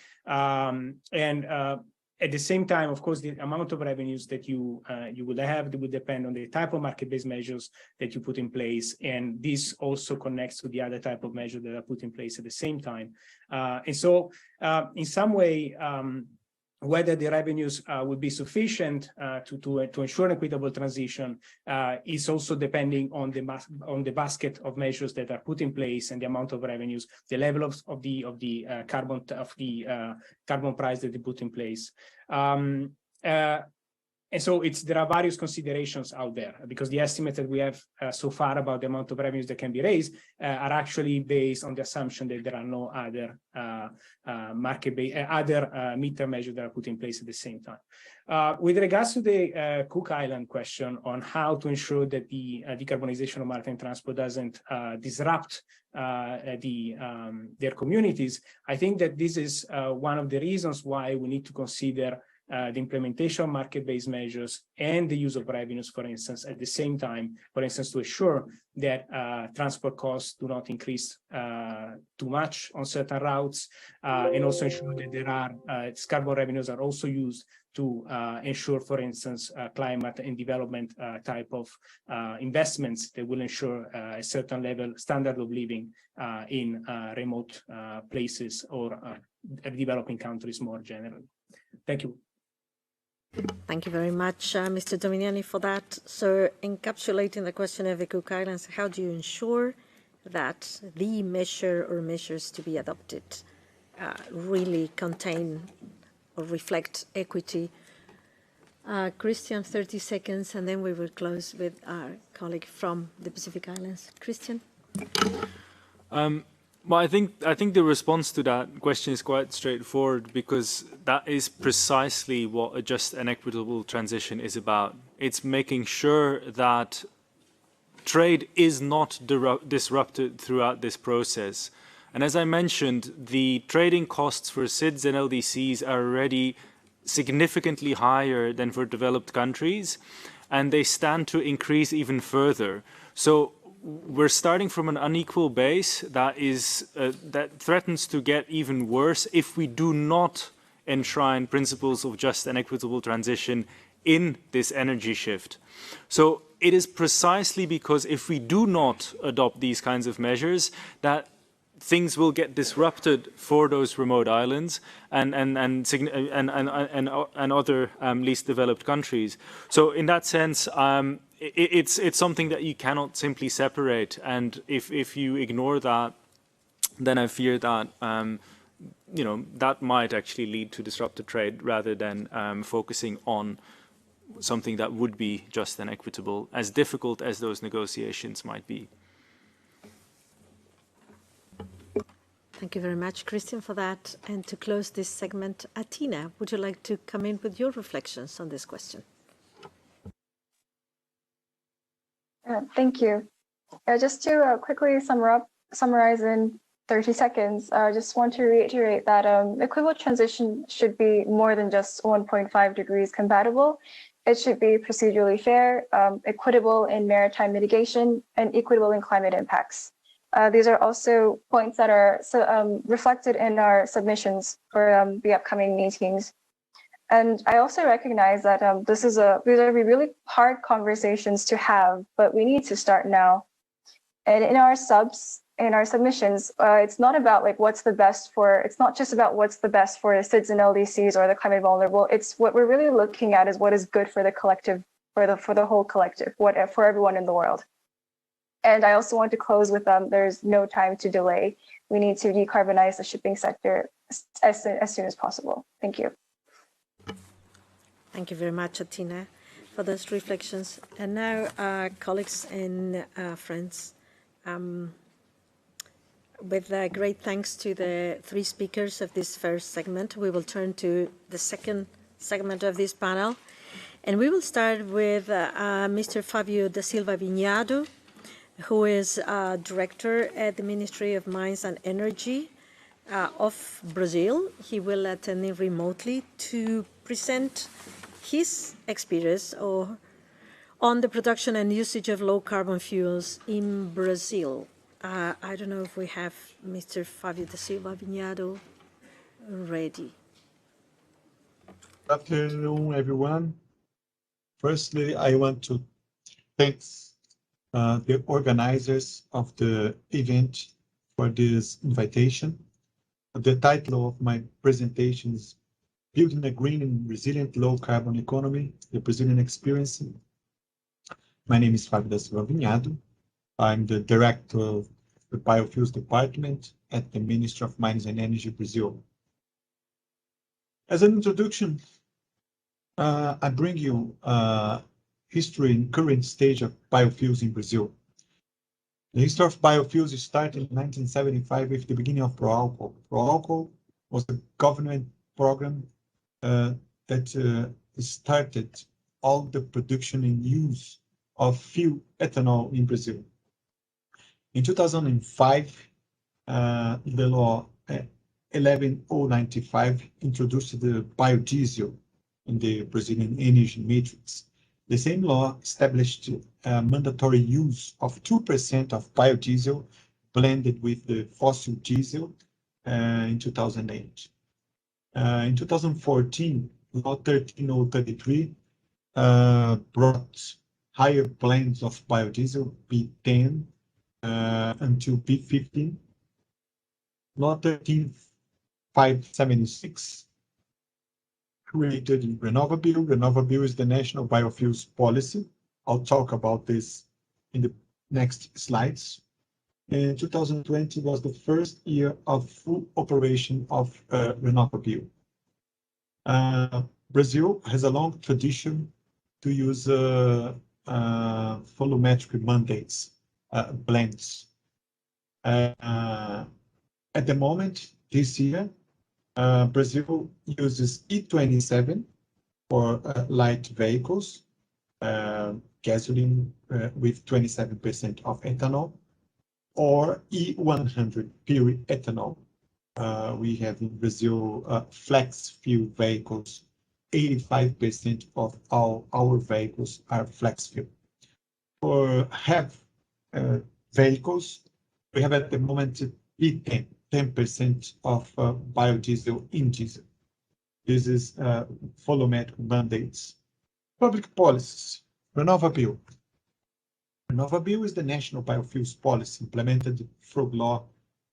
at the same time, of course, the amount of revenues that you will have would depend on the type of market-based measures that you put in place, and this also connects to the other type of measures that are put in place at the same time. And so, in some way, whether the revenues would be sufficient to ensure an equitable transition is also depending on the basket of measures that are put in place and the amount of revenues, the level of the carbon price that they put in place. And so there are various considerations out there, because the estimates that we have so far about the amount of revenues that can be raised are actually based on the assumption that there are no other midterm measures that are put in place at the same time. With regards to the Cook Island question on how to ensure that the decarbonization of maritime transport doesn't disrupt their communities, I think that this is one of the reasons why we need to consider the implementation of market-based measures and the use of revenues, for instance, at the same time, for instance, to ensure that transport costs do not increase too much on certain routes, and also ensure that there are carbon revenues are also used to ensure, for instance, climate and development type of investments that will ensure a certain level standard of living in remote places or developing countries more generally. Thank you. Thank you very much, Mr. Dominiani, for that. So, encapsulating the question of the Cook Islands, how do you ensure that the measure or measures to be adopted really contain or reflect equity? Christian, 30 seconds, and then we will close with our colleague from the Pacific Islands. Christian? Well, I think the response to that question is quite straightforward, because that is precisely what a just and equitable transition is about. It's making sure that trade is not disrupted throughout this process. And as I mentioned, the trading costs for SIDS and LDCs are already significantly higher than for developed countries, and they stand to increase even further. So we're starting from an unequal base that threatens to get even worse if we do not enshrine principles of just and equitable transition in this energy shift. So it is precisely because if we do not adopt these kinds of measures that things will get disrupted for those remote islands and other least developed countries. So in that sense, it's something that you cannot simply separate, and if you ignore that, then I fear that that might actually lead to disrupted trade rather than focusing on something that would be just and equitable, as difficult as those negotiations might be. Thank you very much, Christian, for that. And to close this segment, Atina, would you like to come in with your reflections on this question? Thank you. Just to quickly summarize in 30 seconds, I just want to reiterate that equitable transition should be more than just 1.5 degrees compatible. It should be procedurally fair, equitable in maritime mitigation, and equitable in climate impacts. These are also points that are reflected in our submissions for the upcoming meetings. And I also recognize that these are really hard conversations to have, but we need to start now. And in our submissions, it's not about it's not just about what's the best for the SIDS and LDCs or the climate vulnerable. It's what we're really looking at is what is good for the collective, for the whole collective, for everyone in the world. And I also want to close with there's no time to delay. We need to decarbonize the shipping sector as soon as possible. Thank you. Thank you very much, Atina, for those reflections. And now, colleagues and friends, with great thanks to the three speakers of this first segment, we will turn to the second segment of this panel. And we will start with Mr. Fabio da Silva Vinhado, who is Director at the Ministry of Mines and Energy of Brazil. He will attend remotely to present his experience on the production and usage of low-carbon fuels in Brazil. I don't know if we have Mr. Fabio da Silva Vinhado ready. Good afternoon, everyone. Firstly, I want to thank the organizers of the event for this invitation. The title of my presentation is Building a Green and Resilient Low Carbon Economy, the Brazilian Experience. My name is Fabio da Silva Vinhado. I'm the Director of the Biofuels Department at the Ministry of Mines and Energy, Brazil. As an introduction, I bring you history and current stage of biofuels in Brazil. The history of biofuels started in 1975 with the beginning of Proálcool. Proálcool was a government program that started all the production and use of fuel ethanol in Brazil. In 2005, the law 11095 introduced the biodiesel in the Brazilian energy matrix. The same law established mandatory use of 2% of biodiesel blended with the fossil diesel in 2008. In 2014, Law 13033 brought higher blends of biodiesel, B10 until B15. Law 13576 created RenovaBio. RenovaBio is the national biofuels policy. I'll talk about this in the next slides. And 2020 was the first year of full operation of RenovaBio. Brazil has a long tradition to use volumetric mandates, blends. At the moment, this year, Brazil uses E27 for light vehicles, gasoline with 27% of ethanol, or E100 pure ethanol. We have in Brazil flex fuel vehicles. 85% of all our vehicles are flex fuel. For HEV vehicles, we have at the moment B10. 10% of biodiesel in diesel. This is volumetric mandates. Public policies. RenovaBio. RenovaBio is the national biofuels policy implemented through Law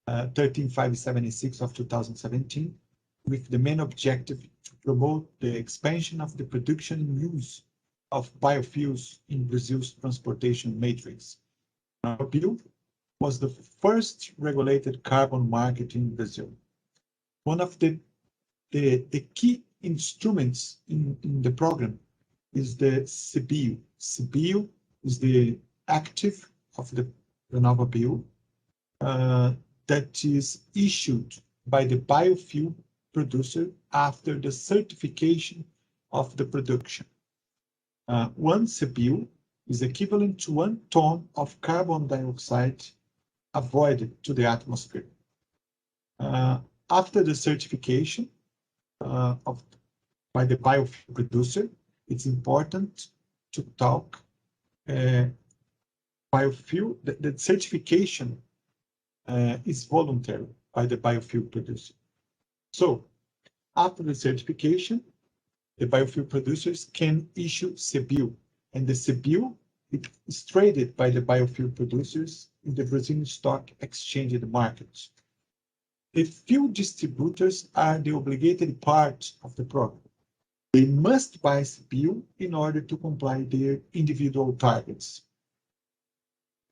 13576 of 2017, with the main objective to promote the expansion of the production and use of biofuels in Brazil's transportation matrix. RenovaBio was the first regulated carbon market in Brazil. One of the key instruments in the program is the CBIO. CBIO is the active of the RenovaBio that is issued by the biofuel producer after the certification of the production. One CBIO is equivalent to 1 ton of carbon dioxide avoided to the atmosphere. After the certification by the biofuel producer, it's important to talk biofuel. The certification is voluntary by the biofuel producer. So after the certification, the biofuel producers can issue CBIO, and the CBIO is traded by the biofuel producers in the Brazilian stock exchange market. The fuel distributors are the obligated part of the program. They must buy CBIO in order to comply their individual targets.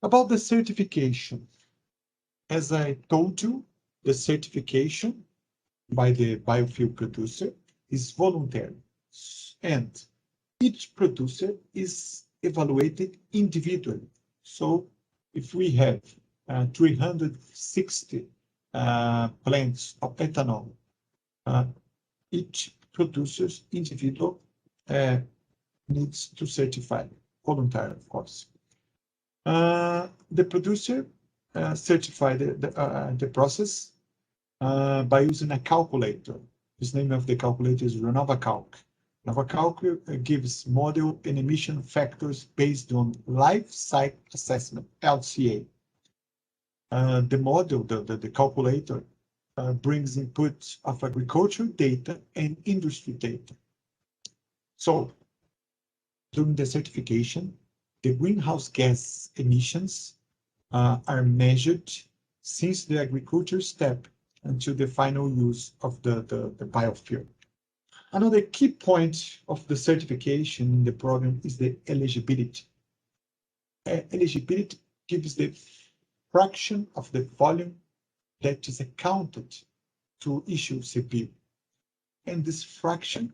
About the certification, as I told you, the certification by the biofuel producer is voluntary, and each producer is evaluated individually. So if we have 360 plants of ethanol, each producer's individual needs to certify, voluntary, of course. The producer certify the process by using a calculator. The name of the calculator is RenovaCalc. RenovaCalc gives model and emission factors based on life cycle assessment, LCA. The model, the calculator, brings input of agricultural data and industry data. So during the certification, the greenhouse gas emissions are measured since the agriculture step until the final use of the biofuel. Another key point of the certification in the program is the eligibility. Eligibility gives the fraction of the volume that is accounted to issue CBIO. And this fraction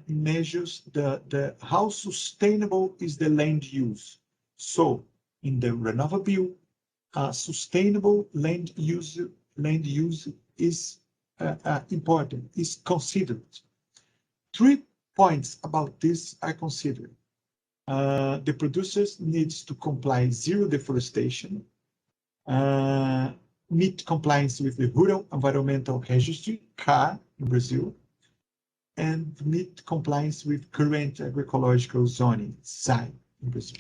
measures how sustainable is the land use. So in the RenovaBio, sustainable land use is important, is considered. 3 points about this are considered. The producers needs to comply zero deforestation, meet compliance with the Rural Environmental Registry, CAR, in Brazil, and meet compliance with current agroecological zoning, ZAI, in Brazil.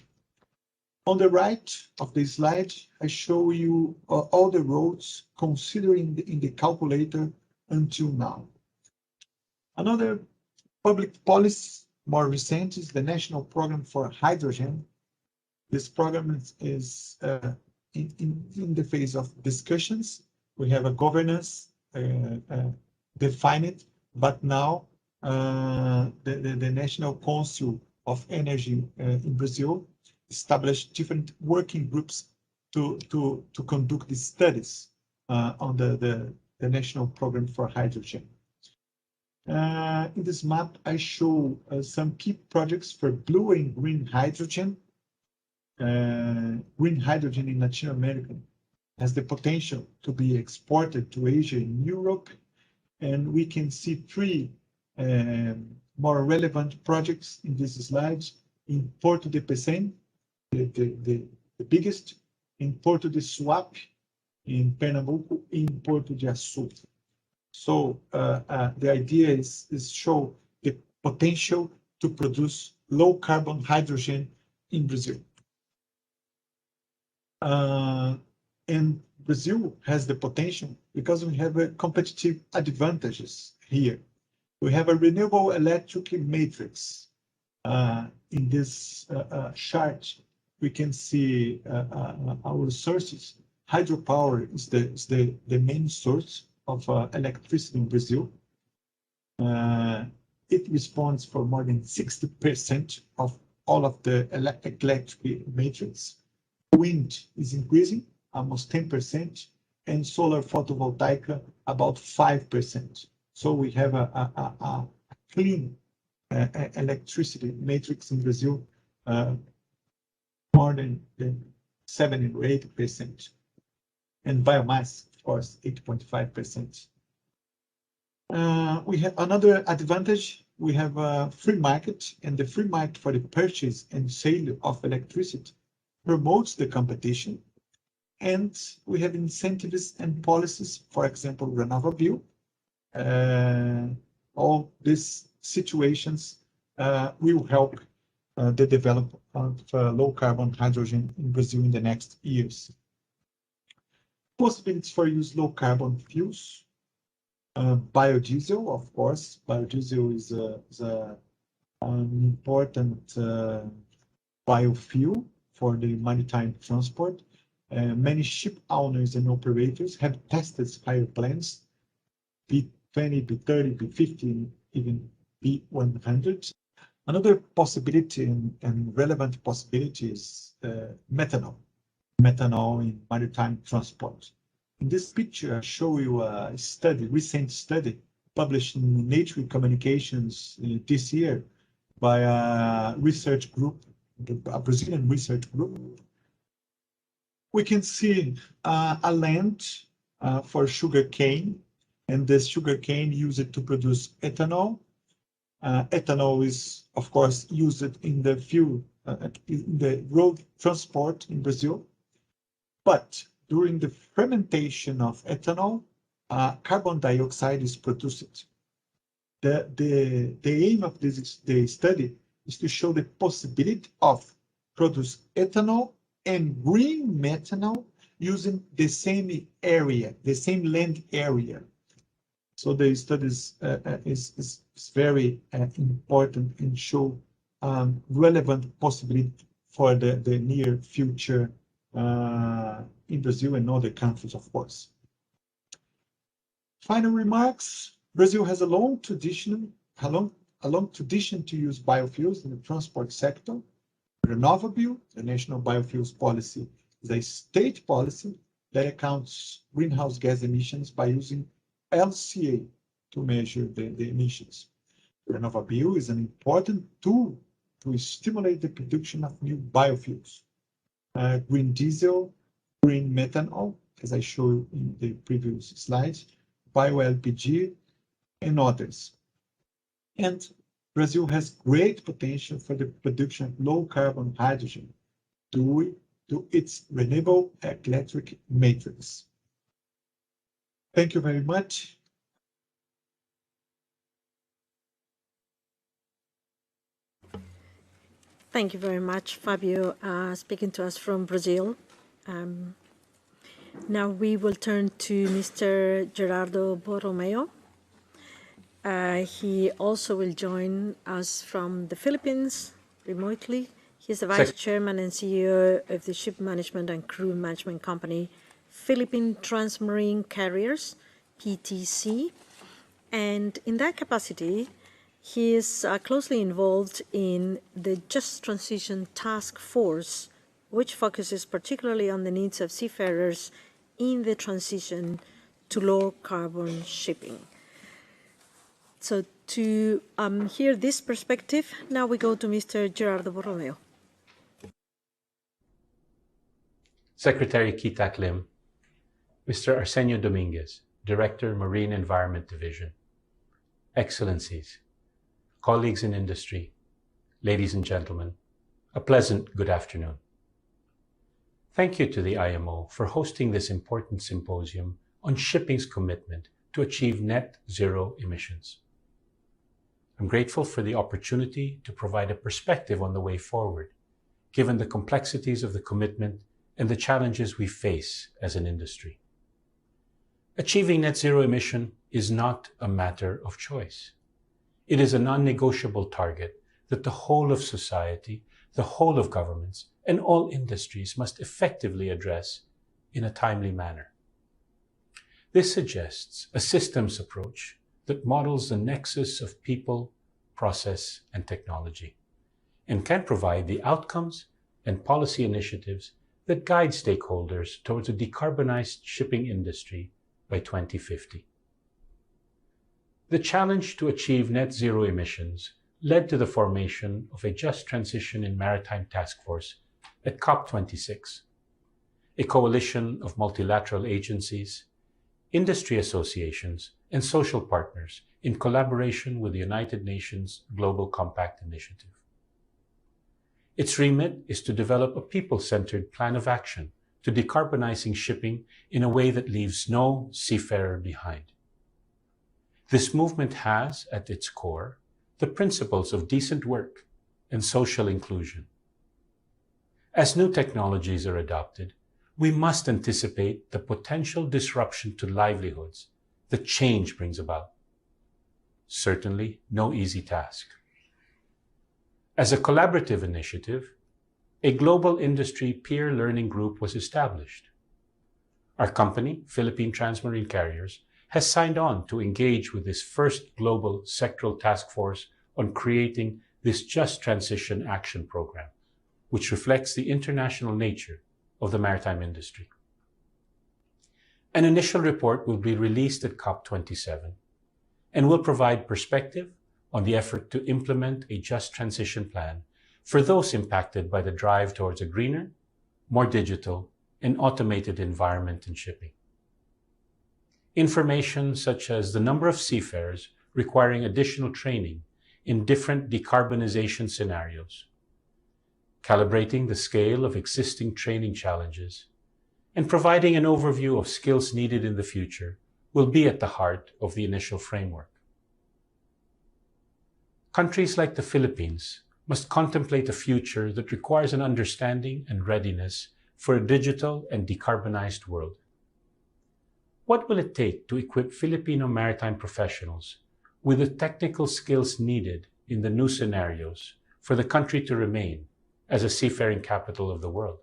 On the right of the slide, I show you all the roads considering in the calculator until now. Another public policy, more recent, is the National Program for Hydrogen. This program is in the phase of discussions. We have a governance defined, but now the National Council of Energy in Brazil established different working groups to conduct the studies on the National Program for Hydrogen. In this map, I show some key projects for blue and green hydrogen. Green hydrogen in Latin America has the potential to be exported to Asia and Europe. And we can see 3 more relevant projects in this slide. In Porto de Pecém, the biggest, in Porto de Suape, in Pernambuco, in Porto de Açu. So the idea is show the potential to produce low carbon hydrogen in Brazil. And Brazil has the potential because we have competitive advantages here. We have a renewable electric matrix. In this chart, we can see our sources. Hydropower is the main source of electricity in Brazil. It responds for more than 60% of all of the electric matrix. Wind is increasing, almost 10%, and solar photovoltaic about 5%. So we have a clean electricity matrix in Brazil, more than 7 or 8%. And biomass, of course, 8.5%. We have another advantage. We have a free market, and the free market for the purchase and sale of electricity promotes the competition. And we have incentives and policies, for example, RenovaBio. All these situations will help the development of low carbon hydrogen in Brazil in the next years. Possibilities for use low carbon fuels. Biodiesel, of course. Biodiesel is an important biofuel for the maritime transport. Many ship owners and operators have tested higher plans, B20, B30, B50, even B100. Another possibility and relevant possibility is methanol in maritime transport. In this picture, I show you a study, recent study published in Nature Communications this year by a research group, a Brazilian research group. We can see a land for sugar cane, and this sugar cane used to produce ethanol. Ethanol is, of course, used in the fuel, in the road transport in Brazil. But during the fermentation of ethanol, carbon dioxide is produced. The aim of the study is to show the possibility of produce ethanol and green methanol using the same area, the same land area. So the study is very important and show relevant possibility for the near future in Brazil and other countries, of course. Final remarks. Brazil has a long tradition to use biofuels in the transport sector. RenovaBio, the National Biofuels Policy, is a state policy that accounts greenhouse gas emissions by using LCA to measure the emissions. RenovaBio is an important tool to stimulate the production of new biofuels. Green diesel, green methanol, as I showed in the previous slides, bio-LPG, and others. And Brazil has great potential for the production of low-carbon hydrogen due to its renewable electric matrix. Thank you very much. Thank you very much, Fabio, speaking to us from Brazil. Now we will turn to Mr. Gerardo Borromeo. He also will join us from the Philippines remotely. He is the Vice Chairman and CEO of the Ship Management and Crew Management Company, Philippine Transmarine Carriers, PTC. And in that capacity, he is closely involved in the Just Transition Task Force, which focuses particularly on the needs of seafarers in the transition to low-carbon shipping. So to hear this perspective, now we go to Mr. Gerardo Borromeo. Secretary Kitak Lim, Mr. Arsenio Dominguez, Director, Marine Environment Division, Excellencies, colleagues in industry, ladies and gentlemen, a pleasant good afternoon. Thank you to the IMO for hosting this important symposium on shipping's commitment to achieve net zero emissions. I'm grateful for the opportunity to provide a perspective on the way forward, given the complexities of the commitment and the challenges we face as an industry. Achieving net zero emission is not a matter of choice. It is a non-negotiable target that the whole of society, the whole of governments, and all industries must effectively address in a timely manner. This suggests a systems approach that models the nexus of people, process, and technology, and can provide the outcomes and policy initiatives that guide stakeholders towards a decarbonized shipping industry by 2050. The challenge to achieve net zero emissions led to the formation of a Just Transition in Maritime Task Force at COP26, a coalition of multilateral agencies, industry associations, and social partners in collaboration with the United Nations Global Compact Initiative. Its remit is to develop a people-centered plan of action to decarbonizing shipping in a way that leaves no seafarer behind. This movement has, at its core, the principles of decent work and social inclusion. As new technologies are adopted, we must anticipate the potential disruption to livelihoods that change brings about. Certainly no easy task. As a collaborative initiative, a global industry peer learning group was established. Our company, Philippine Transmarine Carriers, has signed on to engage with this first global sectoral task force on creating this Just Transition Action Program, which reflects the international nature of the maritime industry. An initial report will be released at COP27 and will provide perspective on the effort to implement a just transition plan for those impacted by the drive towards a greener, more digital, and automated environment in shipping. Information such as the number of seafarers requiring additional training in different decarbonization scenarios, calibrating the scale of existing training challenges, and providing an overview of skills needed in the future will be at the heart of the initial framework. Countries like the Philippines must contemplate a future that requires an understanding and readiness for a digital and decarbonized world. What will it take to equip Filipino maritime professionals with the technical skills needed in the new scenarios for the country to remain as a seafaring capital of the world?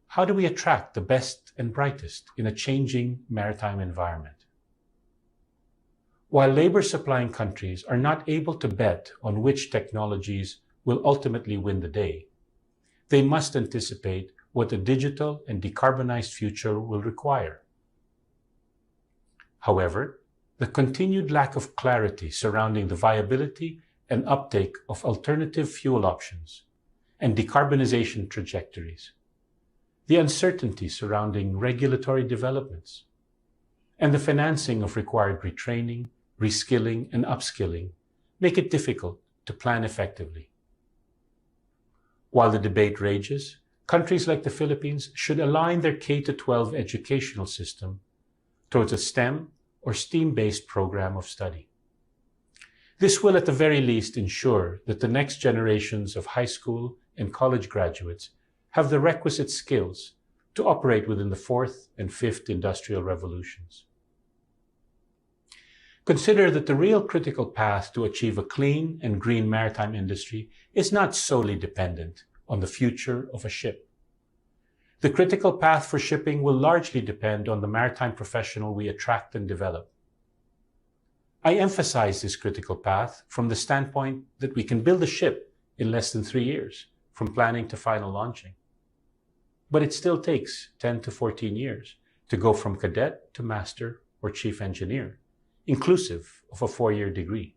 How do we attract the best and brightest in a changing maritime environment? While labor-supplying countries are not able to bet on which technologies will ultimately win the day, they must anticipate what a digital and decarbonized future will require. However, the continued lack of clarity surrounding the viability and uptake of alternative fuel options and decarbonization trajectories, the uncertainty surrounding regulatory developments, and the financing of required retraining, reskilling, and upskilling make it difficult to plan effectively. While the debate rages, countries like the Philippines should align their K-12 educational system towards a STEM or STEAM-based program of study. This will at the very least ensure that the next generations of high school and college graduates have the requisite skills to operate within the fourth and fifth industrial revolutions. Consider that the real critical path to achieve a clean and green maritime industry is not solely dependent on the future of a ship. The critical path for shipping will largely depend on the maritime professional we attract and develop. I emphasize this critical path from the standpoint that we can build a ship in less than 3 years, from planning to final launching. But it still takes 10 to 14 years to go from cadet to master or chief engineer, inclusive of a 4-year degree.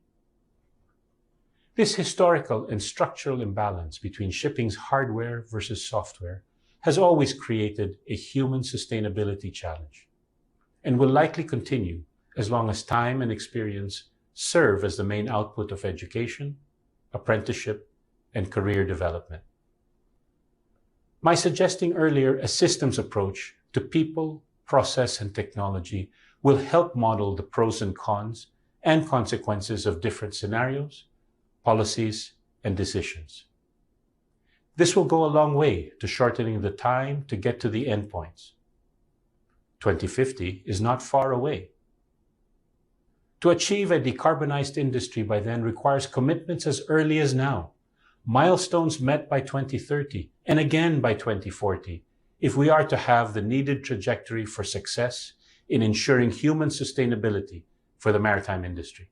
This historical and structural imbalance between shipping's hardware versus software has always created a human sustainability challenge and will likely continue as long as time and experience serve as the main output of education, apprenticeship, and career development. My suggesting earlier a systems approach to people, process, and technology will help model the pros and cons and consequences of different scenarios, policies, and decisions. This will go a long way to shortening the time to get to the endpoints. 2050 is not far away. To achieve a decarbonized industry by then requires commitments as early as now, milestones met by 2030 and again by 2040, if we are to have the needed trajectory for success in ensuring human sustainability for the maritime industry.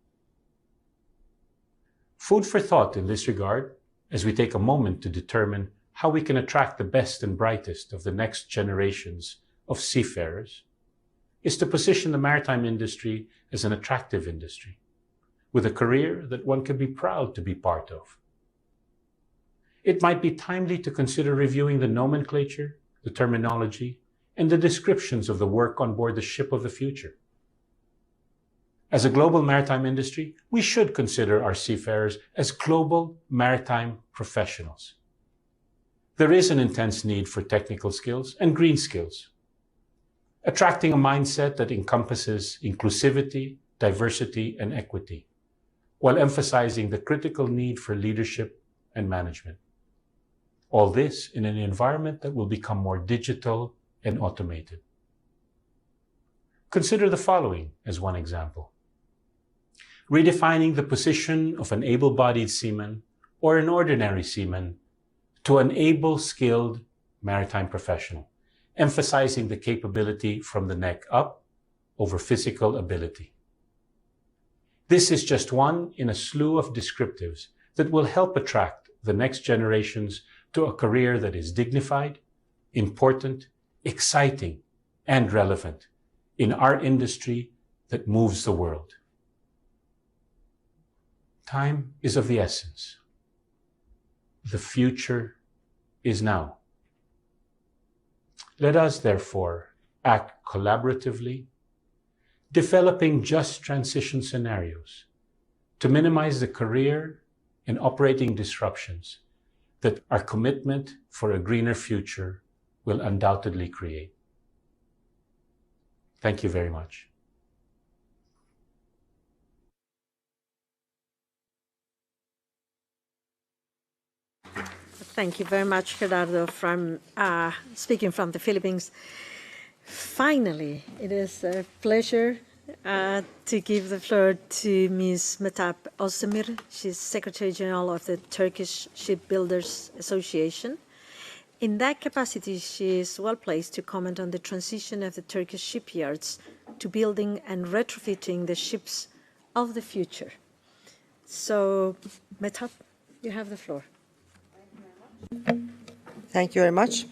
Food for thought in this regard, as we take a moment to determine how we can attract the best and brightest of the next generations of seafarers, is to position the maritime industry as an attractive industry, with a career that one can be proud to be part of. It might be timely to consider reviewing the nomenclature, the terminology, and the descriptions of the work on board the ship of the future. As a global maritime industry, we should consider our seafarers as global maritime professionals. There is an intense need for technical skills and green skills. Attracting a mindset that encompasses inclusivity, diversity, and equity, while emphasizing the critical need for leadership and management. All this in an environment that will become more digital and automated. Consider the following as one example. Redefining the position of an able-bodied seaman or an ordinary seaman to an able, skilled maritime professional, emphasizing the capability from the neck up over physical ability. This is just one in a slew of descriptives that will help attract the next generations to a career that is dignified, important, exciting, and relevant in our industry that moves the world. Time is of the essence. The future is now. Let us, therefore, act collaboratively, developing just transition scenarios to minimize the career and operating disruptions that our commitment for a greener future will undoubtedly create. Thank you very much. Thank you very much, Gerardo, speaking from the Philippines. Finally, it is a pleasure to give the floor to Ms. Mehtap Özdemir. She's Secretary General of the Turkish Shipbuilders Association. In that capacity, she is well placed to comment on the transition of the Turkish shipyards to building and retrofitting the ships of the future. So, Mehtap, you have the floor. Thank you very much.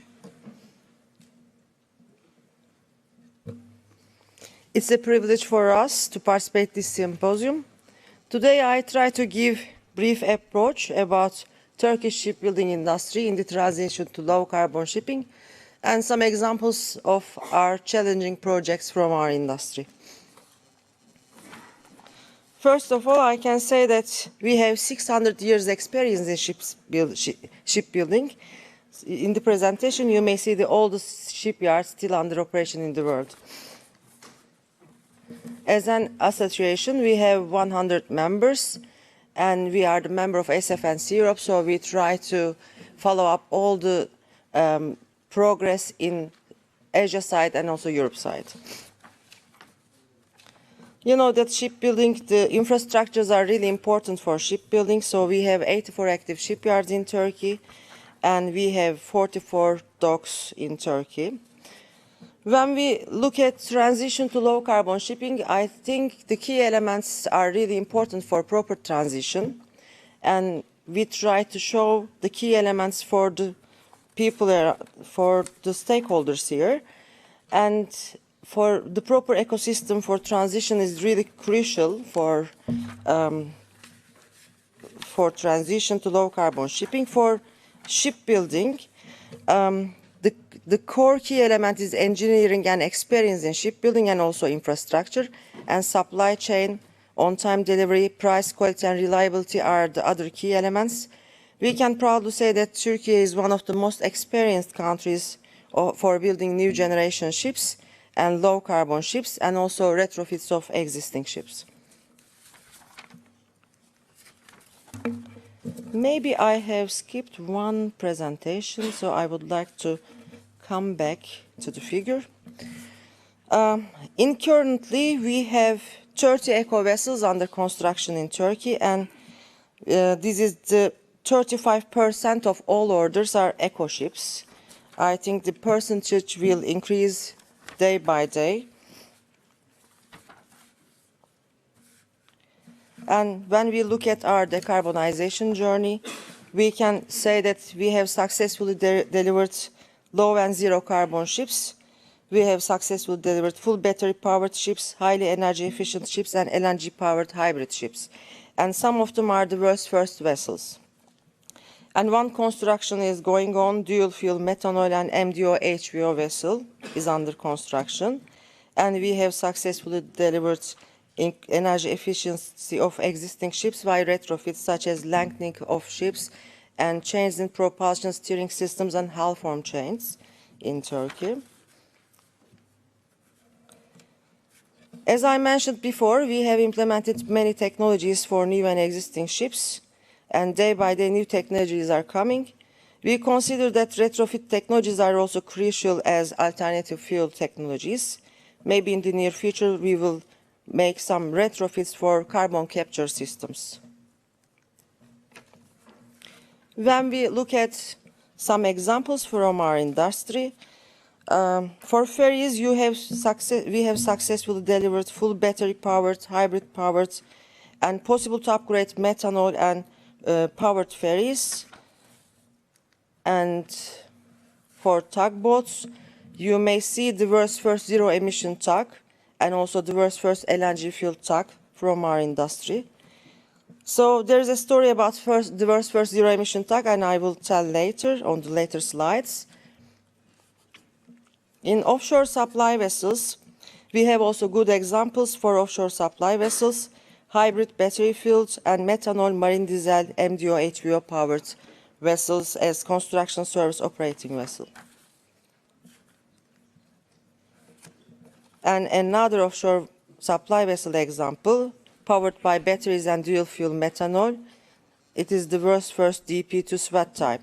It's a privilege for us to participate in this symposium. Today I try to give a brief approach about Turkish shipbuilding industry in the transition to low carbon shipping and some examples of our challenging projects from our industry. First of all, I can say that we have 600 years experience in shipbuilding. In the presentation, you may see the oldest shipyard still under operation in the world. As an association, we have 100 members, and we are the member of SFNC Europe, so we try to follow up all the progress in Asia side and also Europe side. You know that shipbuilding, the infrastructures are really important for shipbuilding, so we have 84 active shipyards in Turkey, and we have 44 docks in Turkey. When we look at transition to low carbon shipping, I think the key elements are really important for proper transition, and we try to show the key elements for the people, for the stakeholders here, and for the proper ecosystem for transition is really crucial for transition to low carbon shipping. For shipbuilding, the core key element is engineering and experience in shipbuilding and also infrastructure, and supply chain, on-time delivery, price, quality and reliability are the other key elements. We can proudly say that Turkey is one of the most experienced countries for building new generation ships and low carbon ships and also retrofits of existing ships. Maybe I have skipped one presentation, so I would like to come back to the figure. Currently, we have 30 eco vessels under construction in Turkey, and this is the 35% of all orders are eco ships. I think the percentage will increase day by day. And when we look at our decarbonization journey, we can say that we have successfully delivered low and zero carbon ships. We have successfully delivered full battery-powered ships, highly energy-efficient ships, and LNG-powered hybrid ships. And some of them are the world's first vessels. And one construction is going on, dual-fuel methanol and MDO HVO vessel is under construction. And we have successfully delivered energy efficiency of existing ships by retrofits such as lengthening of ships and changes in propulsion steering systems and hull form chains in Turkey. As I mentioned before, we have implemented many technologies for new and existing ships, and day by day new technologies are coming. We consider that retrofit technologies are also crucial as alternative fuel technologies. Maybe in the near future we will make some retrofits for carbon capture systems. When we look at some examples from our industry, for ferries, we have successfully delivered full battery-powered, hybrid-powered, and possible to upgrade methanol and powered ferries. And for tugboats, you may see the world's first zero-emission tug and also the world's first LNG fuel tug from our industry. So there is a story about the world's first zero-emission tug, and I will tell later on the later slides. In offshore supply vessels, we have also good examples for offshore supply vessels. hybrid battery-fueled and methanol marine diesel MDO HVO-powered vessels as construction service operating vessel. And another offshore supply vessel example, powered by batteries and dual-fuel methanol. It is the world's first DP2 SWAT type.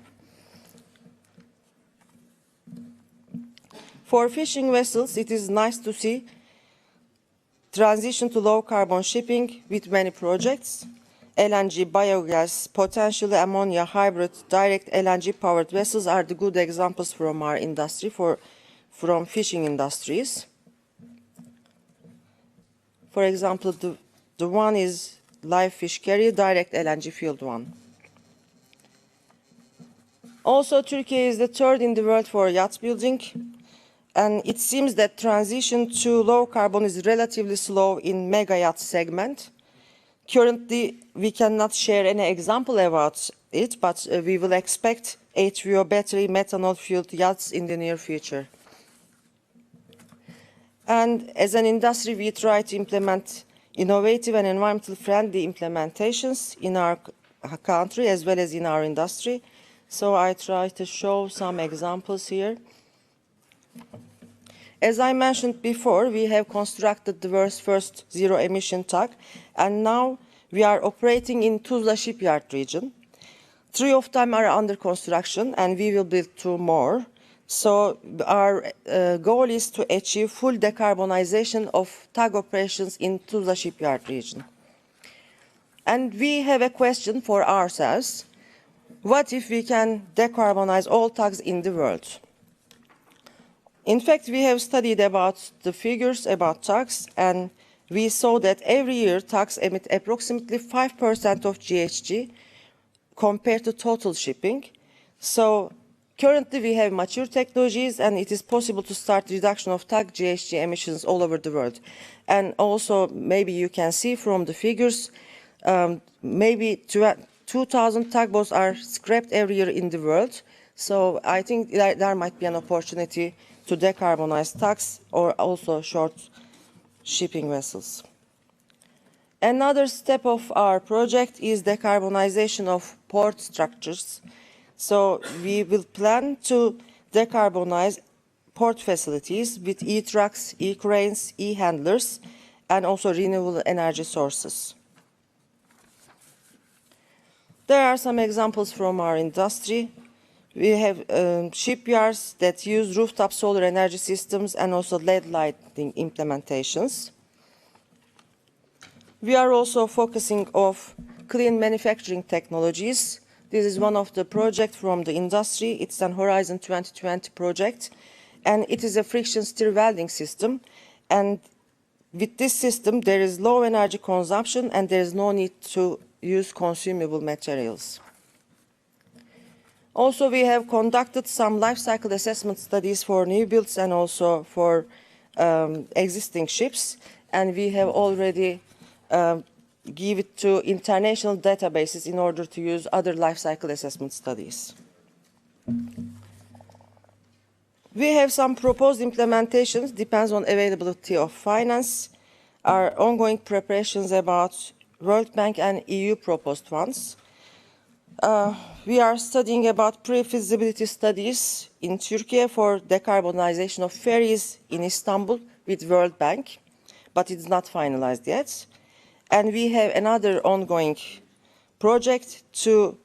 For fishing vessels, it is nice to see transition to low-carbon shipping with many projects. LNG, biogas, potentially ammonia, hybrid, direct LNG-powered vessels are the good examples from our industry, from fishing industries. For example, the one is live fish carrier, direct LNG-fueled one. Also, Turkey is the third in the world for yacht building, and it seems that transition to low carbon is relatively slow in mega yacht segment. Currently, we cannot share any example about it, but we will expect HVO battery methanol-fueled yachts in the near future. And as an industry, we try to implement innovative and environmentally friendly implementations in our country as well as in our industry. So I try to show some examples here. As I mentioned before, we have constructed the world's first zero-emission tug, and now we are operating in Tuzla shipyard region. 3 of them are under construction, and we will build 2 more. So our goal is to achieve full decarbonization of tug operations in Tuzla shipyard region. And we have a question for ourselves. What if we can decarbonize all tugs in the world? In fact, we have studied about the figures about tugs, and we saw that every year tugs emit approximately 5% of GHG compared to total shipping. So currently we have mature technologies, and it is possible to start reduction of tug GHG emissions all over the world. And also, maybe you can see from the figures, maybe 2,000 tugboats are scrapped every year in the world. So I think there might be an opportunity to decarbonize tugs or also short shipping vessels. Another step of our project is decarbonization of port structures. So we will plan to decarbonize port facilities with e-trucks, e-cranes, e-handlers, and also renewable energy sources. There are some examples from our industry. We have shipyards that use rooftop solar energy systems and also LED lighting implementations. We are also focusing on clean manufacturing technologies. This is one of the projects from the industry. It's an Horizon 2020 project, and it is a friction stir welding system. And with this system, there is low energy consumption, and there is no need to use consumable materials. Also, we have conducted some life cycle assessment studies for new builds and also for existing ships, and we have already give it to international databases in order to use other life cycle assessment studies. We have some proposed implementations, depends on availability of finance. Our ongoing preparations about World Bank and EU proposed funds. We are studying about pre-feasibility studies in Turkey for decarbonization of ferries in Istanbul with World Bank, but it's not finalized yet. And we have another ongoing project to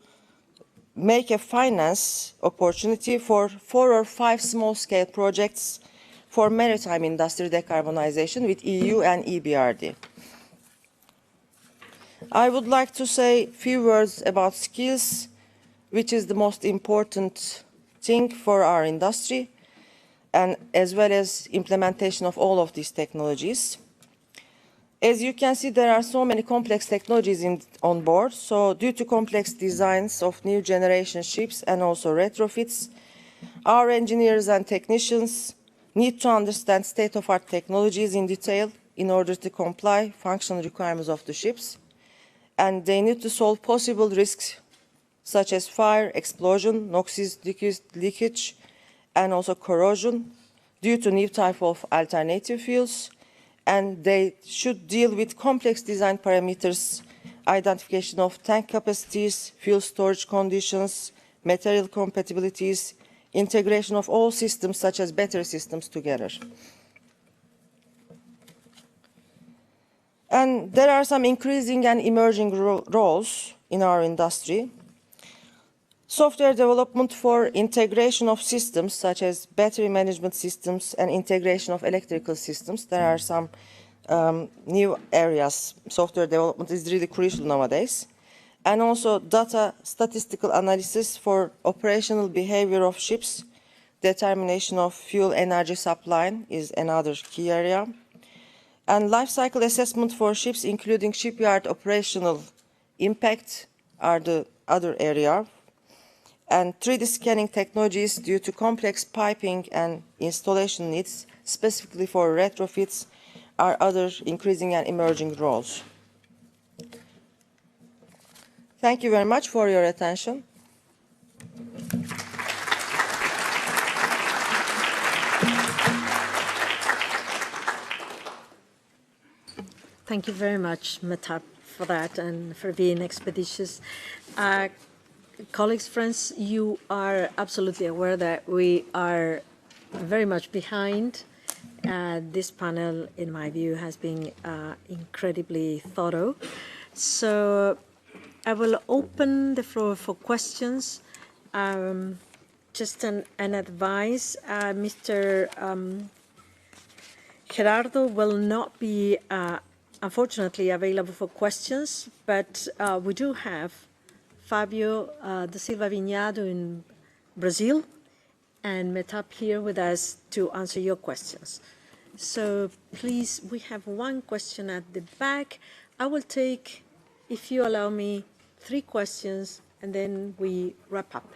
make a finance opportunity for 4 or 5 small-scale projects for maritime industry decarbonization with EU and EBRD. I would like to say a few words about skills, which is the most important thing for our industry, and as well as implementation of all of these technologies. As you can see, there are so many complex technologies on board. So due to complex designs of new generation ships and also retrofits, our engineers and technicians need to understand state-of-art technologies in detail in order to comply functional requirements of the ships. And they need to solve possible risks such as fire, explosion, NOx leakage, and also corrosion due to new type of alternative fuels. and they should deal with complex design parameters, identification of tank capacities, fuel storage conditions, material compatibilities, integration of all systems such as battery systems together. And there are some increasing and emerging roles in our industry. Software development for integration of systems such as battery management systems and integration of electrical systems. There are some new areas. Software development is really crucial nowadays. And also data statistical analysis for operational behavior of ships. Determination of fuel energy supply is another key area. And life cycle assessment for ships, including shipyard operational impact, are the other area. And 3D scanning technologies due to complex piping and installation needs, specifically for retrofits, are other increasing and emerging roles. Thank you very much for your attention. Thank you very much, Mehtap, for that and for being expeditious. Colleagues, friends, you are absolutely aware that we are very much behind. This panel, in my view, has been incredibly thorough. So I will open the floor for questions. Just an advice, Mr. Gerardo will not be unfortunately available for questions, but we do have Fabio da Silva Vinhado in Brazil and Mehtap here with us to answer your questions. So please, we have one question at the back. I will take, if you allow me, 3 questions and then we wrap up.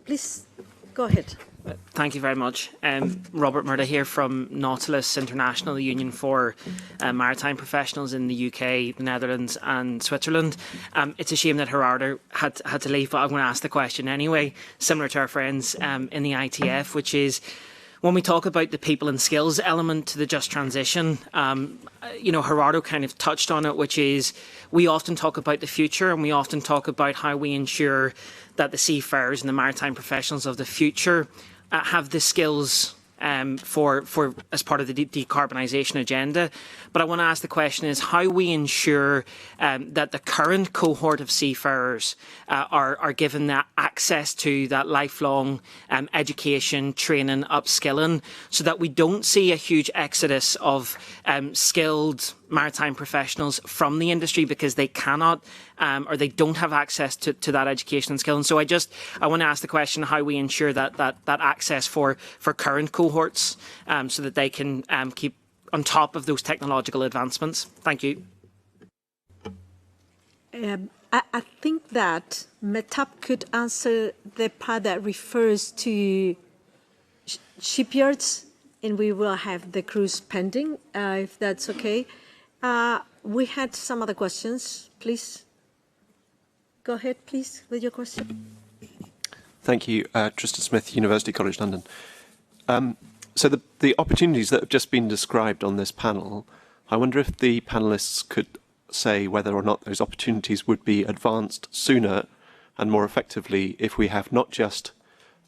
Please, go ahead. Thank you very much. Robert Murda here from Nautilus International, the Union for Maritime Professionals in the UK, the Netherlands and Switzerland. It's a shame that Gerardo had to leave, but I'm going to ask the question anyway, similar to our friends in the ITF, which is, when we talk about the people and skills element to the just transition, you know, Gerardo kind of touched on it, which is we often talk about the future and we often talk about how we ensure that the seafarers and the maritime professionals of the future have the skills for as part of the decarbonisation agenda. But I want to ask the question is how we ensure that the current cohort of seafarers are given that access to that lifelong education, training, upskilling, so that we don't see a huge exodus of skilled maritime professionals from the industry because they cannot or they don't have access to that education and skill. And so I want to ask the question how we ensure that access for current cohorts so that they can keep on top of those technological advancements. Thank you. I think that Mehtap could answer the part that refers to shipyards, and we will have the cruise pending, if that's okay. We had some other questions. Please, go ahead, please, with your question. Thank you. Tristan Smith, University College London. So the opportunities that have just been described on this panel, I wonder if the panelists could say whether or not those opportunities would be advanced sooner and more effectively if we have not just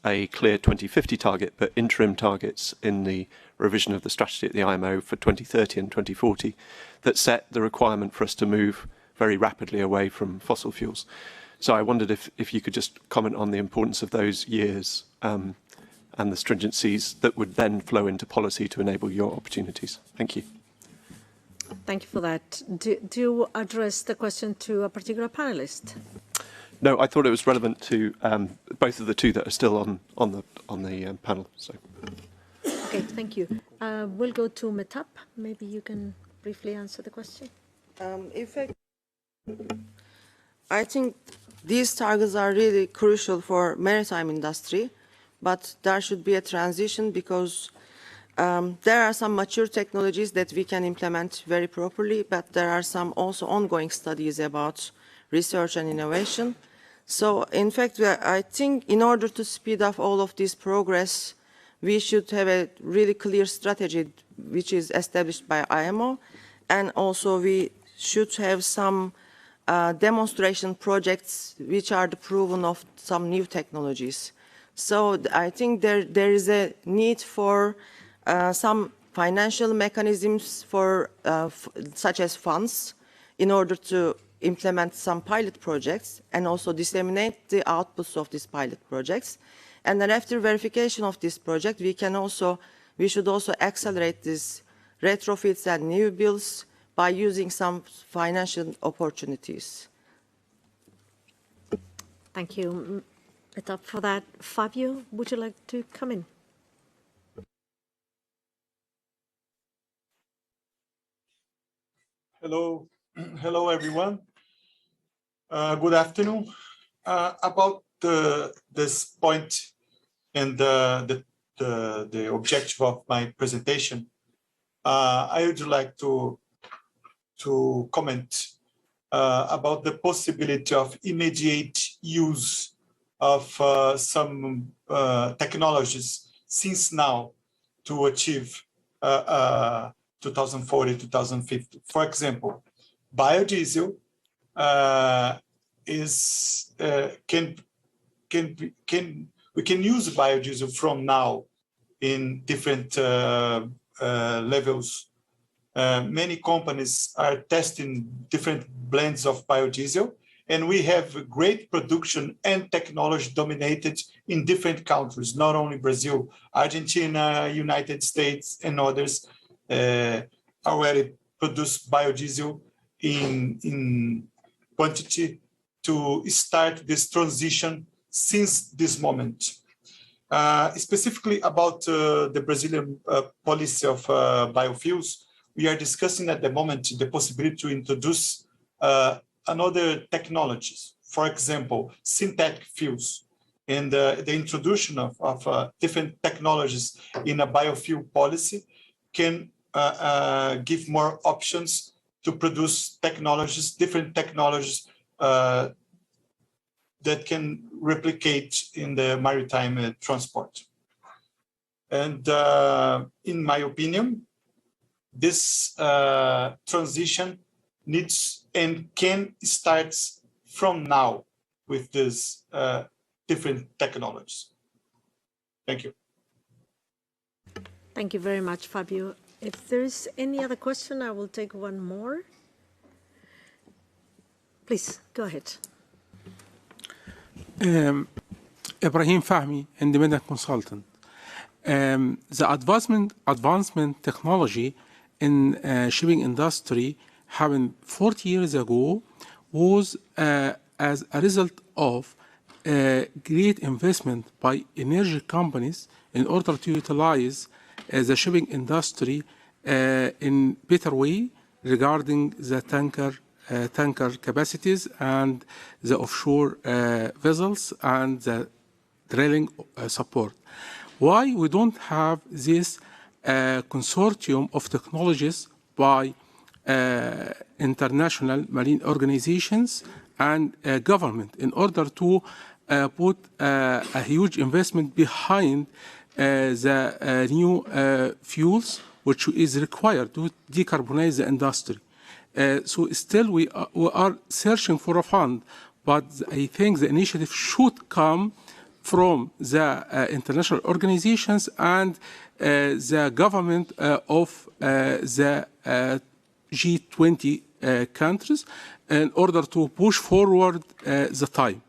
a clear 2050 target, but interim targets in the revision of the strategy at the IMO for 2030 and 2040 that set the requirement for us to move very rapidly away from fossil fuels. So I wondered if you could just comment on the importance of those years and the stringencies that would then flow into policy to enable your opportunities. Thank you. Thank you for that. Do you address the question to a particular panelist? No, I thought it was relevant to both of the two that are still on the panel. So. Okay, thank you. We'll go to Mehtap. Maybe you can briefly answer the question. I think these targets are really crucial for maritime industry, but there should be a transition because there are some mature technologies that we can implement very properly, but there are some also ongoing studies about research and innovation. So, in fact, I think in order to speed up all of this progress, we should have a really clear strategy which is established by IMO, and also we should have some demonstration projects which are the proven of some new technologies. So I think there is a need for some financial mechanisms for such as funds in order to implement some pilot projects and also disseminate the outputs of these pilot projects. And then after verification of this project, we should also accelerate these retrofits and new builds by using some financial opportunities. Thank you, Meta, for that. Fabio, would you like to come in? Hello, hello everyone. Good afternoon. About this point and the objective of my presentation, I would like to comment about the possibility of immediate use of some technologies since now to achieve 2040, 2050. For example, biodiesel we can use biodiesel from now in different levels. Many companies are testing different blends of biodiesel, and we have great production and technology dominated in different countries, not only Brazil, Argentina, United States, and others already produce biodiesel in quantity to start this transition since this moment. Specifically about the Brazilian policy of biofuels, we are discussing at the moment the possibility to introduce another technologies, for example, synthetic fuels, and the introduction of different technologies in a biofuel policy can give more options to produce technologies, different technologies that can replicate in the maritime transport. And in my opinion, this transition needs and can start from now with these different technologies. Thank you. Thank you very much, Fabio. If there's any other question, I will take one more. Please, go ahead. Ibrahim Fahmi, independent consultant. The advancement technology in shipping industry happened 40 years ago was as a result of great investment by energy companies in order to utilize the shipping industry in better way regarding the tanker capacities and the offshore vessels and the drilling support. Why we don't have this consortium of technologies by international marine organizations and government in order to put a huge investment behind the new fuels which is required to decarbonize the industry. So still we are searching for a fund, but I think the initiative should come from the international organizations and the government of the G20 countries in order to push forward the time.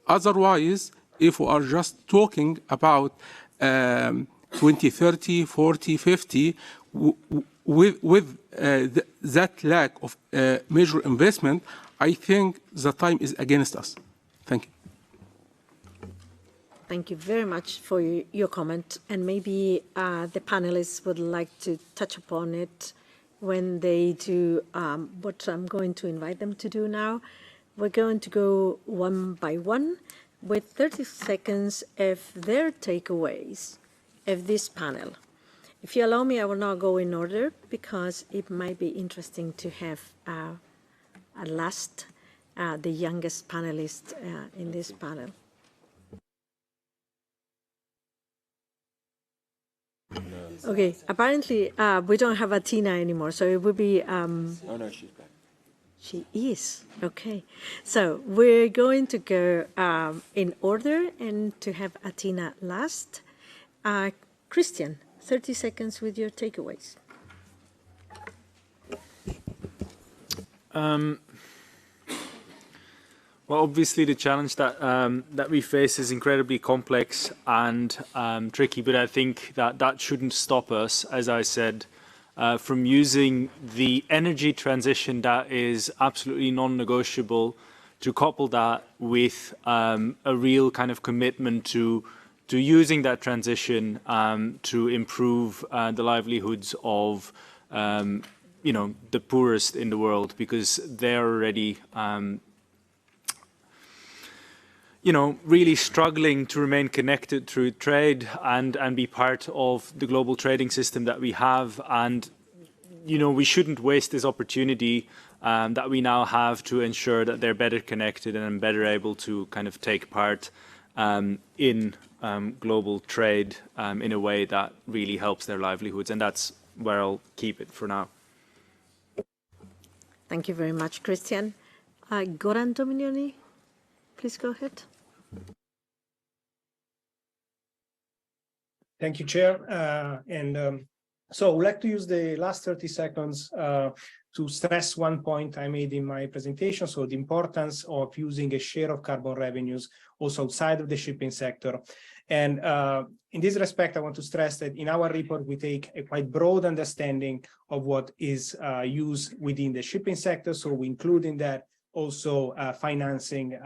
Otherwise, if we are just talking about 2030, 40, 50, with that lack of major investment, I think the time is against us. Thank you. Thank you very much for your comment. And maybe the panelists would like to touch upon it when they do what I'm going to invite them to do now. We're going to go one by one with 30 seconds of their takeaways of this panel. If you allow me, I will not go in order because it might be interesting to have at last the youngest panelist in this panel. Okay, apparently we don't have Atina anymore, so it would be... Oh, no, she's back. She is, okay. So we're going to go in order and to have Atina last. Christian, 30 seconds with your takeaways. Well, obviously the challenge that that we face is incredibly complex and tricky, but I think that that shouldn't stop us, as I said, from using the energy transition that is absolutely non-negotiable to couple that with a real kind of commitment to using that transition to improve the livelihoods of you know, the poorest in the world, because they're already you know, really struggling to remain connected through trade and be part of the global trading system that we have. And, you know, we shouldn't waste this opportunity that we now have to ensure that they're better connected and better able to kind of take part in global trade in a way that really helps their livelihoods. And that's where I'll keep it for now. Thank you very much, Christian. Goran Dominioni, please go ahead. Thank you, Chair. So I would like to use the last 30 seconds to stress one point I made in my presentation, so the importance of using a share of carbon revenues also outside of the shipping sector. And in this respect, I want to stress that in our report, we take a quite broad understanding of what is used within the shipping sector. So we include in that also financing,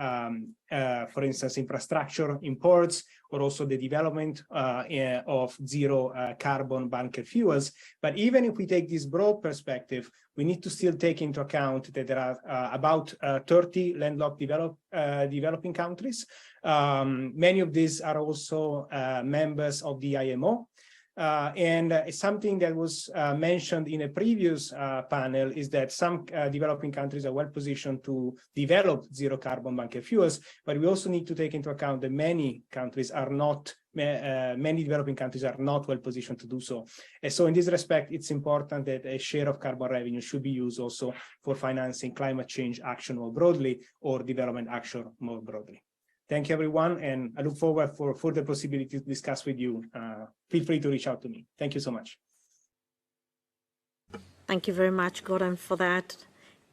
for instance, infrastructure in ports, or also the development of zero carbon bunker fuels. But even if we take this broad perspective, we need to still take into account that there are about 30 landlocked developing countries. Many of these are also members of the IMO. And something that was mentioned in a previous panel is that some developing countries are well positioned to develop zero carbon bunker fuels, but we also need to take into account that many countries are not, many developing countries are not well positioned to do so. And so in this respect, it's important that a share of carbon revenue should be used also for financing climate change action more broadly, or development action more broadly. Thank you, everyone, and I look forward for further possibility to discuss with you. Feel free to reach out to me. Thank you so much. Thank you very much, Goran, for that.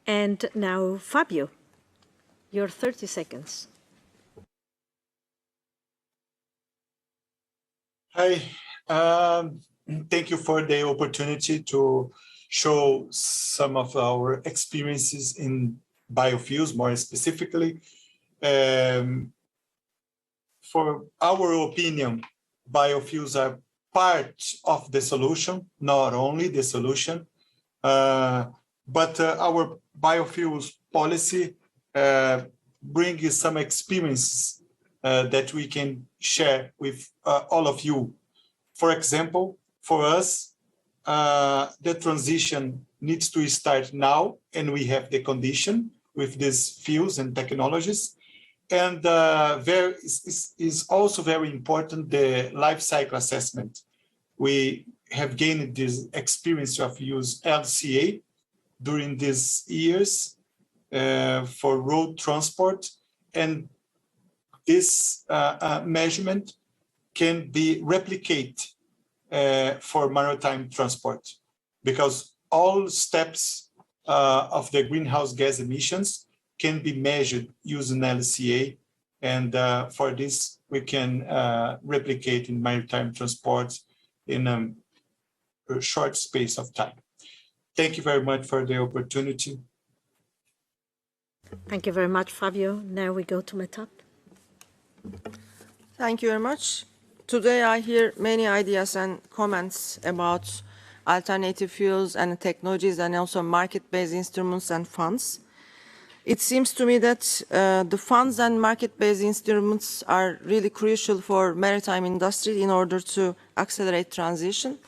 And now, Fabio, your 30 seconds. Hi, thank you for the opportunity to show some of our experiences in biofuels, more specifically. For our opinion, biofuels are part of the solution, not only the solution, but our biofuels policy brings some experiences that we can share with all of you. For example, for us, the transition needs to start now, and we have the condition with these fuels and technologies. And is also very important, the life cycle assessment. We have gained this experience of use LCA during these years for road transport, and this measurement can be replicated for maritime transport, because all steps of the greenhouse gas emissions can be measured using LCA, and for this we can replicate in maritime transport in a short space of time. Thank you very much for the opportunity. Thank you very much, Fabio. Now we go to Mehtap. Thank you very much. Today I hear many ideas and comments about alternative fuels and technologies, and also market-based instruments and funds. It seems to me that the funds and market-based instruments are really crucial for maritime industry in order to accelerate transition.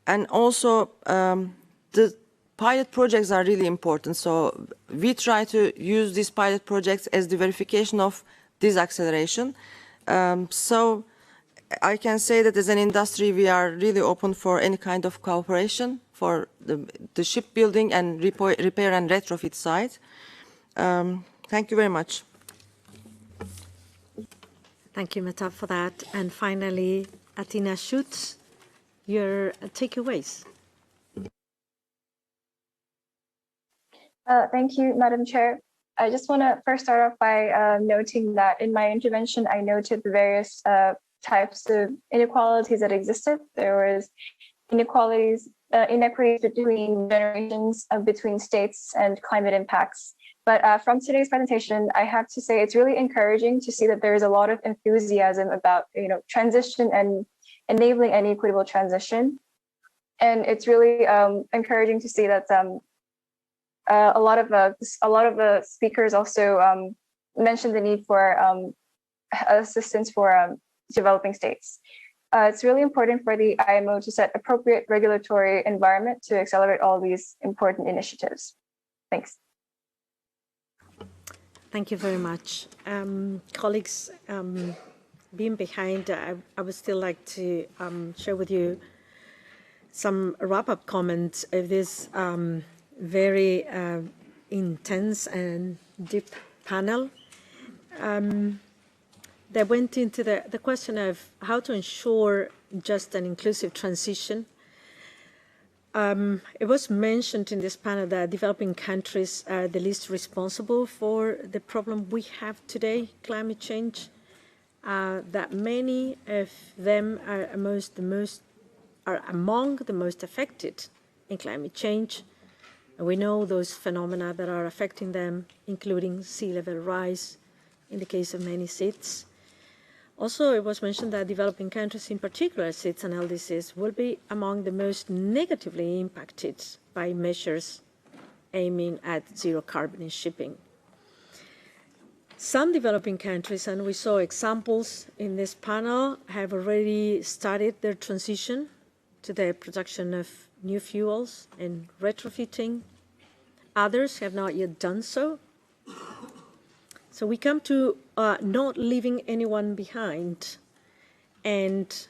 And also the pilot projects are really important. So we try to use these pilot projects as the verification of this acceleration. So I can say that as an industry, we are really open for any kind of cooperation for the shipbuilding and repair and retrofit side. Thank you very much. Thank you, Meta, for that. And finally, Atina Schutz, your takeaways. Thank you, Madam Chair. I just want to first start off by noting that in my intervention, I noted the various types of inequalities that existed. There was inequities between generations, between states, and climate impacts. But from today's presentation, I have to say it's really encouraging to see that there is a lot of enthusiasm about transition and enabling an equitable transition. And it's really encouraging to see that a lot of the speakers also mentioned the need for assistance for developing states. It's really important for the IMO to set appropriate regulatory environment to accelerate all these important initiatives. Thanks. Thank you very much. Colleagues, being behind, I would still like to share with you some wrap-up comments of this very intense and deep panel that went into the question of how to ensure just and inclusive transition. It was mentioned in this panel that developing countries are the least responsible for the problem we have today, climate change, that many of them are among the most affected in climate change. And we know those phenomena that are affecting them, including sea level rise in the case of many SIDS. Also, it was mentioned that developing countries, in particular SIDS and LDCs, will be among the most negatively impacted by measures aiming at zero carbon in shipping. Some developing countries, and we saw examples in this panel, have already started their transition to the production of new fuels and retrofitting. Others have not yet done so. So we come to not leaving anyone behind, and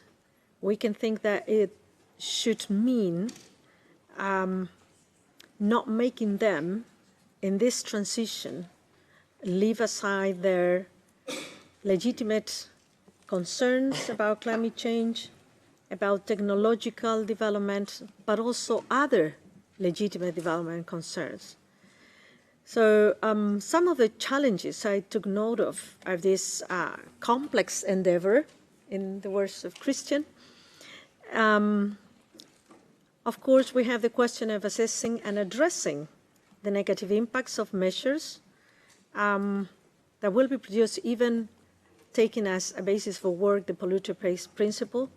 we can think that it should mean not making them, in this transition, leave aside their legitimate concerns about climate change, about technological development, but also other legitimate development concerns. So some of the challenges I took note of this complex endeavor, in the words of Christian. Of course, we have the question of assessing and addressing the negative impacts of measures that will be produced, even taking as a basis for work the polluter pays principle.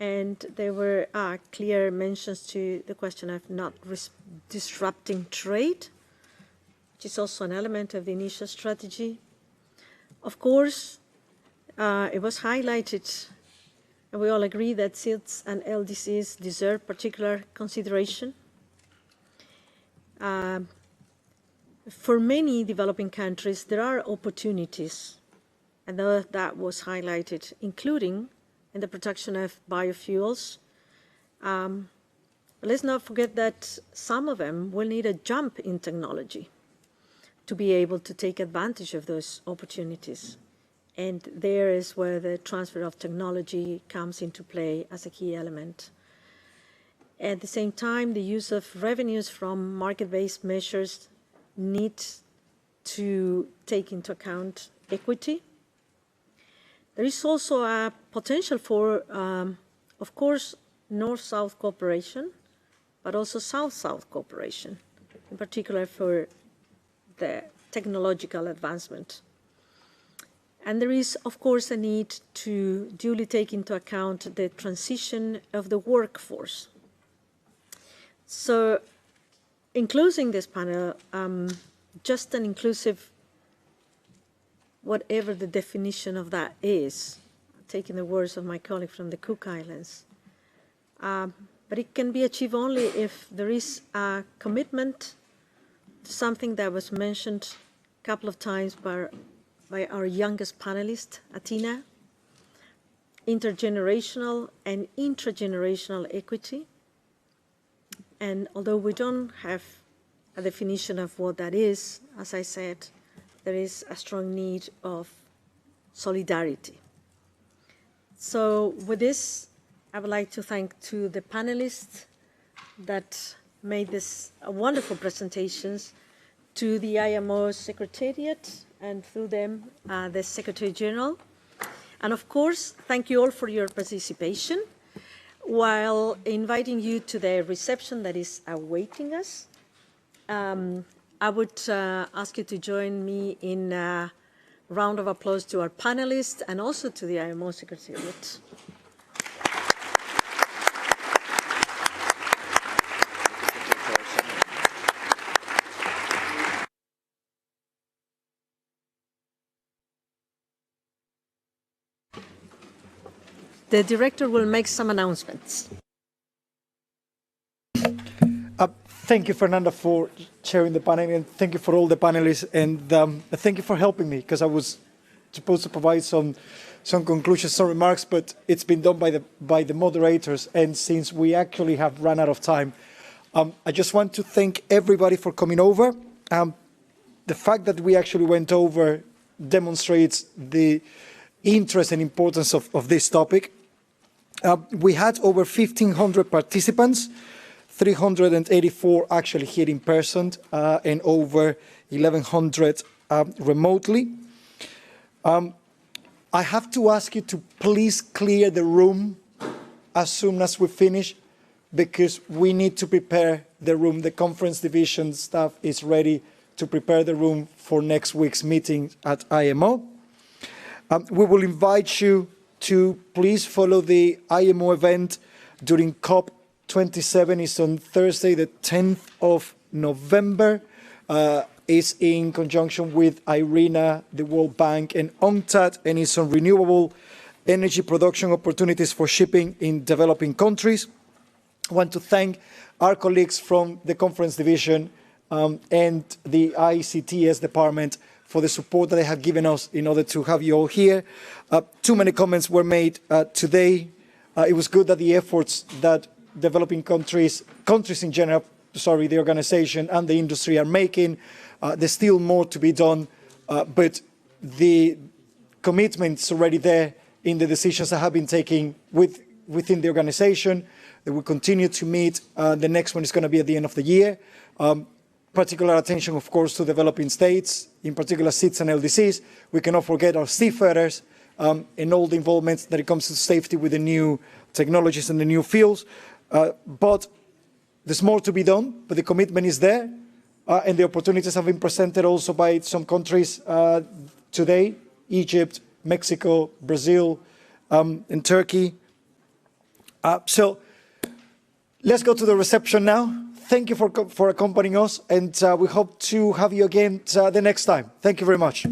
And there were clear mentions to the question of not disrupting trade, which is also an element of the initial strategy. Of course, it was highlighted, and we all agree that SIDS and LDCs deserve particular consideration. For many developing countries, there are opportunities, and that was highlighted, including in the production of biofuels. But let's not forget that some of them will need a jump in technology to be able to take advantage of those opportunities. And there is where the transfer of technology comes into play as a key element. At the same time, the use of revenues from market-based measures needs to take into account equity. There is also a potential for, of course, North-South cooperation, but also South-South cooperation, in particular for the technological advancement. And there is, of course, a need to duly take into account the transition of the workforce. So, in closing this panel, just and inclusive, whatever the definition of that is, taking the words of my colleague from the Cook Islands, but it can be achieved only if there is a commitment, something that was mentioned a couple of times by our youngest panelist, Atina, intergenerational and intragenerational equity. And although we don't have a definition of what that is, as I said, there is a strong need of solidarity. So with this, I would like to thank to the panelists that made this wonderful presentations, to the IMO Secretariat, and through them, the Secretary General. And of course, thank you all for your participation, while inviting you to the reception that is awaiting us. I would ask you to join me in a round of applause to our panelists and also to the IMO Secretariat. The director will make some announcements. Thank you, Fernanda, for chairing the panel, and thank you for all the panelists, and thank you for helping me, because I was supposed to provide some conclusions, some remarks, but it's been done by the moderators, and since we actually have run out of time, I just want to thank everybody for coming over. The fact that we actually went over demonstrates the interest and importance of this topic. We had over 1,500 participants, 384 actually here in person, and over 1,100 remotely. I have to ask you to please clear the room as soon as we finish, because we need to prepare the room. The conference division staff is ready to prepare the room for next week's meeting at IMO. We will invite you to please follow the IMO event during COP27. It's on Thursday, the 10th of November. It's in conjunction with IRENA, the World Bank, and UNCTAD, and it's on renewable energy production opportunities for shipping in developing countries. I want to thank our colleagues from the conference division and the ICTS department for the support that they have given us in order to have you all here. Too many comments were made today. It was good that the efforts that developing countries in general, the organization and the industry are making, there's still more to be done, but the commitment's already there in the decisions that have been taken within the organization. They will continue to meet. The next one is going to be at the end of the year. Particular attention, of course, to developing states, in particular SIDS and LDCs. We cannot forget our seafarers and all the involvement that it comes to safety with the new technologies and the new fuels. But there's more to be done, but the commitment is there, and the opportunities have been presented also by some countries today: Egypt, Mexico, Brazil, and Turkey. So let's go to the reception now. Thank you for accompanying us, and we hope to have you again the next time. Thank you very much.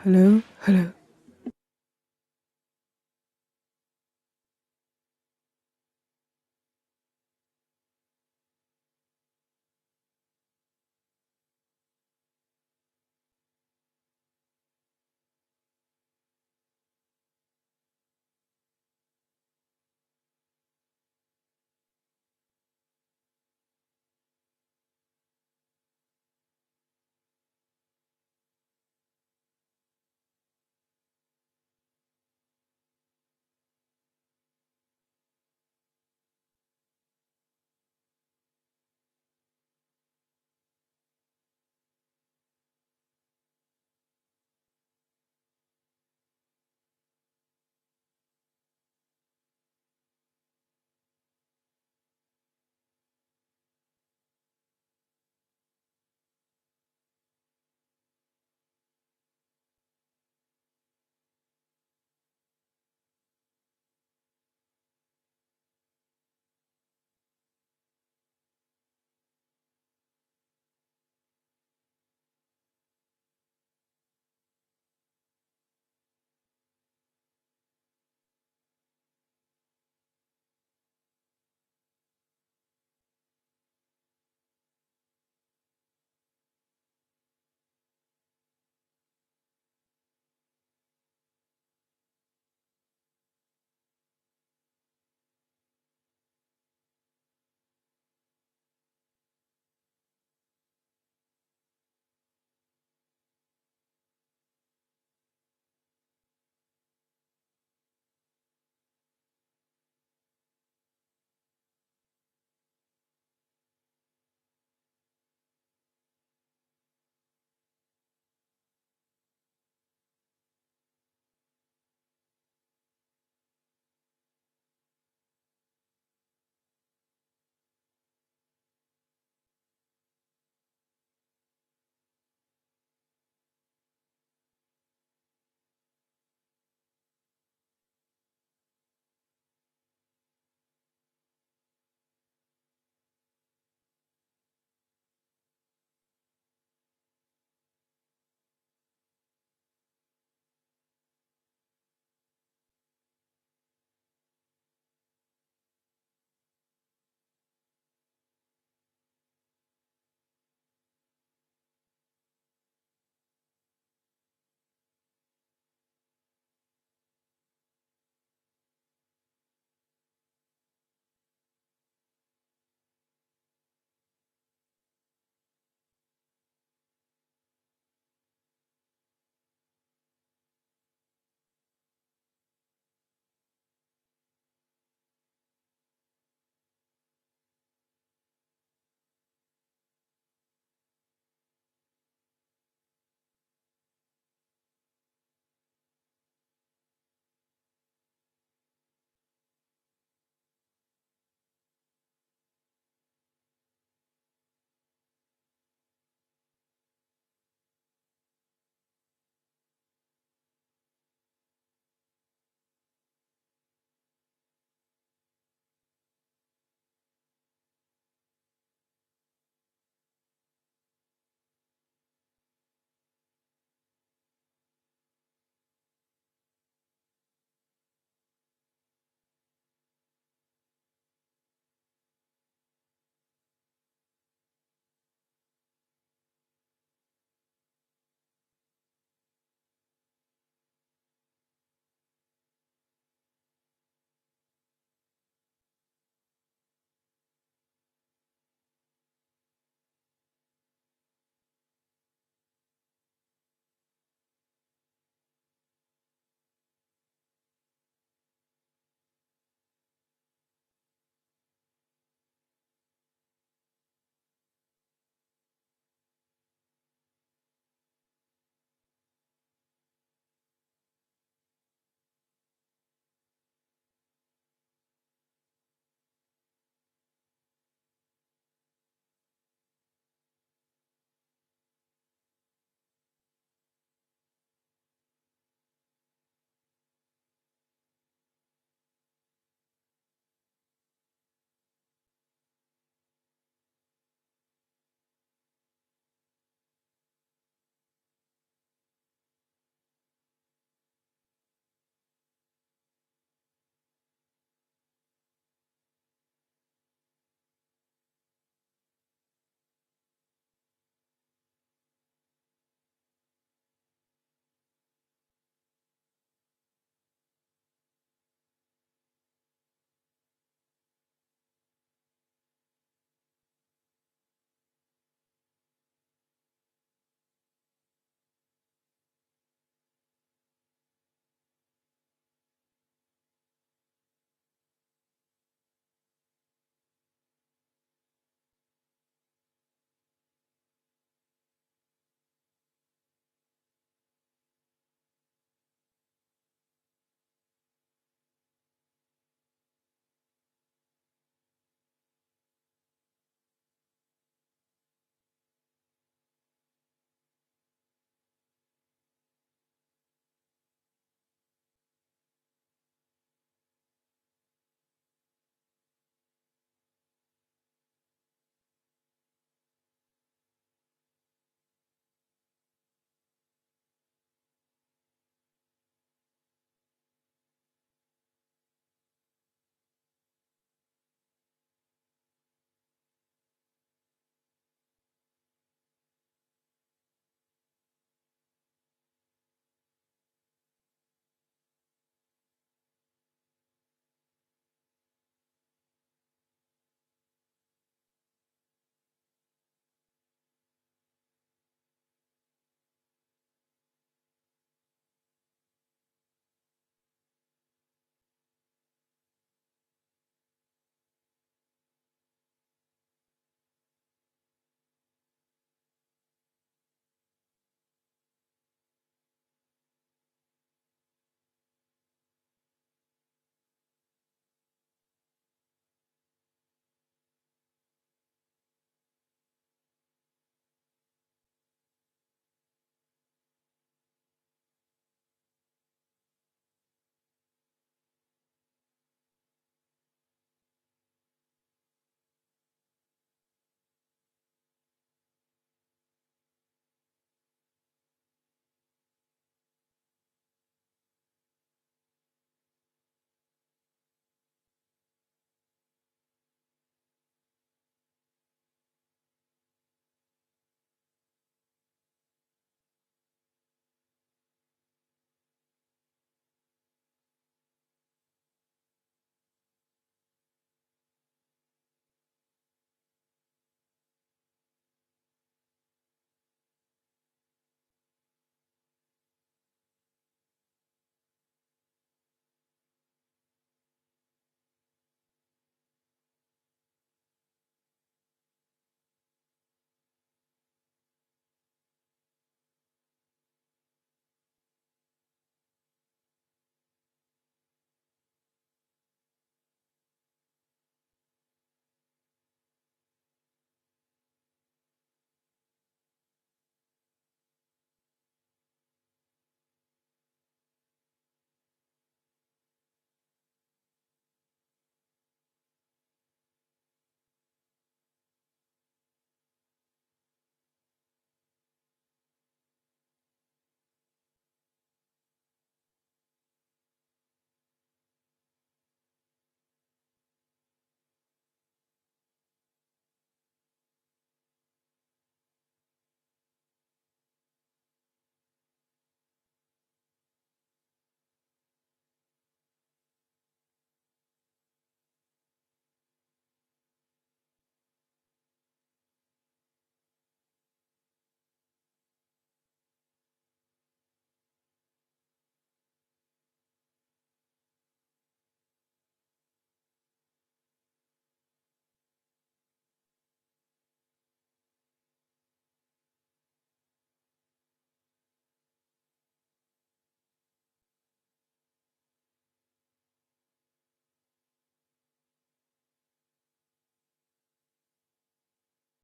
hello, hello.